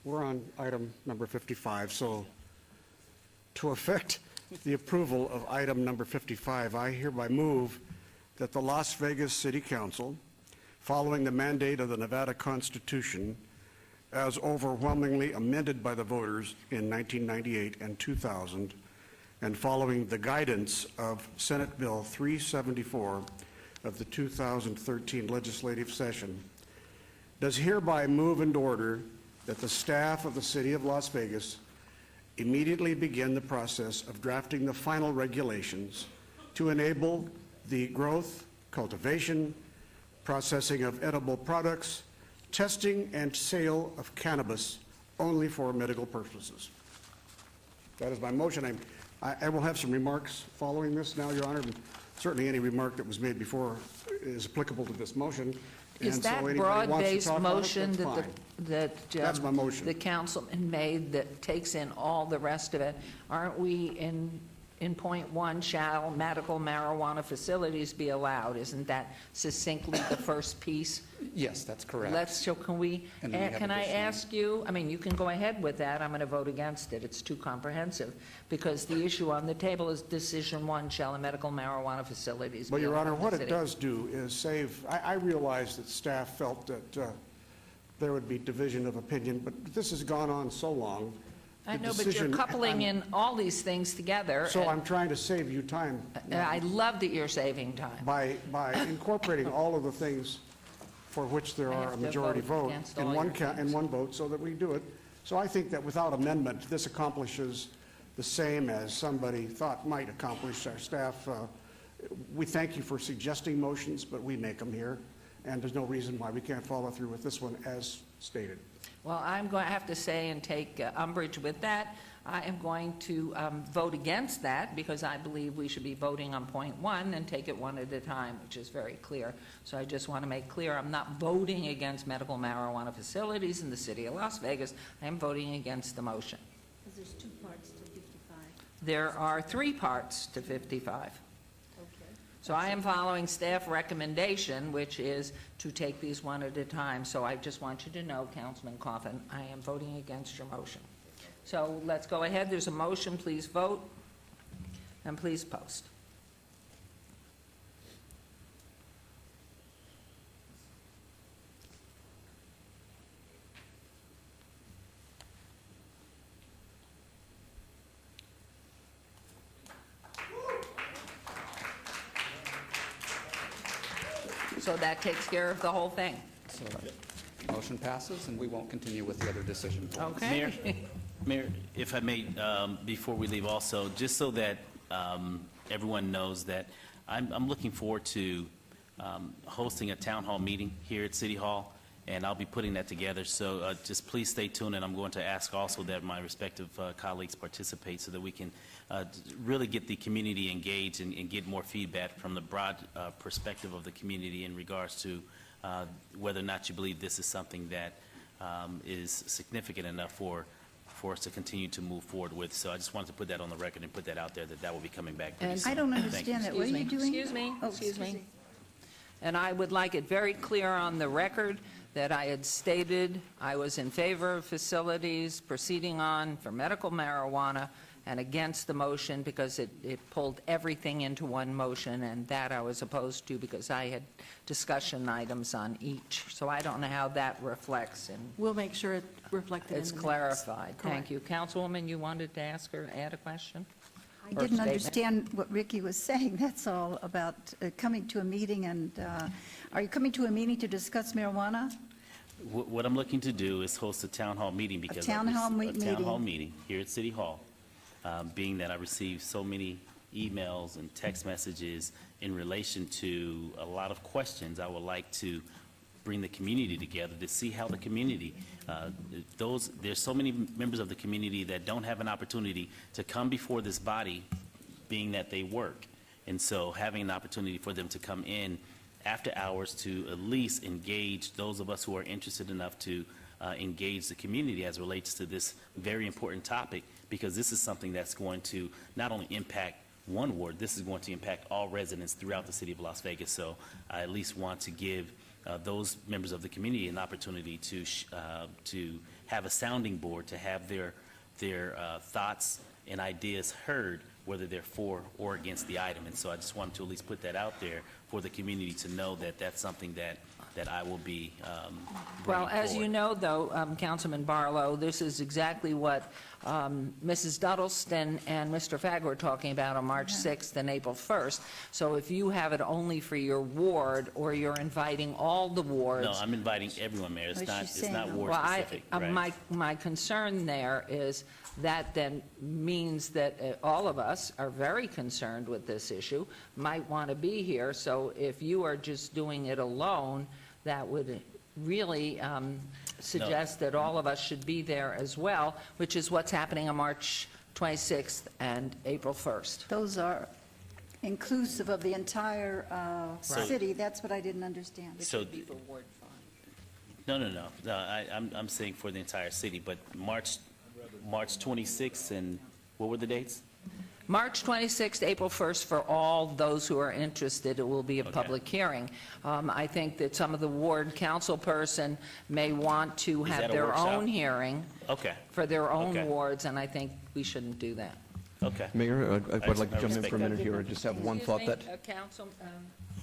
we're on item number 55, so to affect the approval of item number 55, I hereby move that the Las Vegas City Council, following the mandate of the Nevada Constitution, as overwhelmingly amended by the voters in 1998 and 2000, and following the guidance of Senate Bill 374 of the 2013 legislative session, does hereby move and order that the staff of the City of Las Vegas immediately begin the process of drafting the final regulations to enable the growth, cultivation, processing of edible products, testing and sale of cannabis only for medical purposes. That is my motion. I will have some remarks following this now, Your Honor. Certainly any remark that was made before is applicable to this motion. Is And so that anybody wants to broad-based talk about it, motion that's that fine. That's my motion. the councilman made that takes in all the rest of it? Aren't we in point one, shall medical marijuana facilities be allowed? Isn't that succinctly the first piece? Yes, that's correct. Can we, And then we have can I additional- ask you, I mean, you can go ahead with that, I'm going to vote against it, it's too comprehensive, because the issue on the table is decision one, shall the medical marijuana facilities be But, Your allowed Honor, in the what it city? does do is save, I realize that staff felt that there would be division of opinion, but this has gone on so long. I the know, but you're decision- coupling in all these things together. So and I'm trying to save you time. I love that you're saving time. By incorporating all of the things for which there I are have a to majority vote vote against in all one your things. in one vote so that we do it. So I think that without amendment, this accomplishes the same as somebody thought might accomplish. Our staff, we thank you for suggesting motions, but we make them here, and there's no reason why we can't follow through with this one as stated. Well, I'm going to have to say and take umbrage with that. I am going to vote against that because I believe we should be voting on point one and take it one at a time, which is very clear. So I just want to make clear I'm not voting against medical marijuana facilities in the city of Las Vegas. I am voting against the motion. Because there's two parts to 55. There are three parts to 55. Okay. So I am following staff recommendation, which is to take these one at a time. So I just want you to know, Councilman Coffin, I am voting against your motion. So let's go ahead. There's a motion. Please vote. And please post. So that takes care of the whole thing. So, motion passes, and we won't continue with the other decision. Okay. Mayor, if I may, before we leave also, just so that everyone knows that I'm looking forward to hosting a town hall meeting here at City Hall, and I'll be putting that together. So just please stay tuned, and I'm going to ask also that my respective colleagues participate so that we can really get the community engaged and get more feedback from the broad perspective of the community in regards to whether or not you believe this is something that is significant enough for us to continue to move forward with. So I just wanted to put that on the record and put that out there, that will be coming back pretty soon. I don't Thank you. understand that. What are you doing? Excuse me. Oh, Excuse me. And I would like it very clear on the record that I had stated I was in favor of facilities proceeding on for medical marijuana and against the motion because it pulled everything into one motion, and that I was opposed to because I had discussion items on each. So I don't know how that reflects, and We'll make sure it's reflected in the it's minutes. clarified. Thank Correct. you. Councilwoman, you wanted to ask or add a question? I Or didn't statement? understand what Ricky was saying, that's all, about coming to a meeting, and are you coming to a meeting to discuss marijuana? What I'm looking to do is host a town hall meeting because town hall a town hall meeting. meeting here at City Hall, being that I received so many emails and text messages in relation to a lot of questions. I would like to bring the community together to see how the community, there's so many members of the community that don't have an opportunity to come before this body, being that they work. And so having an opportunity for them to come in after hours to at least engage those of us who are interested enough to engage the community as it relates to this very important topic, because this is something that's going to not only impact one ward, this is going to impact all residents throughout the city of Las Vegas. So I at least want to give those members of the community an opportunity to have a sounding board, to have their thoughts and ideas heard, whether they're for or against the item. And so I just wanted to at least put that out there for the community to know that that's something that I will be bringing Well, as you forward. know, though, Councilman Barlow, this is exactly what Mrs. Duddleston and Mr. Fagg were talking about on March 6th and April 1st. So if you have it only for your ward, or you're inviting all the wards... No, I'm inviting everyone, Mayor. It's not ward Well, specific. Right. my concern there is that then means that all of us are very concerned with this issue, might want to be here. So if you are just doing it alone, that would really suggest that all of us should be there as well, which is what's happening on March 26th and April 1st. Those are inclusive of the entire So- city. That's what I didn't understand. So, no, I'm saying for the entire city, but March 26th, and what were the dates? March 26th, April 1st, for all those who are interested, it will be a public hearing. I think that some of the ward council person may want to Is have that a their workshop? own hearing Okay, for their own Okay. wards, and I think we shouldn't do that. okay. Mayor, I'd like to I jump in respect for a that. minute here and just have one thought that Council,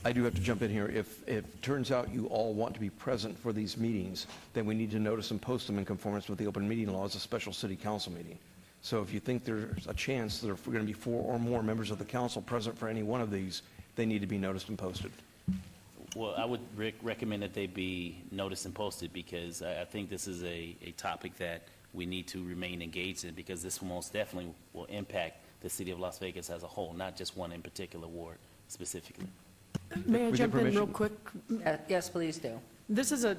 I do have to jump in here. If it turns out you all want to be present for these meetings, then we need to notice and post them in conformance with the open meeting law as a special city council meeting. So if you think there's a chance that if we're going to be 4 or more members of the council present for any one of these, they need to be noticed and posted. Well, I would recommend that they be noticed and posted, because I think this is a topic that we need to remain engaged in, because this will most definitely will impact the city of Las Vegas as a whole, not just one in particular ward specifically. May I With your jump in real permission. quick? yes, please do. This is a,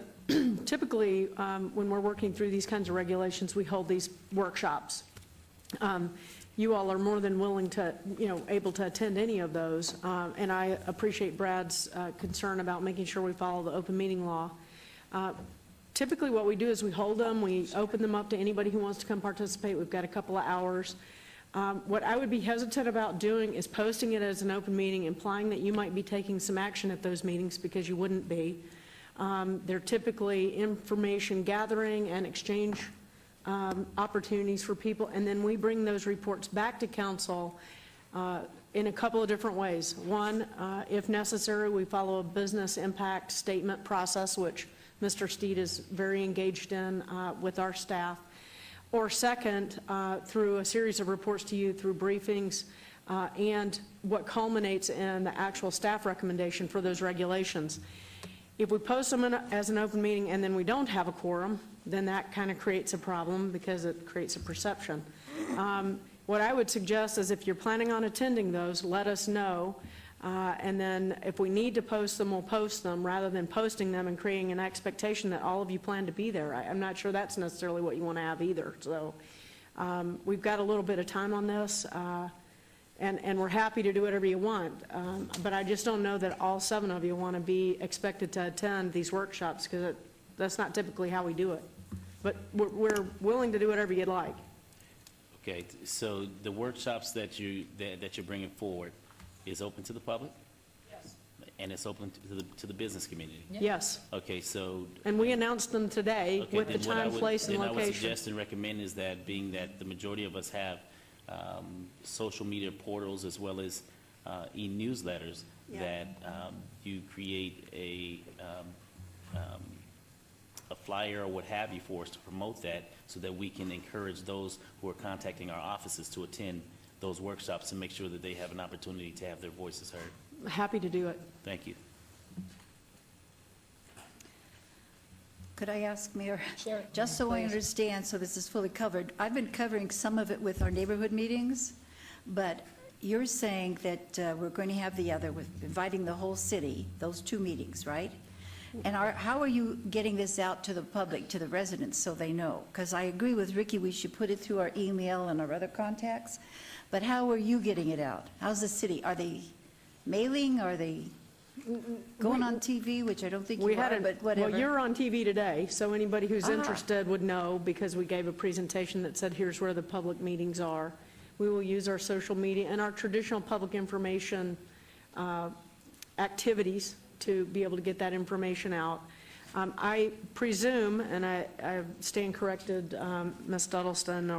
typically, when we're working through these kinds of regulations, we hold these workshops. You all are more than willing to, able to attend any of those, and I appreciate Brad's concern about making sure we follow the open meeting law. Typically, what we do is we hold them, we open them up to anybody who wants to come participate. We've got a couple of hours. What I would be hesitant about doing is posting it as an open meeting, implying that you might be taking some action at those meetings, because you wouldn't be. They're typically information gathering and exchange opportunities for people, and then we bring those reports back to council in a couple of different ways. One, if necessary, we follow a business impact statement process, which Mr. Steed is very engaged in with our staff. Or second, through a series of reports to you through briefings and what culminates in the actual staff recommendation for those regulations. If we post them as an open meeting and then we don't have a quorum, then that kind of creates a problem, because it creates a perception. What I would suggest is, if you're planning on attending those, let us know, and then if we need to post them, we'll post them, rather than posting them and creating an expectation that all of you plan to be there. I'm not sure that's necessarily what you want to have either. So we've got a little bit of time on this, and we're happy to do whatever you want, but I just don't know that all 7 of you want to be expected to attend these workshops, because that's not typically how we do it. But we're willing to do whatever you'd like. Okay, so the workshops that you're bringing forward is open to the public? Yes. And it's open to the business community? Yes. Okay, so. And we announced them today Okay, with the then what I time, would- place, and Then I would location. suggest and recommend is that, being that the majority of us have social media portals as well as e-newsletters, Yeah. that you create a flyer or what have you for us to promote that, so that we can encourage those who are contacting our offices to attend those workshops and make sure that they have an opportunity to have their voices heard. Happy to do it. Thank you. Could I ask, Mayor? Sure. Just so I understand, so this is fully covered, I've been covering some of it with our neighborhood meetings, but you're saying that we're going to have the other, with inviting the whole city, those 2 meetings, right? And how are you getting this out to the public, to the residents, so they know? Because I agree with Ricky, we should put it through our email and our other contacts, but how are you getting it out? How's the city? Are they mailing? Are they going on TV, which I don't think you are, but whatever? Well, you're on TV today, so anybody who's interested would know, because we gave a presentation that said, here's where the public meetings are. We will use our social media and our traditional public information activities to be able to get that information out. I presume, and I stand corrected, Ms. Duddleston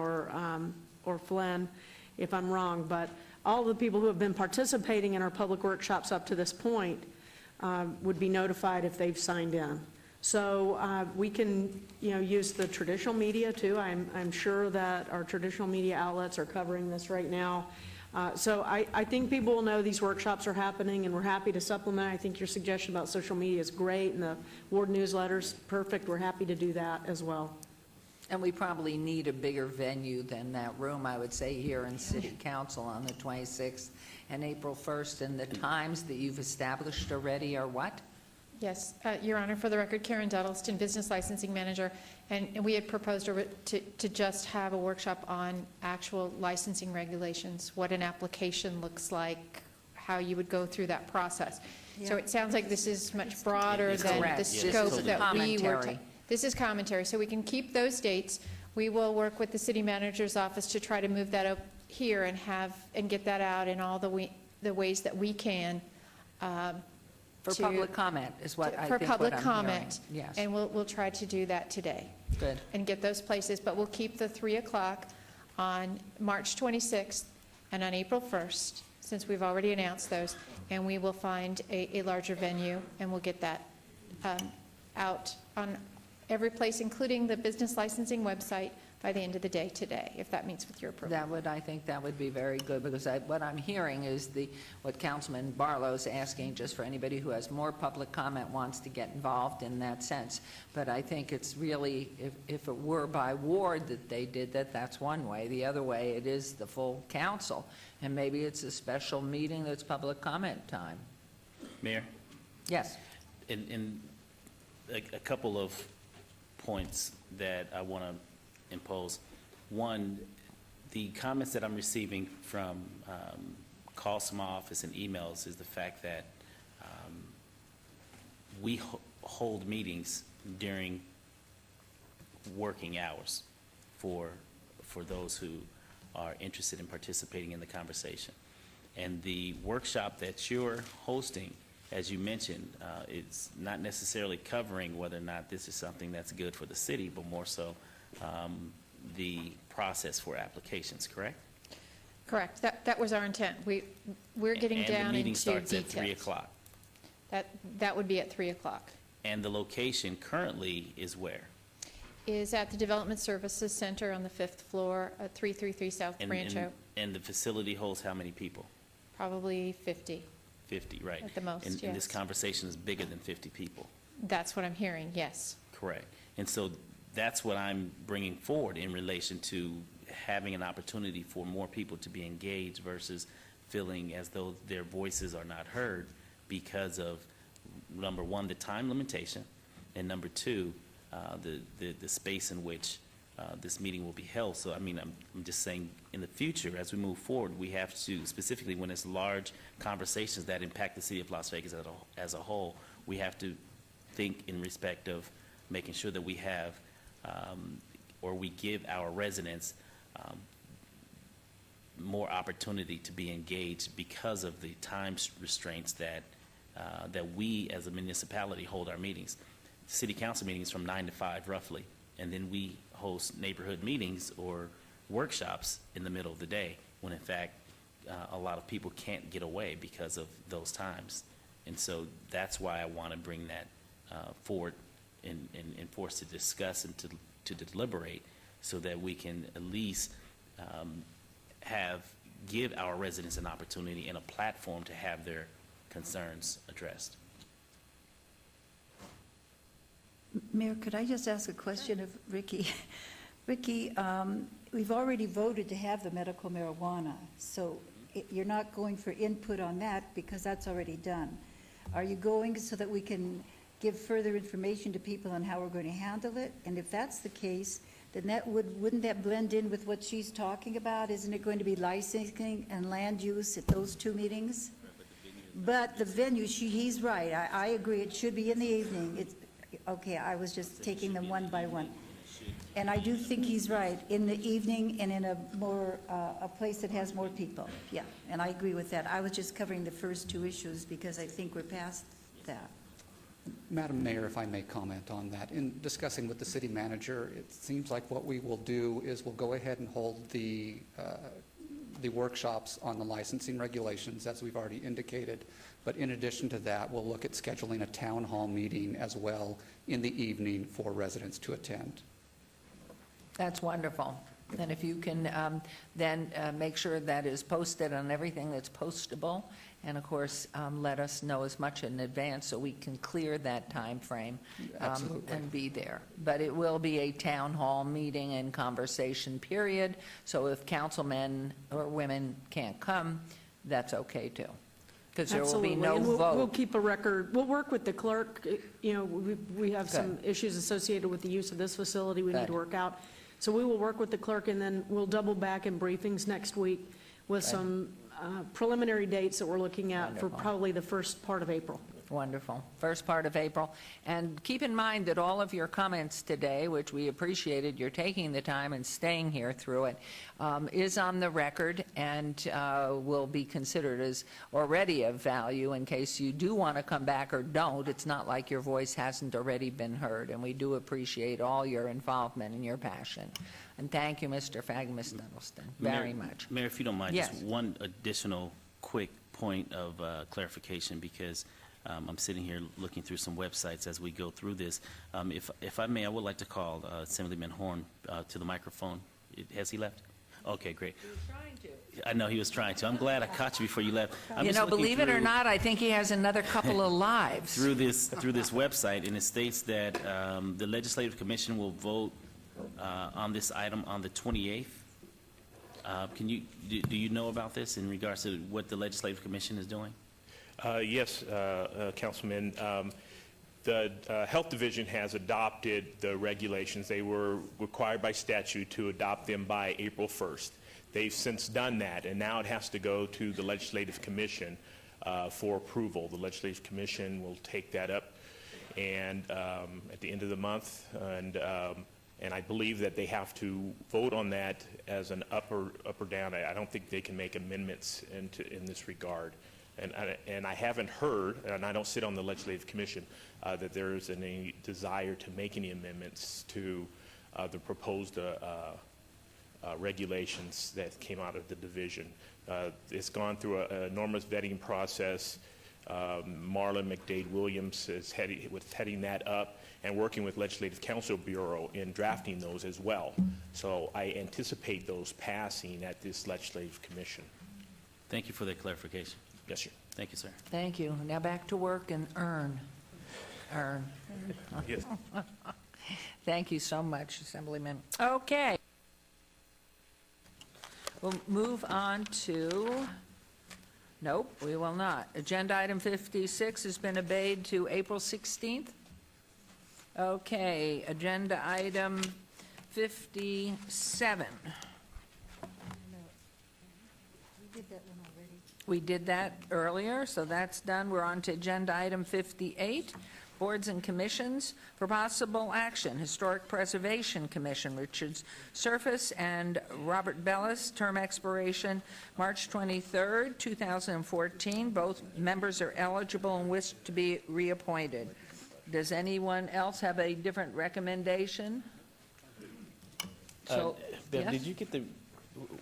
or Flynn, if I'm wrong, but all the people who have been participating in our public workshops up to this point would be notified if they've signed in. So we can, use the traditional media too. I'm sure that our traditional media outlets are covering this right now. So I think people will know these workshops are happening, and we're happy to supplement. I think your suggestion about social media is great, and the ward newsletter's perfect. We're happy to do that as well. And we probably need a bigger venue than that room, I would say, here in City Council on the 26th and April 1st. And the times that you've established already are what? Yes, Your Honor, for the record, Karen Duddleston, Business Licensing Manager, and we had proposed to just have a workshop on actual licensing regulations, what an application looks like, how you would go through that process. So it sounds like this is much broader than the scope that we were. This is commentary, so we can keep those dates. We will work with the city manager's office to try to move that up here and get that out in all the ways that we can. For public comment is what I think For public what I'm comment. hearing. Yes. And we'll try to do that today. Good. And get those places, but we'll keep the 3 o'clock on March 26th and on April 1st, since we've already announced those, and we will find a larger venue, and we'll get that out on every place, including the business licensing website, by the end of the day today, if that meets with your approval. I think that would be very good, because what I'm hearing is what Councilman Barlow's asking, just for anybody who has more public comment wants to get involved in that sense. But I think it's really, if it were by ward that they did that, that's one way. The other way, it is the full council, and maybe it's a special meeting that's public comment time. Mayor? Yes. In a couple of points that I want to impose. One, the comments that I'm receiving from calls from my office and emails is the fact that we hold meetings during working hours for those who are interested in participating in the conversation. And the workshop that you're hosting, as you mentioned, it's not necessarily covering whether or not this is something that's good for the city, but more so the process for applications, correct? Correct. That was our intent. We're getting down into details. And the meeting starts at 3 o'clock. That would be at 3 o'clock. And the location currently is where? Is at the Development Services Center on the 5th floor at 333 South Rancho. And the facility holds how many people? Probably 50. 50, right. At the most, And this yes. conversation is bigger than 50 people. That's what I'm hearing, yes. Correct. And so that's what I'm bringing forward in relation to having an opportunity for more people to be engaged versus feeling as though their voices are not heard because of, number one, the time limitation, and number two, the space in which this meeting will be held. So, I mean, I'm just saying in the future, as we move forward, we have to, specifically when it's large conversations that impact the city of Las Vegas as a whole, we have to think in respect of making sure that we have or we give our residents more opportunity to be engaged because of the time restraints that we as a municipality hold our meetings. City council meetings from 9 to 5 roughly, and then we host neighborhood meetings or workshops in the middle of the day when in fact a lot of people can't get away because of those times. And so that's why I want to bring that forward and for us to discuss and to deliberate so that we can at least give our residents an opportunity and a platform to have their concerns addressed. Mayor, could I just ask a question of Ricky? Ricky, we've already voted to have the medical marijuana, so you're not going for input on that because that's already done. Are you going so that we can give further information to people on how we're going to handle it? And if that's the case, then wouldn't that blend in with what she's talking about? Isn't it going to be licensing and land use at those two meetings? But the venue, he's right. I agree. It should be in the evening. Okay, I was just taking them one by one. And I do think he's right, in the evening and in a place that has more people. Yeah, and I agree with that. I was just covering the first two issues because I think we're past that. Madam Mayor, if I may comment on that. In discussing with the city manager, it seems like what we will do is we'll go ahead and hold the workshops on the licensing regulations, as we've already indicated. But in addition to that, we'll look at scheduling a town hall meeting as well in the evening for residents to attend. That's wonderful. And if you can then make sure that is posted on everything that's postable, and of course, let us know as much in advance so we can clear that time frame and be there. But it will be a town hall meeting and conversation period, so if councilmen or women can't come, that's okay too. Because there will be Absolutely. no And we'll vote. keep a record. We'll work with the clerk. You know, we have some issues associated with the use of this facility we need to Good. work out. So we will work with the clerk, and then we'll double back in briefings next week with Good. some preliminary dates that we're looking at for Wonderful. probably the first part of April. Wonderful. First part of April. And keep in mind that all of your comments today, which we appreciated your taking the time and staying here through it, is on the record and will be considered as already of value in case you do want to come back or don't. It's not like your voice hasn't already been heard, and we do appreciate all your involvement and your passion. And thank you, Mr. Miss Duddleston, very much. Mayor, if you don't mind, Yes. just one additional quick point of clarification, because I'm sitting here looking through some websites as we go through this. If I may, I would like to call Assemblyman Horn to the microphone. Has he left? Okay, great. He was trying to. I know he was trying to. I'm glad I caught you before you left. I'm You just know, looking believe it or through- not, I think he has another couple of lives. through this website, and it states that the Legislative Commission will vote on this item on the 28th. Do you know about this in regards to what the Legislative Commission is doing? Yes, Councilman. The Health Division has adopted the regulations. They were required by statute to adopt them by April 1st. They've since done that, and now it has to go to the Legislative Commission for approval. The Legislative Commission will take that up and at the end of the month, and I believe that they have to vote on that as an up or down. I don't think they can make amendments in this regard. And I haven't heard, and I don't sit on the Legislative Commission, that there is any desire to make any amendments to the proposed regulations that came out of the division. It's gone through an enormous vetting process. Marlon McDade Williams is heading that up and working with Legislative Counsel Bureau in drafting those as well. So I anticipate those passing at this Legislative Commission. Thank you for that clarification. Yes, sir. Thank you, sir. Thank you. Now back to work and earn. Yes. Thank you so much, Assemblyman. Okay. We'll move on to, nope, we will not. Agenda item 56 has been obeyed to April 16th. Okay, agenda item 57. We did that one already. We did that earlier, so that's done. We're on to agenda item 58, boards and commissions for possible action. Historic Preservation Commission, Richard Surface and Robert Bellis, term expiration March 23rd, 2014. Both members are eligible and wish to be reappointed. Does anyone else have a different recommendation? Bev, yes? did you get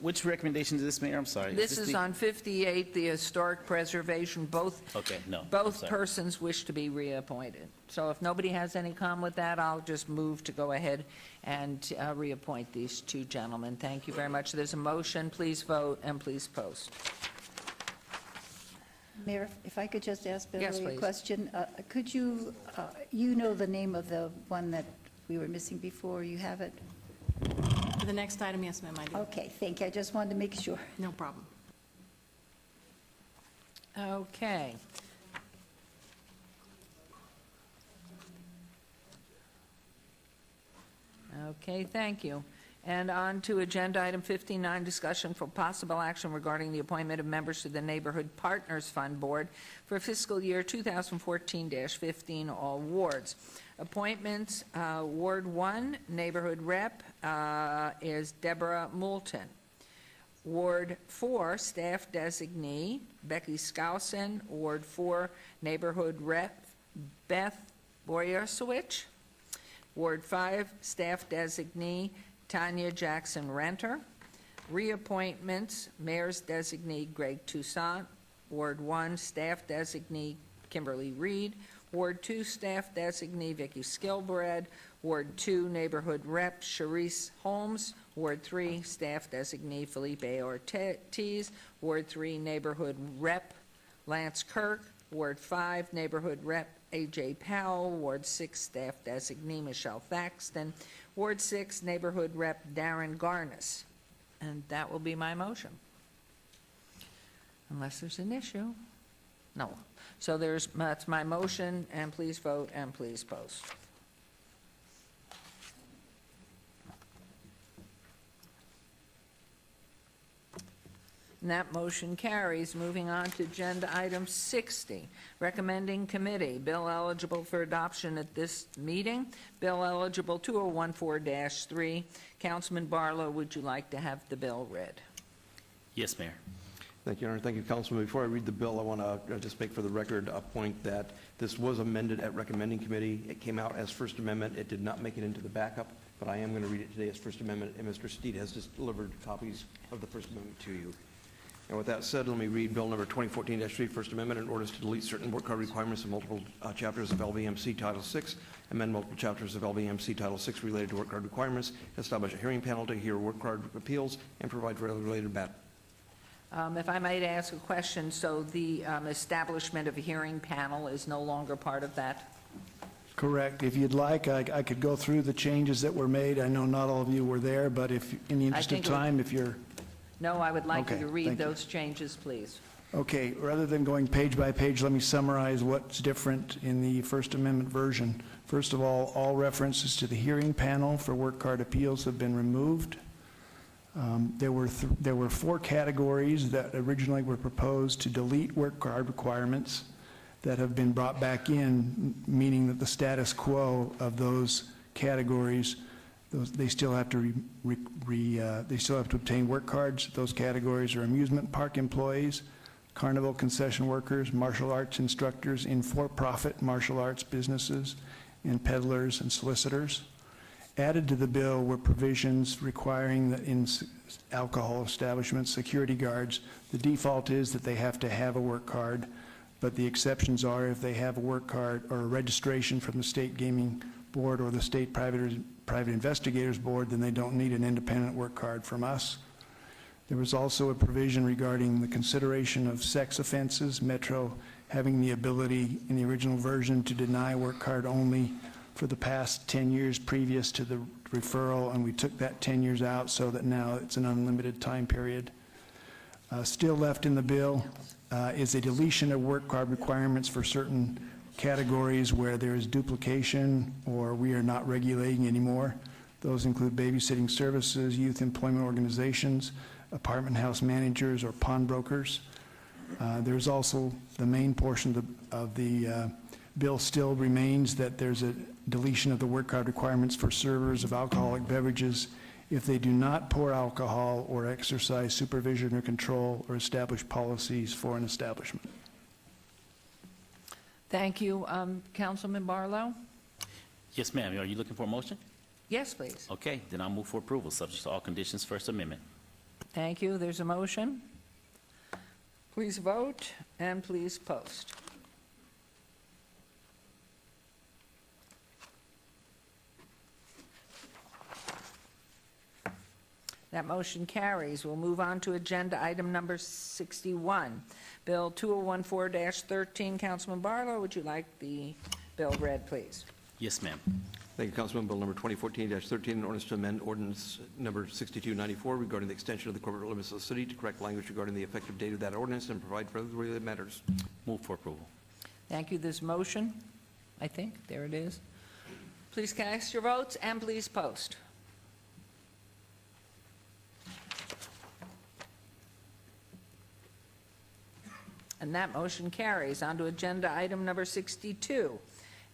which recommendation is this, Mayor? I'm sorry. This is on 58, the historic preservation. Both sorry. persons wish to be reappointed. So if nobody has any comment with that, I'll just move to go ahead and reappoint these two gentlemen. Thank you very much. There's a motion. Please vote and please post. Mayor, if I could just ask Yes, Beverly please. a question. Could you, you know the name of the one that we were missing before, you have it? For the next item, yes, ma'am, I do. Okay, thank you. I just wanted to make sure. No problem. Okay. Okay, thank you. And on to agenda item 59, discussion for possible action regarding the appointment of members to the Neighborhood Partners Fund Board for fiscal year 2014-15, all wards. Appointments, Ward 1, Neighborhood Rep is Deborah Moulton. Ward 4, Staff Designee, Becky Skousen. Ward 4, Neighborhood Rep, Beth Boyasowicz. Ward 5, Staff Designee, Tanya Jackson Renter. Reappointments, Mayor's Designee Greg Toussaint. Ward 1, Staff Designee Kimberly Reed. Ward 2, Staff Designee Vicky Skilbred. Ward 2, Neighborhood Rep Sharice Holmes. Ward 3, Staff Designee Felipe Ortiz. Ward 3, Neighborhood Rep Lance Kirk. Ward 5, Neighborhood Rep A.J. Powell. Ward 6, Staff Designee Michelle Thaxton. Ward 6, Neighborhood Rep Darren Garnis. And that will be my motion. Unless there's an issue. No. So that's my motion, and please vote and please post. And that motion carries. Moving on to agenda item 60, recommending committee, bill eligible for adoption at this meeting, bill eligible 2014-3. Councilman Barlow, would you like to have the bill read? Yes, Mayor. Thank you, Your Honor. Thank you, Councilman. Before I read the bill, I want to just make for the record a point that this was amended at recommending committee. It came out as First Amendment. It did not make it into the backup, but I am going to read it today as First Amendment, and Mr. Steed has just delivered copies of the First Amendment to you. And with that said, let me read Bill number 2014-3, First Amendment, in orders to delete certain work card requirements in multiple chapters of LVMC Title VI, amend multiple chapters of LVMC Title VI related to work card requirements, establish a hearing panel to hear work card appeals, and provide for related matter. If I might ask a question, so the establishment of a hearing panel is no longer part of that? Correct. If you'd like, I could go through the changes that were made. I know not all of you were there, but if, in the interest of time, if you're... No, I would like you Okay, to read thank you. those changes, please. Okay, rather than going page by page, let me summarize what's different in the First Amendment version. First of all references to the hearing panel for work card appeals have been removed. There were 4 categories that originally were proposed to delete work card requirements that have been brought back in, meaning that the status quo of those categories, they still have to they still have to obtain work cards. Those categories are amusement park employees, carnival concession workers, martial arts instructors in for-profit martial arts businesses, and peddlers and solicitors. Added to the bill were provisions requiring that in alcohol establishments, security guards, the default is that they have to have a work card, but the exceptions are if they have a work card or a registration from the State Gaming Board or the State Private Investigators Board, then they don't need an independent work card from us. There was also a provision regarding the consideration of sex offenses, Metro having the ability in the original version to deny work card only for the past 10 years previous to the referral, and we took that 10 years out so that now it's an unlimited time period. Still left in the bill is a deletion of work card requirements for certain categories where there is duplication or we are not regulating anymore. Those include babysitting services, youth employment organizations, apartment house managers, or pawnbrokers. There's also the main portion of the bill still remains that there's a deletion of the work card requirements for servers of alcoholic beverages if they do not pour alcohol or exercise supervision or control or establish policies for an establishment. Thank you. Councilman Barlow? Yes, ma'am. Are you looking for a motion? Yes, please. Okay, then I'll move for approval, subject to all conditions, First Amendment. Thank you. There's a motion. Please vote and please post. That motion carries. We'll move on to agenda item number 61. Bill 2014-13. Councilman Barlow, would you like the bill read, please? Yes, ma'am. Thank you, Councilman. Bill number 2014-13, an ordinance to amend ordinance number 6294 regarding the extension of the corporate limits of the city to correct language regarding the effective date of that ordinance and provide for other related matters. Move for approval. Thank you. This motion, I think, there it is. Please cast your votes and please post. And that motion carries. On to agenda item number 62.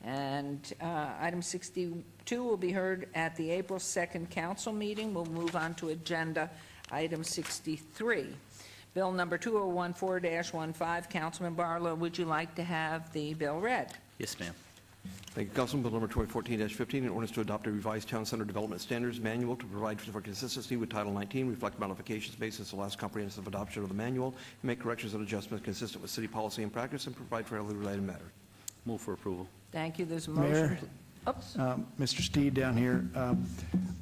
And item 62 will be heard at the April 2nd council meeting. We'll move on to agenda item 63. Bill number 2014-15. Councilman Barlow, would you like to have the bill read? Yes, ma'am. Thank you, Councilman. Bill number 2014-15, an ordinance to adopt a revised Town Center Development Standards Manual to provide for consistency with Title 19, reflect modifications based on the last comprehensive adoption of the manual, and make corrections and adjustments consistent with city policy and practice, and provide for other related matter. Move for approval. Thank you. There's a motion. Mayor, Oops. Mr. Steed down here,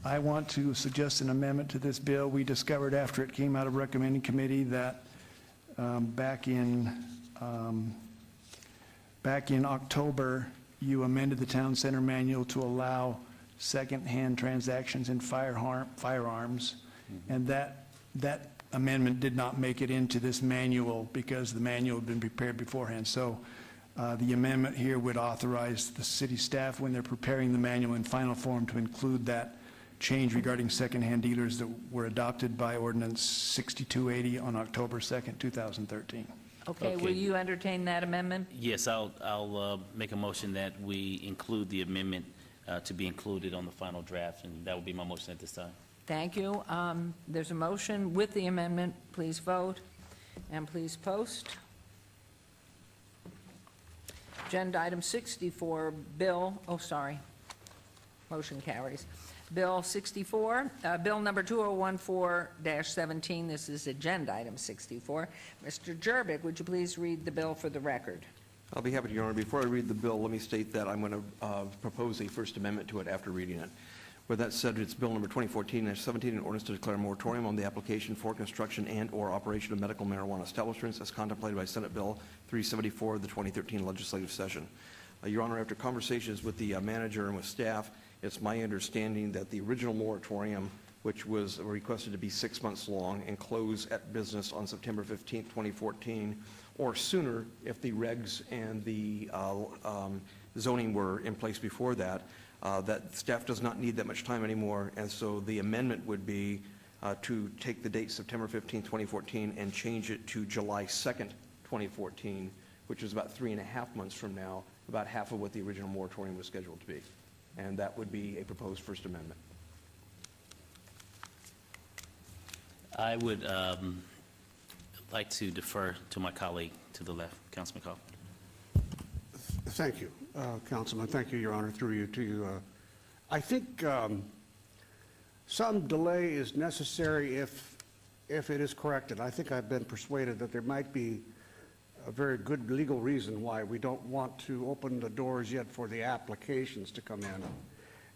I want to suggest an amendment to this bill. We discovered after it came out of recommending committee that back in October, you amended the Town Center Manual to allow second-hand transactions in firearms, and that amendment did not make it into this manual because the manual had been prepared beforehand. So the amendment here would authorize the city staff, when they're preparing the manual in final form, to include that change regarding secondhand dealers that were adopted by Ordinance 6280 on October 2nd, 2013. Okay, will you entertain that amendment? Yes, I'll make a motion that we include the amendment to be included on the final draft, and that will be my motion at this time. Thank you. There's a motion with the amendment. Please vote and please post. Agenda item 64, motion carries. Bill 64, Bill number 2014-17, this is agenda item 64. Mr. Jervik, would you please read the bill for the record? I'll be happy to, Your Honor. Before I read the bill, let me state that I'm going to propose a First Amendment to it after reading it. With that said, it's Bill number 2014-17, an ordinance to declare a moratorium on the application for construction and/or operation of medical marijuana establishments as contemplated by Senate Bill 374 of the 2013 legislative session. Your Honor, after conversations with the manager and with staff, it's my understanding that the original moratorium, which was requested to be 6 months long and close at business on September 15, 2014, or sooner if the regs and the zoning were in place before that, that staff does not need that much time anymore, and so the amendment would be to take the date September 15, 2014 and change it to July 2nd, 2014, which is about 3.5 months from now, about half of what the original moratorium was scheduled to be. And that would be a proposed First Amendment. I would like to defer to my colleague to the left, Councilman Cobb. Thank you, Councilman. Thank you, Your Honor, through you to you. I think some delay is necessary if it is corrected. I think I've been persuaded that there might be a very good legal reason why we don't want to open the doors yet for the applications to come in.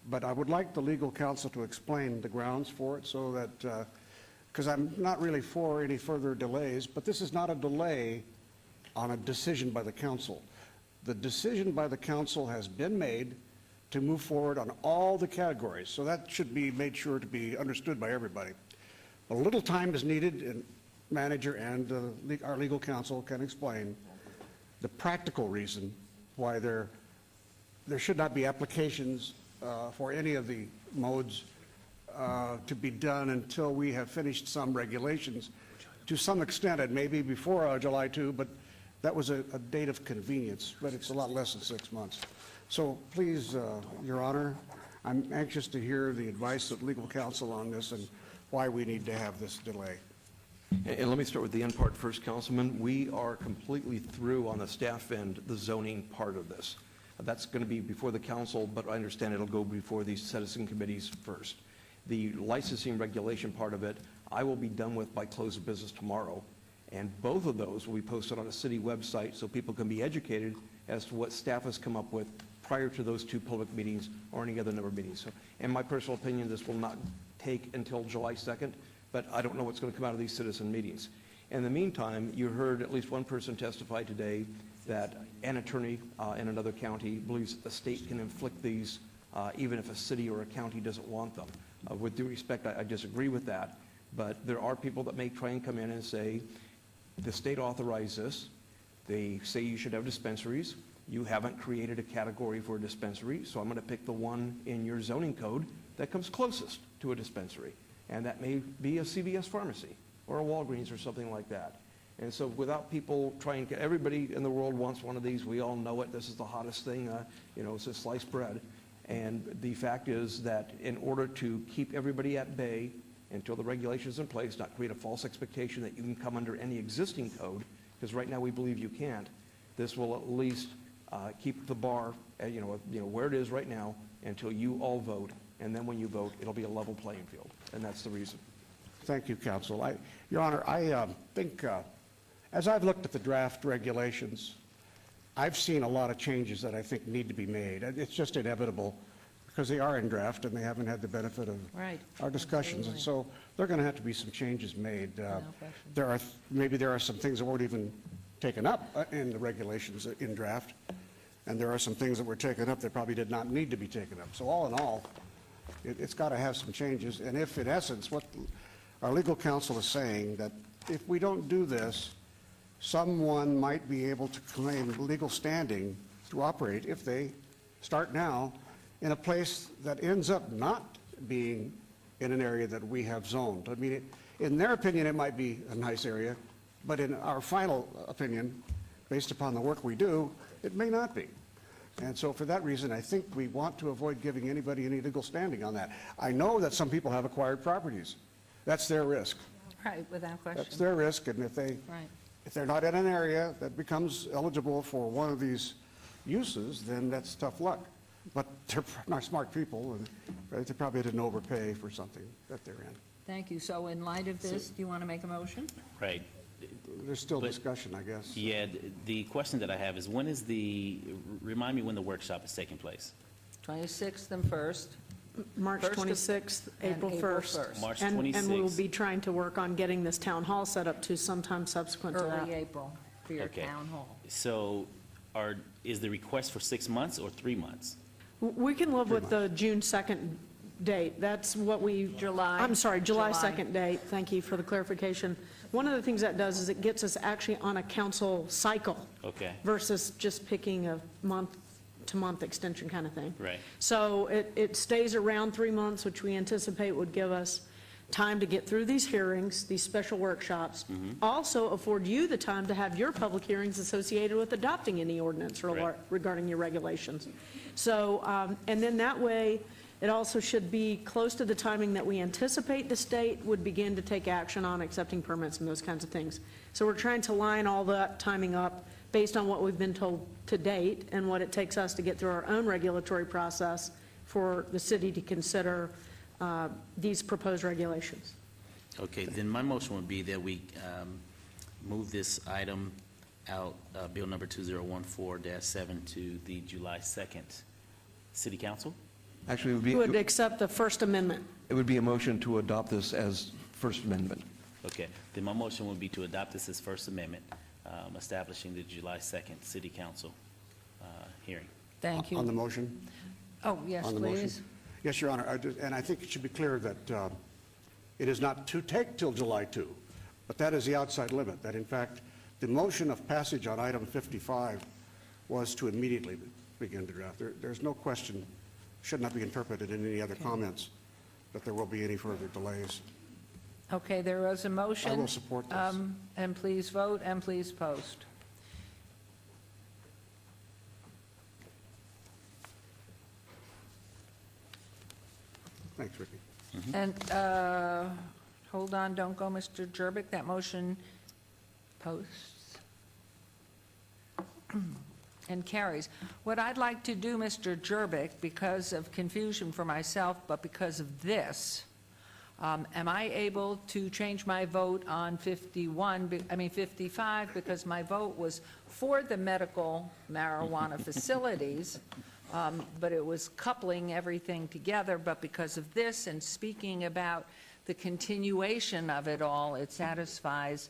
But I would like the legal counsel to explain the grounds for it so that, because I'm not really for any further delays, but this is not a delay on a decision by the council. The decision by the council has been made to move forward on all the categories, so that should be made sure to be understood by everybody. A little time is needed, and manager and our legal counsel can explain the practical reason why there should not be applications for any of the modes to be done until we have finished some regulations to some extent, and maybe before July 2, but that was a date of convenience, but it's a lot less than 6 months. So please, Your Honor, I'm anxious to hear the advice of legal counsel on this and why we need to have this delay. And let me start with the end part first, Councilman. We are completely through on the staff end, the zoning part of this. That's going to be before the council, but I understand it'll go before these citizen committees first. The licensing regulation part of it, I will be done with by close of business tomorrow. And both of those will be posted on a city website so people can be educated as to what staff has come up with prior to those two public meetings or any other number of meetings. So, in my personal opinion, this will not take until July 2nd, but I don't know what's going to come out of these citizen meetings. In the meantime, you heard at least one person testify today that an attorney in another county believes that the state can inflict these even if a city or a county doesn't want them. With due respect, I disagree with that, but there are people that may try and come in and say, the state authorized this. They say you should have dispensaries. You haven't created a category for a dispensary, so I'm going to pick the one in your zoning code that comes closest to a dispensary. And that may be a CVS pharmacy or a Walgreens or something like that. And so without people trying to, everybody in the world wants one of these. We all know it. This is the hottest thing, it's a sliced bread. And the fact is that in order to keep everybody at bay until the regulations in place, not create a false expectation that you can come under any existing code, because right now we believe you can't, this will at least keep the bar where it is right now until you all vote. And then when you vote, it'll be a level playing field. And that's the reason. Thank you, counsel. Your Honor, I think as I've looked at the draft regulations, I've seen a lot of changes that I think need to be made. It's just inevitable because they are in draft and they haven't had the benefit of our discussions. And so there are going to have to be some changes made. Maybe there are some things that weren't even taken up in the regulations in draft, and there are some things that were taken up that probably did not need to be taken up. So all in all, it's got to have some changes. And if, in essence, what our legal counsel is saying that if we don't do this, someone might be able to claim legal standing to operate if they start now in a place that ends up not being in an area that we have zoned. I mean, in their opinion, it might be a nice area, but in our final opinion, based upon the work we do, it may not be. And so for that reason, I think we want to avoid giving anybody any legal standing on that. I know that some people have acquired properties. That's their risk. Right, without question. That's their risk, and if they're not in an area that becomes eligible for one of these uses, then that's tough luck. But they're not smart people, and they probably didn't overpay for something that they're in. Thank you. So in light of this, do you want to make a motion? Right. There's still discussion, I guess. Yeah, the question that I have is remind me when the workshop is taking place? 26th and 1st. March 26th, and April 1st. March And we will 26th. be trying to work on getting this town hall set up to sometime subsequent to that. Early April for your Okay. town hall. So is the request for 6 months or 3 months? We can live with the June 2nd date. That's what we... I'm sorry, July 2nd date. Thank you for the clarification. One of the things that does is it gets us actually on a council cycle Okay. versus just picking a month-to-month extension kind of thing. Right. So it stays around 3 months, which we anticipate would give us time to get through these hearings, these special workshops. Also afford you the time to have your public hearings associated with adopting any ordinance regarding your regulations. So, and then that way, it also should be close to the timing that we anticipate the state would begin to take action on accepting permits and those kinds of things. So we're trying to line all that timing up based on what we've been told to date and what it takes us to get through our own regulatory process for the city to consider these proposed regulations. Okay, then my motion would be that we move this item out, Bill number 2014-7 to the July 2nd City Council? Actually, it would You would accept the First Amendment. It would be a motion to adopt this as First Amendment. Okay, then my motion would be to adopt this as First Amendment, establishing the July 2nd City Council hearing. Thank you. On the motion? Oh, yes, On the motion? please. Yes, Your Honor, and I think it should be clear that it is not to take till July 2, but that is the outside limit, that in fact, the motion of passage on item 55 was to immediately begin to draft. There's no question, should not be interpreted in any other comments, that there will be any further delays. Okay, there was a motion. I will support this. And please vote and please post. Thanks, Ricky. And, hold on, don't go, Mr. Jerbick. That motion posts and carries. What I'd like to do, Mr. Jerbick, because of confusion for myself, but because of this, am I able to change my vote on 55, because my vote was for the medical marijuana facilities, but it was coupling everything together, but because of this and speaking about the continuation of it all, it satisfies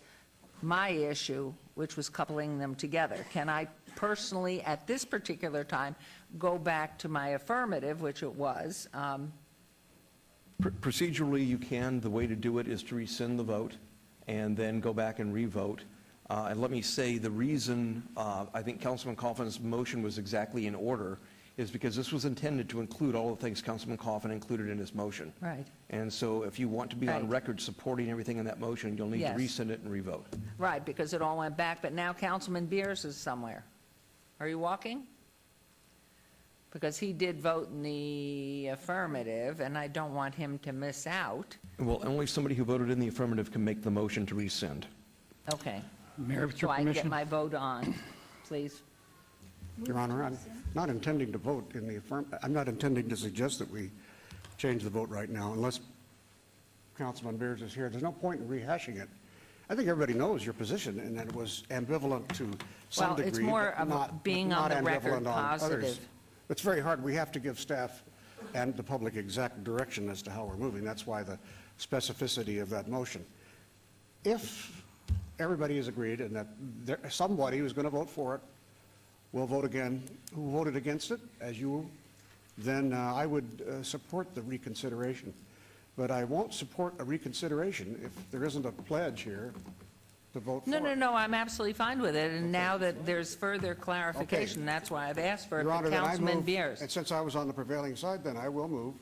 my issue, which was coupling them together. Can I personally, at this particular time, go back to my affirmative, which it was? Procedurally, you can. The way to do it is to rescind the vote and then go back and re-vote. And let me say, the reason I think Councilman Coffin's motion was exactly in order is because this was intended to include all the things Councilman Coffin included in his motion. Right. And so if you want to be on Right. record supporting everything in that motion, you'll need Yes. to rescind it and re-vote. Right, because it all went back, but now Councilman Beers is somewhere. Are you walking? Because he did vote in the affirmative, and I don't want him to miss out. Well, only somebody who voted in the affirmative can make the motion to rescind. Okay. Mayor, with So your I can get permission. my vote on, please. Your Honor, I'm not intending to vote in the I'm not intending to suggest that we change the vote right now unless Councilman Beers is here. There's no point in rehashing it. I think everybody knows your position and that it was ambivalent to some Well, degree. it's more but of not- being not on the record ambivalent on others. positive. It's very hard. We have to give staff and the public exact direction as to how we're moving. That's why the specificity of that motion. If everybody is agreed and that somebody who's going to vote for it will vote again, who voted against it, as you, then I would support the reconsideration. but I won't support a reconsideration if there isn't a pledge here to vote for No, it. no, no, I'm absolutely fine with it, and now that there's further clarification, that's why I've asked for it. Your But Honor, then I Councilman move, Beers. and since I was on the prevailing side, then I will move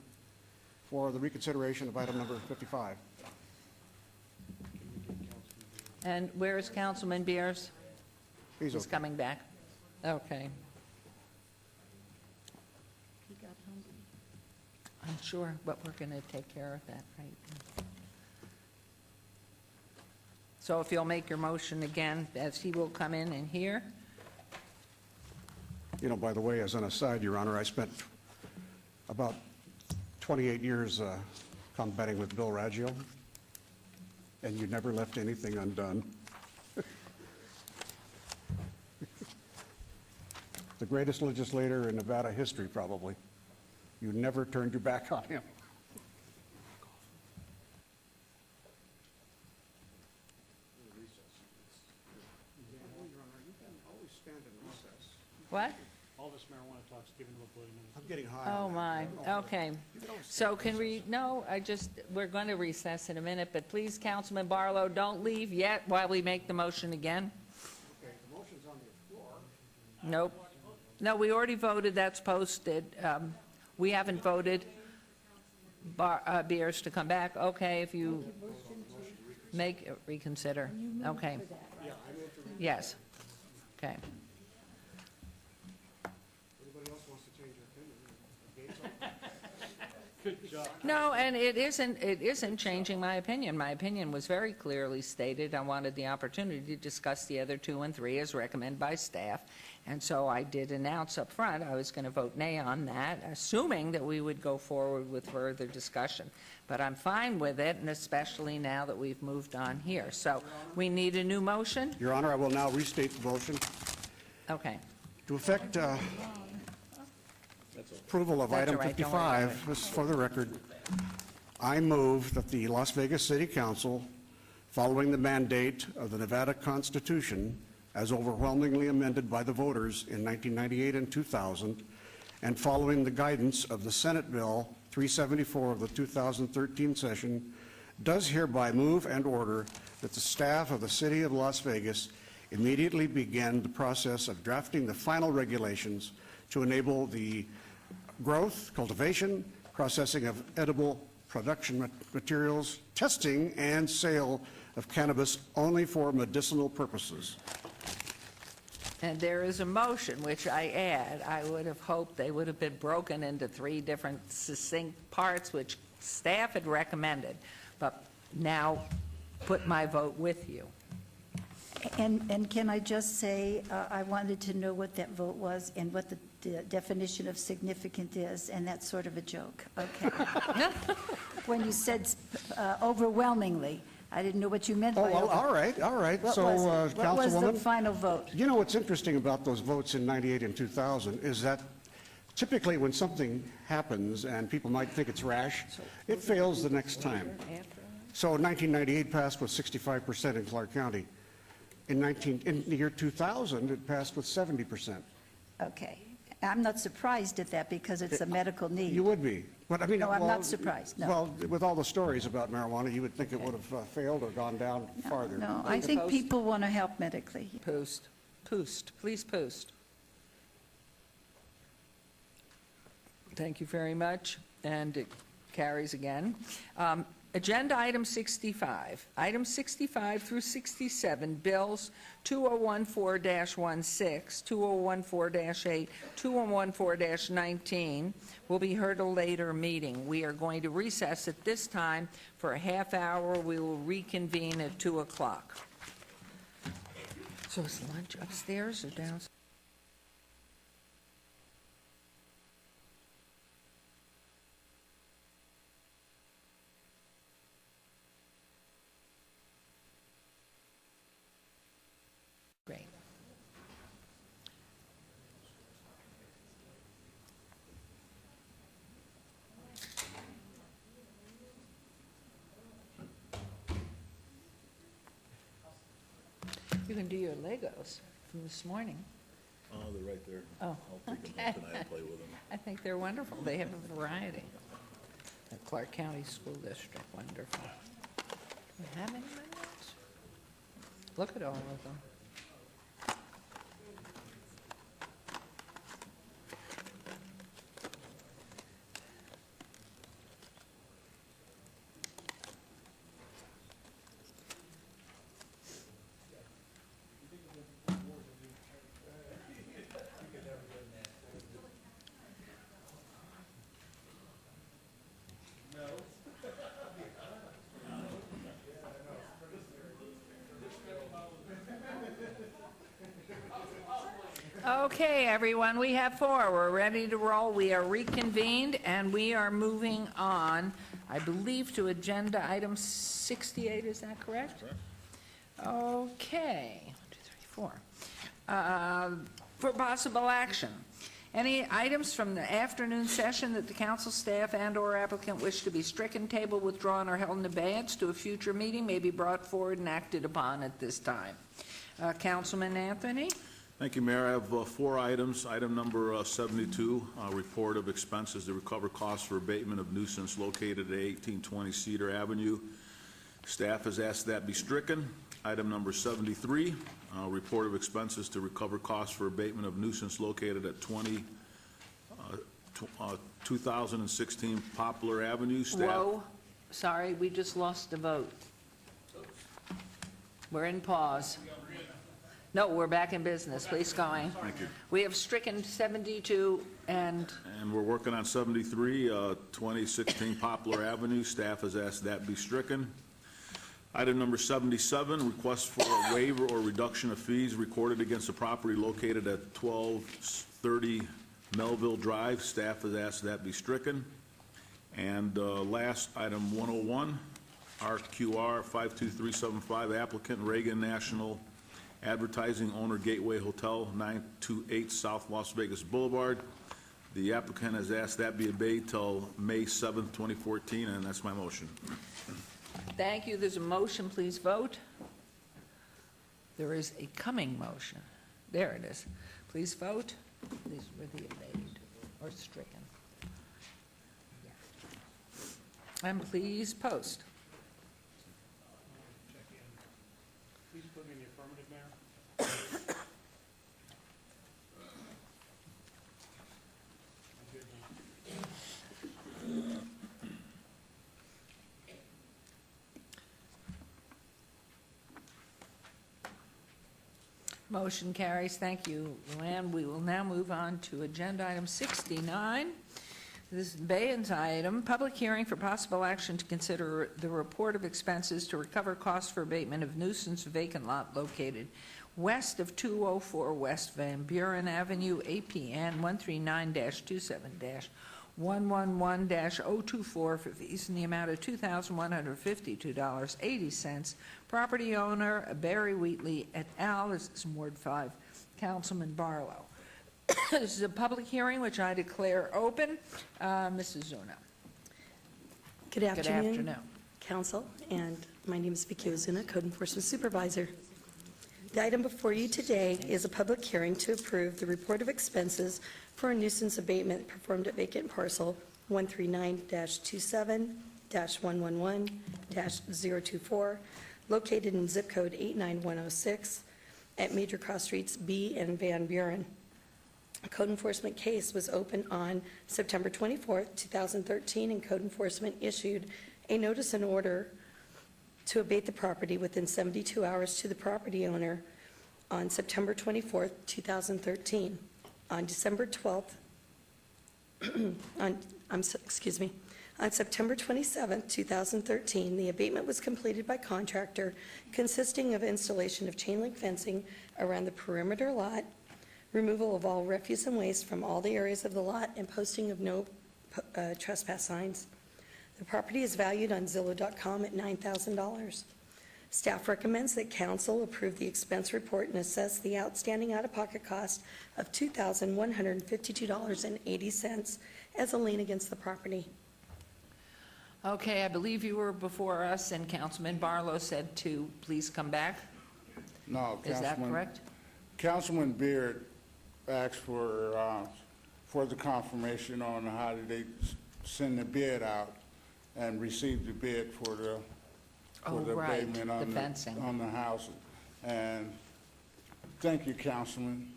for the reconsideration of item number 55. And where is Councilman Beers? He's okay. coming back? Okay. I'm sure, but we're going to take care of that, right? So if you'll make your motion again, as he will come in and hear. You know, by the way, as an aside, Your Honor, I spent about 28 years combating with Bill Raggio, and you never left anything undone. The greatest legislator in Nevada history, probably. You never turned your back on him. What? All this marijuana talk's given to a podium. I'm getting high. Oh, my, okay. So can we, no, we're going to recess in a minute, but please, Councilman Barlow, don't leave yet while we make the motion again. Okay, the motion's on the floor. Nope. No, we already voted, that's posted. We haven't voted Beers to come back. Okay, if you make, reconsider. Okay. Yes. Okay. Anybody else wants to change their opinion? Good job. No, and it isn't changing my opinion. My opinion was very clearly stated. I wanted the opportunity to discuss the other 2 and 3 as recommended by staff. And so I did announce up front I was going to vote nay on that, assuming that we would go forward with further discussion. But I'm fine with it, and especially now that we've moved on here. So we need a new motion? Your Honor, I will now restate the motion. Okay. To effect approval of That's item all right, don't worry about 55, this is for the record, I move that the Las Vegas City Council, following the mandate of the Nevada Constitution, as overwhelmingly amended by the voters in 1998 and 2000, and following the guidance of the Senate Bill 374 of the 2013 session, does hereby move and order that the staff of the City of Las Vegas immediately begin the process of drafting the final regulations to enable the growth, cultivation, processing of edible production materials, testing, and sale of cannabis only for medicinal purposes. And there is a motion, which I add. I would have hoped they would have been broken into 3 different succinct parts, which staff had recommended, but now put my vote with you. And can I just say, I wanted to know what that vote was and what the definition of significant is, and that's sort of a joke. Okay. When you said overwhelmingly, I didn't know what you meant by Oh, well, all right. What So, was it? What was the Councilwoman, final vote? you know what's interesting about those votes in 98 and 2000 is that typically when something happens and people might think it's rash, it fails the next time. So 1998 passed with 65% in Clark County. In the year 2000, it passed with 70%. Okay. I'm not surprised at that because it's a medical need. You would be. But I mean, No, I'm well, not surprised, no. Well, with all the stories about marijuana, you would think it would have failed or gone down farther. No, I think people want to help medically. Post, please post. Thank you very much, and it carries again. Agenda item 65. Items 65 through 67, bills 2014-16, 2014-8, 2014-19 will be heard at a later meeting. We are going to recess at this time for a half hour. We will reconvene at 2 o'clock. So is lunch upstairs or downstairs? Great. You can do your Legos from this morning. Oh, they're right there. Oh, I'll take them up tonight and play with them. I think they're wonderful. They have a variety. The Clark County School District, wonderful. Do we have any minutes? Look at all of them. Okay, everyone, we have 4. We're ready to roll. We are reconvened, and we are moving on, I believe, to agenda item 68. Is that correct? Correct. Okay. 1, 2, 3, 4. For possible action, any items from the afternoon session that the council staff and/or applicant wish to be stricken, tabled, withdrawn, or held in abeyance to a future meeting may be brought forward and acted upon at this time. Councilman Anthony? Thank you, Mayor. I have 4 items. Item number 72, report of expenses to recover costs for abatement of nuisance located at 1820 Cedar Avenue. Staff has asked that be stricken. Item number 73, report of expenses to recover costs for abatement of nuisance located at 2016 Poplar Avenue. Staff. Whoa, sorry, we just lost a vote. We're in pause. No, we're back in business. Please going. Thank you. We have stricken 72 and we're working on 73, 2016 Poplar Avenue. Staff has asked that be stricken. Item number 77, request for a waiver or reduction of fees recorded against the property located at 1230 Melville Drive. Staff has asked that be stricken. And last, item 101, RQR 52375, applicant Reagan National Advertising, owner Gateway Hotel, 928 South Las Vegas Boulevard. The applicant has asked that be obeyed till May 7th, 2014, and that's my motion. thank you. There's a motion. Please vote. There is a coming motion. There it is. Please vote. These were the obeyed or stricken. Yeah. And please post. Please put in the affirmative, Mayor. Motion carries. Thank you, Luann. We will now move on to agenda item 69. This is Bayan's item, public hearing for possible action to consider the report of expenses to recover costs for abatement of nuisance vacant lot located west of 204 West Van Buren Avenue, APN 139-27-111-024 for fees in the amount of $2,152.80. Property owner Barry Wheatley et al. This is Ward 5, Councilman Barlow. This is a public hearing which I declare open. Mrs. Zuna. Good afternoon. Good afternoon. Council, and my name is Vicky Ozuna, Code Enforcement Supervisor. The item before you today is a public hearing to approve the report of expenses for a nuisance abatement performed at vacant parcel 139-27-111-024, located in zip code 89106 at Major Cross Streets B and Van Buren. A code enforcement case was opened on September 24th, 2013, and code enforcement issued a notice and order to abate the property within 72 hours to the property owner on September 24th, 2013. On December 12th, on September 27th, 2013, the abatement was completed by contractor consisting of installation of chain link fencing around the perimeter lot, removal of all refuse and waste from all the areas of the lot, and posting of no trespass signs. The property is valued on Zillow.com at $9,000. Staff recommends that council approve the expense report and assess the outstanding out-of-pocket cost of $2,152.80 as a lien against the property. Okay, I believe you were before us, and Councilman Barlow said to please come back. No, Is that correct? Councilman Beard asked for the confirmation on how did they send the bid out. and received the bid for the Oh, right, the fencing. on the house. And thank you, Councilman,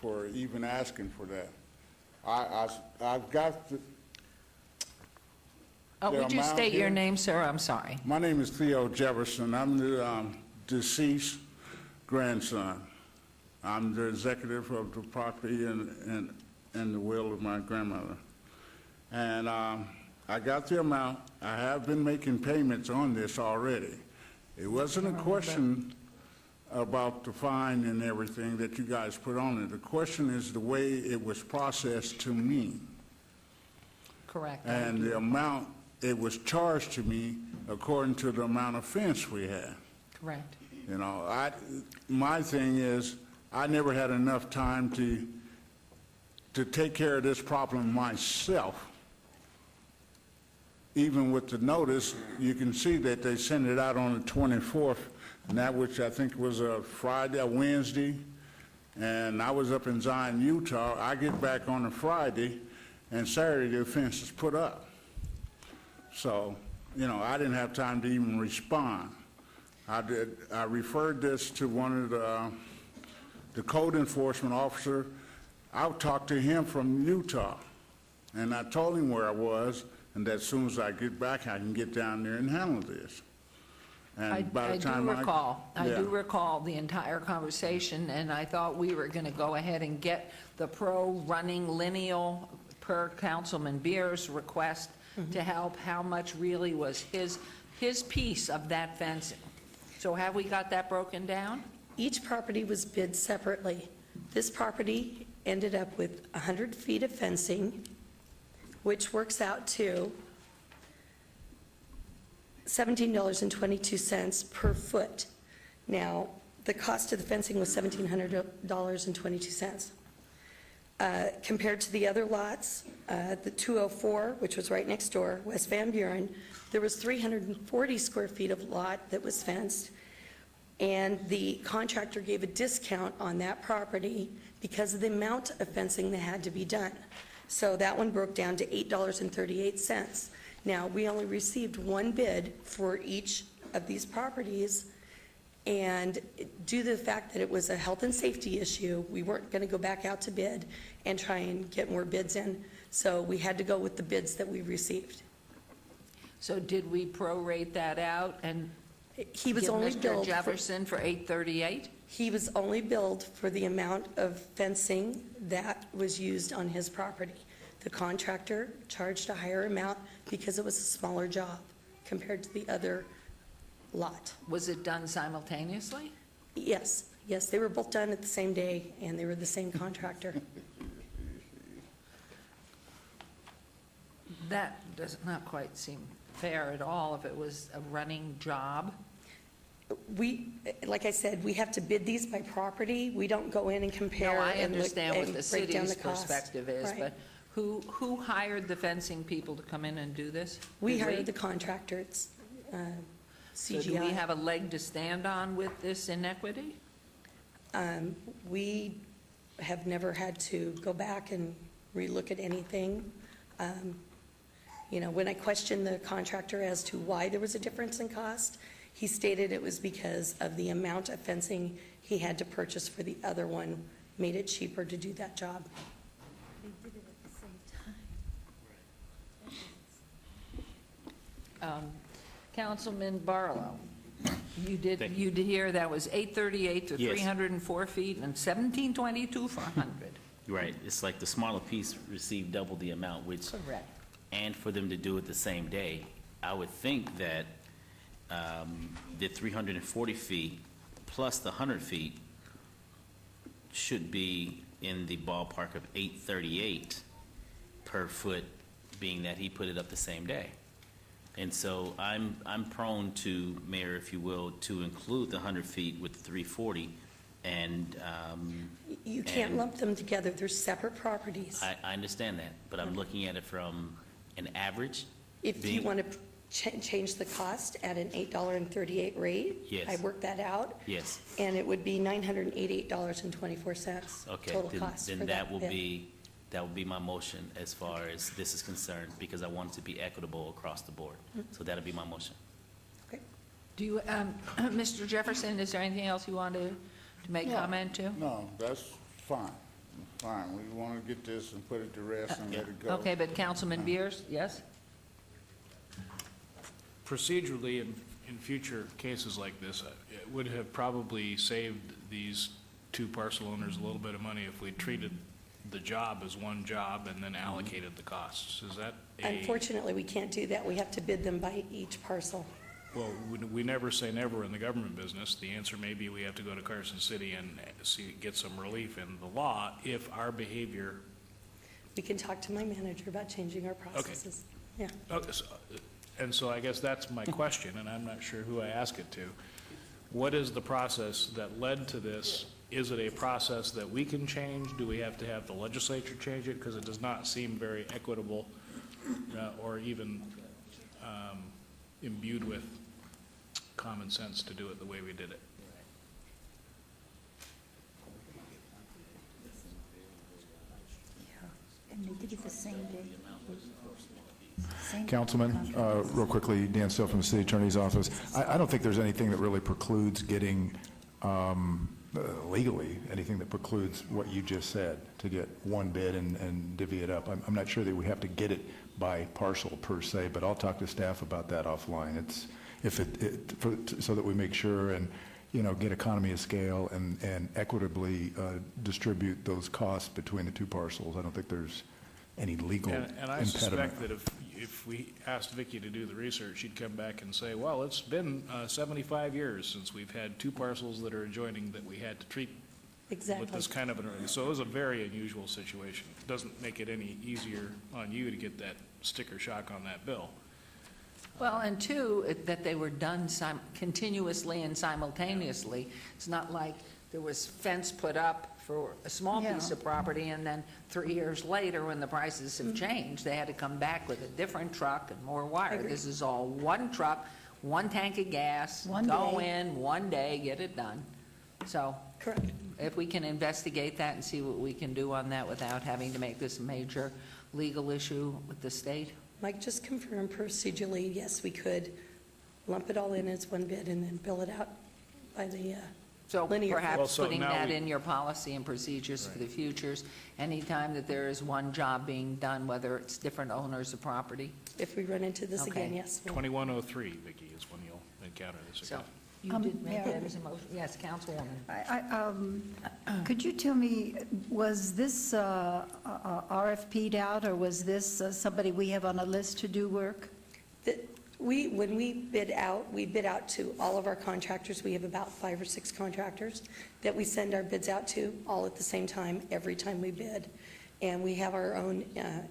for even asking for that. I've got the. Would you state your name, sir? I'm sorry. My name is Theo Jefferson. I'm the deceased grandson. I'm the executive of the property and the will of my grandmother. And I got the amount. I have been making payments on this already. It wasn't a question about the fine and everything that you guys put on it. The question is the way it was processed to me. Correct. And the amount it was charged to me according to the amount of fence we had. Correct. You know, my thing is, I never had enough time to take care of this problem myself. Even with the notice, you can see that they sent it out on the 24th, and that which I think was a Wednesday, and I was up in Zion, Utah. I get back on a Friday, and Saturday the fence is put up. So, you know, I didn't have time to even respond. I referred this to one of the code enforcement officer. I talked to him from Utah, and I told him where I was, and that as soon as I get back, I can get down there and handle this. And by the time I do recall the entire conversation, and I thought we were going to go ahead and get the pro-running lineal per Councilman Beer's request to help. How much really was his piece of that fencing? So have we got that broken down? Each property was bid separately. This property ended up with 100 feet of fencing, which works out to $17.22 per foot. Now, the cost of the fencing was $1,700.22. Compared to the other lots, the 204, which was right next door, West Van Buren, there was 340 square feet of lot that was fenced, and the contractor gave a discount on that property because of the amount of fencing that had to be done. So that one broke down to $8.38. Now, we only received one bid for each of these properties, and due to the fact that it was a health and safety issue, we weren't going to go back out to bid and try and get more bids in, so we had to go with the bids that we received. So did we prorate that out and He was give only Mr. billed Jefferson for $8.38? He was only billed for the amount of fencing that was used on his property. The contractor charged a higher amount because it was a smaller job compared to the other lot. Was it done simultaneously? Yes, they were both done at the same day, and they were the same contractor. That does not quite seem fair at all if it was a running job. Like I said, we have to bid these by property. We don't go in and compare. No, I and look understand what and the break down city's the cost. perspective is, Right. but who hired the fencing people to come in and do this? We Did hired the contractor. It's So do we CGI. have a leg to stand on with this inequity? We have never had to go back and relook at anything. You know, when I questioned the contractor as to why there was a difference in cost, he stated it was because of the amount of fencing he had to purchase for the other one, made it cheaper to do that job. They did it at the same time. Councilman Barlow, you did hear that was $8.38 to Yes. 304 feet and $17.22 for 100. Right, it's like the smaller piece received double the amount, which, Correct. and for them to do it the same day, I would think that the 340 feet plus the 100 feet should be in the ballpark of $8.38 per foot, being that he put it up the same day. And so I'm prone to, Mayor, if you will, to include the 100 feet with the 340, and You can't lump them together. They're separate properties. I understand that, but I'm looking at it from an average. If you want to change the cost at an $8.38 rate, Yes. I worked that out, Yes, and it would be $988.24 okay, total cost for then that will bid. be That would be my motion as far as this is concerned, because I want it to be equitable across the board. So that'll be my motion. Do you, Mr. Jefferson, is there anything else you want to make No. comment to? No, that's fine. Fine. We want to get this and put it to rest and let it go. Okay, but Councilman Beers, yes? Procedurally, in future cases like this, it would have probably saved these two parcel owners a little bit of money if we treated the job as one job and then allocated the costs. Is that Unfortunately, we can't do that. We have to bid them by each parcel. Well, we never say never in the government business. The answer may be we have to go to Carson City and get some relief in the law if our behavior. We can talk to my manager about changing our processes. Yeah. And so I guess that's my question, and I'm not sure who I ask it to. What is the process that led to this? Is it a process that we can change? Do we have to have the legislature change it? Because it does not seem very equitable or even imbued with common sense to do it the way we did it. And they did it the same day. Councilman, real quickly, Dan Still from the City Attorney's Office. I don't think there's anything that really precludes getting, legally, anything that precludes what you just said, to get one bid and divvy it up. I'm not sure that we have to get it by parcel per se, but I'll talk to staff about that offline. It's, so that we make sure and, get economy of scale and equitably distribute those costs between the two parcels. I don't think there's any legal impediment. And I suspect that if we asked Vicki to do the research, she'd come back and say, well, it's been 75 years since we've had two parcels that are adjoining that we had to treat with this kind of an, so it was a very unusual situation. It doesn't make it any easier on you to get that sticker shock on that bill. Well, and two, that they were done continuously and simultaneously. It's not like there was fence put up for a small piece of property, and then 3 years later, when the prices have changed, they had to come back with a different truck and more wire. This is all one truck, one tank of gas, go in, one day, get it done. So if we can investigate that and see what we can do on that without having to make this a major legal issue with the state. Mike, just confirm procedurally, yes, we could lump it all in as one bid and then bill it out by the So linear. perhaps putting that in your policy and procedures for the futures, anytime that there is one job being done, whether it's different owners of property. If we run into this again, yes. 2103, Vicki, is when you'll encounter this again. You did make that as a motion. Yes, Councilwoman. Could you tell me, was this RFP'd out, or was this somebody we have on a list to do work? When we bid out to all of our contractors. We have about 5 or 6 contractors that we send our bids out to all at the same time, every time we bid. And we have our own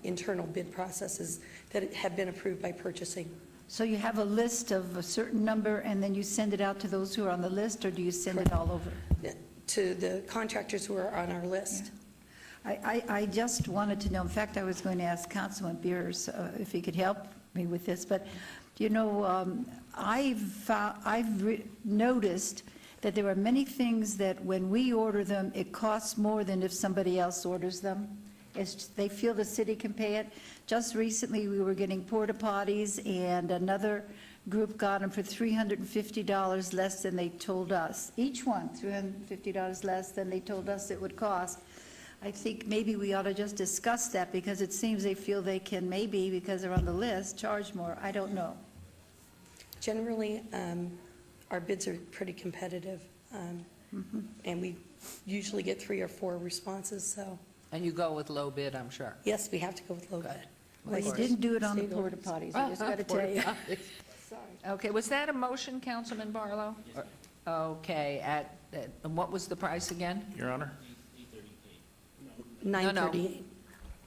internal bid processes that have been approved by purchasing. So you have a list of a certain number, and then you send it out to those who are on the list, or do you send it all over? To the contractors who are on our list. I just wanted to know, in fact, I was going to ask Councilman Beers if he could help me with this, but, I've noticed that there are many things that when we order them, it costs more than if somebody else orders them. They feel the city can pay it. Just recently, we were getting porta potties, and another group got them for $350 less than they told us. Each one, $350 less than they told us it would cost. I think maybe we ought to just discuss that, because it seems they feel they can, maybe because they're on the list, charge more. I don't know. Generally, our bids are pretty competitive, and we usually get 3 or 4 responses, so. And you go with low bid, I'm sure. Yes, we have to go with low bid. Well, you didn't do it on the porta potties, I just got to tell you. Okay, was that a motion, Councilman Barlow? Okay, and what was the price again? Your Honor? $938.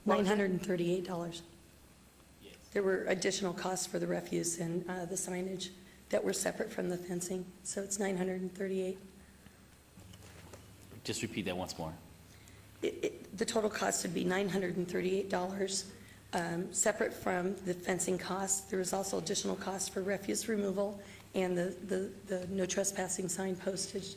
$938. There were additional costs for the refuse and the signage that were separate from the fencing, so it's $938. Just repeat that once more. The total cost would be $938, separate from the fencing costs. There was also additional costs for refuse removal and the no trespassing sign postage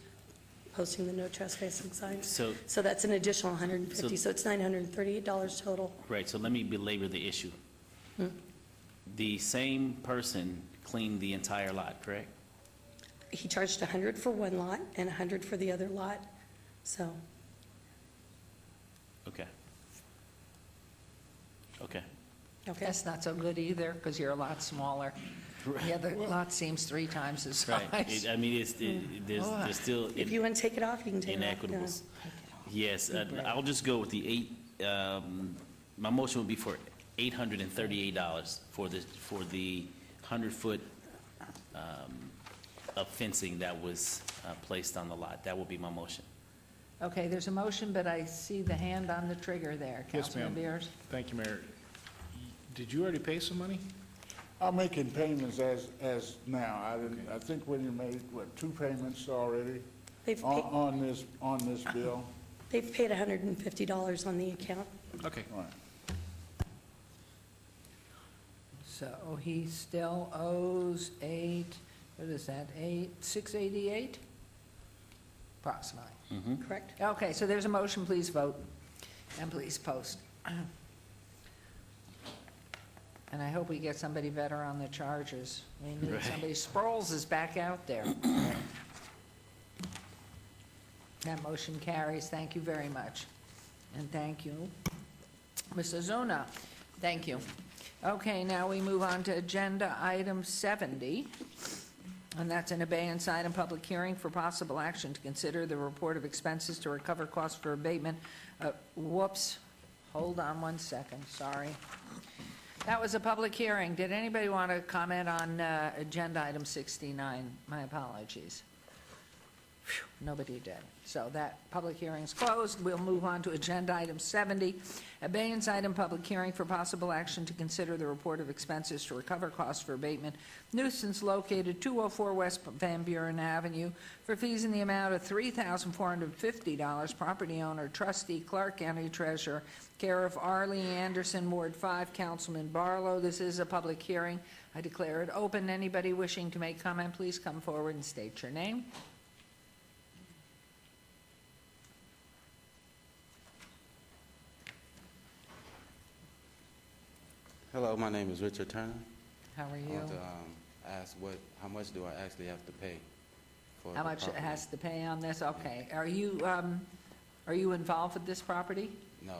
posting the no trespassing signs. So- that's an additional 150, so it's $938 total. Right, so let me belabor the issue. Hmm. The same person cleaned the entire lot, correct? He charged 100 for one lot and 100 for the other lot, so. Okay. Okay. Okay. That's not so good either, because you're a lot smaller. The other lot seems 3 times the size. Right. I mean, there's still If you want to take it off, you can take it off. inequitables. Yes, I'll just go with the my motion would be for $838 for the 100-foot of fencing that was placed on the lot. That will be my motion. Okay, there's a motion, but I see the hand on the trigger there. Yes, Councilman ma'am. Beers? Thank you, Mayor. Did you already pay some money? I'm making payments as now. I think when you made, 2 payments already They've on this bill? They've paid $150 on the account. Okay. All right. So he still owes $688? Approximately. Correct. Okay, so there's a motion, please vote, and please post. And I hope we get somebody better on the charges. We need Right. somebody, Sproles is back out there. That motion carries, thank you very much. And thank you. Mr. Zuna, thank you. Okay, now we move on to agenda item 70. And that's an abeyance item, public hearing for possible action to consider the report of expenses to recover costs for abatement. Whoops, hold on one second, sorry. That was a public hearing. Did anybody want to comment on agenda item 69? My apologies. Phew, nobody did. So that public hearing is closed. We'll move on to agenda item 70, abeyance item, public hearing for possible action to consider the report of expenses to recover costs for abatement, nuisance located 204 West Van Buren Avenue for fees in the amount of $3,450. Property owner, trustee, Clark County Treasurer, care of Arlie Anderson, Ward 5, Councilman Barlow. This is a public hearing. I declare it open. Anybody wishing to make comment, please come forward and state your name. Hello, my name is Richard Turner. How are I you? want to ask how much do I actually have to pay for How the much it property? has to pay on this? Okay. Are you involved with this property? No,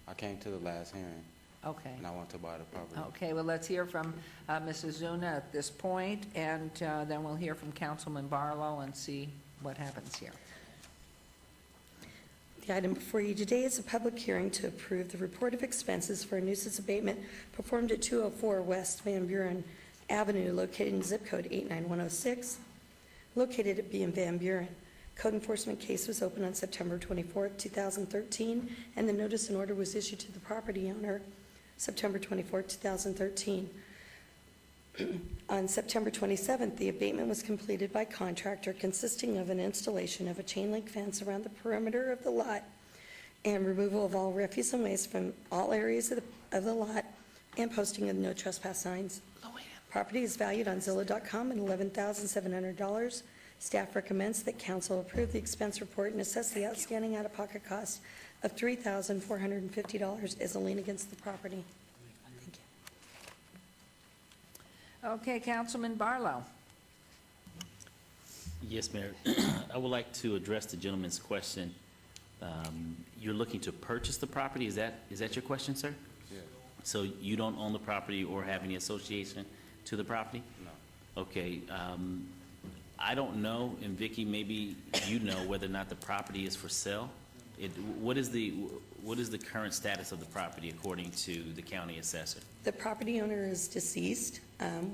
I came to the last hearing Okay. and I want to buy the property. Okay, well, let's hear from Mrs. Zuna at this point, and then we'll hear from Councilman Barlow and see what happens here. The item before you today is a public hearing to approve the report of expenses for a nuisance abatement performed at 204 West Van Buren Avenue, located in zip code 89106, located at B and Van Buren. Code enforcement case was opened on September 24, 2013, and the notice and order was issued to the property owner September 24, 2013. On September 27th, the abatement was completed by contractor, consisting of an installation of a chain link fence around the perimeter of the lot and removal of all refuse and waste from all areas of the lot and posting of no trespass signs. Property is valued on Zillow.com at $11,700. Staff recommends that council approve the expense report and assess the outstanding out-of-pocket cost of $3,450 as a lien against the property. Okay, Councilman Barlow. Yes, Mayor. I would like to address the gentleman's question. You're looking to purchase the property, is that your question, sir? Yeah. So you don't own the property or have any association to the property? No. Okay, I don't know, and Vicki, maybe you know whether or not the property is for sale. What is the current status of the property according to the county assessor? The property owner is deceased.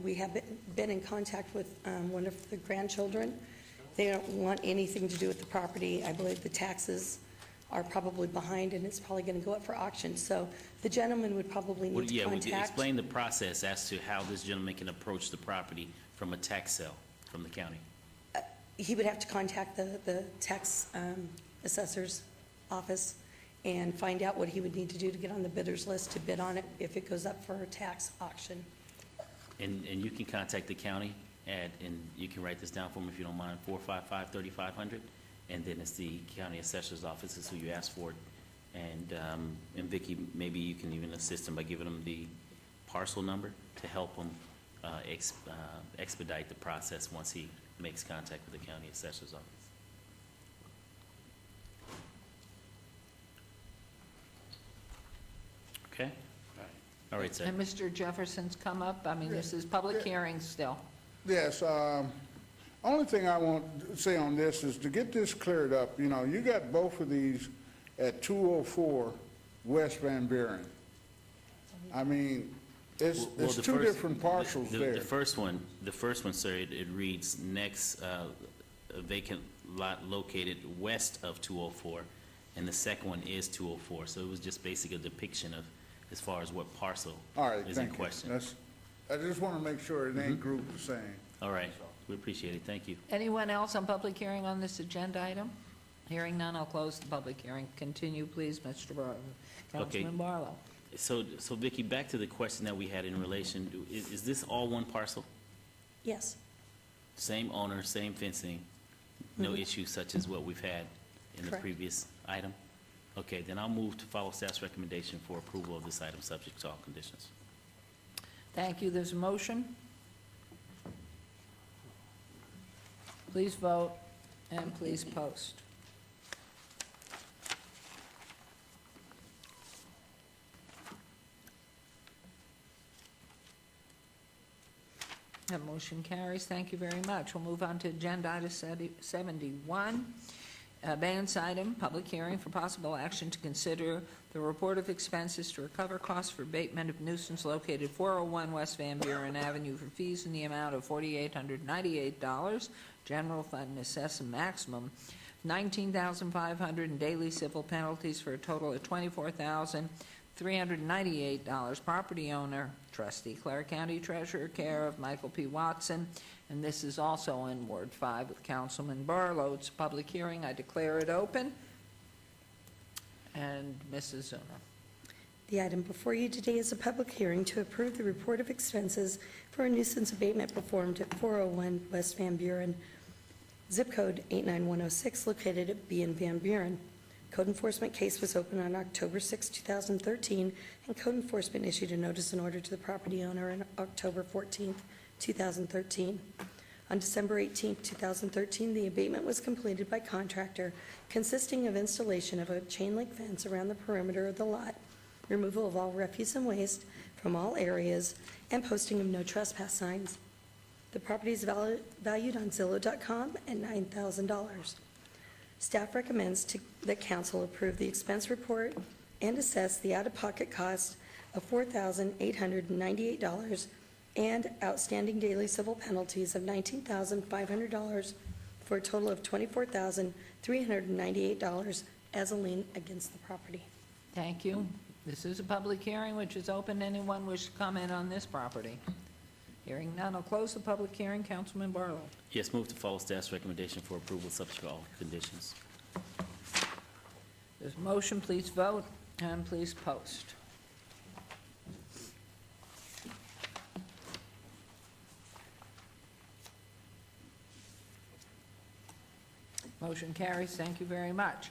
We have been in contact with one of the grandchildren. They don't want anything to do with the property. I believe the taxes are probably behind, and it's probably going to go up for auction. So the gentleman would probably need to Would you contact. explain the process as to how this gentleman can approach the property from a tax sale from the county? He would have to contact the tax assessor's office and find out what he would need to do to get on the bidder's list to bid on it if it goes up for a tax auction. And you can contact the county and you can write this down for me if you don't mind, 455-3500, and then it's the county assessor's office is who you asked for. And Vicki, maybe you can even assist him by giving him the parcel number to help him expedite the process once he makes contact with the county assessor's office. Okay? All right, sir. And Mr. Jefferson's come up. I mean, this is public hearing still. Yes, only thing I want to say on this is to get this cleared up, you know, you got both of these at 204 West Van Buren. I mean, it's the two first- different parcels there. The first one, sir, it reads next vacant lot located west of 204, and the second one is 204. So it was just basically a depiction of as far as what parcel All right, is in thank you. question. I just want to make sure it ain't grouped the same. All right, we appreciate it. Thank you. Anyone else on public hearing on this agenda item? Hearing none, I'll close the public hearing. Continue, please, Mr. Barlow. Councilman Barlow. So Vicki, back to the question that we had in relation, is this all one parcel? Yes. Same owner, same fencing, no Mhm. issues such as what we've had in the Correct. previous item? Okay, then I'll move to follow staff's recommendation for approval of this item, subject to all conditions. Thank you. There's a motion. Please vote and please post. That motion carries. Thank you very much. We'll move on to agenda item 71. Abeyance item, public hearing for possible action to consider the report of expenses to recover costs for abatement of nuisance located 401 West Van Buren Avenue for fees in the amount of $4,898, general fund and assess a maximum $19,500 in daily civil penalties for a total of $24,398. Property owner, trustee, Clark County Treasurer, care of Michael P. Watson. And this is also in Ward 5 with Councilman Barlow. It's a public hearing. I declare it open. And Mrs. Zuna. The item before you today is a public hearing to approve the report of expenses for a nuisance abatement performed at 401 West Van Buren, zip code 89106, located at B in Van Buren. Code enforcement case was opened on October 6, 2013, and code enforcement issued a notice and order to the property owner on October 14, 2013. On December 18, 2013, the abatement was completed by contractor, consisting of installation of a chain link fence around the perimeter of the lot, removal of all refuse and waste from all areas, and posting of no trespass signs. The property is valued on Zillow.com at $9,000. Staff recommends that council approve the expense report and assess the out-of-pocket cost of $4,898 and outstanding daily civil penalties of $19,500 for a total of $24,398 as a lien against the property. Thank you. This is a public hearing which is open. Anyone wish to comment on this property? Hearing none, I'll close the public hearing. Councilman Barlow. Yes, move to follow staff's recommendation for approval, subject to all conditions. There's a motion. Please vote and please post. Motion carries. Thank you very much.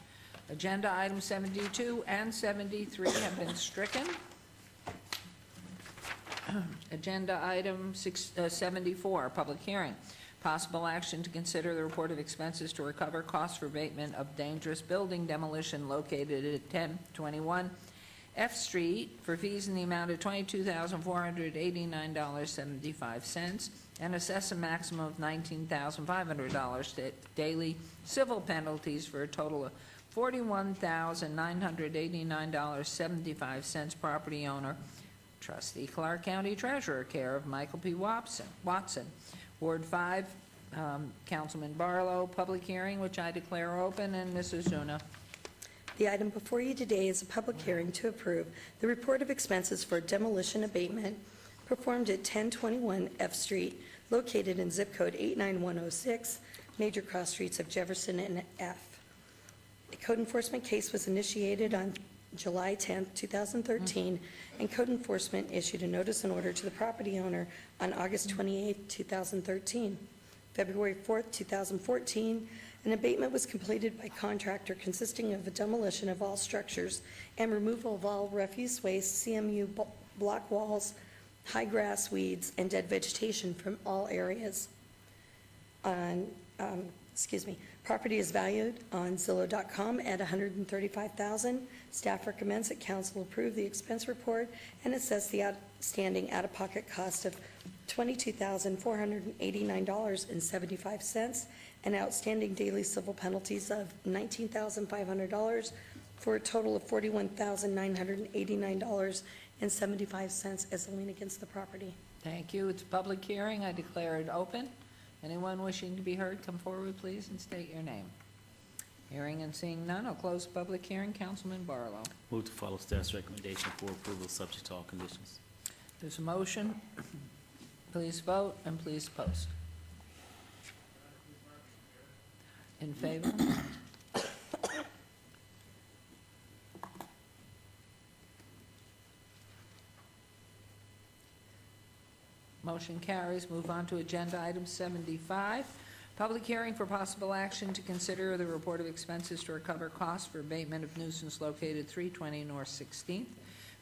Agenda items 72 and 73 have been stricken. Agenda item 74, public hearing. Possible action to consider the report of expenses to recover costs for abatement of dangerous building demolition located at 1021 F Street for fees in the amount of $22,489.75 and assess a maximum of $19,500 daily civil penalties for a total of $41,989.75. Property owner, trustee, Clark County Treasurer, care of Michael P. Watson. Ward 5, Councilman Barlow, public hearing, which I declare open, and Mrs. Zuna. The item before you today is a public hearing to approve the report of expenses for demolition abatement performed at 1021 F Street, located in zip code 89106, major cross streets of Jefferson and F. A code enforcement case was initiated on July 10, 2013, and code enforcement issued a notice and order to the property owner on August 28, 2013. February 4, 2014, An abatement was completed by contractor consisting of a demolition of all structures and removal of all refuse waste, CMU block walls, high grass, weeds, and dead vegetation from all areas. Property is valued on Zillow.com at $135,000. Staff recommends that council approve the expense report and assess the outstanding out-of-pocket cost of $22,489.75 and outstanding daily civil penalties of $19,500 for a total of $41,989.75 as a lien against the property. Thank you. It's a public hearing. I declare it open. Anyone wishing to be heard, come forward, please, and state your name. Hearing and seeing none, I'll close the public hearing. Councilman Barlow. Move to follow staff's recommendation for approval, subject to all conditions. There's a motion. Please vote and please post. In favor? Motion carries. Move on to agenda item 75. Public hearing for possible action to consider the report of expenses to recover costs for abatement of nuisance located 320 North 16th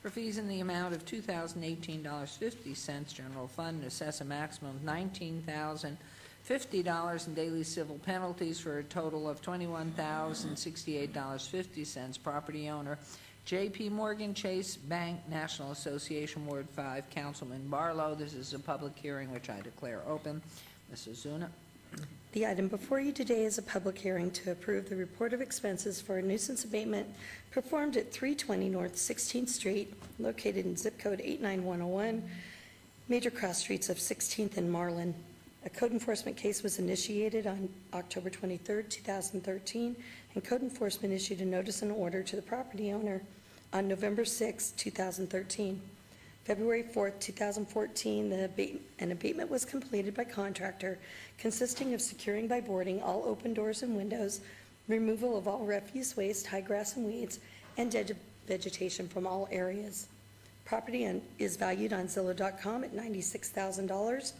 for fees in the amount of $2,018.50 general fund and assess a maximum of $19,050 in daily civil penalties for a total of $21,068.50. Property owner J.P. Morgan Chase Bank, National Association, Ward 5, Councilman Barlow. This is a public hearing which I declare open. Mrs. Zuna. The item before you today is a public hearing to approve the report of expenses for a nuisance abatement performed at 320 North 16th Street, located in zip code 89101, major cross streets of 16th and Marlin. A code enforcement case was initiated on October 23, 2013, and code enforcement issued a notice and order to the property owner on November 6, 2013. February 4, 2014, an abatement was completed by contractor consisting of securing by boarding all open doors and windows, removal of all refuse waste, high grass and weeds, and dead vegetation from all areas. Property is valued on Zillow.com at $96,000.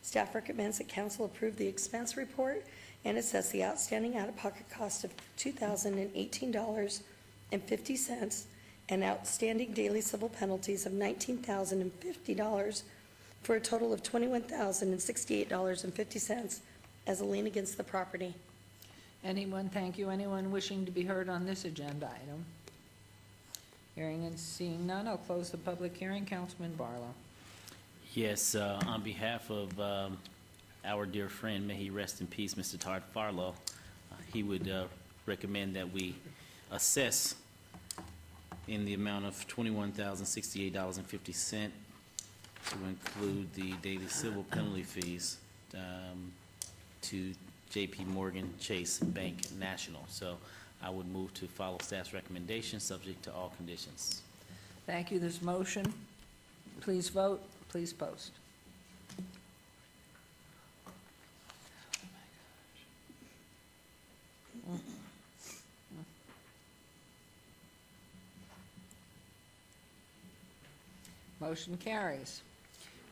Staff recommends that council approve the expense report and assess the outstanding out-of-pocket cost of $2,018.50 and outstanding daily civil penalties of $19,050 for a total of $21,068.50 as a lien against the property. Anyone, thank you. Anyone wishing to be heard on this agenda item? Hearing and seeing none, I'll close the public hearing. Councilman Barlow. Yes, on behalf of our dear friend, may he rest in peace, Mr. Todd Farlow, he would recommend that we assess in the amount of $21,068.50 to include the daily civil penalty fees to J.P. Morgan Chase Bank National. So I would move to follow staff's recommendation, subject to all conditions. Thank you. This motion. Please vote. Please post. Motion carries.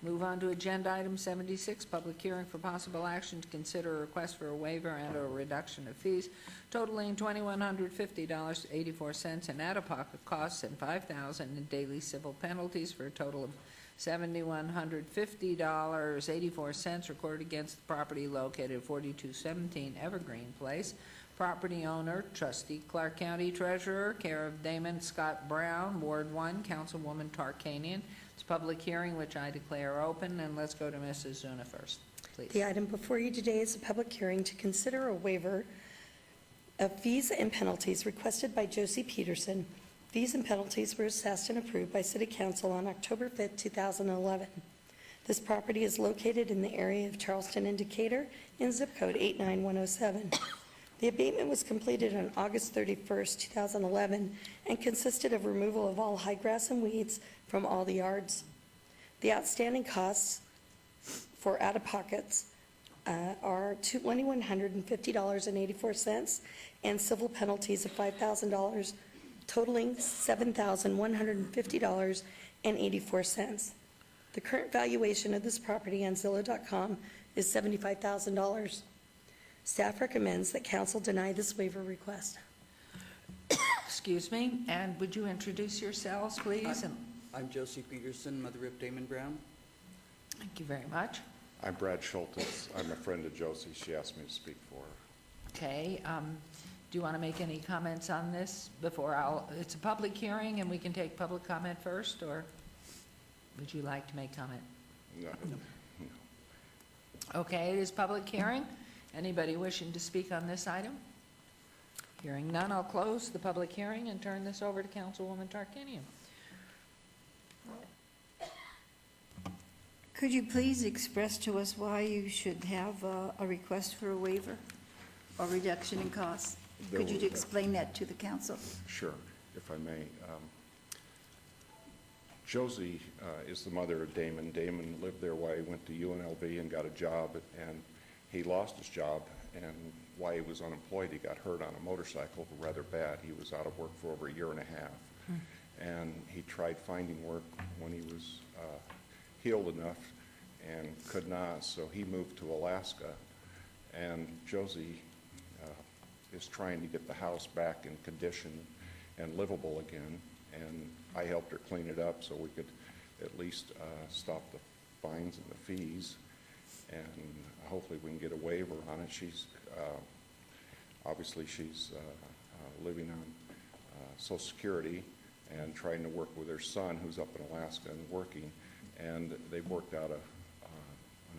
Move on to agenda item 76, public hearing for possible action to consider a request for a waiver and or reduction of fees totaling $2,150.84 in out-of-pocket costs and $5,000 in daily civil penalties for a total of $7,150.84 recorded against the property located at 4217 Evergreen Place. Property owner, trustee, Clark County Treasurer, care of Damon Scott Brown, Ward 1, Councilwoman Tarkanian. It's a public hearing which I declare open, and let's go to Mrs. Zuna first, please. The item before you today is a public hearing to consider a waiver of fees and penalties requested by Josie Peterson. Fees and penalties were assessed and approved by City Council on October 5, 2011. This property is located in the area of Charleston and Decatur in zip code 89107. The abatement was completed on August 31, 2011, and consisted of removal of all high grass and weeds from all the yards. The outstanding costs for out-of-pockets are $2,150.84 and civil penalties of $5,000, totaling $7,150.84. The current valuation of this property on Zillow.com is $75,000. Staff recommends that council deny this waiver request. Excuse me, and would you introduce yourselves, please? And I'm Josie Peterson, mother of Damon Brown. thank you very much. I'm Brad Schultz. I'm a friend of Josie. She asked me to speak for her. Okay, do you want to make any comments on this before it's a public hearing and we can take public comment first, or would you like to make comment? No. Okay, it is public hearing. Anybody wishing to speak on this item? Hearing none, I'll close the public hearing and turn this over to Councilwoman Tarkanian. Could you please express to us why you should have a request for a waiver or reduction in costs? Could you explain that to the council? Sure, if I may. Josie is the mother of Damon. Damon lived there while he went to UNLV and got a job, and he lost his job, and while he was unemployed, he got hurt on a motorcycle rather bad. He was out of work for over a year and a half, and he tried finding work when he was healed enough and could not, so he moved to Alaska, and Josie is trying to get the house back in condition and livable again, and I helped her clean it up so we could at least stop the fines and the fees, and hopefully we can get a waiver on it. She's obviously she's living on Social Security and trying to work with her son who's up in Alaska and working, and they've worked out an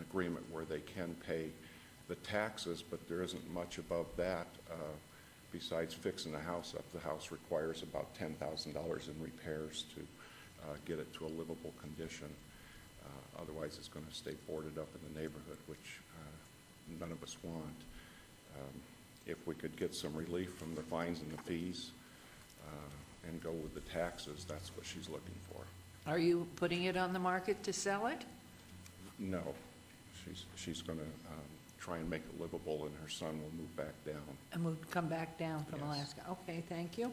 agreement where they can pay the taxes, but there isn't much above that besides fixing the house up. The house requires about $10,000 in repairs to get it to a livable condition. Otherwise, it's going to stay boarded up in the neighborhood, which none of us want. If we could get some relief from the fines and the fees and go with the taxes, that's what she's looking for. Are you putting it on the market to sell it? No. She's going to try and make it livable, and her son will move back down. And we'll come back down from Yes. Alaska. Okay, thank you.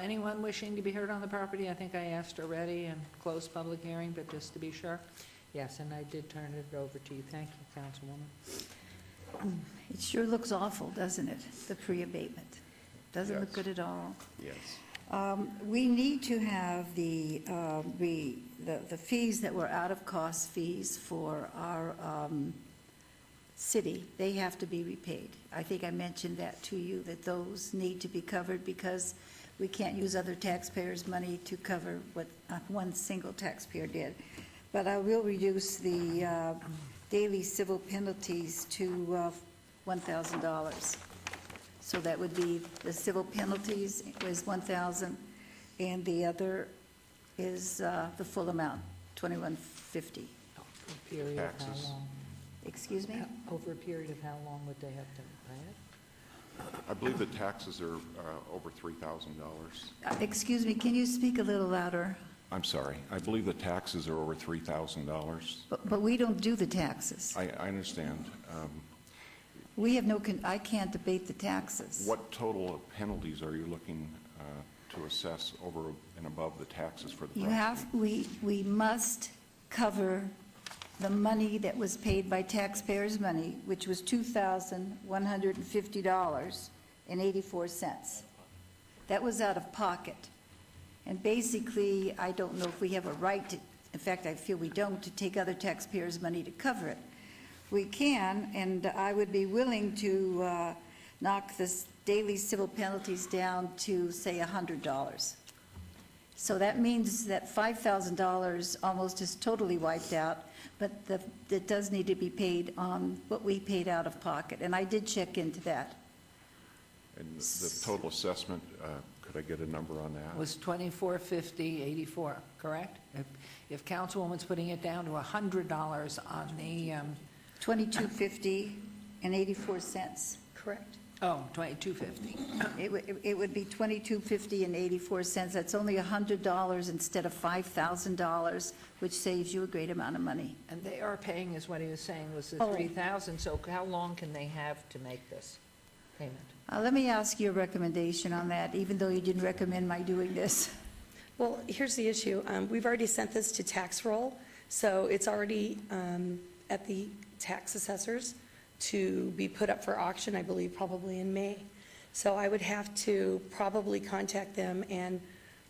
Anyone wishing to be heard on the property? I think I asked already and closed public hearing, but just to be sure. Yes, and I did turn it over to you. Thank you, Councilwoman. It sure looks awful, doesn't it, the pre-abatement? Doesn't look Yes. good at all. Yes. We need to have the fees that were out-of-cost fees for our city, they have to be repaid. I think I mentioned that to you, that those need to be covered because we can't use other taxpayers' money to cover what one single taxpayer did. But I will reduce the daily civil penalties to $1,000. So that would be, the civil penalties is $1,000, and the other is the full amount, $2,150. A period of how Taxes. long? Excuse me? Over a period of how long would they have to pay it? I believe the taxes are over $3,000. Excuse me, can you speak a little louder? I'm sorry. I believe the taxes are over $3,000. But we don't do the taxes. I understand. We have no, I can't debate the taxes. What total of penalties are you looking to assess over and above the taxes for the You property? have, we must cover the money that was paid by taxpayers' money, which was $2,150.84. That was out of pocket. And basically, I don't know if we have a right to, in fact, I feel we don't, to take other taxpayers' money to cover it. We can, and I would be willing to knock the daily civil penalties down to, say, $100. So that means that $5,000 almost is totally wiped out, but it does need to be paid on what we paid out of pocket, and I did check into that. And the total assessment, could I get a number on that? Was $24.50.84, correct? If Councilwoman's putting it down to $100 on the, $22.50.84. Correct. oh, $22.50. It would be $22.50.84. That's only $100 instead of $5,000, which saves you a great amount of money. And they are paying, is what he was saying, was the Oh. $3,000, so how long can they have to make this payment? Let me ask you a recommendation on that, even though you didn't recommend my doing this. Well, here's the issue. We've already sent this to tax roll, so it's already at the tax assessors. to be put up for auction, I believe, probably in May. So I would have to probably contact them and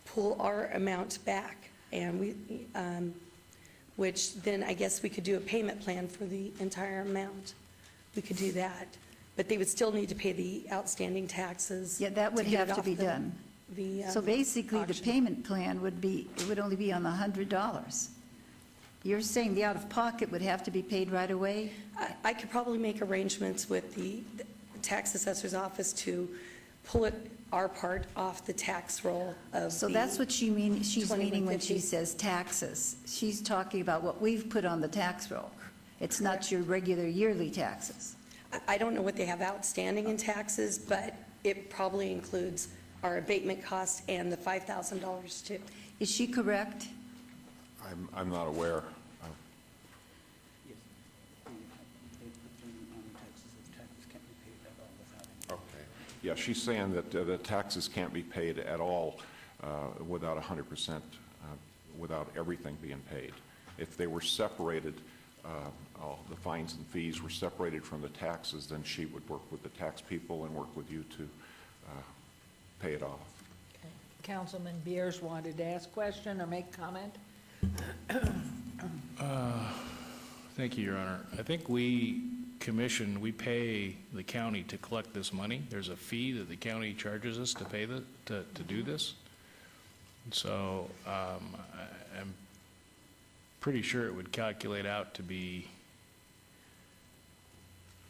pull our amount back, and which then I guess we could do a payment plan for the entire amount. We could do that, but they would still need to pay the outstanding taxes. Yeah, that would to get have it to off be the- done. the, So basically, the auction. payment plan would be, it would only be on the $100. You're saying the out-of-pocket would have to be paid right away? I could probably make arrangements with the tax assessor's office to pull our part off the tax roll of So the that's what she's meaning when she 2150. says taxes. She's talking about what we've put on the tax roll. It's not your regular yearly taxes. I don't know what they have outstanding in taxes, but it probably includes our abatement costs and the $5,000 too. Is she correct? I'm not aware. Okay. Yeah, she's saying that the taxes can't be paid at all without 100%, without everything being paid. If they were separated, the fines and fees were separated from the taxes, then she would work with the tax people and work with you to pay it off. Councilman Beers wanted to ask question or make comment? Thank you, Your Honor. I think we pay the county to collect this money. There's a fee that the county charges us to pay to do this. So I'm pretty sure it would calculate out to be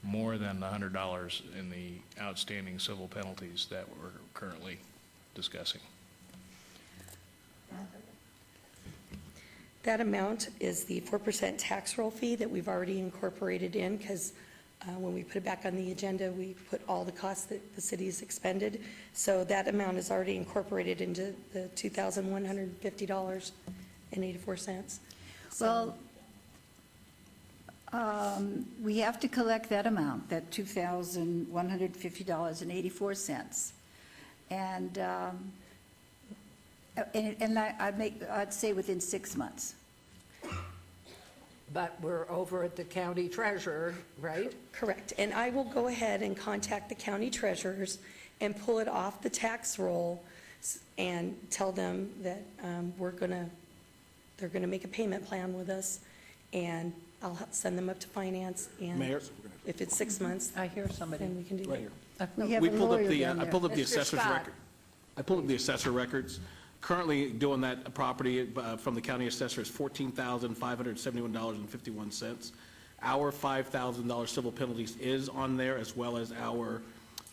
more than the $100 in the outstanding civil penalties that we're currently discussing. That amount is the 4% tax roll fee that we've already incorporated in, because when we put it back on the agenda, we put all the costs that the city's expended. So that amount is already incorporated into the $2,150.84. Well, we have to collect that amount, that $2,150.84. And I'd say within 6 months. But we're over at the county treasurer, right? Correct. And I will go ahead and contact the county treasurers and pull it off the tax roll and tell them that they're gonna make a payment plan with us, and I'll send them up to finance, and Mayor? if it's 6 months, I hear somebody. then we can do Right that. here. We pulled up lawyer the, down I there. pulled up the Mr. assessor's Scott. record. I pulled up the assessor records. Currently doing that property from the county assessor is $14,571.51. Our $5,000 civil penalties is on there, as well as our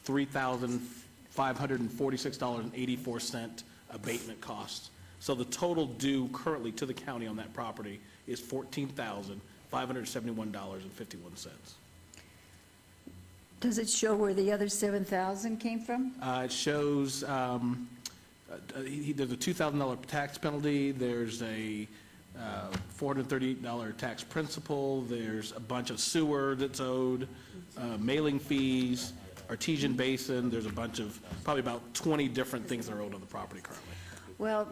$3,546.84 abatement costs. So the total due currently to the county on that property is $14,571.51. Does it show where the other 7,000 came from? It shows, there's a $2,000 tax penalty, there's a $438 tax principal, there's a bunch of sewer that's owed, mailing fees, artesian basin, there's a bunch of, probably about 20 different things that are owed on the property currently. Well,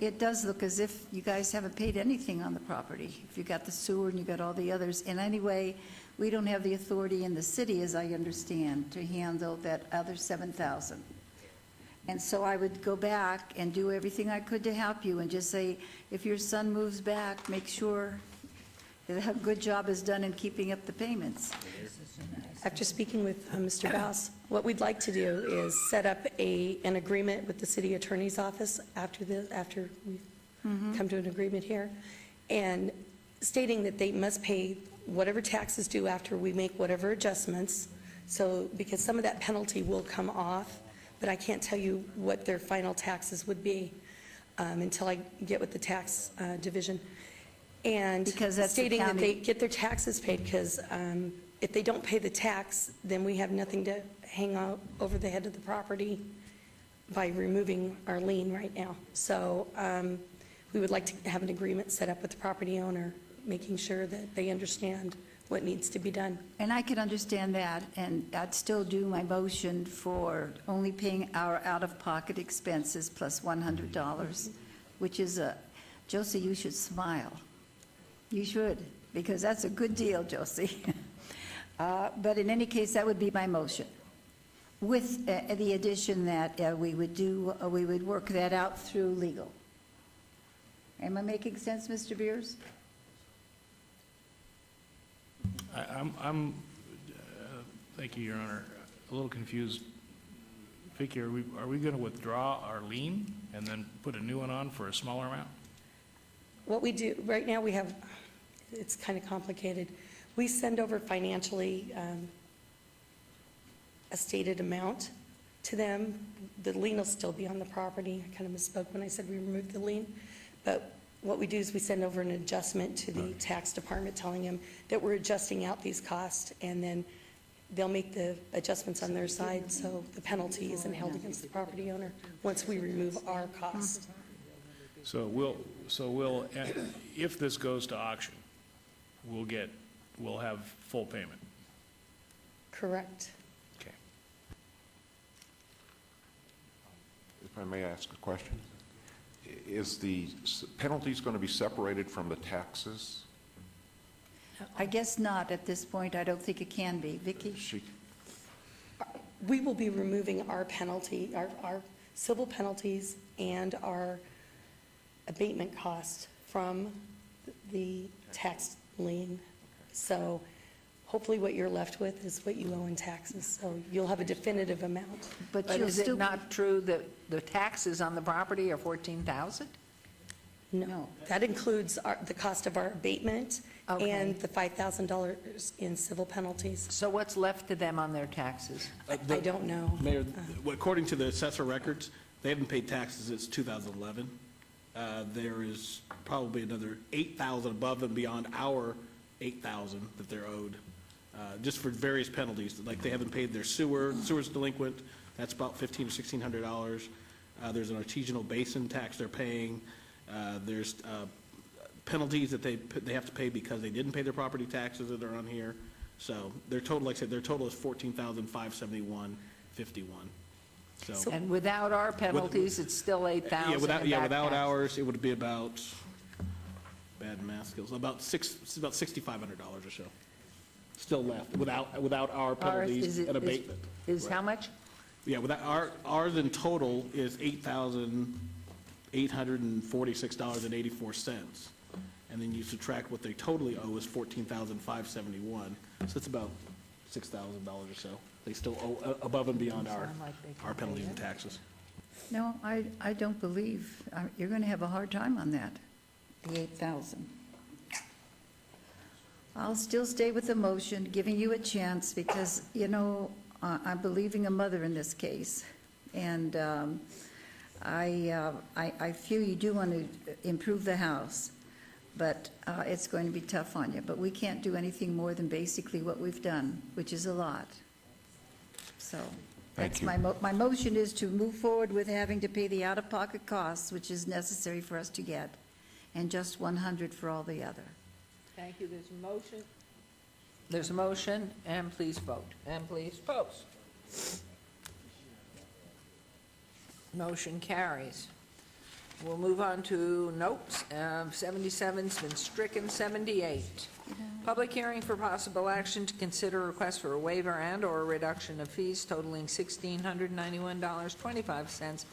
it does look as if you guys haven't paid anything on the property. If you got the sewer and you got all the others. And anyway, we don't have the authority in the city, as I understand, to handle that other 7,000. And so I would go back and do everything I could to help you and just say, if your son moves back, make sure that a good job is done in keeping up the payments. After speaking with Mr. Bass, what we'd like to do is set up an agreement with the city attorney's office after we've come to an agreement here, and stating that they must pay whatever taxes due after we make whatever adjustments. So, because some of that penalty will come off, but I can't tell you what their final taxes would be until I get with the tax division. And Because that's the stating that they county- get their taxes paid, because if they don't pay the tax, then we have nothing to hang out over the head of the property by removing our lien right now. So we would like to have an agreement set up with the property owner, making sure that they understand what needs to be done. And I can understand that, and I'd still do my motion for only paying our out-of-pocket expenses plus $100, which is Josie, you should smile. You should, because that's a good deal, Josie. But in any case, that would be my motion, with the addition that we would work that out through legal. Am I making sense, Mr. Beers? I'm, thank you, Your Honor, a little confused. Vicki, are we going to withdraw our lien and then put a new one on for a smaller amount? What we do, right now we have, it's kind of complicated. We send over financially a stated amount to them. The lien will still be on the property. I kind of misspoke when I said we removed the lien. But what we do is we send over an adjustment to the tax department telling them that we're adjusting out these costs, and then they'll make the adjustments on their side, so the penalty isn't held against the property owner once we remove our cost. So we'll, if this goes to auction, we'll have full payment. Correct. Okay. If I may ask a question, is the penalties going to be separated from the taxes? I guess not at this point. I don't think it can be. Vicki? We will be removing our penalty, our civil penalties and our abatement cost from the tax lien. So hopefully what you're left with is what you owe in taxes. So you'll have a definitive amount. But is it not true that the taxes on the property are $14,000? No, that includes the cost of our abatement and the $5,000 in civil penalties. So what's left to them on their taxes? I don't know. Mayor, according to the assessor records, they haven't paid taxes since 2011. There is probably another $8,000 above and beyond our $8,000 that they're owed, just for various penalties. Like they haven't paid their sewer's delinquent. That's about $1,500 or $1,600. There's an artisanal basin tax they're paying. There's penalties that they have to pay because they didn't pay their property taxes that are on here. So their total, like I said, their total is $14,571.51. So And without our penalties, it's still $8,000. Without ours, it would be about, bad math skills, about $6,500 or so. Still left without our penalties and abatement. Is how much? Yeah, without ours in total is $8,846.84. And then you subtract what they totally owe is $14,571. So it's about $6,000 or so. They still owe above and beyond our penalties and taxes. No, I don't believe, you're going to have a hard time on that, the 8,000. I'll still stay with the motion, giving you a chance, because, you know, I'm believing a mother in this case. And I feel you do want to improve the house, but it's going to be tough on you. But we can't do anything more than basically what we've done, which is a lot. So that's my motion is to move forward with having to pay the out-of-pocket costs, which is necessary for us to get, and just 100 for all the other. Thank you. There's a motion. There's a motion, and please vote. And please post. Motion carries. We'll move on to notes. 77's been stricken. 78. Public hearing for possible action to consider request for a waiver and/or a reduction of fees totaling $1,691.25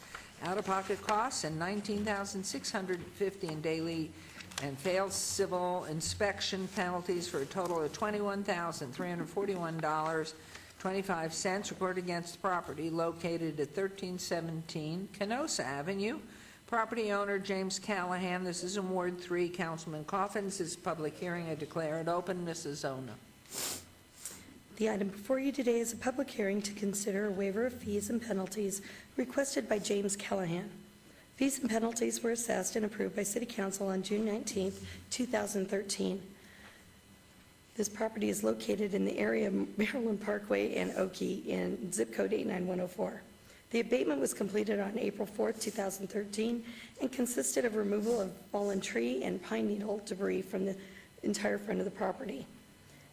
out-of-pocket costs and $19,650 in daily and failed civil inspection penalties for a total of $21,341.25 recorded against property located at 1317 Canosa Avenue. Property owner James Callahan. This is in Ward 3, Councilman Coffin. This is public hearing. I declare it open. Mrs. Zona. The item before you today is a public hearing to consider a waiver of fees and penalties requested by James Callahan. Fees and penalties were assessed and approved by City Council on June 19, 2013. This property is located in the area of Maryland Parkway and Oakey in zip code 89104. The abatement was completed on April 4, 2013, and consisted of removal of fallen tree and pine needle debris from the entire front of the property.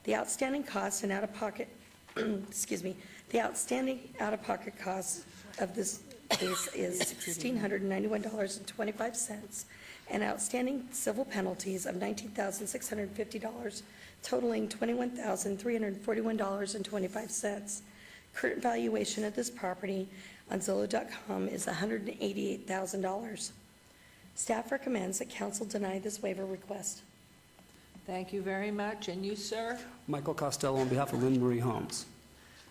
The outstanding costs and out-of-pocket, the outstanding out-of-pocket costs of this case is $1,691.25, and outstanding civil penalties of $19,650 totaling $21,341.25. Current valuation of this property on Zillow.com is $188,000. Staff recommends that council deny this waiver request. Thank you very much. And you, sir? Michael Costello on behalf of Lynn Marie Homes.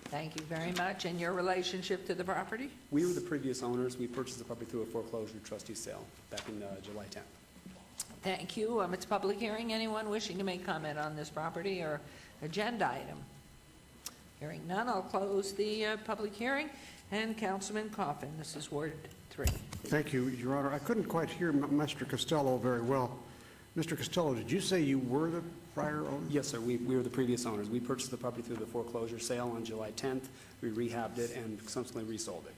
Thank you very much. And your relationship to the property? We were the previous owners. We purchased the property through a foreclosure trustee sale back in July 10th. Thank you. It's a public hearing. Anyone wishing to make comment on this property or agenda item? Hearing none, I'll close the public hearing. And Councilman Coffin, this is Ward 3. Thank you, Your Honor. I couldn't quite hear Mr. Costello very well. Mr. Costello, did you say you were the prior owner? Yes, sir. We were the previous owners. We purchased the property through the foreclosure sale on July 10th. We rehabbed it and subsequently resold it.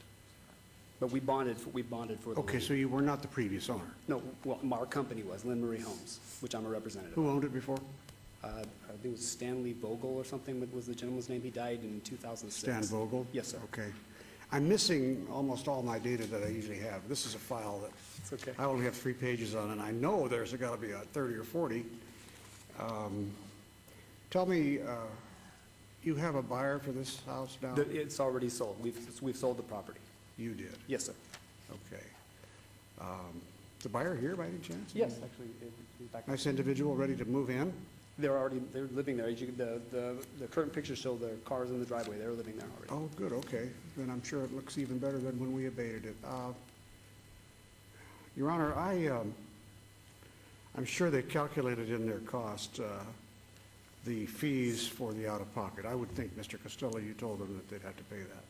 But we bonded for the Okay, so you were not the previous owner? No, well, our company was, Lynn Marie Homes, which I'm a representative Who of. owned it before? I think it was Stanley Vogel or something was the gentleman's name. He died in 2006. Stan Vogel? Yes, sir. Okay. I'm missing almost all my data that I usually have. This is a file that It's okay. I only have 3 pages on, and I know there's got to be a 30 or 40. Tell me, you have a buyer for this house now? It's already sold. We've sold the property. You did? Yes, sir. Okay. The buyer here by any chance? Yes, actually. In fact, Nice individual, ready to move in? they're living there. The current pictures show their cars in the driveway. They're living there already. Oh, good, okay. Then I'm sure it looks even better than when we abated it. Your Honor, I'm sure they calculated in their cost the fees for the out-of-pocket. I would think, Mr. Costello, you told them that they'd have to pay that.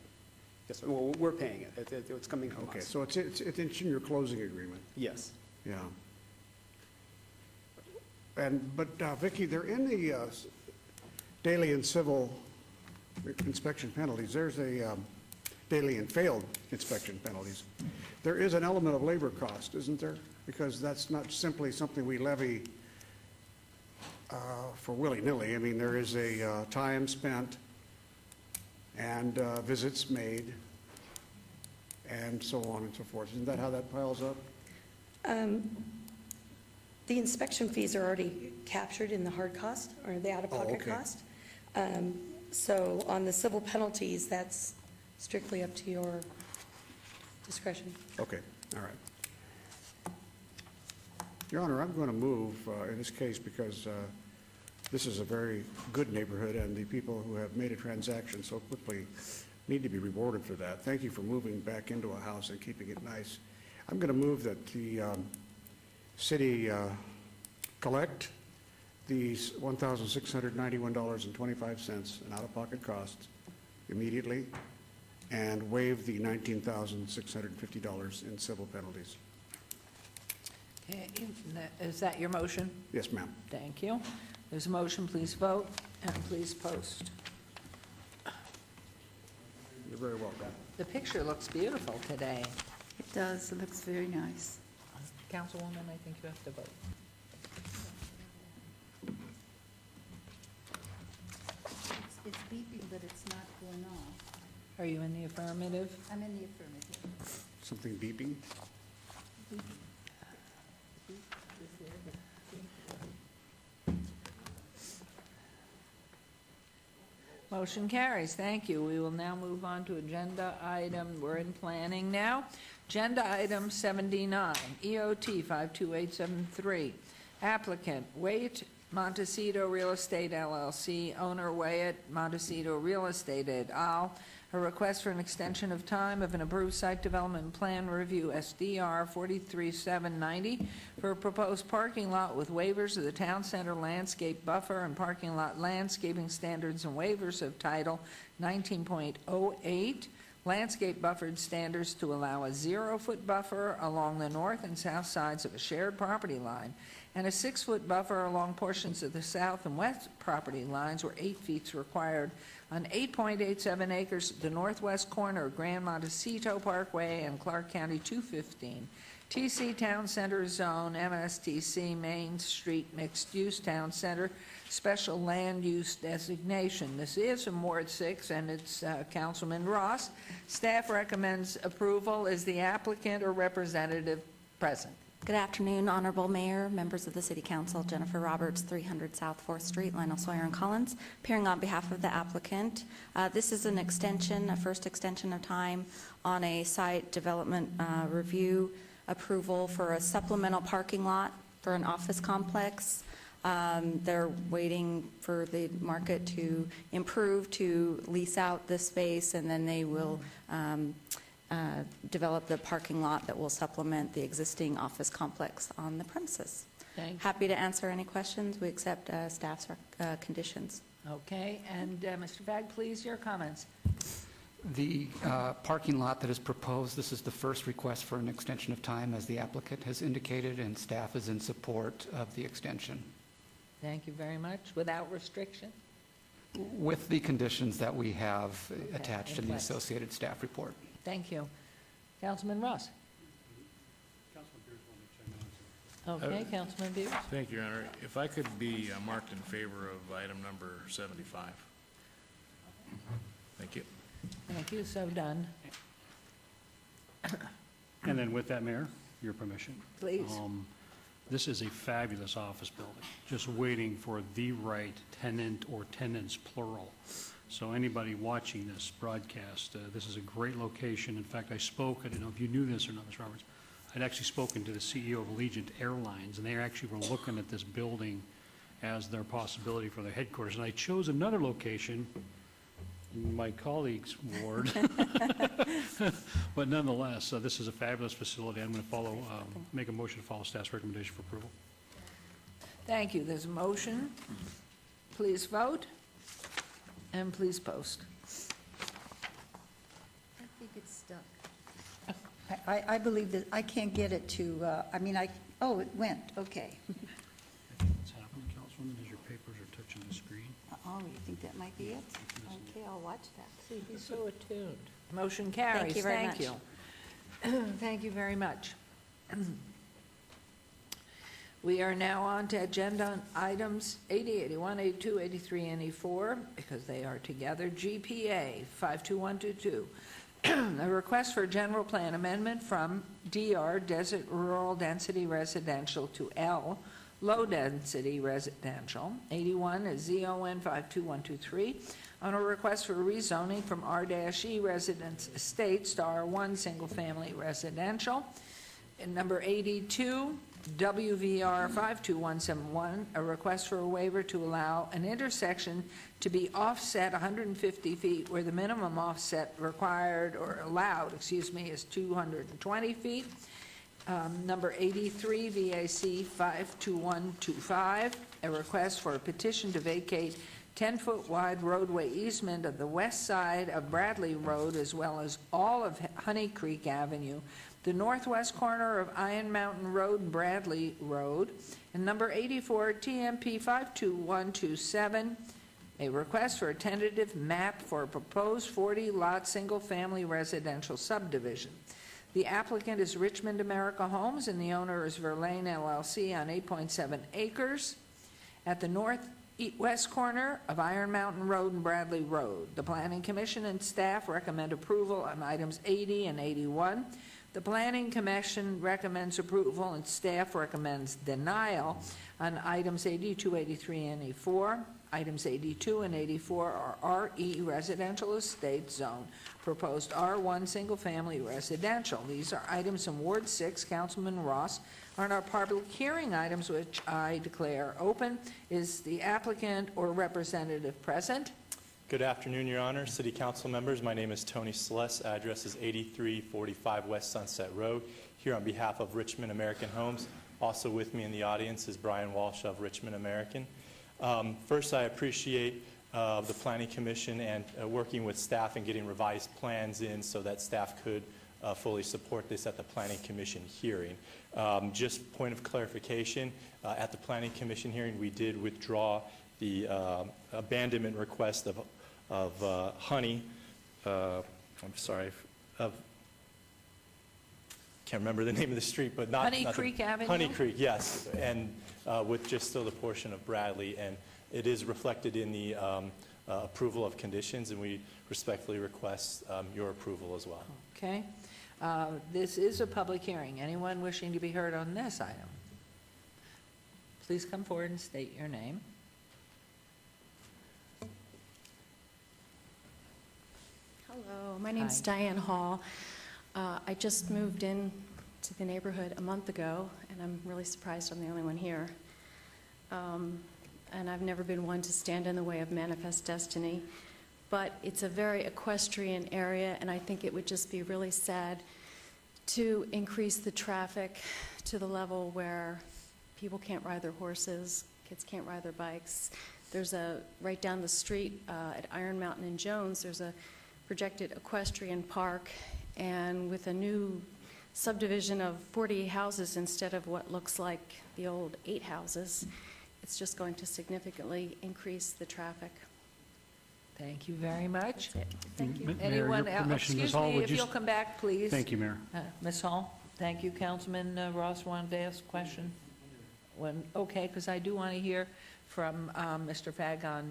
Yes, sir. Well, we're paying it. It's coming from us. Okay, so it's in your closing agreement? Yes. Yeah. But Vicki, they're in the daily and civil inspection penalties. There's a daily and failed inspection penalties. There is an element of labor cost, isn't there? Because that's not simply something we levy for willy-nilly. I mean, there is a time spent and visits made and so on and so forth. Isn't that how that piles up? The inspection fees are already captured in the hard cost or the out-of-pocket okay. cost. So on the civil penalties, that's strictly up to your discretion. Okay, all right. Your Honor, I'm going to move in this case because this is a very good neighborhood and the people who have made a transaction so quickly need to be rewarded for that. Thank you for moving back into a house and keeping it nice. I'm going to move that the city collect these $1,691.25 in out-of-pocket costs immediately and waive the $19,650 in civil penalties. Okay, is that your motion? Yes, ma'am. Thank you. There's a motion, please vote, and please post. You're very welcome. The picture looks beautiful today. It does, it looks very nice. Councilwoman, I think you have to vote. It's beeping, but it's not going off. Are you in the affirmative? I'm in the affirmative. Something beeping? Motion carries. Thank you. We will now move on to agenda item, we're in planning now. Agenda item 79, EOT 52873. Applicant, Wait Montecito Real Estate LLC, owner Wyatt Montecito Real Estate et al. A request for an extension of time of an approved site development plan review SDR 43790 for a proposed parking lot with waivers of the town center landscape buffer and parking lot landscaping standards and waivers of Title 19.08 landscape buffered standards to allow a 0-foot buffer along the north and south sides of a shared property line and a 6-foot buffer along portions of the south and west property lines where 8 feet is required on 8.87 acres at the northwest corner of Grand Montecito Parkway and Clark County 215. TC Town Center Zone, MSTC Main Street Mixed Use Town Center, Special Land Use Designation. This is from Ward 6, and it's Councilman Ross. Staff recommends approval. Is the applicant or representative present? Good afternoon, Honorable Mayor, members of the City Council. Jennifer Roberts, 300 South 4th Street, Lionel Sawyer and Collins, appearing on behalf of the applicant. This is an extension, a first extension of time on a site development review approval for a supplemental parking lot for an office complex. They're waiting for the market to improve to lease out this space, and then they will develop the parking lot that will supplement the existing office complex on the premises. Thank you. Happy to answer any questions. We accept staff's conditions. Okay, and Mr. Vag, please, your comments. The parking lot that is proposed, this is the first request for an extension of time, as the applicant has indicated, and staff is in support of the extension. Thank you very much. Without restriction? With the conditions that we have attached in the place. associated staff report. Thank you. Councilman Ross. Okay, Councilman Beers. Thank you, Your Honor. If I could be marked in favor of item number 75. Thank you. Thank you, so done. And then with that, Mayor, your permission. Please. This is a fabulous office building, just waiting for the right tenant or tenants, plural. So anybody watching this broadcast, this is a great location. In fact, I spoke, I don't know if you knew this or not, Ms. Roberts, I'd actually spoken to the CEO of Allegiant Airlines, and they actually were looking at this building as their possibility for their headquarters. And I chose another location, my colleague's ward. But nonetheless, this is a fabulous facility. I'm going to follow, make a motion to follow staff's recommendation for approval. Thank you. There's a motion. Please vote, and please post. I think it's stuck. I believe that, I can't get it to, oh, it went, okay. What's happening, Councilwoman, is your papers are touching the screen. Oh, you think that might be it? Okay, I'll watch that. See, he's so attuned. Motion carries. Thank you very much. Thank you very much. We are now on to agenda items 80, 81, 82, 83, and 84, because they are together. GPA 52122. A request for a general plan amendment from DR, Desert Rural Density Residential, to L, Low Density Residential. 81 is ZON 52123, on a request for rezoning from R-E Residence Estates to R1 Single Family Residential. And number 82, WVR 52171, a request for a waiver to allow an intersection to be offset 150 feet where the minimum offset required or allowed, is 220 feet. Number 83, VAC 52125, a request for a petition to vacate 10-foot wide roadway easement of the west side of Bradley Road as well as all of Honey Creek Avenue, the northwest corner of Iron Mountain Road and Bradley Road. And number 84, TMP 52127, a request for a tentative map for a proposed 40-lot single-family residential subdivision. The applicant is Richmond America Homes, and the owner is Verlaine LLC on 8.7 acres at the northwest corner of Iron Mountain Road and Bradley Road. The Planning Commission and staff recommend approval on items 80 and 81. The Planning Commission recommends approval and staff recommends denial on items 82, 83, and 84. Items 82 and 84 are RE Residential Estate Zone, proposed R1 Single Family Residential. These are items in Ward 6, Councilman Ross, on our public hearing items, which I declare open. Is the applicant or representative present? Good afternoon, Your Honor, City Council members. My name is Tony Celeste. Address is 8345 West Sunset Road, here on behalf of Richmond American Homes. Also with me in the audience is Brian Walsh of Richmond American. First, I appreciate the Planning Commission and working with staff and getting revised plans in so that staff could fully support this at the Planning Commission hearing. Just point of clarification, at the Planning Commission hearing, we did withdraw the abandonment request of Honey, can't remember the name of the street, but not Honey Creek Avenue? Honey Creek, yes, and with just still the portion of Bradley, and it is reflected in the approval of conditions, and we respectfully request your approval as well. Okay. This is a public hearing. Anyone wishing to be heard on this item? Please come forward and state your name. Hello, my name's Diane Hall. I just moved in to the neighborhood a month ago, and I'm really surprised I'm the only one here. And I've never been one to stand in the way of manifest destiny, but it's a very equestrian area, and I think it would just be really sad to increase the traffic to the level where people can't ride their horses, kids can't ride their bikes. There's right down the street at Iron Mountain and Jones, there's a projected equestrian park, and with a new subdivision of 40 houses instead of what looks like the old 8 houses, it's just going to significantly increase the traffic. Thank you very much. Thank you. Mayor, Anyone your else? permission, Ms. Excuse Hall, me, would if you you'll come back, please. Thank you, Mayor. Ms. Hall, thank you. Councilman Ross wanted to ask a question? Okay, because I do want to hear from Mr. Fagg on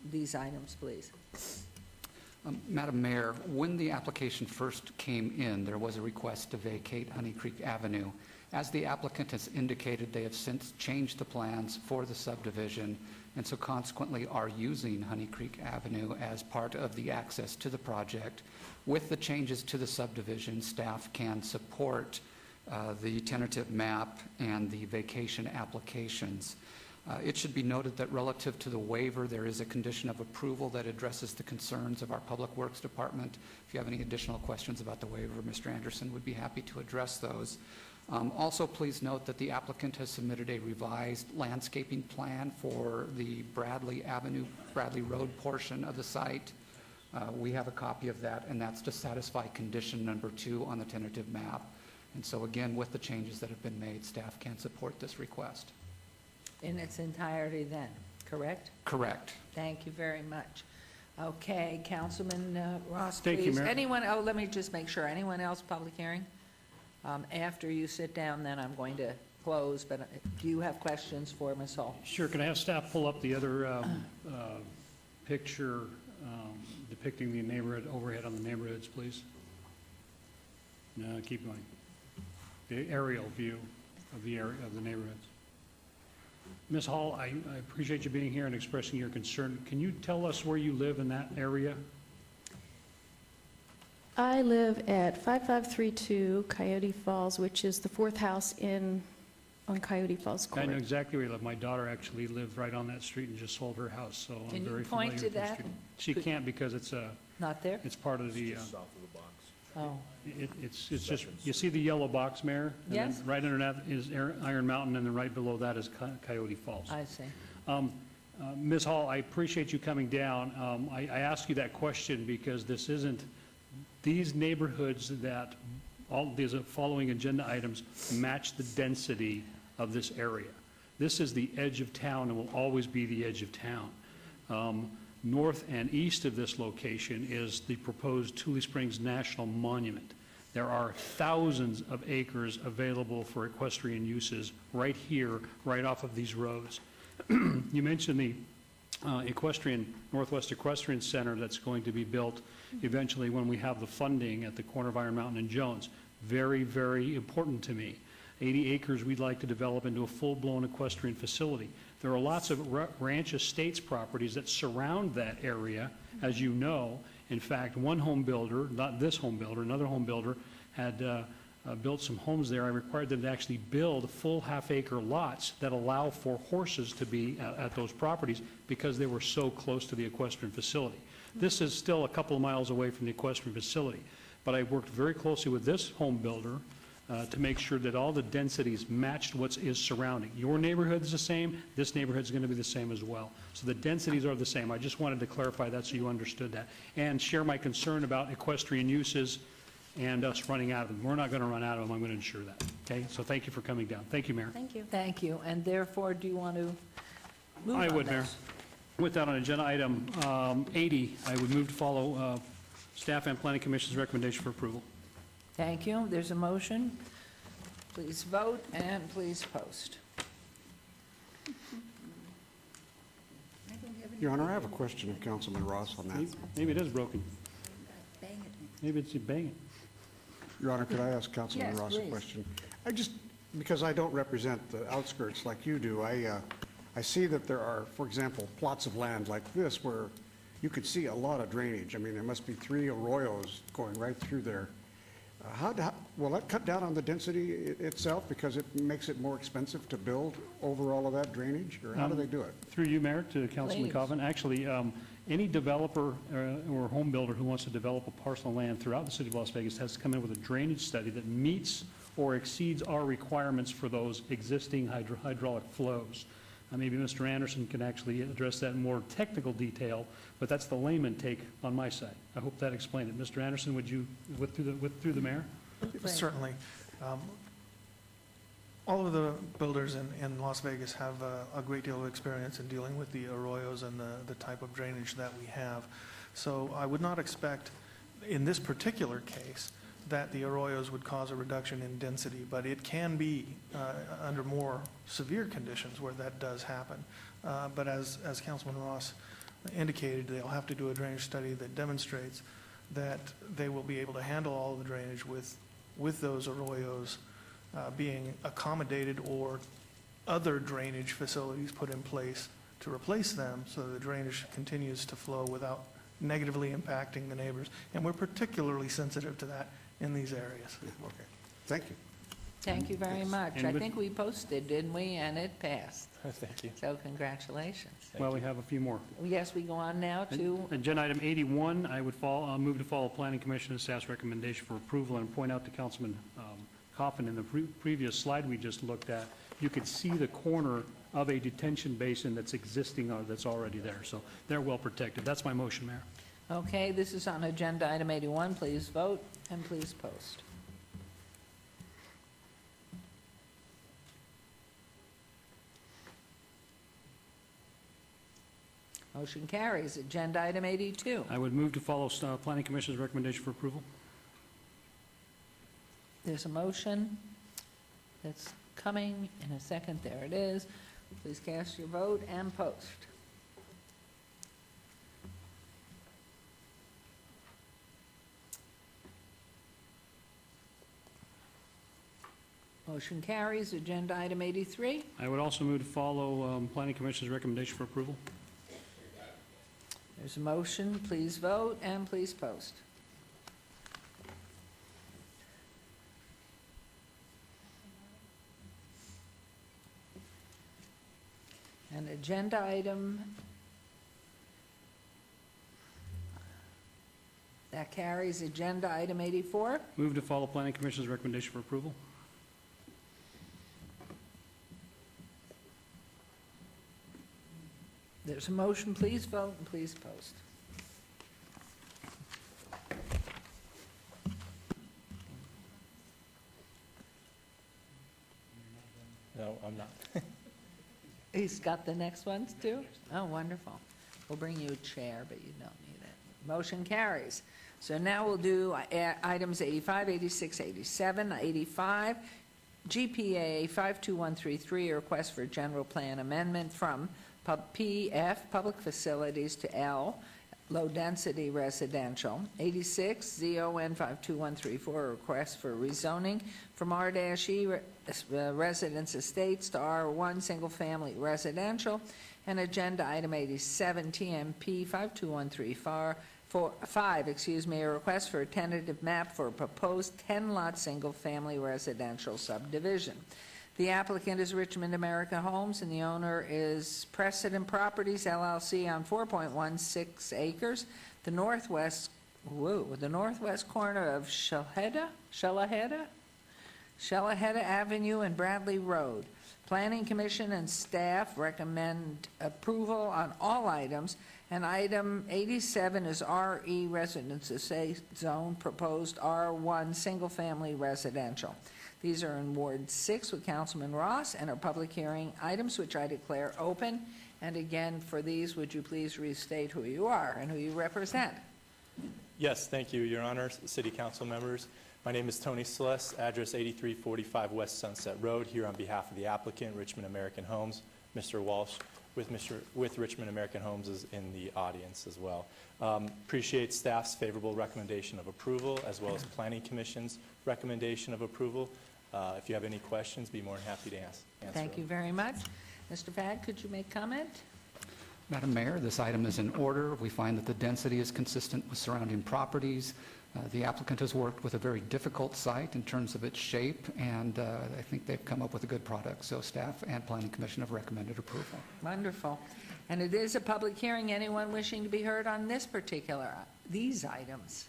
these items, please. Madam Mayor, when the application first came in, there was a request to vacate Honey Creek Avenue. As the applicant has indicated, they have since changed the plans for the subdivision, and so consequently are using Honey Creek Avenue as part of the access to the project. With the changes to the subdivision, staff can support the tentative map and the vacation applications. It should be noted that relative to the waiver, there is a condition of approval that addresses the concerns of our Public Works Department. If you have any additional questions about the waiver, Mr. Anderson would be happy to address those. Also, please note that the applicant has submitted a revised landscaping plan for the Bradley Road portion of the site. We have a copy of that, and that's to satisfy condition number 2 on the tentative map. And so again, with the changes that have been made, staff can support this request. In its entirety then, correct? Correct. Thank you very much. Okay, Councilman Ross, Thank you, please. Mayor. Anyone, let me just make sure. Anyone else public hearing? After you sit down, then I'm going to close, but do you have questions for Ms. Hall? Sure. Can I have staff pull up the other picture depicting the neighborhood overhead on the neighborhoods, please? No, keep going. The aerial view of the area of the neighborhoods. Ms. Hall, I appreciate you being here and expressing your concern. Can you tell us where you live in that area? I live at 5532 Coyote Falls, which is the 4th house on Coyote Falls Court. I know exactly where you live. My daughter actually lived right on that street and just sold her house, so I'm Can you very point familiar to with the that? street. She can't because it's Not there? it's part of the, Oh, it's just, you see the yellow box, Mayor? And then Yes. right under that is Iron Mountain, and then right below that is Coyote Falls. I see. Ms. Hall, I appreciate you coming down. I ask you that question because this isn't, these neighborhoods that, all these following agenda items match the density of this area. This is the edge of town and will always be the edge of town. North and east of this location is the proposed Tule Springs National Monument. There are thousands of acres available for equestrian uses right here, right off of these roads. You mentioned the Northwest Equestrian Center that's going to be built eventually when we have the funding at the corner of Iron Mountain and Jones. Very, very important to me. 80 acres we'd like to develop into a full-blown equestrian facility. There are lots of ranch estates properties that surround that area, as you know. In fact, one home builder, not this home builder, another home builder, had built some homes there. I required them to actually build full half-acre lots that allow for horses to be at those properties because they were so close to the equestrian facility. This is still a couple of miles away from the equestrian facility, but I worked very closely with this home builder to make sure that all the densities matched what is surrounding. Your neighborhood is the same, this neighborhood is going to be the same as well. So the densities are the same. I just wanted to clarify that so you understood that. And share my concern about equestrian uses and us running out of them. We're not going to run out of them, I'm going to ensure that. Okay, so thank you for coming down. Thank you, Mayor. Thank you. Thank you. And therefore, do you want to move I on would, Mayor. this? With that, on agenda item 80, I would move to follow Staff and Planning Commission's recommendation for approval. Thank you. There's a motion. Please vote and please post. Your Honor, I have a question of Councilman Ross on that. Maybe it is broken. Bang it. Maybe it's banging. Your Honor, could I ask Councilman Yes, Ross a please. question? Because I don't represent the outskirts like you do, I see that there are, for example, plots of land like this where you could see a lot of drainage. I mean, there must be 3 arroyos going right through there. Will that cut down on the density itself because it makes it more expensive to build over all of that drainage? Or how do they do it? Through you, Mayor, to Councilman Please. Coven. Actually, any developer or home builder who wants to develop a parcel of land throughout the city of Las Vegas has to come in with a drainage study that meets or exceeds our requirements for those existing hydraulic flows. Maybe Mr. Anderson can actually address that in more technical detail, but that's the layman take on my side. I hope that explained it. Mr. Anderson, would you, through the mayor? Certainly. All of the builders in Las Vegas have a great deal of experience in dealing with the arroyos and the type of drainage that we have. So I would not expect, in this particular case, that the arroyos would cause a reduction in density, but it can be under more severe conditions where that does happen. But as Councilman Ross indicated, they'll have to do a drainage study that demonstrates that they will be able to handle all of the drainage with those arroyos being accommodated or other drainage facilities put in place to replace them so that the drainage continues to flow without negatively impacting the neighbors. And we're particularly sensitive to that in these areas. Okay. Thank you. Thank you very much. And I with- think we posted, didn't we? And it passed. Thank you. So congratulations. Well, we have a few more. Yes, we go on now to, Agenda item 81, I would move to follow Planning Commission and staff's recommendation for approval and point out to Councilman Coffin in the previous slide we just looked at, you could see the corner of a detention basin that's existing or that's already there. So they're well protected. That's my motion, Mayor. okay, this is on agenda item 81. Please vote and please post. Motion carries. Agenda item 82. I would move to follow Planning Commission's recommendation for approval. There's a motion that's coming in a second. There it is. Please cast your vote and post. Motion carries. Agenda item 83. I would also move to follow Planning Commission's recommendation for approval. There's a motion. Please vote and please post. And agenda item, that carries. Agenda item 84. Move to follow Planning Commission's recommendation for approval. There's a motion. Please vote and please post. No, I'm not. He's got the next ones too? Oh, wonderful. We'll bring you a chair, but you don't need it. Motion carries. So now we'll do items 85, 86, 87, 85. GPA 52133, a request for general plan amendment from PF, Public Facilities, to L, Low Density Residential. 86, ZON 52134, a request for rezoning from R-E Residence Estates to R1 Single Family Residential. And agenda item 87, TMP 52135, a request for a tentative map for a proposed 10-lot single-family residential subdivision. The applicant is Richmond American Homes, and the owner is Precedent Properties, LLC, on 4.16 acres, the northwest corner of Shalaheda Avenue and Bradley Road. Planning Commission and staff recommend approval on all items, and item 87 is RE Residence Estate Zone, proposed R1 Single Family Residential. These are in Ward 6 with Councilman Ross and are public hearing items which I declare open. And again, for these, would you please restate who you are and who you represent? Yes, thank you, Your Honor, City Council members. My name is Tony Celeste, address 8345 West Sunset Road, here on behalf of the applicant, Richmond American Homes, Mr. Walsh. with Richmond American Homes is in the audience as well. Appreciate staff's favorable recommendation of approval, as well as Planning Commission's recommendation of approval. If you have any questions, be more than happy to answer. Thank you very much. Mr. Fagg, could you make comment? Madam Mayor, this item is in order. We find that the density is consistent with surrounding properties. The applicant has worked with a very difficult site in terms of its shape, and I think they've come up with a good product. So staff and Planning Commission have recommended approval. Wonderful. And it is a public hearing. Anyone wishing to be heard on these items?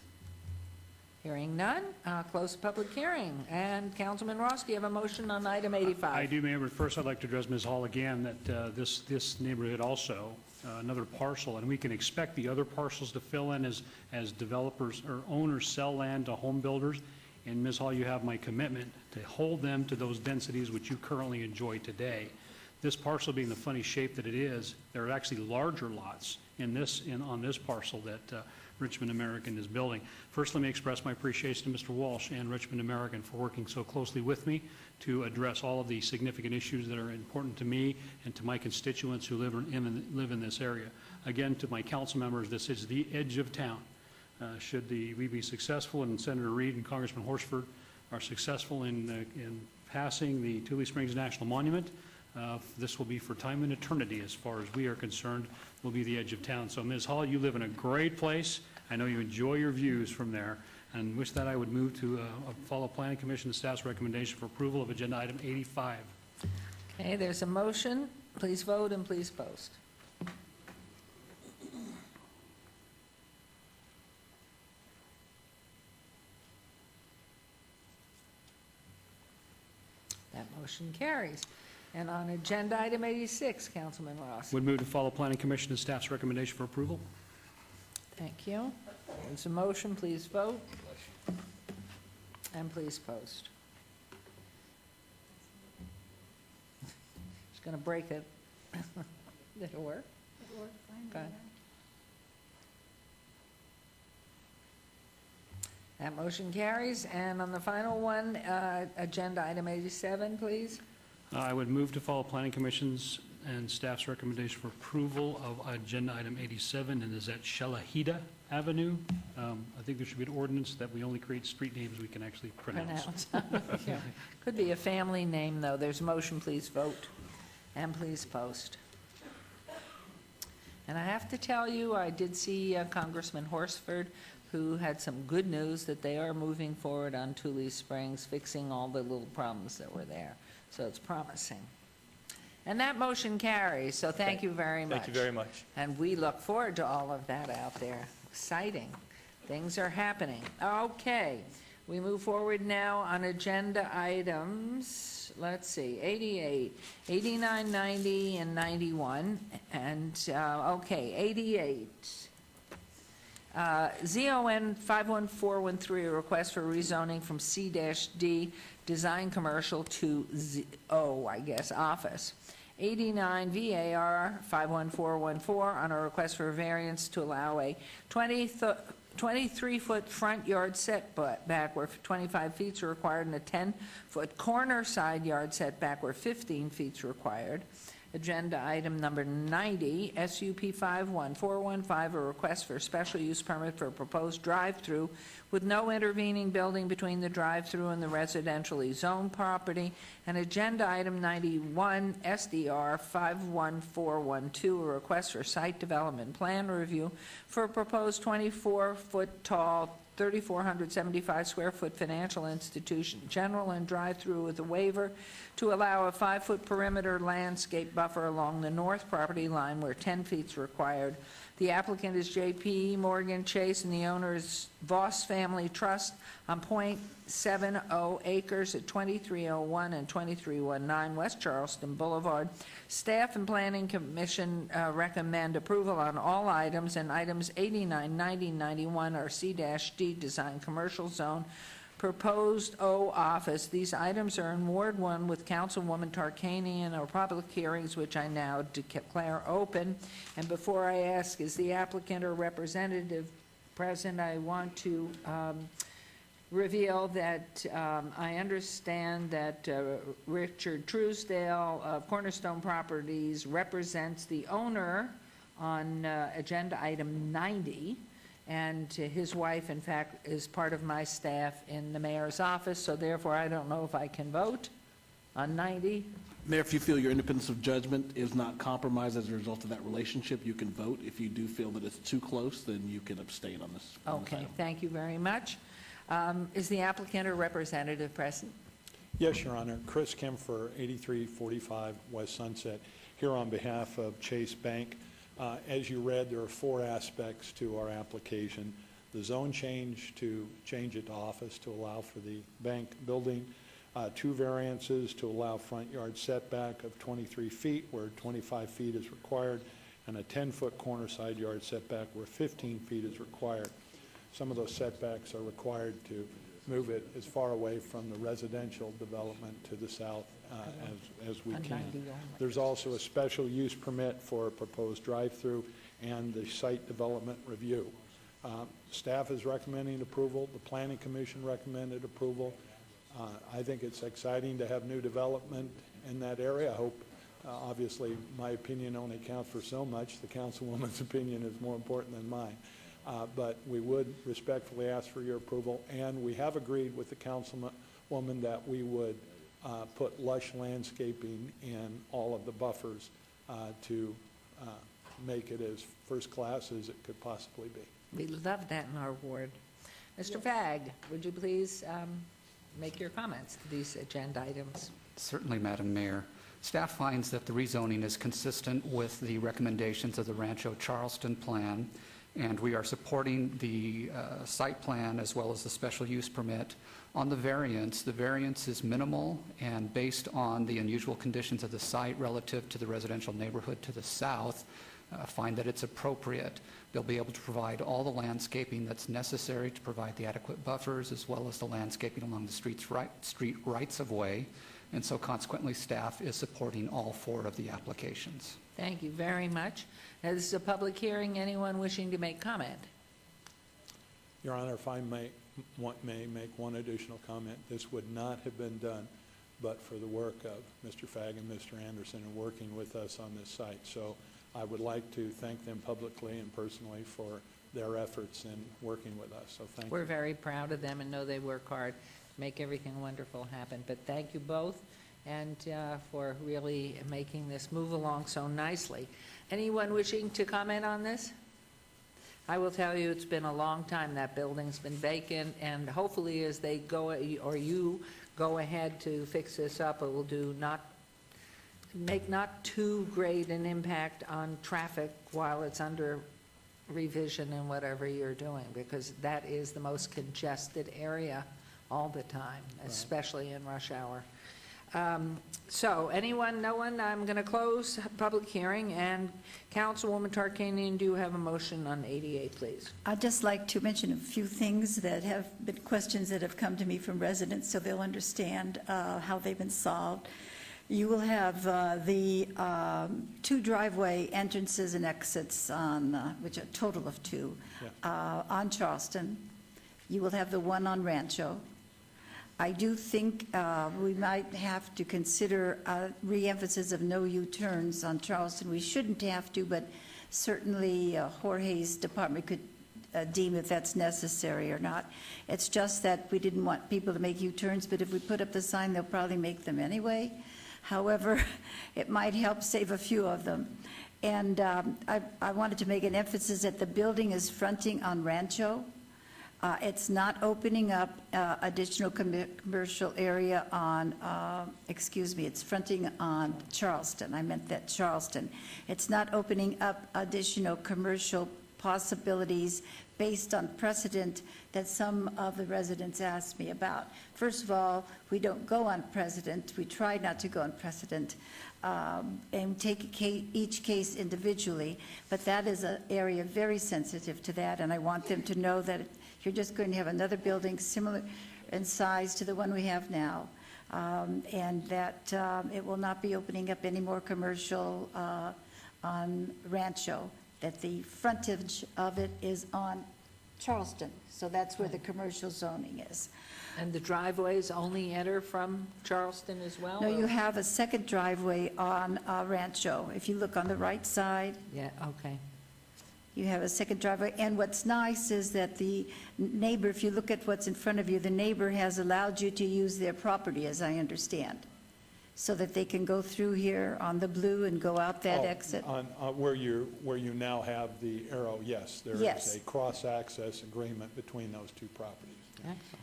Hearing none, close the public hearing. And Councilman Ross, do you have a motion on item 85? I do, Mayor, but first I'd like to address Ms. Hall again that this neighborhood also, another parcel, and we can expect the other parcels to fill in as developers or owners sell land to home builders. And Ms. Hall, you have my commitment to hold them to those densities which you currently enjoy today. This parcel being the funny shape that it is, there are actually larger lots on this parcel that Richmond American is building. First, let me express my appreciation to Mr. Walsh and Richmond American for working so closely with me to address all of the significant issues that are important to me and to my constituents who live in this area. Again, to my council members, this is the edge of town. Should we be successful, and Senator Reed and Congressman Horsford are successful in passing the Tule Springs National Monument, this will be for time and eternity as far as we are concerned, will be the edge of town. So Ms. Hall, you live in a great place. I know you enjoy your views from there. And with that, I would move to follow Planning Commission and staff's recommendation for approval of agenda item 85. Okay, there's a motion. Please vote and please post. That motion carries. And on agenda item 86, Councilman Ross. Would move to follow Planning Commission and staff's recommendation for approval. Thank you. There's a motion. Please vote. And please post. Just going to break it. Did it work? It worked fine. Okay. That motion carries. And on the final one, agenda item 87, please. I would move to follow Planning Commission's and staff's recommendation for approval of agenda item 87, and is at Shalahida Avenue. I think there should be an ordinance that we only create street names we can actually pronounce. Yeah. Could be a family name, though. There's a motion. Please vote. And please post. And I have to tell you, I did see Congressman Horsford, who had some good news that they are moving forward on Tule Springs, fixing all the little problems that were there. So it's promising. And that motion carries, so thank you very much. Thank you very much. And we look forward to all of that out there. Exciting. Things are happening. Okay, we move forward now on agenda items, let's see, 88, 89, 90, and 91. And, okay, 88. ZON 51413, a request for rezoning from C-D Design Commercial to O, I guess, Office. 89 VAR 51414 on a request for a variance to allow a 23-foot front yard setback where 25 feet is required and a 10-foot corner side yard setback where 15 feet is required. Agenda item number 90, SUP 51415, a request for a special use permit for a proposed drive-through with no intervening building between the drive-through and the residentially zoned property. And agenda item 91, SDR 51412, a request for site development plan review for a proposed 24-foot tall, 3,475 square foot financial institution, general and drive-through with a waiver to allow a 5-foot perimeter landscape buffer along the north property line where 10 feet is required. The applicant is J.P. Morgan Chase and the owner is Voss Family Trust on .70 acres at 2301 and 2319 West Charleston Boulevard. Staff and Planning Commission recommend approval on all items, and items 89, 90, 91 are C-D Design Commercial Zone. Proposed O Office. These items are in Ward 1 with Councilwoman Tarkanian, or public hearings, which I now declare open. And before I ask, is the applicant or representative present, I want to reveal that I understand that Richard Truesdale of Cornerstone Properties represents the owner on agenda item 90, and his wife, in fact, is part of my staff in the mayor's office, so therefore I don't know if I can vote on 90. Mayor, if you feel your independence of judgment is not compromised as a result of that relationship, you can vote. If you do feel that it's too close, then you can abstain on this. Okay, thank you very much. Is the applicant or representative present? Yes, Your Honor. Chris Kempfer, 8345 West Sunset, here on behalf of Chase Bank. As you read, there are 4 aspects to our application. The zone change to change it to office to allow for the bank building, 2 variances to allow front yard setback of 23 feet where 25 feet is required, and a 10-foot corner side yard setback where 15 feet is required. Some of those setbacks are required to move it as far away from the residential development to the south as we can. There's also a special use permit for a proposed drive-through and the site development review. Staff is recommending approval. The Planning Commission recommended approval. I think it's exciting to have new development in that area. I hope, obviously, my opinion only counts for so much. The councilwoman's opinion is more important than mine. But we would respectfully ask for your approval, and we have agreed with the councilwoman that we would put lush landscaping in all of the buffers to make it as first class as it could possibly be. We love that in our ward. Mr. Fagg, would you please make your comments to these agenda items? Certainly, Madam Mayor. Staff finds that the rezoning is consistent with the recommendations of the Rancho Charleston plan, and we are supporting the site plan as well as the special use permit. On the variance is minimal and based on the unusual conditions of the site relative to the residential neighborhood to the south, find that it's appropriate. They'll be able to provide all the landscaping that's necessary to provide the adequate buffers as well as the landscaping along the street rights of way, and so consequently staff is supporting all 4 of the applications. Thank you very much. Now, this is a public hearing. Anyone wishing to make comment? Your Honor, if I may make one additional comment. This would not have been done but for the work of Mr. Fagg and Mr. Anderson in working with us on this site. So I would like to thank them publicly and personally for their efforts in working with us. So thank you. We're very proud of them and know they work hard to make everything wonderful happen. But thank you both and for really making this move along so nicely. Anyone wishing to comment on this? I will tell you, it's been a long time that building's been vacant, and hopefully as they go, or you go ahead to fix this up, it will make not too great an impact on traffic while it's under revision and whatever you're doing, because that is the most congested area all the time, especially in rush hour. So anyone, no one, I'm going to close public hearing, and Councilwoman Tarkanian, do you have a motion on 88, please? I'd just like to mention a few things that have been questions that have come to me from residents so they'll understand how they've been solved. You will have the 2 driveway entrances and exits on, which are a total of 2, on Charleston. You will have the one on Rancho. I do think we might have to consider re-emphasis of no U-turns on Charleston. We shouldn't have to, but certainly Jorge's department could deem if that's necessary or not. It's just that we didn't want people to make U-turns, but if we put up the sign, they'll probably make them anyway. However, it might help save a few of them. And I wanted to make an emphasis that the building is fronting on Rancho. It's not opening up additional commercial area on, it's fronting on Charleston. I meant that Charleston. It's not opening up additional commercial possibilities based on precedent that some of the residents asked me about. First of all, we don't go on precedent. We try not to go on precedent and take each case individually, but that is an area very sensitive to that, and I want them to know that you're just going to have another building similar in size to the one we have now, and that it will not be opening up any more commercial on Rancho, that the frontage of it is on Charleston. So that's where the commercial zoning is. And the driveways only enter from Charleston as well? No, or- you have a second driveway on Rancho. If you look on the right side, Yeah, okay. you have a second driveway. And what's nice is that the neighbor, if you look at what's in front of you, the neighbor has allowed you to use their property, as I understand, so that they can go through here on the blue and go out that Oh, exit. On, where you now have the arrow, yes, there Yes. is a cross-access agreement between those two properties.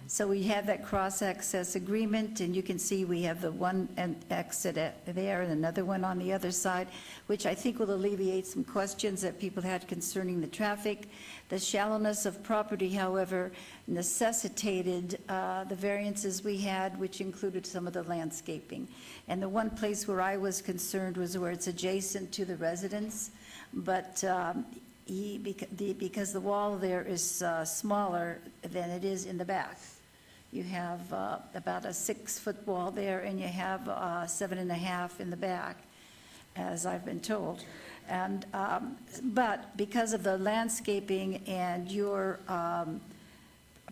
So we have that cross-access agreement, and you can see we have the one exit there and another one on the other side, which I think will alleviate some questions that people had concerning the traffic. The shallowness of property, however, necessitated the variances we had, which included some of the landscaping. And the one place where I was concerned was where it's adjacent to the residence, but because the wall there is smaller than it is in the back. You have about a 6-foot wall there, and you have 7.5 in the back, as I've been told. And, but because of the landscaping and your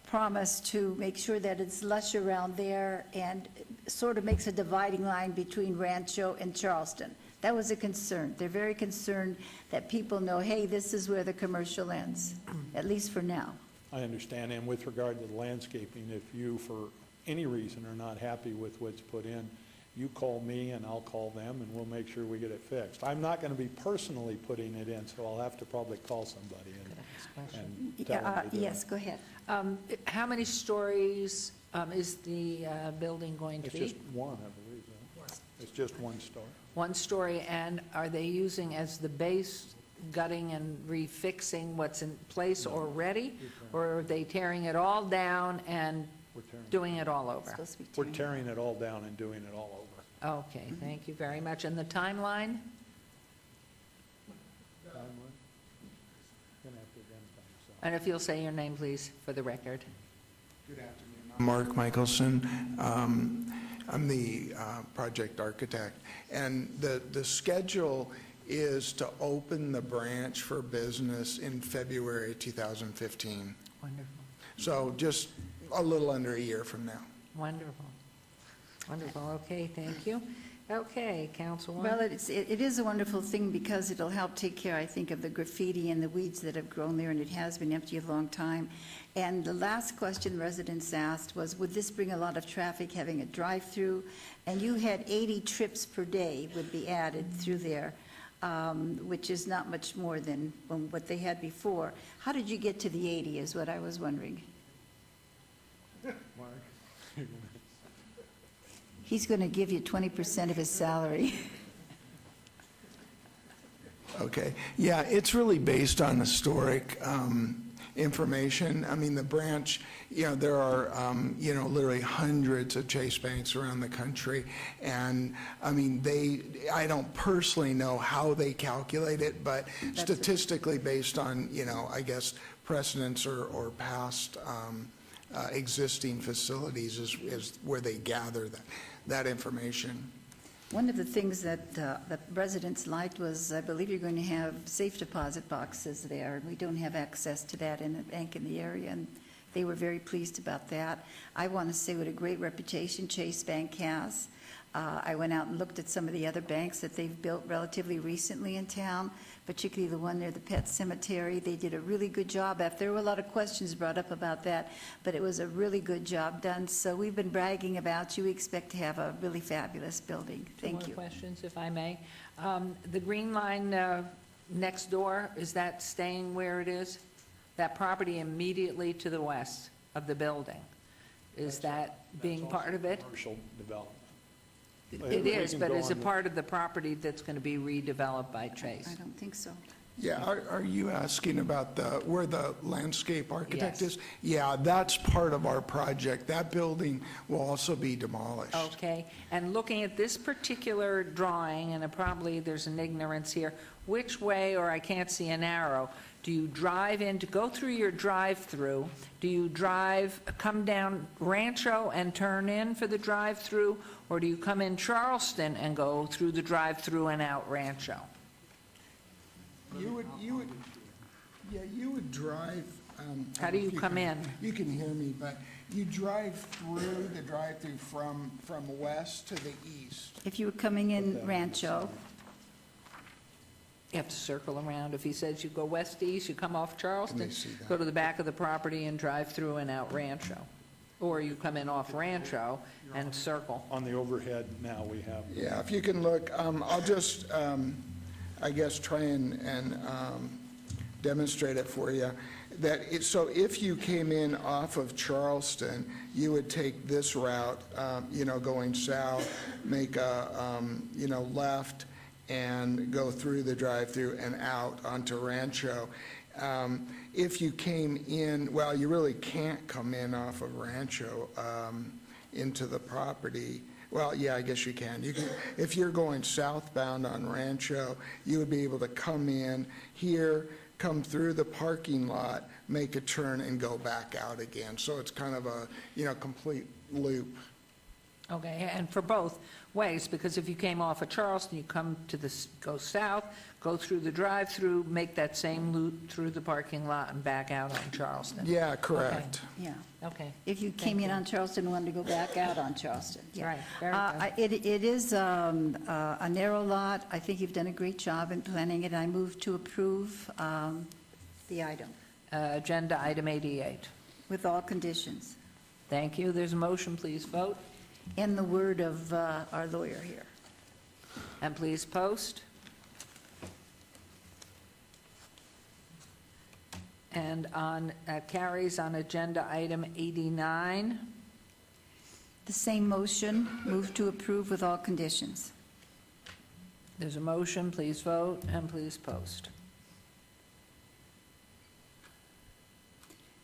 promise to make sure that it's lush around there and sort of makes a dividing line between Rancho and Charleston, that was a concern. They're very concerned that people know, hey, this is where the commercial ends, at least for now. I understand, and with regard to the landscaping, if you, for any reason, are not happy with what's put in, you call me and I'll call them, and we'll make sure we get it fixed. I'm not going to be personally putting it in, so I'll have to probably call somebody and tell them to do it. Yes, go ahead. How many stories is the building going to It's be? just one, I believe, right? It's just one story. One story, and are they using as the base gutting and refixing what's in place already? Or are they tearing it all down and doing it all over? We're tearing it all down and doing it all over. Okay, thank you very much. And the timeline? And if you'll say your name, please, for the record. Good afternoon. I'm Mark Michelson. I'm the project architect. And the schedule is to open the branch for business in February 2015. Wonderful. So just a little under a year from now. Wonderful. Wonderful. Okay, thank you. Okay, Councilwoman. Well, it is a wonderful thing because it'll help take care, I think, of the graffiti and the weeds that have grown there, and it has been empty a long time. And the last question residents asked was, would this bring a lot of traffic having a drive-through? And you had 80 trips per day would be added through there, which is not much more than what they had before. How did you get to the 80 is what I was wondering. Mark? He's going to give you 20% of his salary. Okay. Yeah, it's really based on historic information. I mean, the branch, there are, literally hundreds of Chase banks around the country. And, I mean, I don't personally know how they calculate it, but statistically based on, I guess, precedents or past existing facilities is where they gather that information. One of the things that the residents liked was, I believe you're going to have safe deposit boxes there, and we don't have access to that in a bank in the area, and they were very pleased about that. I want to say what a great reputation Chase Bank has. I went out and looked at some of the other banks that they've built relatively recently in town, particularly the one near the Pet Cemetery. They did a really good job. There were a lot of questions brought up about that, but it was a really good job done. So we've been bragging about you. We expect to have a really fabulous building. Thank you. Two more questions, if I may. The Green Line next door, is that staying where it is? That property immediately to the west of the building, is that being part of it? Commercial development. It is, but is it part of the property that's going to be redeveloped by Chase? I don't think so. Yeah, are you asking about where the landscape architect Yes. is? Yeah, that's part of our project. That building will also be demolished. Okay, and looking at this particular drawing, and probably there's an ignorance here, which way, or I can't see an arrow, do you drive in to go through your drive-through? Do you come down Rancho and turn in for the drive-through, or do you come in Charleston and go through the drive-through and out Rancho? You would drive, How do you come in? You can hear me, but you drive through the drive-through from west to the east. If you were coming in Rancho, You have to circle around. If he says you go west to east, you come off Charleston, see that. go to the back of the property and drive through and out Rancho. Or you come in off Rancho and circle. On the overhead now, we have. Yeah, if you can look, I'll just, I guess, try and demonstrate it for you. So if you came in off of Charleston, you would take this route, going south, make a, left, and go through the drive-through and out onto Rancho. If you came in, well, you really can't come in off of Rancho into the property. Well, yeah, I guess you can. If you're going southbound on Rancho, you would be able to come in here, come through the parking lot, make a turn, and go back out again. So it's kind of a, complete loop. Okay, and for both ways, because if you came off of Charleston, you go south, go through the drive-through, make that same loop through the parking lot and back out on Charleston. Yeah, correct. yeah. Okay. If you came in on Charleston and wanted to go back out on Charleston. Yeah. Right, very good. It is a narrow lot. I think you've done a great job in planning it. I move to approve the item Agenda item 88. with all conditions. Thank you. There's a motion. Please vote. In the word of our lawyer here. And please post. And carries on agenda item 89. The same motion, move to approve with all conditions. There's a motion. Please vote and please post.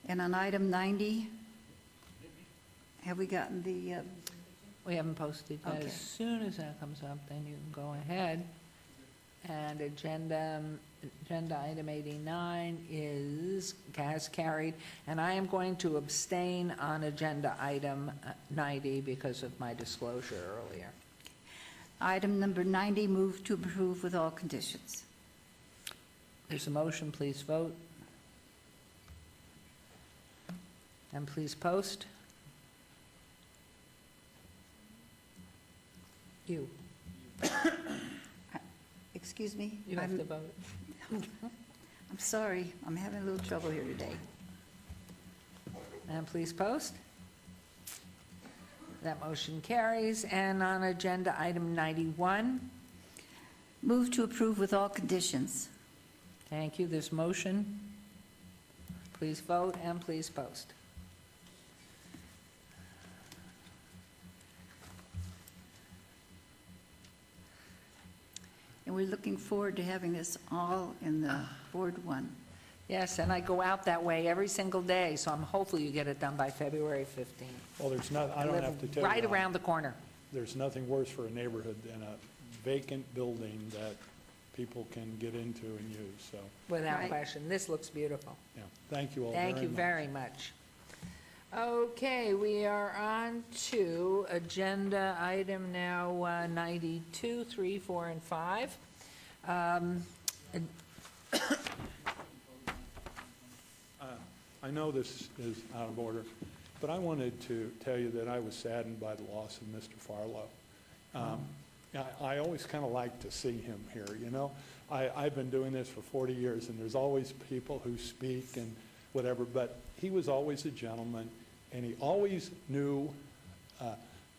And on item 90, have we gotten the, We haven't posted that. Okay. As soon as that comes up, then you can go ahead. And agenda item 89 has carried. And I am going to abstain on agenda item 90 because of my disclosure earlier. item number 90, move to approve with all conditions. There's a motion. Please vote. And please post. You. Excuse me? You have to vote. I'm sorry, I'm having a little trouble here today. And please post. That motion carries. And on agenda item 91. Move to approve with all conditions. Thank you. There's motion. Please vote and please post. And we're looking forward to having this all in the Board 1. Yes, and I go out that way every single day, so hopefully you get it done by February 15th. Well, there's not, I don't live have to tell you. right around the corner. There's nothing worse for a neighborhood than a vacant building that people can get into and use, so, Without Right. question. This looks beautiful. yeah. Thank you all very much. Thank you very much. Okay, we are on to agenda item now 92, 3, 4, and 5. I know this is out of order, but I wanted to tell you that I was saddened by the loss of Mr. Farlow. I always kind of like to see him here, you know? I've been doing this for 40 years, and there's always people who speak and whatever, but he was always a gentleman, and he always knew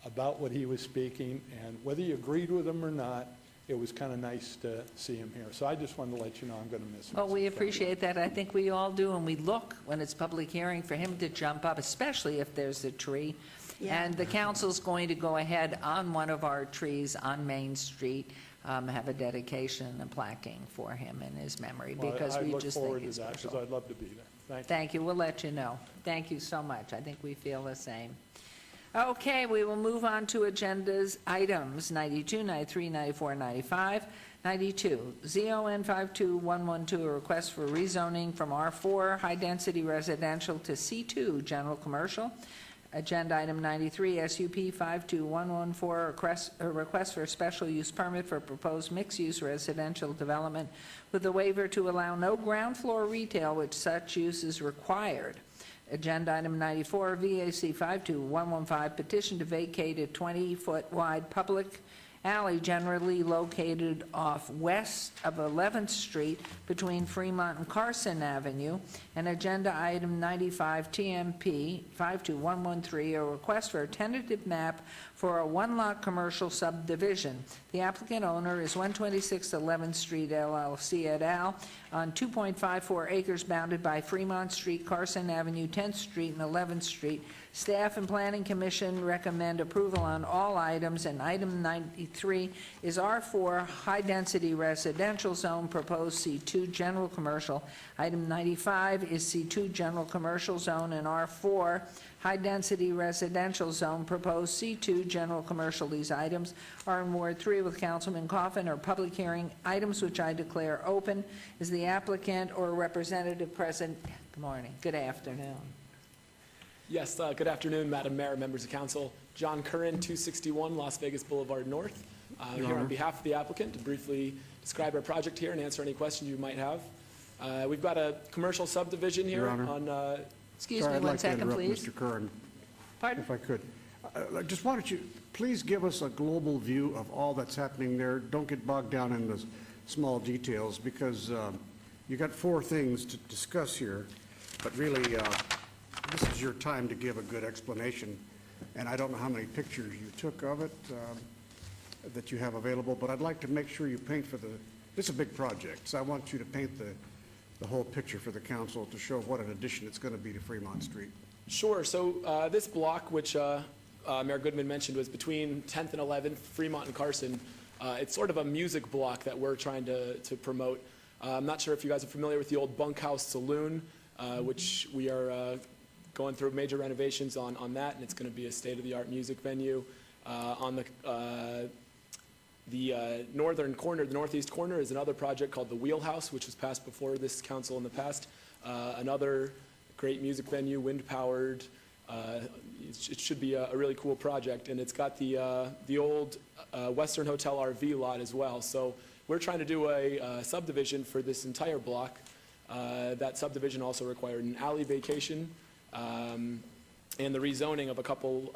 about what he was speaking, and whether you agreed with him or not, it was kind of nice to see him here. So I just wanted to let you know I'm going to miss him. Well, we appreciate that. I think we all do, and we look when it's public hearing for him to jump up, especially if there's a tree. Yeah. And the council's going to go ahead on one of our trees on Main Street, have a dedication and a plaquing for him in his memory, Well, because we just I look think forward to he's that, because special. I'd love to be there. Thank you. Thank you. We'll let you know. Thank you so much. I think we feel the same. Okay, we will move on to agendas items 92, 93, 94, 95. 92, ZON 52112, a request for rezoning from R4 high-density residential to C2 general commercial. Agenda item 93, SUP 52114, a request for a special use permit for proposed mixed-use residential development with a waiver to allow no ground floor retail, which such use is required. Agenda item 94, VAC 52115, petition to vacate a 20-foot wide public alley generally located off west of 11th Street between Fremont and Carson Avenue, and agenda item 95 TMP 52113, a request for a tentative map for a one-lot commercial subdivision. The applicant owner is 126 11th Street LLC et al. On 2.54 acres bounded by Fremont Street, Carson Avenue, 10th Street, and 11th Street. Staff and Planning Commission recommend approval on all items, and item 93 is R4 high-density residential zone, proposed C2 general commercial. Item 95 is C2 general commercial zone, and R4 high-density residential zone, proposed C2 general commercial. These items are in Ward 3 with Councilman Coffin, or public hearing items which I declare open. Is the applicant or representative present? Good morning. Good afternoon. Yes, good afternoon, Madam Mayor, members of council. John Curran, 261 Las Vegas Boulevard North. Here on behalf of the applicant to briefly describe our project here and answer any questions you might have. We've got a commercial subdivision here on... Excuse me one second, please. Mr. Curran, Pardon? if I could. I just wanted you, please give us a global view of all that's happening there. Don't get bogged down in the small details, because you got 4 things to discuss here, but really, this is your time to give a good explanation. And I don't know how many pictures you took of it that you have available, but I'd like to make sure you paint for this is a big project, so I want you to paint the whole picture for the council to show what an addition it's going to be to Fremont Street. Sure. So this block, which Mayor Goodman mentioned, was between 10th and 11th, Fremont and Carson. It's sort of a music block that we're trying to promote. I'm not sure if you guys are familiar with the old Bunkhouse Saloon, which we are going through major renovations on that, and it's going to be a state-of-the-art music venue. On the northern corner, the northeast corner, is another project called the Wheelhouse, which was passed before this council in the past. Another great music venue, wind-powered. It should be a really cool project, and it's got the old Western Hotel RV lot as well. So we're trying to do a subdivision for this entire block. That subdivision also required an alley vacation and the rezoning of a couple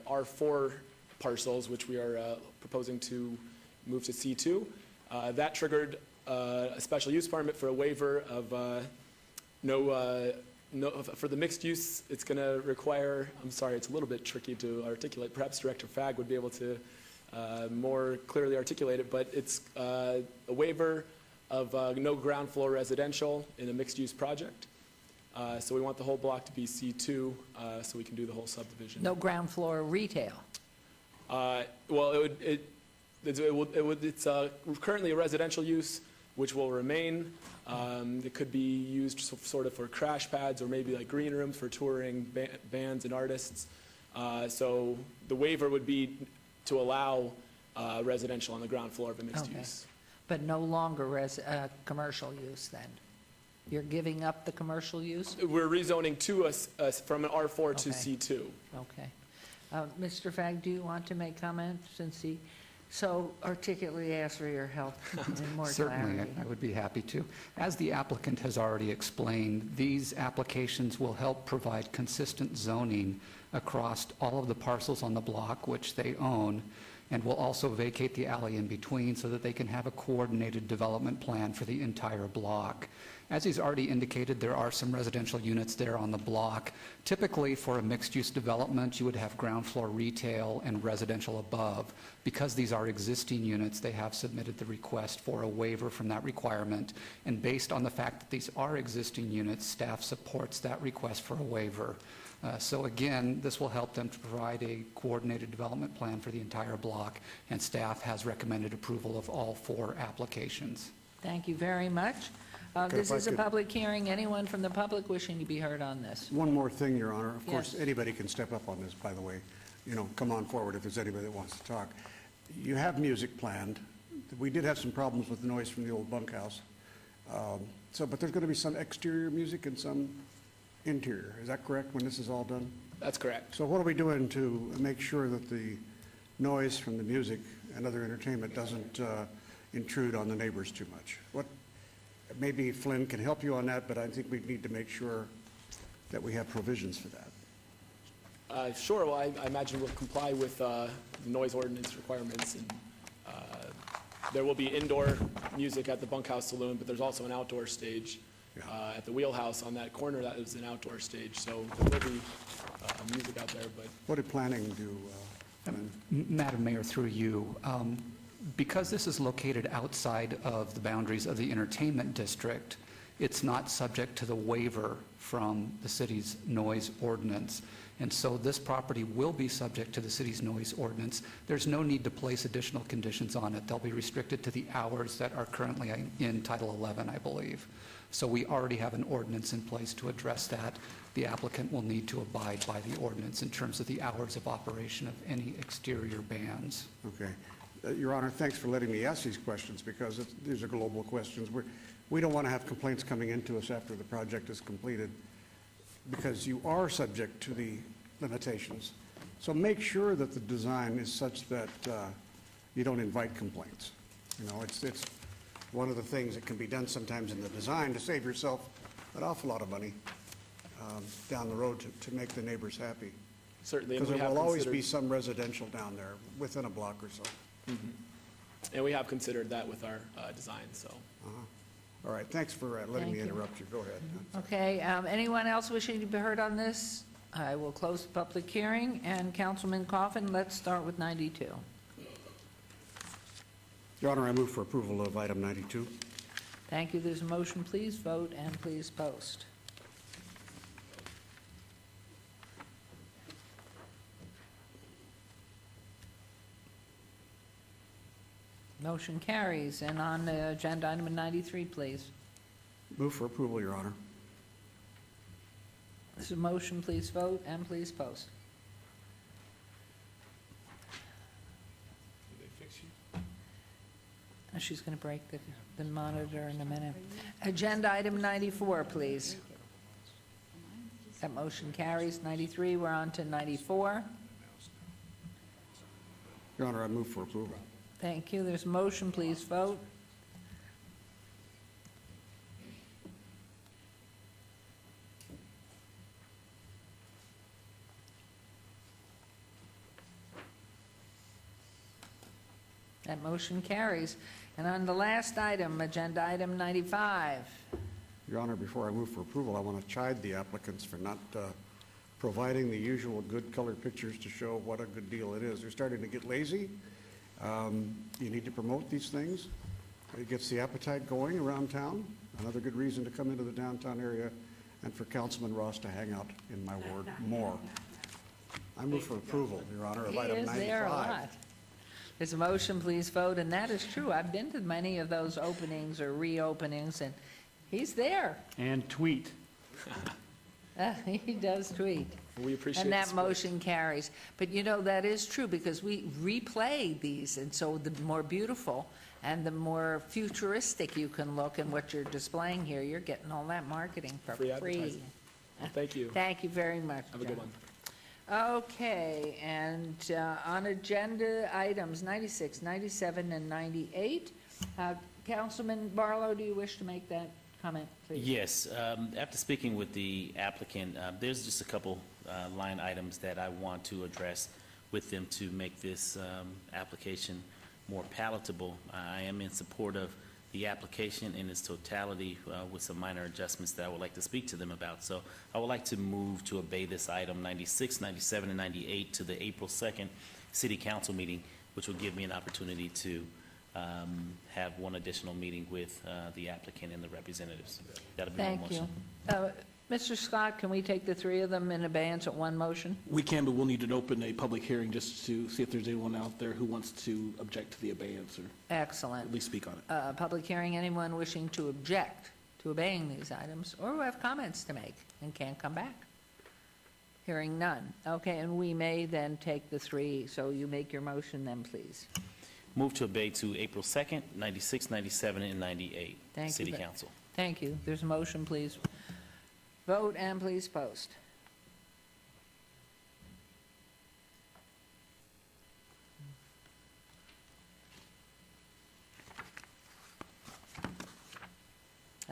R4 parcels, which we are proposing to move to C2. That triggered a special use permit for a waiver of for the mixed use. It's going to require, I'm sorry, it's a little bit tricky to articulate. Perhaps Director Fagg would be able to more clearly articulate it, but it's a waiver of no ground floor residential in a mixed use project. So we want the whole block to be C2 so we can do the whole subdivision. No ground floor retail. Well, it's currently a residential use, which will remain. It could be used sort of for crash pads or maybe like green rooms for touring bands and artists. So the waiver would be to allow residential on the ground floor of a mixed use. But no longer commercial use then? You're giving up the commercial use? We're rezoning to from an R4 to C2. Okay. Mr. Fagg, do you want to make comment since he so articulately asked for your help in more Certainly, clarity? I would be happy to. As the applicant has already explained, these applications will help provide consistent zoning across all of the parcels on the block which they own, and will also vacate the alley in between so that they can have a coordinated development plan for the entire block. As he's already indicated, there are some residential units there on the block. Typically, for a mixed-use development, you would have ground floor retail and residential above. Because these are existing units, they have submitted the request for a waiver from that requirement. And based on the fact that these are existing units, staff supports that request for a waiver. So again, this will help them to provide a coordinated development plan for the entire block, and staff has recommended approval of all 4 applications. Thank you very much. This is a public hearing. Anyone from the public wishing to be heard on this? One more thing, Your Honor. Of course, Yes. anybody can step up on this, by the way. Come on forward if there's anybody that wants to talk. You have music planned. We did have some problems with the noise from the old bunkhouse. But there's going to be some exterior music and some interior. Is that correct when this is all done? That's correct. So what are we doing to make sure that the noise from the music and other entertainment doesn't intrude on the neighbors too much? Maybe Flynn can help you on that, but I think we need to make sure that we have provisions for that. Sure, well, I imagine we'll comply with the noise ordinance requirements, and there will be indoor music at the Bunkhouse Saloon, but there's also an outdoor stage at the Wheelhouse on that corner. That is an outdoor stage, so there will be music out there. But what did planning do? Madam Mayor, through you, because this is located outside of the boundaries of the entertainment district, it's not subject to the waiver from the city's noise ordinance. And so this property will be subject to the city's noise ordinance. There's no need to place additional conditions on it. They'll be restricted to the hours that are currently in Title 11, I believe. So we already have an ordinance in place to address that. The applicant will need to abide by the ordinance in terms of the hours of operation of any exterior bands. Okay. Your Honor, thanks for letting me ask these questions, because these are global questions. We don't want to have complaints coming into us after the project is completed, because you are subject to the limitations. So make sure that the design is such that you don't invite complaints. You know, it's one of the things that can be done sometimes in the design to save yourself an awful lot of money down the road to make the neighbors happy. certainly, Because there will always be some residential down there within a block or so. And we have considered that with our design, so. All right, thanks for letting me Thank you. interrupt you. Go ahead. Okay, anyone else wishing to be heard on this? I will close the public hearing, and Councilman Coffin, let's start with 92. Your Honor, I move for approval of item 92. Thank you. There's a motion. Please vote and please post. Motion carries. And on agenda item 93, please. Move for approval, Your Honor. There's a motion. Please vote and please post. She's going to break the monitor in a minute. Agenda item 94, please. That motion carries. 93, we're on to 94. Your Honor, I move for approval. Thank you. There's a motion. Please vote. That motion carries. And on the last item, agenda item 95. Your Honor, before I move for approval, I want to chide the applicants for not providing the usual good color pictures to show what a good deal it is. They're starting to get lazy. You need to promote these things. It gets the appetite going around town. Another good reason to come into the downtown area and for Councilman Ross to hang out in my ward more. I move for approval, Your Honor, of item 95. He is there a lot. There's a motion, please vote, and that is true. I've been to many of those openings or reopenings, and he's there. And tweet. He does tweet. We appreciate And the that support. motion carries. But you know, that is true, because we replay these, and so the more beautiful and the more futuristic you can look in what you're displaying here, you're getting all that marketing for Free free. advertising. Well, thank you. Thank you very much, Have a good John. one. Okay, and on agenda items 96, 97, and 98, Councilman Barlow, do you wish to make that comment, please? Yes. After speaking with the applicant, there's just a couple line items that I want to address with them to make this application more palatable. I am in support of the application in its totality with some minor adjustments that I would like to speak to them about. So I would like to move to obey this item 96, 97, and 98 to the April 2nd City Council meeting, which will give me an opportunity to have one additional meeting with the applicant and the representatives. That'll be my Thank you. motion. Mr. Scott, can we take the three of them in abeyance at one motion? We can, but we'll need to open a public hearing just to see if there's anyone out there who wants to object to the abeyance or Excellent. at least speak on it. Public hearing, anyone wishing to object to obeying these items or who have comments to make and can't come back? Hearing none. Okay, and we may then take the three, so you make your motion then, please. Move to obey to April 2nd, 96, 97, and 98. Thank you. City Council. Thank you. There's a motion, please. Vote and please post.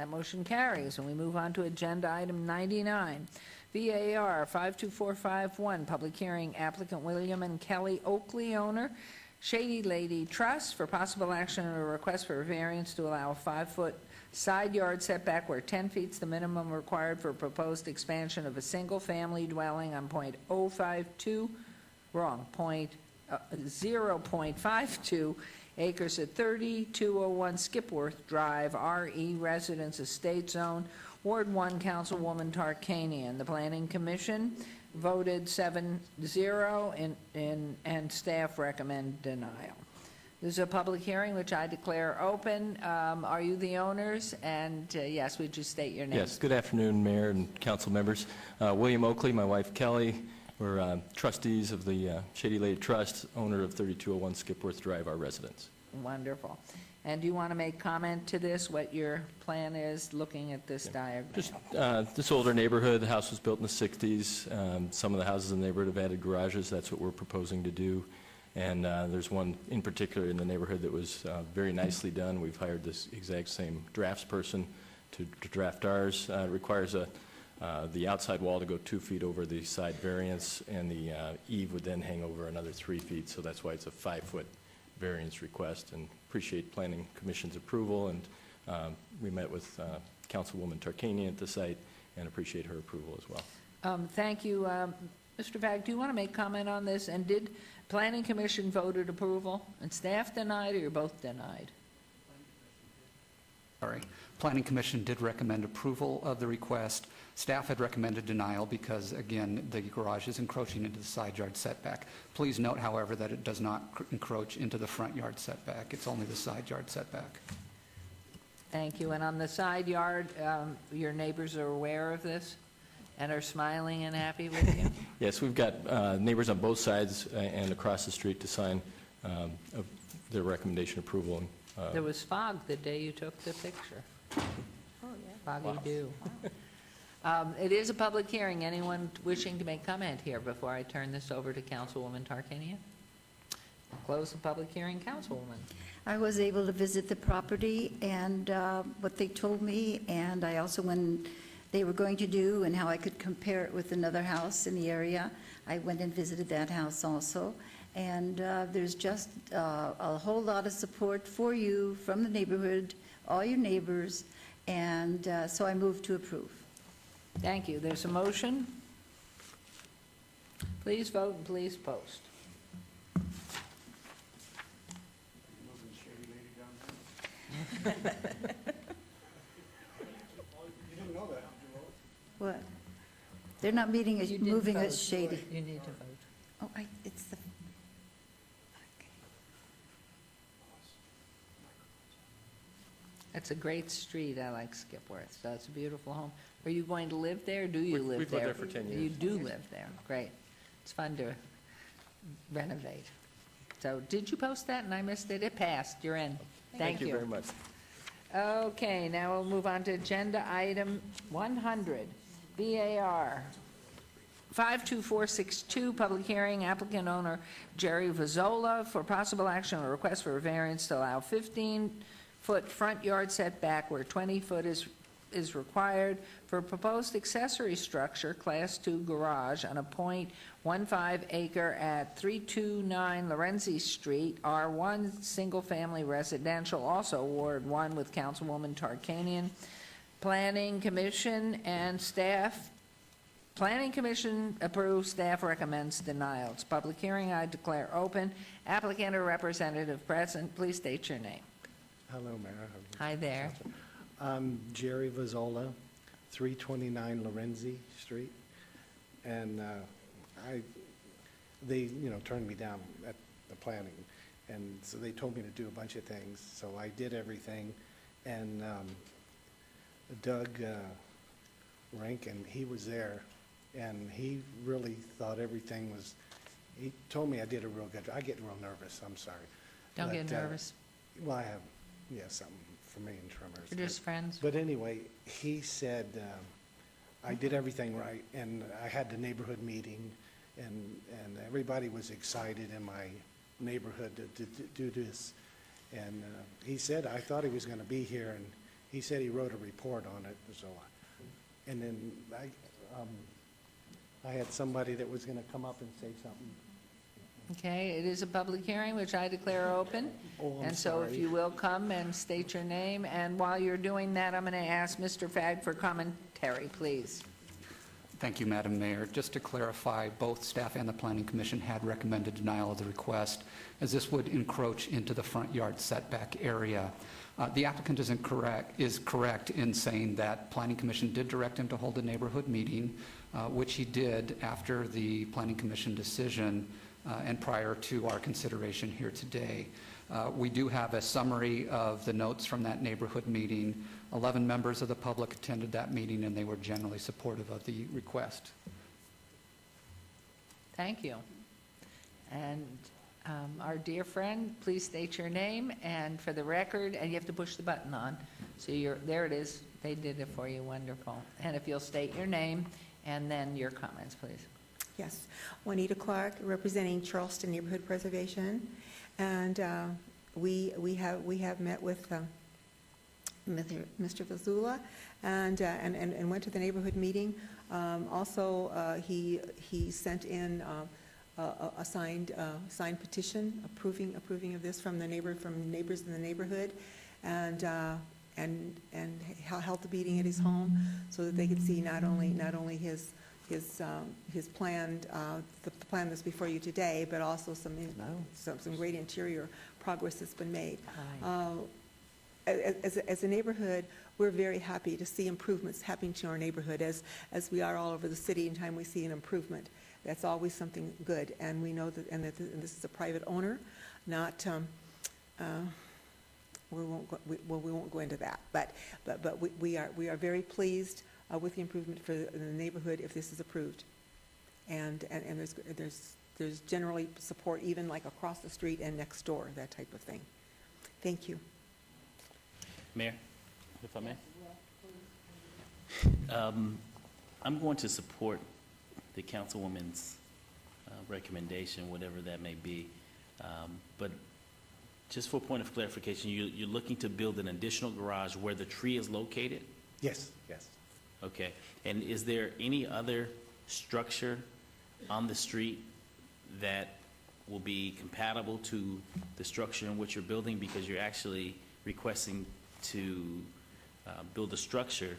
That motion carries, and we move on to agenda item 99. VAR 52451, public hearing, applicant William and Kelly Oakley, owner, Shady Lady Trust, for possible action on a request for a variance to allow a 5-foot side yard setback where 10 feet is the minimum required for proposed expansion of a single-family dwelling on .0.52 acres at 3201 Skipworth Drive, RE Residence Estate Zone, Ward 1, Councilwoman Tarkanian. The Planning Commission voted 7-0 and staff recommend denial. This is a public hearing which I declare open. Are you the owners? And yes, would you state your name? Yes, good afternoon, Mayor and council members. William Oakley, my wife Kelly. We're trustees of the Shady Lady Trust, owner of 3201 Skipworth Drive, our residence. Wonderful. And do you want to make comment to this, what your plan is, looking at this diagram? Just this older neighborhood, the house was built in the 60s. Some of the houses in the neighborhood have added garages. That's what we're proposing to do. And there's one in particular in the neighborhood that was very nicely done. We've hired this exact same draftsperson to draft ours. It requires the outside wall to go 2 feet over the side variance, and the eave would then hang over another 3 feet. So that's why it's a 5-foot variance request, and appreciate Planning Commission's approval. And we met with Councilwoman Tarkanian at the site and appreciate her approval as well. Thank you. Mr. Vag, do you want to make comment on this? And did Planning Commission voted approval and staff denied, or you're both denied? Sorry. Planning Commission did recommend approval of the request. Staff had recommended denial because, again, the garage is encroaching into the side yard setback. Please note, however, that it does not encroach into the front yard setback. It's only the side yard setback. Thank you. And on the side yard, your neighbors are aware of this and are smiling and happy with you? Yes, we've got neighbors on both sides and across the street to sign their recommendation approval. There was fog the day you took the picture. Oh, yeah. Foggy Wow. dew. It is a public hearing. Anyone wishing to make comment here before I turn this over to Councilwoman Tarkanian? Close the public hearing. Councilwoman. I was able to visit the property and what they told me, and I also, when they were going to do and how I could compare it with another house in the area, I went and visited that house also. And there's just a whole lot of support for you from the neighborhood, all your neighbors, and so I move to approve. Thank you. There's a motion. Please vote and please post. What? They're not meeting as, You didn't moving vote. as shady. You need to vote. Oh, it's the, It's a great street. I like Skipworth. So it's a beautiful home. Are you going to live there? Do you live we've there? lived there for 10 years. You do live there. Great. It's fun to renovate. So did you post that and I missed it? It passed. You're in. Thank you. Thank you very much. Okay, now we'll move on to agenda item 100, VAR 52462, public hearing, applicant owner Jerry Vazzola for possible action on a request for a variance to allow 15-foot front yard setback where 20 foot is required for a proposed accessory structure, Class 2 garage on a .15 acre at 329 Lorenzi Street, R1, single-family residential, also Ward 1 with Councilwoman Tarkanian. Planning Commission and staff. Planning Commission approves, staff recommends denial. It's public hearing. I declare open. Applicant or representative present, please state your name. Hello, Mayor. Hi there. I'm Jerry Vazzola, 329 Lorenzi Street, and they turned me down at the planning, and so they told me to do a bunch of things, so I did everything, and Doug Rankin, he was there, and he really thought everything was, he told me I did a real good job. I get real nervous, I'm sorry. Don't get But, nervous. Well, I have, something for me and tremors. We're just friends. But anyway, he said I did everything right, and I had the neighborhood meeting, and everybody was excited in my neighborhood to do this. And he said, I thought he was going to be here, and he said he wrote a report on it, so, and then I had somebody that was going to come up and say something. Okay, it is a public hearing, which I declare open. Oh, I'm And so if sorry. you will come and state your name, and while you're doing that, I'm going to ask Mr. Fagg for commentary, please. Thank you, Madam Mayor. Just to clarify, both staff and the Planning Commission had recommended denial of the request, as this would encroach into the front yard setback area. The applicant is correct in saying that Planning Commission did direct him to hold a neighborhood meeting, which he did after the Planning Commission decision and prior to our consideration here today. We do have a summary of the notes from that neighborhood meeting. 11 members of the public attended that meeting, and they were generally supportive of the request. Thank you. And our dear friend, please state your name, and for the record, and you have to push the button on. So there it is. They did it for you. Wonderful. And if you'll state your name and then your comments, please. Yes, Juanita Clark, representing Charleston Neighborhood Preservation, and we have met with Mr. Vazula and went to the neighborhood meeting. Also, he sent in a signed petition approving of this from neighbors in the neighborhood, and held the meeting at his home so that they could see not only his planned, the plan that's before you today, but also some great interior progress that's been made. As a neighborhood, we're very happy to see improvements happening to our neighborhood, as we are all over the city. Anytime we see an improvement, that's always something good. And we know that, and this is a private owner, not. We won't go into that, but we are very pleased with the improvement for the neighborhood if this is approved, and there's generally support even like across the street and next door, that type of thing. Thank you. Mayor, if I may. I'm going to support the councilwoman's recommendation, whatever that may be, but just for a point of clarification, you're looking to build an additional garage where the tree is located? Yes, yes. Okay, and is there any other structure on the street that will be compatible to the structure in which you're building, because you're actually requesting to build a structure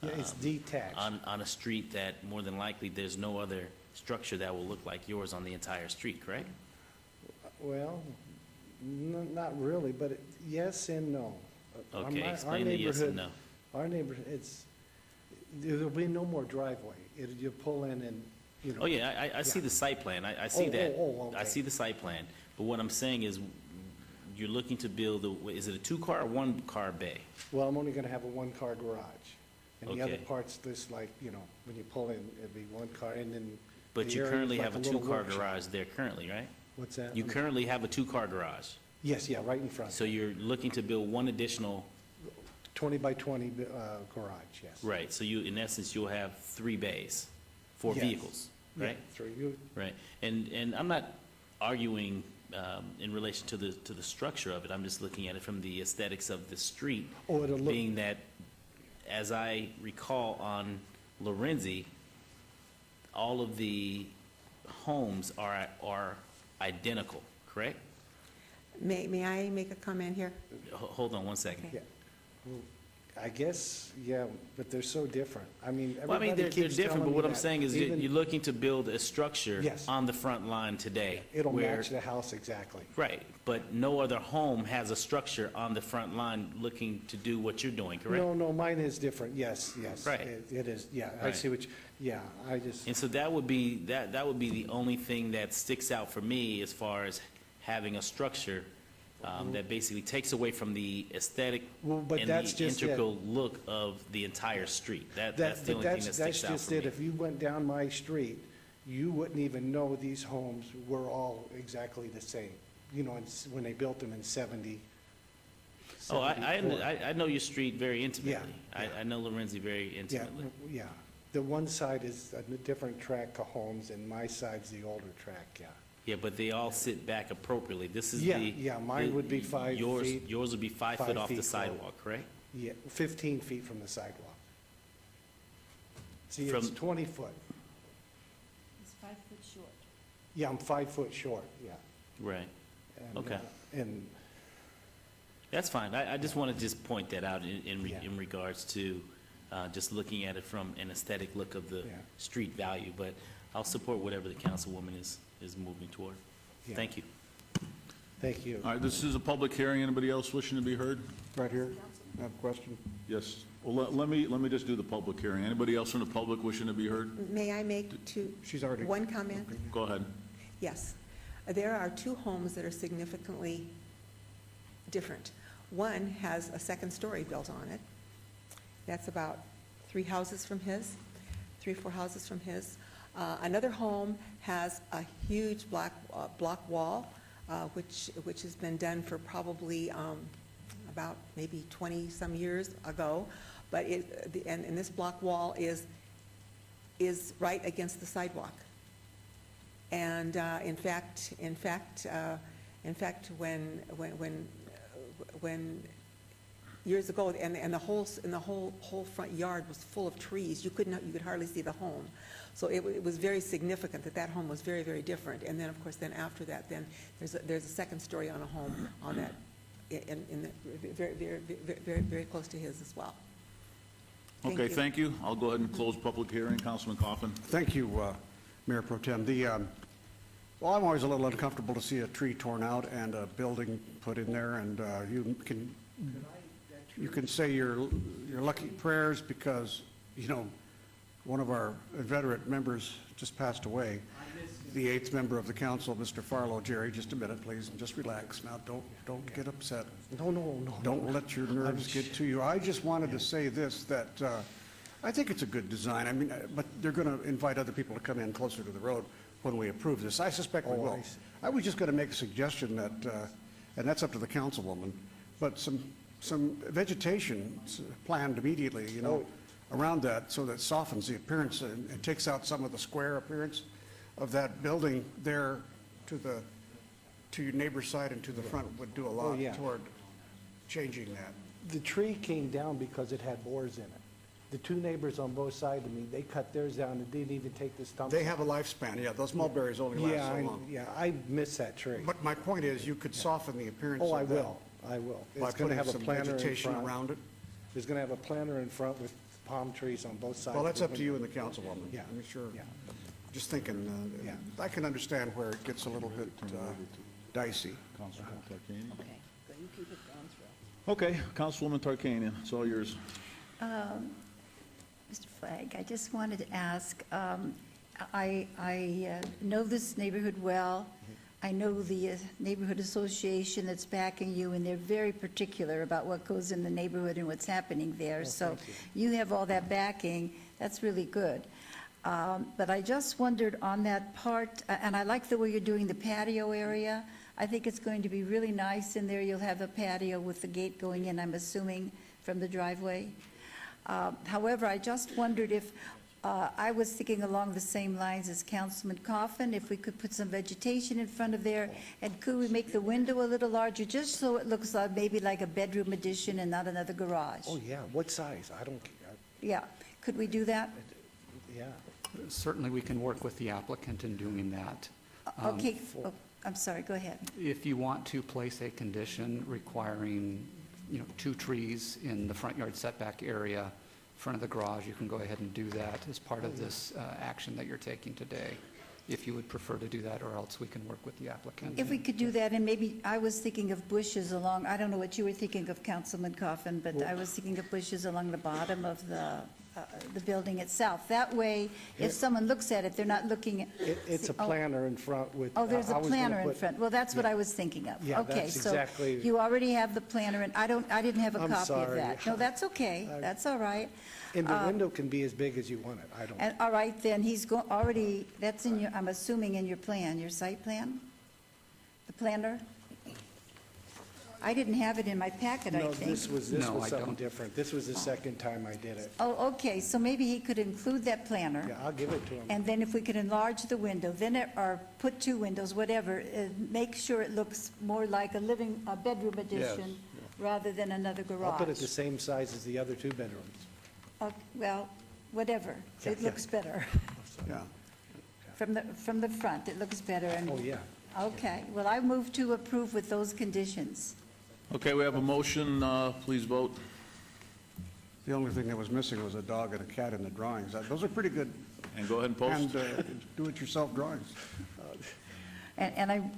Yeah, it's detached. on a street that more than likely there's no other structure that will look like yours on the entire street, correct? Well, not really, but yes and no. Okay, explain the yes and no. Our neighborhood, there'll be no more driveway. You pull in and, you know. Oh, yeah, I see the site plan. I see that. okay. I see the site plan. But what I'm saying is, you're looking to build, is it a two-car or one-car bay? Well, I'm only gonna have a one-car garage. And the other Okay. part's just like, you know, when you pull in, it'd be one car, and then. But the you area currently is have a like little two-car workshop. garage there currently, right? What's that? You currently have a two-car garage. Yes, yeah, right in front. So you're looking to build one additional, 20 by 20 garage, yes. right, so you, in essence, you'll have 3 bays for Yes. vehicles, Yeah, right? three. Right, and I'm not arguing in relation to the structure of it, I'm just looking at it from the aesthetics of the street. Oh, it'll look. Being that, as I recall on Lorenzi, all of the homes are identical, correct? May I make a comment here? Hold on one second. Yeah. Well, I guess, yeah, but they're so different. I mean, Well, I mean, everybody they're keeps different, telling but me what I'm that. saying is Even- you're looking to build a structure Yes. on the front line today. It'll where- match the house exactly. Right, but no other home has a structure on the front line looking to do what you're doing, correct? No, mine is different, yes, yes. Right. It is, yeah, I Right. see what you, yeah, I just, And so that would be the only thing that sticks out for me as far as having a structure that basically takes away from the aesthetic Well, but and that's the just it. integral look of the entire street. That's the only thing that that's sticks out just for it. me. If you went down my street, you wouldn't even know these homes were all exactly the same. You know, when they built them in 70. Oh, 74. I know your street very intimately. Yeah. I know Lorenzi very Yeah, intimately. yeah. The one side is a different track of homes, and my side's the older track, yeah. Yeah, but they all sit back appropriately. This is Yeah, mine would be 5 feet. Yours would be 5 5 foot off the feet forward. sidewalk, correct? Yeah, 15 feet from the sidewalk. See, it's From- 20 foot. It's 5 foot short. Yeah, I'm 5 foot short, yeah. Right. And, Okay. And, That's fine. I just want to just point that out in Yeah. regards to just looking at it from an aesthetic look of the Yeah. street value, but I'll support whatever the councilwoman is moving toward. Yeah. Thank you. thank you. All right, this is a public hearing. Anybody else wishing to be heard? Right here, I have a question. Yes. Well, let me just do the public hearing. Anybody else from the public wishing to be heard? May I make She's already. one comment? Go ahead. Yes. There are two homes that are significantly different. One has a second story built on it. That's about 3 houses from his, 3 or 4 houses from his. Another home has a huge block wall, which has been done for probably about maybe 20-some years ago. But and this block wall is right against the sidewalk. And in fact, when years ago, and the whole front yard was full of trees, you could hardly see the home. So it was very significant that home was very, very different. And then, of course, then after that, then there's a second story on a home on that, in the, very, very, very, very close to his as well. Okay, thank you. I'll go ahead and close public hearing. Councilman Coffin. Thank you, Mayor Pro Tem. Well, I'm always a little uncomfortable to see a tree torn out and a building put in there, and you can say your lucky prayers because, one of our inveterate members just passed away. The 8th member of the council, Mr. Farlow. Jerry, just a minute, please, and just relax. Now, don't get upset. No. Don't let your nerves get to you. I just wanted to say this, that I think it's a good design. I mean, but they're going to invite other people to come in closer to the road when we approve this. I suspect we will. I was just going to make a suggestion that, and that's up to the councilwoman, but some vegetation planned immediately, around that so that softens the appearance and takes out some of the square appearance of that building there to your neighbor's side and to the front would do a lot toward changing that. The tree came down because it had boars in it. The 2 neighbors on both sides of me, they cut theirs down and didn't even take the stumps. They have a lifespan, yeah. Those mulberries only last so long. Yeah, I miss that tree. But my point is, you could soften the appearance of that. Oh, I will. By It's going to putting have a some planter in vegetation front. around it. It's going to have a planter in front with palm trees on both sides. Well, that's up to you and the councilwoman. Yeah. I'm sure. Yeah. Just thinking, I can understand where it gets a little bit dicey. Councilman Tarkanian. Okay, Councilwoman Tarkanian, it's all yours. Mr. Flagg, I just wanted to ask, I know this neighborhood well. I know the neighborhood association that's backing you, and they're very particular about what goes in the neighborhood and what's happening there. So you have all that backing. That's really good. But I just wondered on that part, and I like the way you're doing the patio area. I think it's going to be really nice in there. You'll have a patio with the gate going in, I'm assuming, from the driveway. However, I just wondered if, I was thinking along the same lines as Councilman Coffin, if we could put some vegetation in front of there, and could we make the window a little larger, just so it looks like maybe like a bedroom addition and not another garage? Oh, yeah. What size? I don't care. Yeah. Could we do that? Yeah. Certainly, we can work with the applicant in doing that. Okay. Oh, I'm sorry. Go ahead. If you want to place a condition requiring, 2 trees in the front yard setback area, front of the garage, you can go ahead and do that as part of this action that you're taking today, if you would prefer to do that, or else we can work with the applicant. If we could do that, and maybe, I was thinking of bushes along, I don't know what you were thinking of, Councilman Coffin, but I was thinking of bushes along the bottom of the building itself. That way, if someone looks at it, they're not looking at... It's a planter in front with... Oh, there's a planter in front. Well, that's what I was thinking of. Yeah, okay, that's exactly... so you already have the planter, and I didn't have a copy sorry. of that. No, that's okay. That's all right. And the window can be as big as you want it. I don't... And, all right, then, he's already, that's in your, I'm assuming in your plan, your site plan? The planter? I didn't have it in my packet, I No, think. this was something different. This was the second time I did it. Oh, okay, so maybe he could include that planter. Yeah, I'll give it to him. And then if we could enlarge the window, then or put 2 windows, whatever, make sure it looks more like a bedroom addition rather than another garage. I'll put it the same size as the other two bedrooms. Well, whatever. Yeah, It yeah. looks better. Yeah. From the front, it looks better. And Oh, yeah. Okay, well, I move to approve with those conditions. Okay, we have a motion, please vote. The only thing that was missing was a dog and a cat in the drawings. Those are pretty good. And go ahead and post. And do-it-yourself drawings. And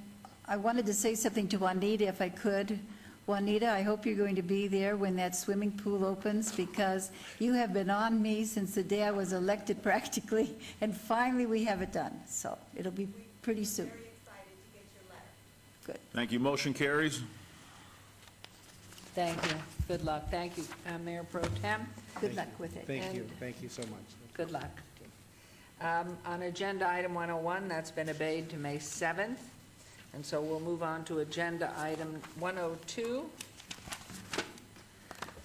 I wanted to say something to Juanita, if I could. Juanita, I hope you're going to be there when that swimming pool opens, because you have been on me since the day I was elected practically, and finally we have it done. So it'll be pretty soon. Very excited to get your letter. Good. Thank you. Motion carries. Thank you. Good luck. Thank you, Mayor Pro Tem. Good luck with it. Thank you. And- Thank you so much. Good luck. On agenda item 101, that's been obeyed to May 7th. And so we'll move on to agenda item 102.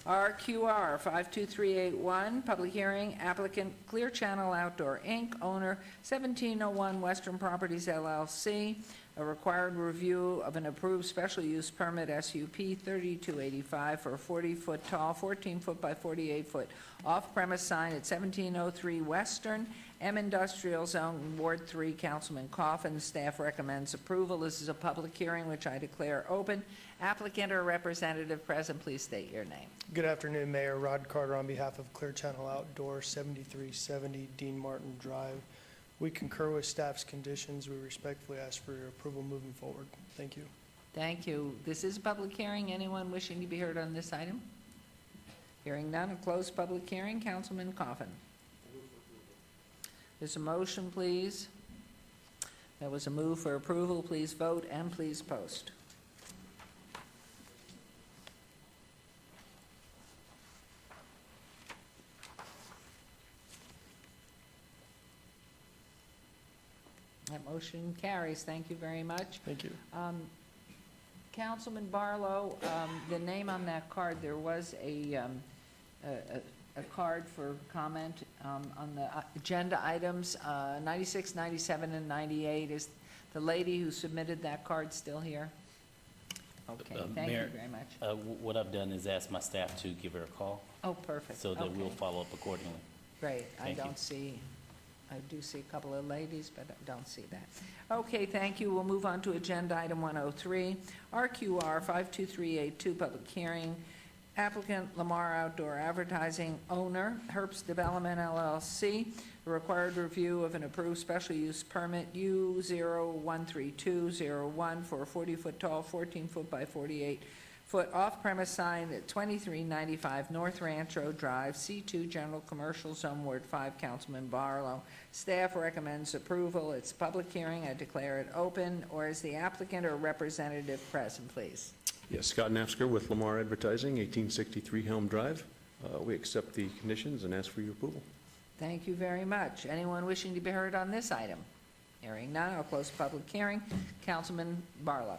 RQR 52381, public hearing, applicant Clear Channel Outdoor, Inc., owner 1701 Western Properties LLC, a required review of an approved special use permit SUP 3285 for a 40-foot tall, 14-foot by 48-foot off-premise sign at 1703 Western, M Industrial Zone, Ward 3, Councilman Coffin. Staff recommends approval. This is a public hearing which I declare open. Applicant or representative present, please state your name. Good afternoon, Mayor. Rod Carter on behalf of Clear Channel Outdoor, 7370 Dean Martin Drive. We concur with staff's conditions. We respectfully ask for your approval moving forward. Thank you. Thank you. This is a public hearing. Anyone wishing to be heard on this item? Hearing none, a closed public hearing. Councilman Coffin. There's a motion, please. There was a move for approval. Please vote and please post. That motion carries. Thank you very much. Thank you. Councilman Barlow, the name on that card, there was a card for comment on the agenda items, 96, 97, and 98. Is the lady who submitted that card still here? Okay, thank Mayor, you very much. What I've done is ask my staff to give her a call. Oh, perfect. So that we'll Okay. follow up accordingly. Great. Thank you. I do see a couple of ladies, but I don't see that. Okay, thank you. We'll move on to agenda item 103, RQR 52382, public hearing. Applicant Lamar Outdoor Advertising, owner Herbst Development LLC, a required review of an approved special use permit U013201 for a 40-foot tall, 14-foot by 48-foot off-premise sign at 2395 North Rancho Drive, C2 General Commercial Zone, Ward 5, Councilman Barlow. Staff recommends approval. It's a public hearing. I declare it open. Or is the applicant or representative present, please? Yes, Scott Nafsker with Lamar Advertising, 1863 Helm Drive. We accept the conditions and ask for your approval. Thank you very much. Anyone wishing to be heard on this item? Hearing none, I'll close the public hearing. Councilman Barlow.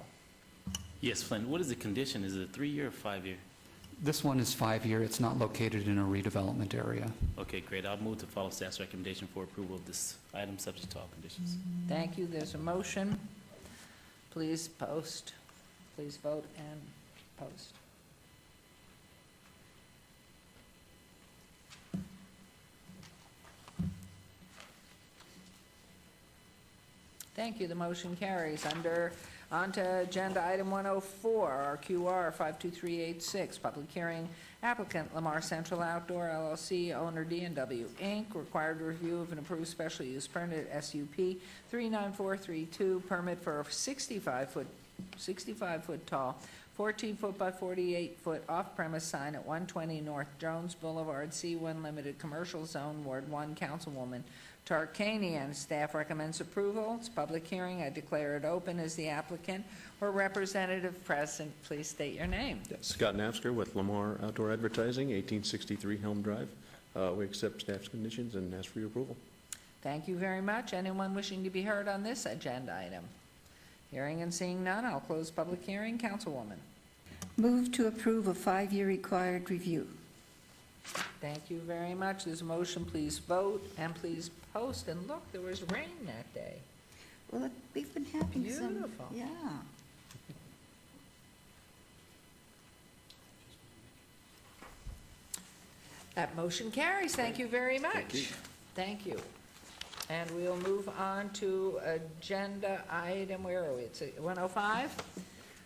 Yes, Flynn, what is the condition? Is it a 3-year or 5-year? This one is 5-year. It's not located in a redevelopment area. Okay, great. I'll move to follow staff's recommendation for approval of this item subject to all conditions. Thank you. There's a motion. Please post. Please vote and post. Thank you. The motion carries. On to agenda item 104, RQR 52386, public hearing. Applicant Lamar Central Outdoor LLC, owner D&W Inc., required review of an approved special use permit SUP 39432, permit for a 65-foot tall, 14-foot by 48-foot off-premise sign at 120 North Jones Boulevard, C1 Limited Commercial Zone, Ward 1, Councilwoman Tarkanian. Staff recommends approval. It's a public hearing. I declare it open. As the applicant or representative present, please state your name. Yes, Scott Nafsker with Lamar Outdoor Advertising, 1863 Helm Drive. We accept staff's conditions and ask for your approval. Thank you very much. Anyone wishing to be heard on this agenda item? Hearing and seeing none, I'll close public hearing. Councilwoman. Move to approve a 5-year required review. Thank you very much. There's a motion. Please vote and please post. And look, there was rain that day. Well, we've been having some. Beautiful. Yeah. That motion carries. Thank you very much. Thank you. And we'll move on to agenda item, where are we? It's 105.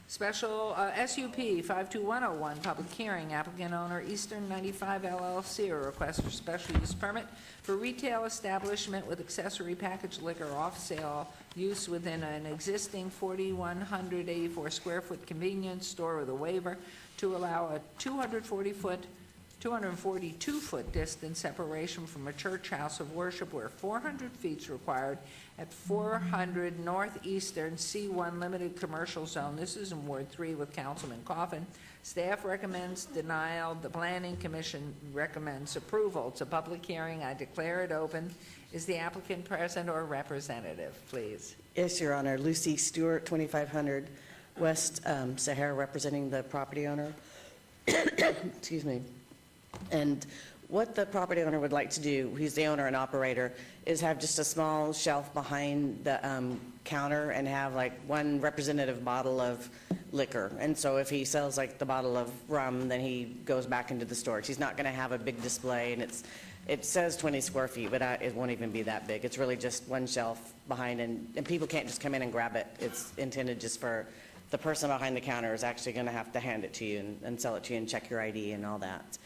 Special SUP 52101, public hearing, applicant owner Eastern 95 LLC, a request for special use permit for retail establishment with accessory packaged liquor off sale use within an existing 4,184 square foot convenience store with a waiver to allow a 242-foot distance separation from a church house of worship where 400 feet is required at 400 Northeastern C1 Limited Commercial Zone. This is in Ward 3 with Councilman Coffin. Staff recommends denial. The Planning Commission recommends approval. It's a public hearing. I declare it open. Is the applicant present or representative, please? Yes, Your Honor. Lucy Stewart, 2500 West Sahara, representing the property owner. Excuse me. And what the property owner would like to do, he's the owner and operator, is have just a small shelf behind the counter and have like one representative bottle of liquor. And so if he sells like the bottle of rum, then he goes back into the storage. He's not going to have a big display, and it says 20 square feet, but it won't even be that big. It's really just one shelf behind, and people can't just come in and grab it. It's intended just for the person behind the counter is actually going to have to hand it to you and sell it to you and check your ID and all that.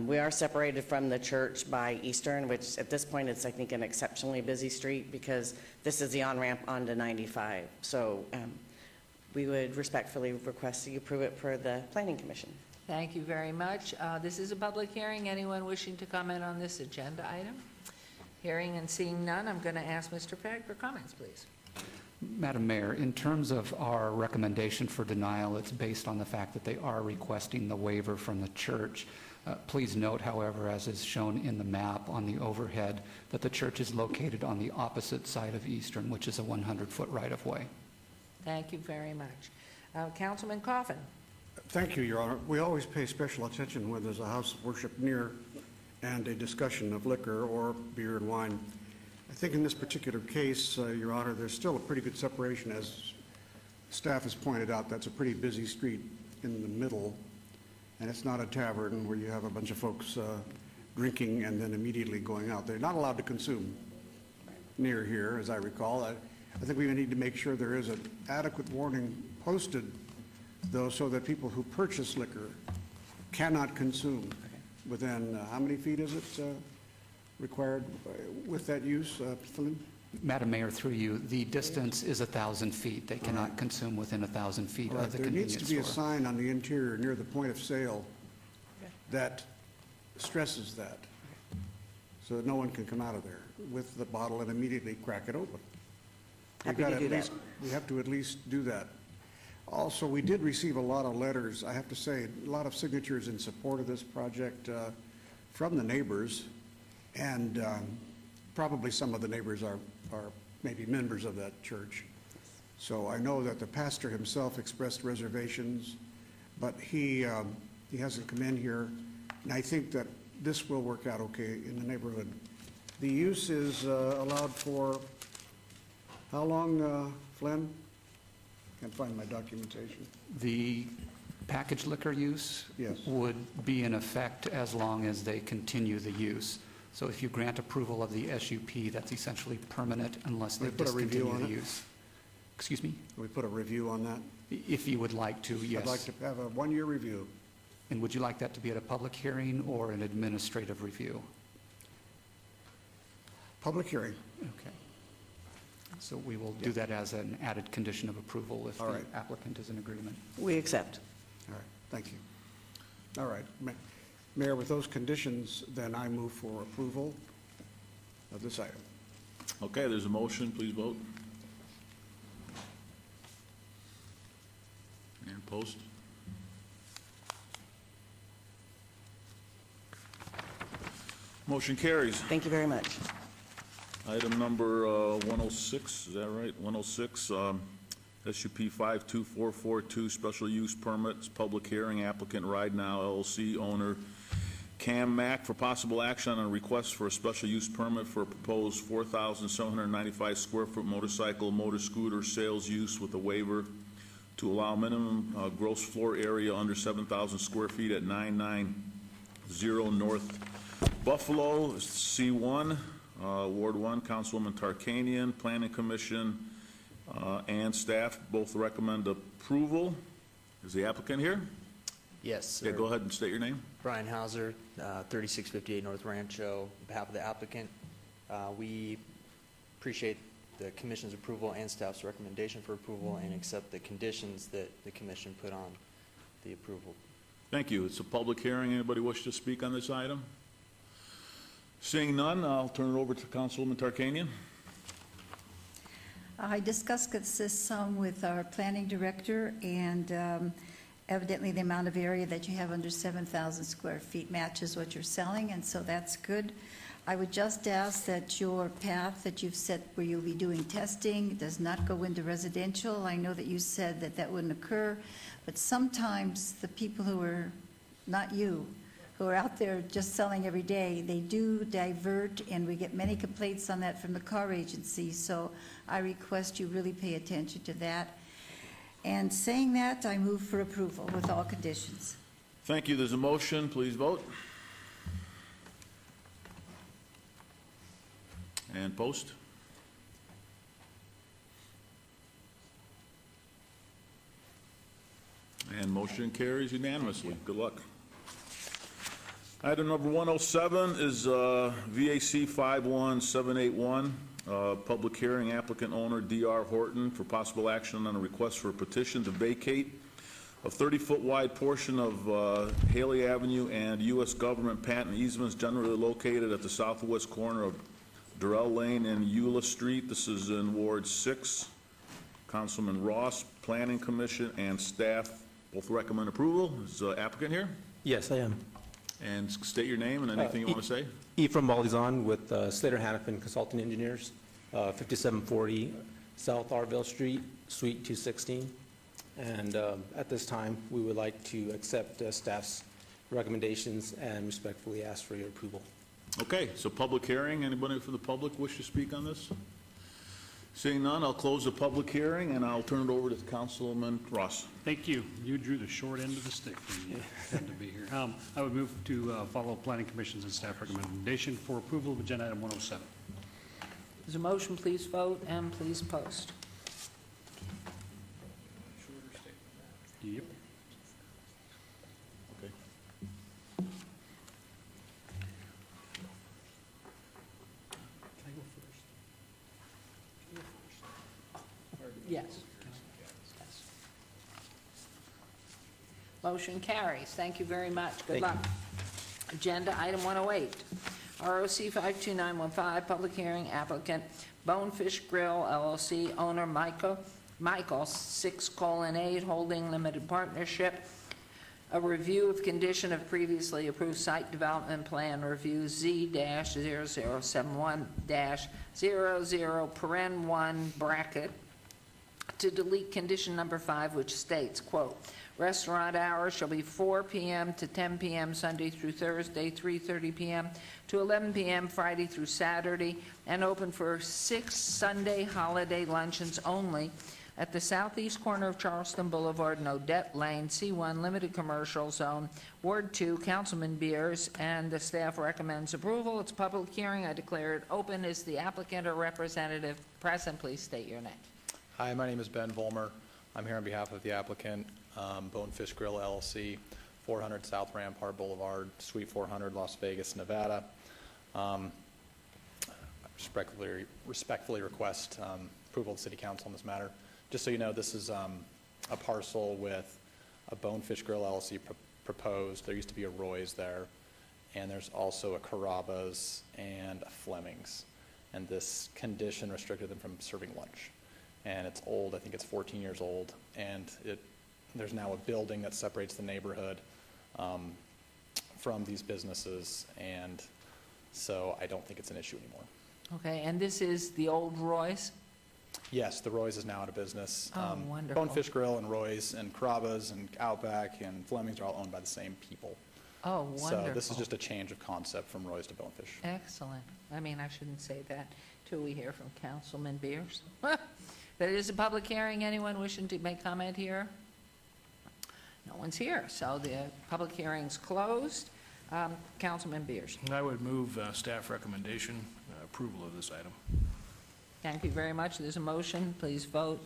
We are separated from the church by Eastern, which at this point it's, I think, an exceptionally busy street because this is the on-ramp onto 95. So we would respectfully request that you approve it for the Planning Commission. Thank you very much. This is a public hearing. Anyone wishing to comment on this agenda item? Hearing and seeing none, I'm going to ask Mr. Pegg for comments, please. Madam Mayor, in terms of our recommendation for denial, it's based on the fact that they are requesting the waiver from the church. Please note, however, as is shown in the map on the overhead, that the church is located on the opposite side of Eastern, which is a 100-foot right-of-way. Thank you very much. Councilman Coffin. Thank you, Your Honor. We always pay special attention when there's a house of worship near and a discussion of liquor or beer and wine. I think in this particular case, Your Honor, there's still a pretty good separation. As staff has pointed out, that's a pretty busy street in the middle, and it's not a tavern where you have a bunch of folks drinking and then immediately going out. They're not allowed to consume near here, as I recall. I think we need to make sure there is an adequate warning posted, though, so that people who purchase liquor cannot consume within, how many feet is it required with that use, Flynn? Madam Mayor, through you, the distance is 1,000 feet. They cannot consume within 1,000 feet of the convenience store. There needs to be a sign on the interior near the point of sale that stresses that, so that no one can come out of there with the bottle and immediately crack it open. Happy to do that. We have to at least do that. Also, we did receive a lot of letters, I have to say, a lot of signatures in support of this project from the neighbors, and probably some of the neighbors are maybe members of that church. So I know that the pastor himself expressed reservations, but he hasn't come in here, and I think that this will work out okay in the neighborhood. The use is allowed for how long, Flynn? Can't find my documentation. The packaged liquor use would be in effect as long as they continue the use. So if you grant approval of the SUP, that's essentially permanent unless they discontinue the use. Excuse me? Can we put a review on that? If you would like to, yes. I'd like to have a one-year review. And would you like that to be at a public hearing or an administrative review? Public hearing. Okay. So we will do that as an added condition of approval if the applicant is in agreement. We accept. All right, thank you. All right, Mayor, with those conditions, then I move for approval of this item. Okay, there's a motion, please vote. And post. Motion carries. Thank you very much. Item number 106, is that right? 106, SUP 52442, special use permits, public hearing, applicant Ride Now LLC, owner Cam Mack, for possible action on a request for a special use permit for a proposed 4,795 square foot motorcycle, motor scooter sales use with a waiver to allow minimum gross floor area under 7,000 square feet at 990 North Buffalo, C1, Ward 1, Councilwoman Tarkanian, Planning Commission, and staff both recommend approval. Is the applicant here? Yes, sir. Yeah, go ahead and state your name. Brian Hauser, 3658 North Rancho, on behalf of the applicant. We appreciate the commission's approval and staff's recommendation for approval and accept the conditions that the commission put on the approval. Thank you. It's a public hearing. Anybody wish to speak on this item? Seeing none, I'll turn it over to Councilwoman Tarkanian. I discussed this some with our planning director, and evidently the amount of area that you have under 7,000 square feet matches what you're selling, and so that's good. I would just ask that your path that you've set where you'll be doing testing does not go into residential. I know that you said that that wouldn't occur, but sometimes the people who are, not you, who are out there just selling every day, they do divert, and we get many complaints on that from the car agency, so I request you really pay attention to that. And saying that, I move for approval with all conditions. Thank you. There's a motion. Please vote. And post. And motion carries unanimously. Good luck. Item number 107 is VAC 51781, public hearing, applicant owner D.R. Horton for possible action on a request for a petition to vacate a 30-foot wide portion of Haley Avenue and U.S. government patent easements generally located at the southwest corner of Durrell Lane and Eula Street. This is in Ward 6. Councilman Ross, Planning Commission, and staff both recommend approval. Is the applicant here? Yes, I am. And state your name and anything you want to say. Ephraim Balizan with Slater Hannafin Consulting Engineers, 5740 South Arville Street, Suite 216. And at this time, we would like to accept staff's recommendations and respectfully ask for your approval. Okay, so public hearing. Anybody from the public wish to speak on this? Seeing none, I'll close the public hearing and I'll turn it over to Councilman Ross. Thank you. You drew the short end of the stick when you had to be here. I would move to follow Planning Commission's and staff recommendation for approval of agenda item 107. There's a motion, please vote, and please post. Yep. Okay. Yes. Motion carries. Thank you very much. Good luck. Agenda item 108, ROC 52915, public hearing, applicant Bonefish Grill LLC, owner Michael 6:8 Holding Limited Partnership. A review of condition of previously approved site development plan review Z-0071-00(1) to delete condition number 5, which states, quote, restaurant hours shall be 4 p.m. to 10 p.m. Sunday through Thursday, 3:30 p.m. to 11 p.m. Friday through Saturday, and open for 6 Sunday holiday luncheons only at the southeast corner of Charleston Boulevard and Odette Lane, C1, Limited Commercial Zone, Ward 2, Councilman Beers, and the staff recommends approval. It's a public hearing. I declare it open. Is the applicant or representative present? Please state your name. Hi, my name is Ben Volmer. I'm here on behalf of the applicant, Bonefish Grill LLC, 400 South Rampart Boulevard, Suite 400, Las Vegas, Nevada. Respectfully request approval of the City Council on this matter. Just so you know, this is a parcel with a Bonefish Grill LLC proposed. There used to be a Roy's there, and there's also a Carrabba's and a Fleming's. And this condition restricted them from serving lunch. And it's old. I think it's 14 years old, and there's now a building that separates the neighborhood from these businesses, and so I don't think it's an issue anymore. Okay, and this is the old Roy's? Yes, the Roy's is now out of business. Oh, wonderful. Bonefish Grill and Roy's and Carrabba's and Outback and Fleming's are all owned by the same people. Oh, wonderful. So this is just a change of concept from Roy's to Bonefish. Excellent. I mean, I shouldn't say that till we hear from Councilman Beers. That is a public hearing. Anyone wishing to make comment here? No one's here, so the public hearing's closed. Councilman Beers. I would move staff recommendation, approval of this item. Thank you very much. There's a motion. Please vote.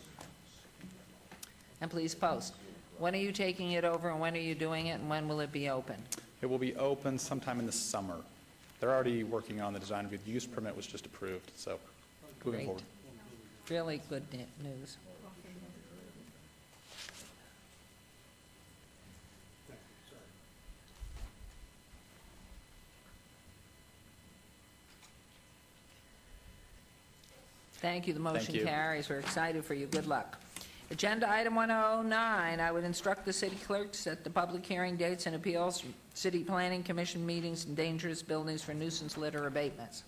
And please post. When are you taking it over, and when are you doing it, and when will it be open? It will be open sometime in the summer. They're already working on the design review. The use permit was just approved, so moving Great. forward. Really good news. Thank you. The motion you. carries. We're excited for you. Good luck. Agenda item 109, I would instruct the city clerk to set the public hearing dates and appeals, city planning commission meetings, and dangerous buildings for nuisance litter abatements.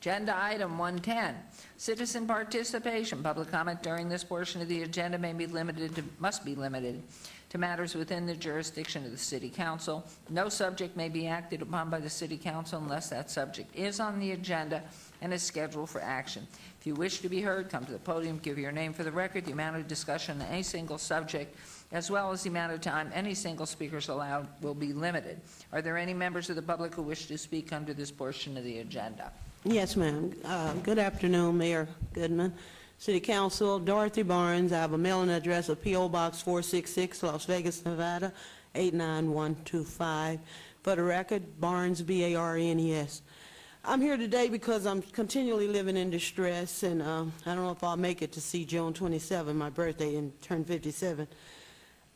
Agenda item 110, citizen participation. Public comment during this portion of the agenda must be limited to matters within the jurisdiction of the city council. No subject may be acted upon by the city council unless that subject is on the agenda and is scheduled for action. If you wish to be heard, come to the podium, give your name for the record. The amount of discussion on any single subject, as well as the amount of time any single speaker is allowed, will be limited. Are there any members of the public who wish to speak under this portion of the agenda? Yes, ma'am. Good afternoon, Mayor Goodman, City Council. Dorothy Barnes. I have a mailing address of P.O. Box 466, Las Vegas, Nevada, 89125. For the record, Barnes, B-A-R-N-E-S. I'm here today because I'm continually living in distress, and I don't know if I'll make it to see June 27, my birthday, and turn 57.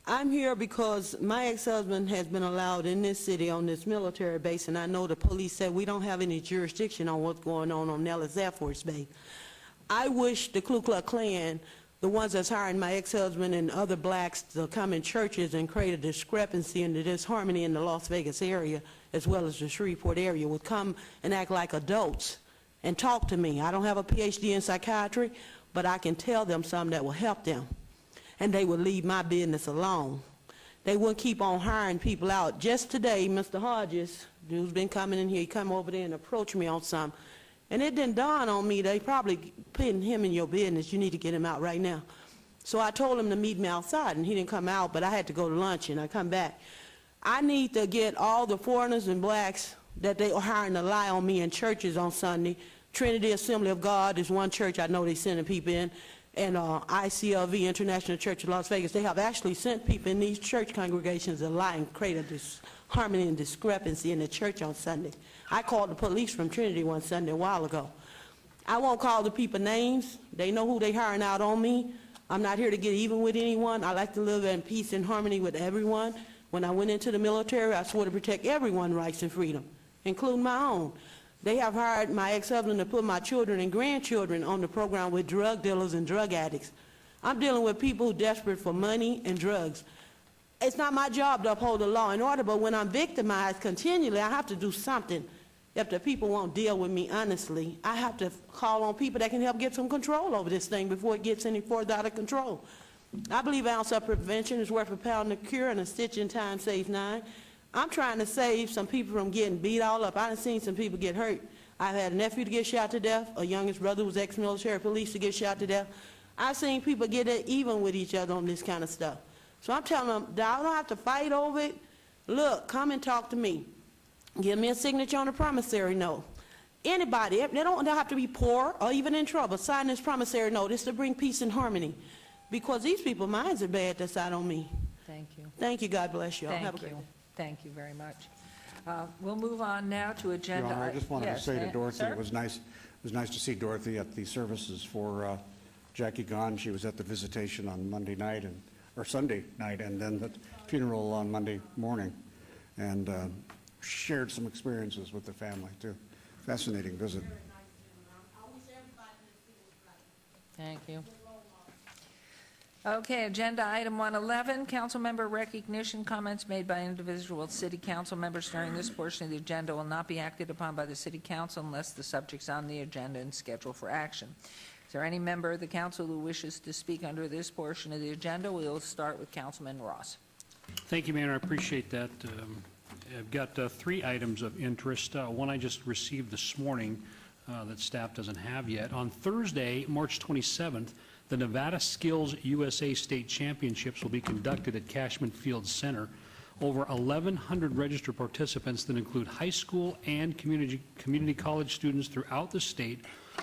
I'm here because my ex-husband has been allowed in this city on this military base, and I know the police said we don't have any jurisdiction on what's going on Nellis Air Force Base. I wish the Ku Klux Klan, the ones that's hiring my ex-husband and other blacks to come in churches and create a discrepancy and the disharmony in the Las Vegas area, as well as the Shreveport area, would come and act like adults and talk to me. I don't have a PhD in psychiatry, but I can tell them something that will help them. And they would leave my business alone. They wouldn't keep on hiring people out. Just today, Mr. Hodges, who's been coming in here, he come over there and approached me on something. And it didn't dawn on me, they probably putting him in your business. You need to get him out right now. So I told him to meet me outside, and he didn't come out, but I had to go to lunch, and I come back. I need to get all the foreigners and blacks that they are hiring to lie on me in churches on Sunday. Trinity Assembly of God is one church I know they're sending people in, and ICLV, International Church of Las Vegas. They have actually sent people in these church congregations to lie and create a disharmony and discrepancy in the church on Sunday. I called the police from Trinity one Sunday a while ago. I won't call the people names. They know who they hiring out on me. I'm not here to get even with anyone. I like to live in peace and harmony with everyone. When I went into the military, I swore to protect everyone's rights and freedom, including my own. They have hired my ex-husband to put my children and grandchildren on the program with drug dealers and drug addicts. I'm dealing with people who are desperate for money and drugs. It's not my job to uphold the law and order, but when I'm victimized continually, I have to do something. If the people won't deal with me honestly, I have to call on people that can help get some control over this thing before it gets any further out of control. I believe an ounce of prevention is worth a pound of cure, and a stitch in time saves 9. I'm trying to save some people from getting beat all up. I've seen some people get hurt. I've had a nephew to get shot to death, a youngest brother who was ex-military police to get shot to death. I've seen people get it even with each other on this kind of stuff. So I'm telling them, I don't have to fight over it. Look, come and talk to me. Give me a signature on a promissory note. Anybody, they don't have to be poor or even in trouble, sign this promissory note. It's to bring peace and harmony. Because these people's minds are bad that's out on me. Thank you. Thank you. God bless you all. Have a Thank great you. day. Thank you very much. We'll move on now to agenda. Your Honor, I just wanted to Yes, say to Dorothy, sir? it was nice to see Dorothy at the services for Jackie Gahn. She was at the visitation on Monday night or Sunday night, and then the funeral on Monday morning, and shared some experiences with the family too. Fascinating visit. Thank you. Okay, agenda item 111, council member recognition. Comments made by individual city council members during this portion of the agenda will not be acted upon by the city council unless the subject's on the agenda and scheduled for action. Is there any member of the council who wishes to speak under this portion of the agenda? We'll start with Councilman Ross. Thank you, Mayor. I appreciate that. I've got 3 items of interest. One I just received this morning that staff doesn't have yet. On Thursday, March 27th, the Nevada Skills USA State Championships will be conducted at Cashman Field Center. Over 1,100 registered participants that include high school and community college students throughout the state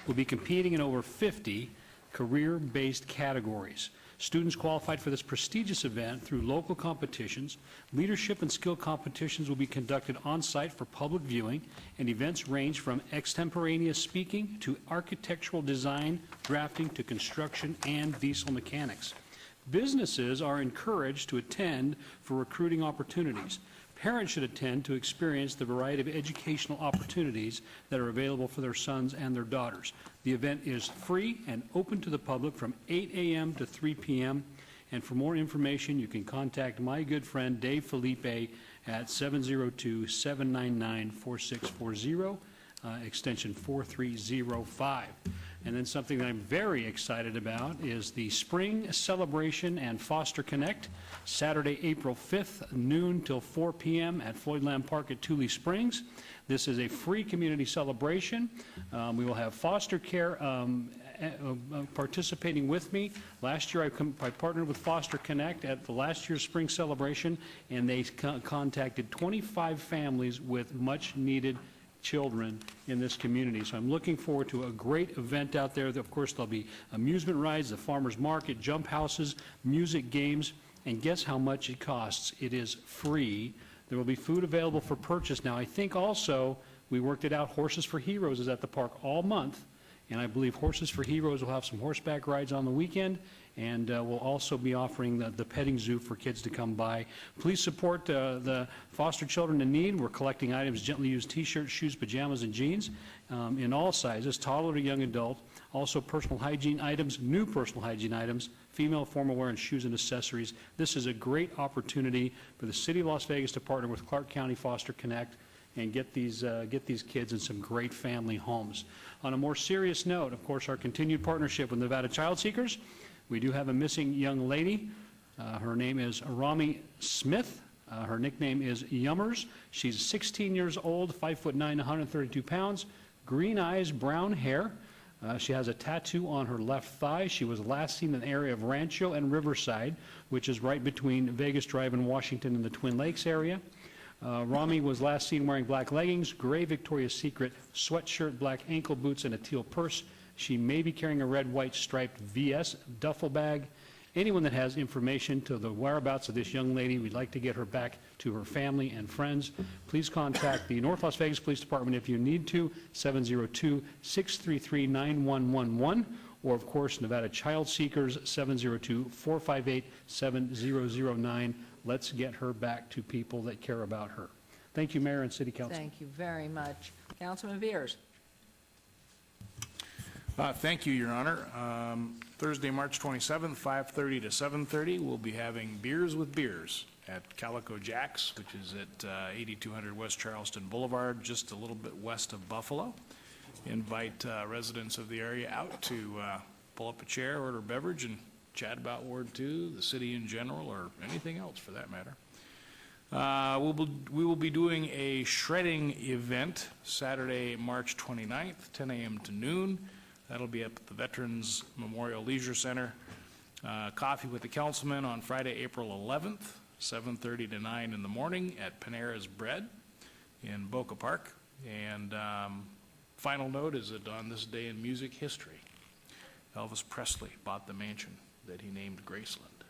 will be competing in over 50 career-based categories. Students qualified for this prestigious event through local competitions. Leadership and skill competitions will be conducted on-site for public viewing, and events range from extemporaneous speaking to architectural design, drafting to construction and diesel mechanics. Businesses are encouraged to attend for recruiting opportunities. Parents should attend to experience the variety of educational opportunities that are available for their sons and their daughters. The event is free and open to the public from 8 a.m. to 3 p.m. And for more information, you can contact my good friend Dave Felipe at 702-799-4640, extension 4305. And then something that I'm very excited about is the Spring Celebration and Foster Connect, Saturday, April 5th, noon till 4 p.m. at Floyd Lamb Park at Tule Springs. This is a free community celebration. We will have foster care participating with me. Last year, I partnered with Foster Connect at the last year's Spring Celebration, and they contacted 25 families with much-needed children in this community. So I'm looking forward to a great event out there. Of course, there'll be amusement rides, the farmers market, jump houses, music, games, and guess how much it costs? It is free. There will be food available for purchase. Now, I think also we worked it out. Horses for Heroes is at the park all month, and I believe Horses for Heroes will have some horseback rides on the weekend, and we'll also be offering the petting zoo for kids to come by. Please support the foster children in need. We're collecting items, gently used T-shirts, shoes, pajamas, and jeans in all sizes, toddler to young adult. Also personal hygiene items, new personal hygiene items, female formal wear, and shoes and accessories. This is a great opportunity for the City of Las Vegas to partner with Clark County Foster Connect and get these kids in some great family homes. On a more serious note, of course, our continued partnership with Nevada Child Seekers. We do have a missing young lady. Her name is Rami Smith. Her nickname is Yummers. She's 16 years old, 5'9", 132 pounds, green eyes, brown hair. She has a tattoo on her left thigh. She was last seen in the area of Rancho and Riverside, which is right between Vegas Drive and Washington in the Twin Lakes area. Rami was last seen wearing black leggings, gray Victoria's Secret sweatshirt, black ankle boots, and a teal purse. She may be carrying a red-white striped VS duffel bag. Anyone that has information to the whereabouts of this young lady, we'd like to get her back to her family and friends. Please contact the North Las Vegas Police Department if you need to, 702-633-9111, or of course Nevada Child Seekers, 702-458-7009. Let's get her back to people that care about her. Thank you, Mayor and City Council. Thank you very much. Councilman Beers. Thank you, Your Honor. Thursday, March 27th, 5:30 to 7:30, we'll be having Beers with Beers at Calico Jack's, which is at 8200 West Charleston Boulevard, just a little bit west of Buffalo. Invite residents of the area out to pull up a chair, order a beverage, and chat about Ward 2, the city in general, or anything else for that matter. We will be doing a shredding event Saturday, March 29th, 10 a.m. to noon. That'll be at the Veterans Memorial Leisure Center. Coffee with the Councilman on Friday, April 11th, 7:30 to 9 in the morning at Panera's Bread in Boca Park. And final note is that on this day in music history, Elvis Presley bought the mansion that he named Graceland.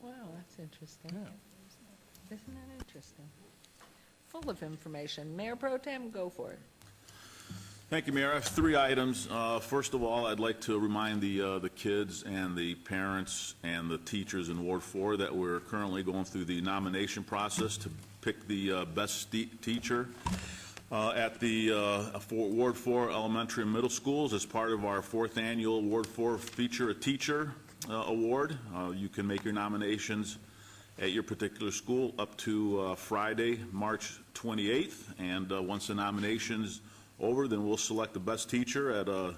Wow, that's interesting. Yeah. Isn't that interesting? Full of information. Mayor Pro Tem, go for it. Thank you, Mayor. I have 3 items. First of all, I'd like to remind the kids and the parents and the teachers in Ward 4 that we're currently going through the nomination process to pick the best teacher at the Ward 4 elementary and middle schools as part of our 4th annual Ward 4 Feature a Teacher Award. You can make your nominations at your particular school up to Friday, March 28th, and once the nominations over, then we'll select the best teacher at the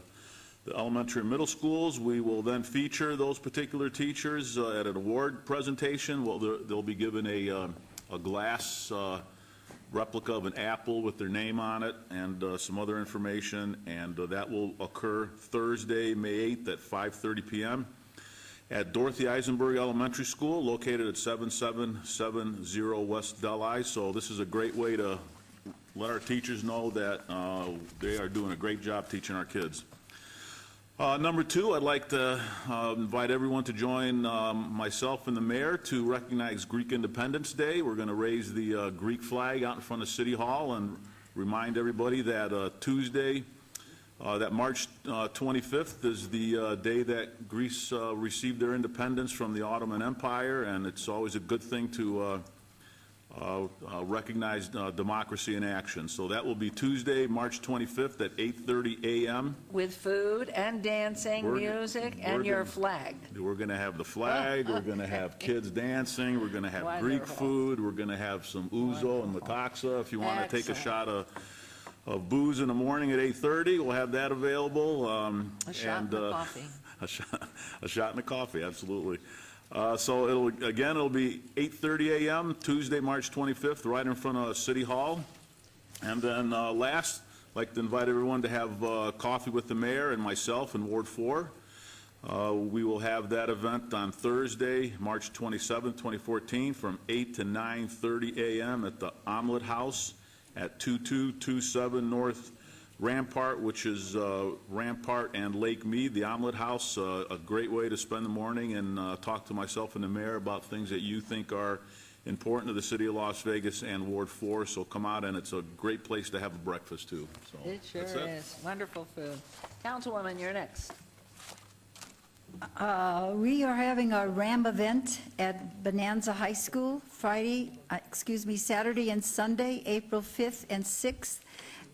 elementary and middle schools. We will then feature those particular teachers at an award presentation. Well, they'll be given a glass replica of an apple with their name on it and some other information, and that will occur Thursday, May 8th at 5:30 p.m. at Dorothy Eisenberg Elementary School, located at 7770 West Delhi. So this is a great way to let our teachers know that they are doing a great job teaching our kids. Number two, I'd like to invite everyone to join myself and the mayor to recognize Greek Independence Day. We're going to raise the Greek flag out in front of City Hall and remind everybody that Tuesday, that March 25th is the day that Greece received their independence from the Ottoman Empire, and it's always a good thing to recognize democracy in action. So that will be Tuesday, March 25th at 8:30 a.m. With food and dancing, music, and your flag. We're going to have the flag, we're going to have kids dancing, we're going to have Greek food, we're going to have some ouzo and metaxa. If you want to take a shot of booze in the morning at 8:30, we'll have that available. A shot in the coffee. A shot in the coffee, absolutely. So it'll be 8:30 a.m. Tuesday, March 25th, right in front of City Hall. And then last, I'd like to invite everyone to have coffee with the mayor and myself in Ward 4. We will have that event on Thursday, March 27th, 2014, from 8 to 9:30 a.m. at the Omelet House at 2227 North Rampart, which is Rampart and Lake Mead. The Omelet House, a great way to spend the morning and talk to myself and the mayor about things that you think are important to the city of Las Vegas and Ward 4. So come out, and it's a great place to have a breakfast too. So It sure that's it. is. Wonderful food. Councilwoman, you're next. We are having our RAM event at Bonanza High School Saturday and Sunday, April 5th and 6th.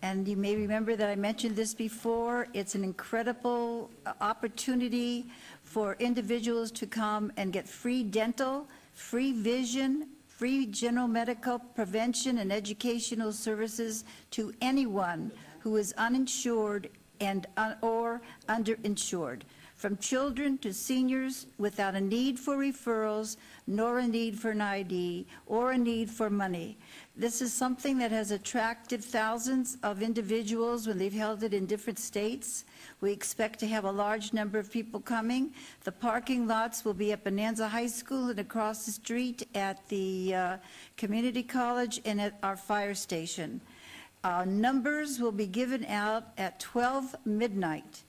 And you may remember that I mentioned this before. It's an incredible opportunity for individuals to come and get free dental, free vision, free general medical prevention and educational services to anyone who is uninsured and or underinsured, from children to seniors, without a need for referrals, nor a need for an ID, or a need for money. This is something that has attracted thousands of individuals when they've held it in different states. We expect to have a large number of people coming. The parking lots will be at Bonanza High School and across the street at the community college and at our fire station. Numbers will be given out at 12 midnight.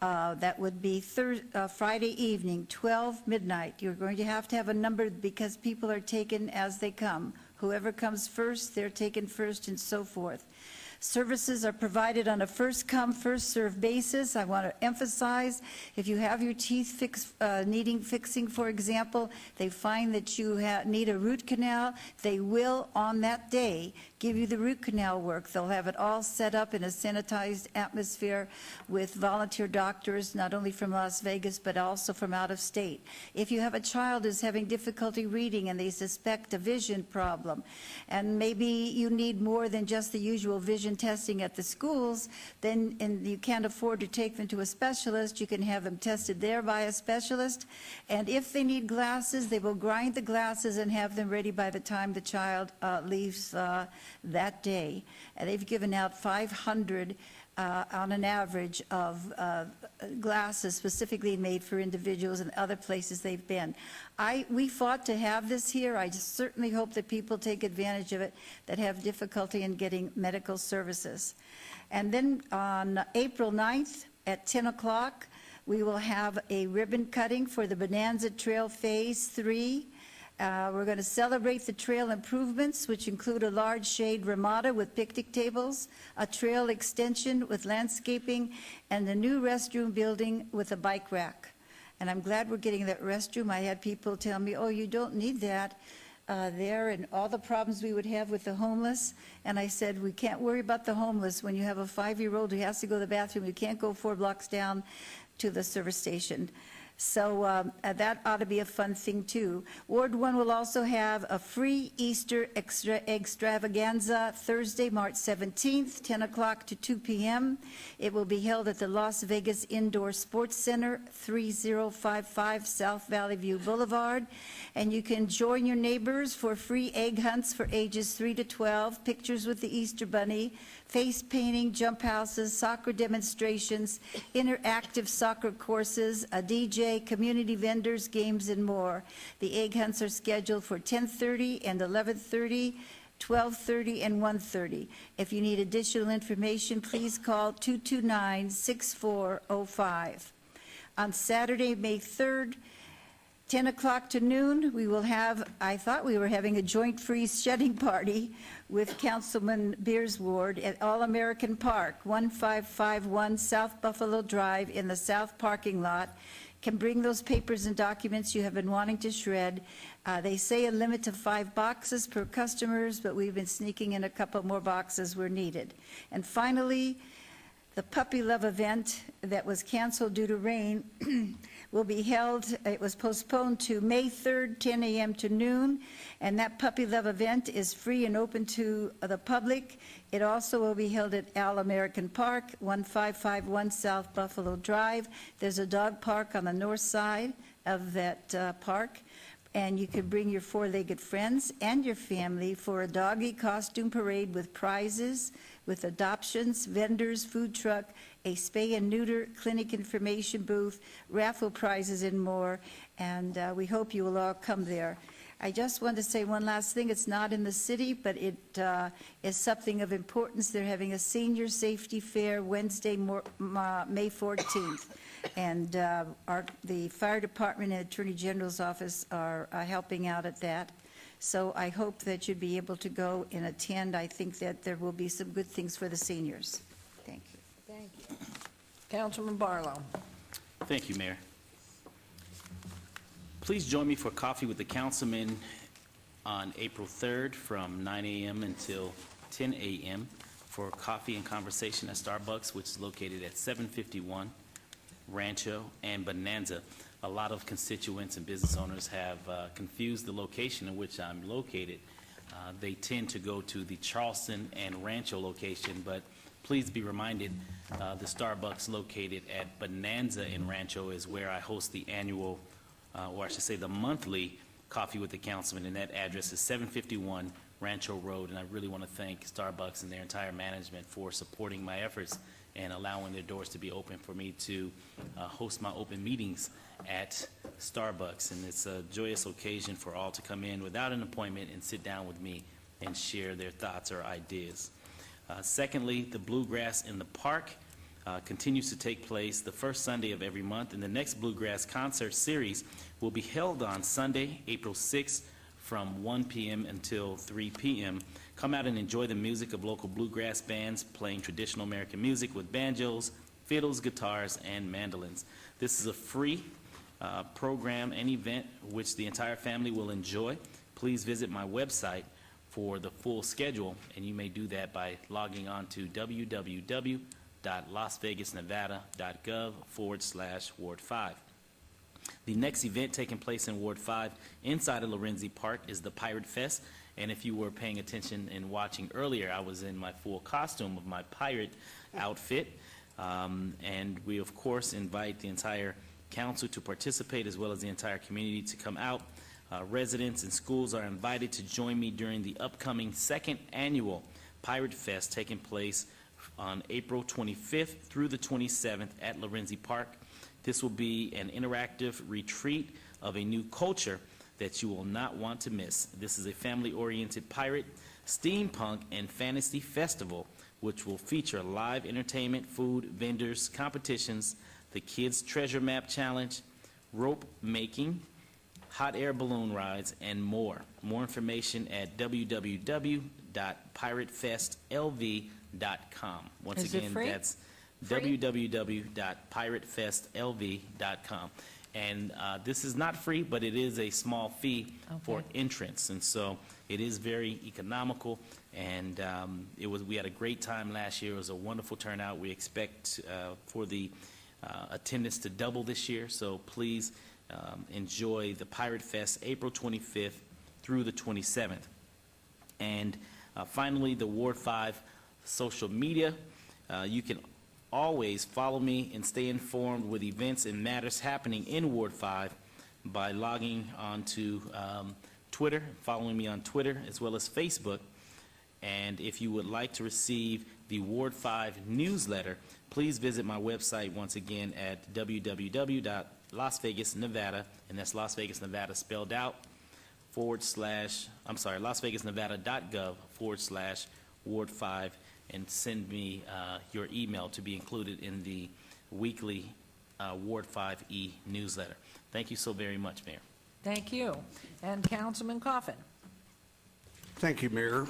That would be Friday evening, 12 midnight. You're going to have a number because people are taken as they come. Whoever comes first, they're taken first, and so forth. Services are provided on a first-come, first-served basis. I want to emphasize, if you have your teeth needing fixing, for example, they find that you need a root canal, they will, on that day, give you the root canal work. They'll have it all set up in a sanitized atmosphere with volunteer doctors, not only from Las Vegas, but also from out of state. If you have a child who's having difficulty reading and they suspect a vision problem, and maybe you need more than just the usual vision testing at the schools, then and you can't afford to take them to a specialist, you can have them tested there by a specialist. And if they need glasses, they will grind the glasses and have them ready by the time the child leaves that day. And they've given out 500 on an average of glasses specifically made for individuals in other places they've been. We fought to have this here. I just certainly hope that people take advantage of it that have difficulty in getting medical services. And then on April 9th at 10 o'clock, we will have a ribbon cutting for the Bonanza Trail Phase 3. We're going to celebrate the trail improvements, which include a large shade ramada with picnic tables, a trail extension with landscaping, and the new restroom building with a bike rack. And I'm glad we're getting that restroom. I had people tell me, oh, you don't need that there, and all the problems we would have with the homeless. And I said, we can't worry about the homeless when you have a 5-year-old who has to go to the bathroom. You can't go 4 blocks down to the service station. So that ought to be a fun thing, too. Ward 1 will also have a free Easter extravaganza Thursday, March 17th, 10 o'clock to 2 p.m. It will be held at the Las Vegas Indoor Sports Center, 3055 South Valley View Boulevard. And you can join your neighbors for free egg hunts for ages 3 to 12, pictures with the Easter Bunny, face painting, jump houses, soccer demonstrations, interactive soccer courses, a DJ, community vendors, games, and more. The egg hunts are scheduled for 10:30 and 11:30, 12:30, and 1:30. If you need additional information, please call 229-6405. On Saturday, May 3rd, 10 o'clock to noon, we will have, I thought we were having a joint freeze shedding party with Councilman Beers Ward at All-American Park, 1551 South Buffalo Drive in the south parking lot. Can bring those papers and documents you have been wanting to shred. They say a limit of 5 boxes per customers, but we've been sneaking in a couple more boxes where needed. And finally, the Puppy Love event that was canceled due to rain will be held, it was postponed to May 3rd, 10 a.m. to noon, and that Puppy Love event is free and open to the public. It also will be held at All-American Park, 1551 South Buffalo Drive. There's a dog park on the north side of that park, and you can bring your 4-legged friends and your family for a doggy costume parade with prizes, with adoptions, vendors, food truck, a spay and neuter clinic information booth, raffle prizes, and more. And we hope you will all come there. I just want to say one last thing. It's not in the city, but it is something of importance. They're having a senior safety fair Wednesday, May 14th. And the fire department and Attorney General's office are helping out at that. So I hope that you'd be able to go and attend. I think that there will be some good things for the seniors. Thank you. Thank you. Councilman Barlow. Thank you, Mayor. Please join me for coffee with the councilman on April 3rd from 9 a.m. until 10 a.m. for coffee and conversation at Starbucks, which is located at 751 Rancho and Bonanza. A lot of constituents and business owners have confused the location in which I'm located. They tend to go to the Charleston and Rancho location, but please be reminded the Starbucks located at Bonanza in Rancho is where I host the annual, or I should say the monthly Coffee with the Councilman, and that address is 751 Rancho Road. And I really want to thank Starbucks and their entire management for supporting my efforts and allowing their doors to be open for me to host my open meetings at Starbucks. And it's a joyous occasion for all to come in without an appointment and sit down with me and share their thoughts or ideas. Secondly, the Bluegrass in the Park continues to take place the first Sunday of every month, and the next Bluegrass concert series will be held on Sunday, April 6th from 1 p.m. until 3 p.m. Come out and enjoy the music of local bluegrass bands playing traditional American music with banjos, fiddles, guitars, and mandolins. This is a free program and event which the entire family will enjoy. Please visit my website for the full schedule, and you may do that by logging on to www.lasvegasnevada.gov/Ward 5. The next event taking place in Ward 5 inside of Lorenzi Park is the Pirate Fest. And if you were paying attention and watching earlier, I was in my full costume of my pirate outfit. And we, of course, invite the entire council to participate as well as the entire community to come out. Residents and schools are invited to join me during the upcoming second annual Pirate Fest taking place on April 25th through the 27th at Lorenzi Park. This will be an interactive retreat of a new culture that you will not want to miss. This is a family-oriented pirate, steampunk, and fantasy festival, which will feature live entertainment, food, vendors, competitions, the Kids Treasure Map Challenge, rope making, hot air balloon rides, and more. More information at www.piratefestlv.com. Once Is it again, free? that's www.piratefestlv.com. And this is not free, but it is a small fee for entrance. And so it is very economical. And we had a great time last year. It was a wonderful turnout. We expect for the attendance to double this year. So please enjoy the Pirate Fest April 25th through the 27th. And finally, the Ward 5 social media. You can always follow me and stay informed with events and matters happening in Ward 5 by logging on to Twitter, following me on Twitter as well as Facebook. And if you would like to receive the Ward 5 newsletter, please visit my website once again at www.lasvegasnevada, and that's Las Vegas, Nevada spelled out, lasvegasnevada.gov/Ward 5, and send me your email to be included in the weekly Ward 5E newsletter. Thank you so very much, Mayor. Thank you. And Councilman Coffin. Thank you, Mayor.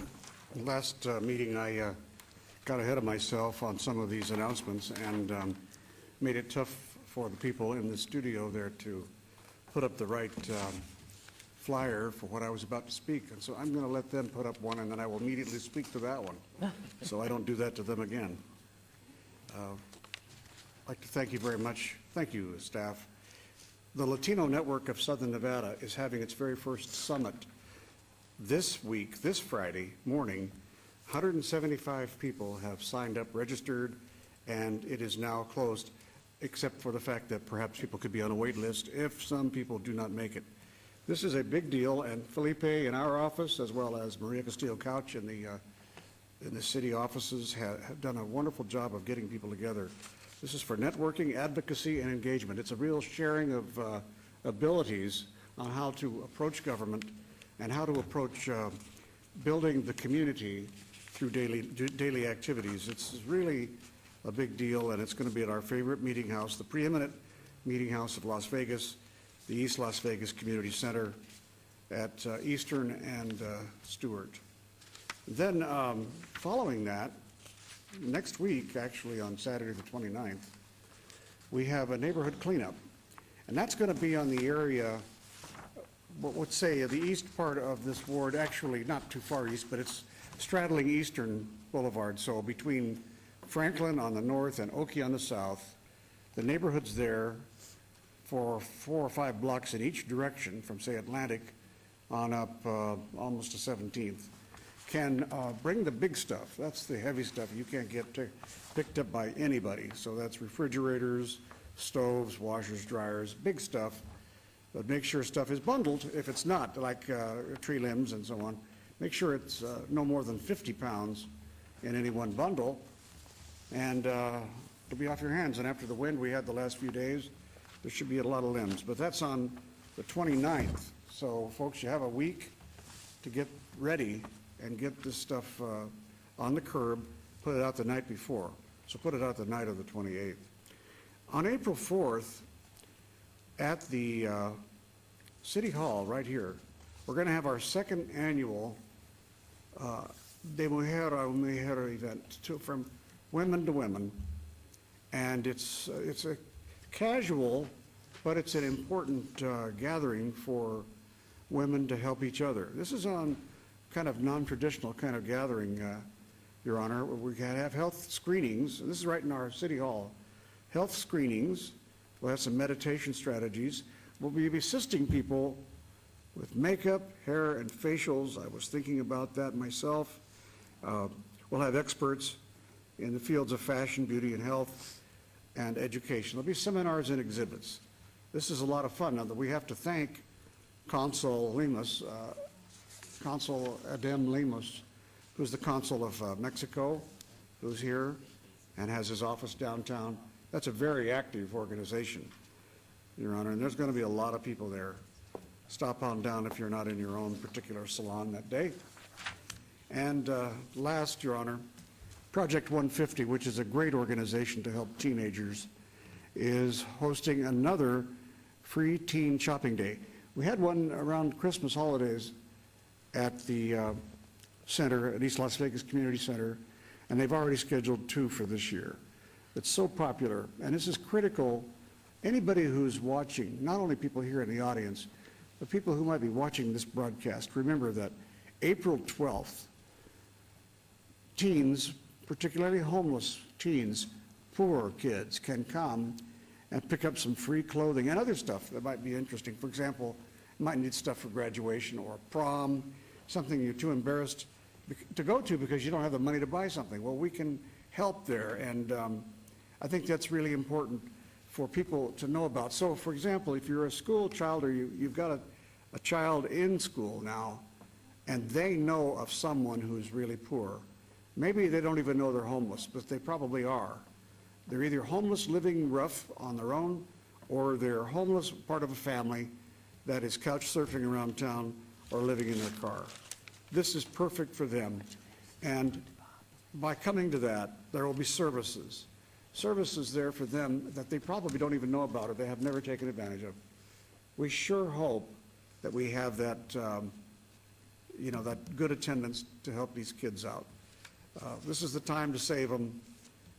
Last meeting, I got ahead of myself on some of these announcements and made it tough for the people in the studio there to put up the right flyer for what I was about to speak. And so I'm going to let them put up one, and then I will immediately speak to that one, so I don't do that to them again. I'd like to thank you very much. Thank you, staff. The Latino Network of Southern Nevada is having its very first summit this week, this Friday morning. 175 people have signed up, registered, and it is now closed, except for the fact that perhaps people could be on a wait list if some people do not make it. This is a big deal, and Felipe in our office, as well as Maria Castillo-Couch in the city offices, have done a wonderful job of getting people together. This is for networking, advocacy, and engagement. It's a real sharing of abilities on how to approach government and how to approach building the community through daily activities. It's really a big deal, and it's going to be at our favorite meeting house, the preeminent meeting house of Las Vegas, the East Las Vegas Community Center at Eastern and Stewart. Then following that, next week, actually on Saturday the 29th, we have a neighborhood cleanup. And that's going to be on the area, let's say the east part of this ward, actually not too far east, but it's straddling Eastern Boulevard. So between Franklin on the north and Oakey on the south, the neighborhoods there for 4 or 5 blocks in each direction from, say, Atlantic on up almost to 17th, can bring the big stuff. That's the heavy stuff you can't get picked up by anybody. So that's refrigerators, stoves, washers, dryers, big stuff. But make sure stuff is bundled. If it's not, like tree limbs and so on, make sure it's no more than 50 pounds in any one bundle, and it'll be off your hands. And after the wind we had the last few days, there should be a lot of limbs. But that's on the 29th. So folks, you have a week to get ready and get this stuff on the curb, put it out the night before. So put it out the night of the 28th. On April 4th, at the City Hall right here, we're going to have our second annual De Mujer a Mujer event from women to women. And it's a casual, but it's an important gathering for women to help each other. This is on kind of non-traditional kind of gathering, Your Honor. We can have health screenings, and this is right in our City Hall. Health screenings, we'll have some meditation strategies. We'll be assisting people with makeup, hair, and facials. I was thinking about that myself. We'll have experts in the fields of fashion, beauty, and health, and education. There'll be seminars and exhibits. This is a lot of fun. Now that we have to thank Consul Lemus, Consul Adem Lemus, who's the consul of Mexico, who's here and has his office downtown. That's a very active organization, Your Honor, and there's going to be a lot of people there. Stop on down if you're not in your own particular salon that day. And last, Your Honor, Project 150, which is a great organization to help teenagers, is hosting another free teen shopping day. We had one around Christmas holidays at the center, at East Las Vegas Community Center, and they've already scheduled 2 for this year. It's so popular, and this is critical. Anybody who's watching, not only people here in the audience, but people who might be watching this broadcast, remember that April 12th, teens, particularly homeless teens, poor kids, can come and pick up some free clothing and other stuff that might be interesting. For example, you might need stuff for graduation or prom, something you're too embarrassed to go to because you don't have the money to buy something. Well, we can help there, and I think that's really important for people to know about. So, for example, if you're a school child or you've got a child in school now and they know of someone who's really poor, maybe they don't even know they're homeless, but they probably are. They're either homeless living rough on their own, or they're homeless part of a family that is couch surfing around town or living in their car. This is perfect for them. And by coming to that, there will be services there for them that they probably don't even know about or they have never taken advantage of. We sure hope that we have that, that good attendance to help these kids out. This is the time to save them,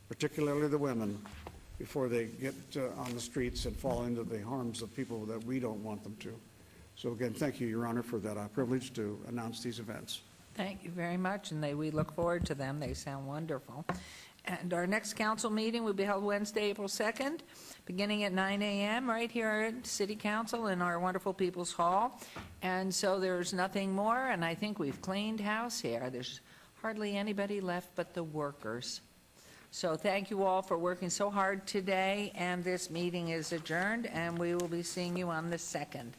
particularly the women, before they get on the streets and fall into the harms of people that we don't want them to. So again, thank you, Your Honor, for that privilege to announce these events. Thank you very much, and we look forward to them. They sound wonderful. And our next council meeting will be held Wednesday, April 2nd, beginning at 9 a.m. right here at City Council in our wonderful People's Hall. And so there's nothing more, and I think we've cleaned house here. There's hardly anybody left but the workers. So thank you all for working so hard today, and this meeting is adjourned, and we will be seeing you on the 2nd.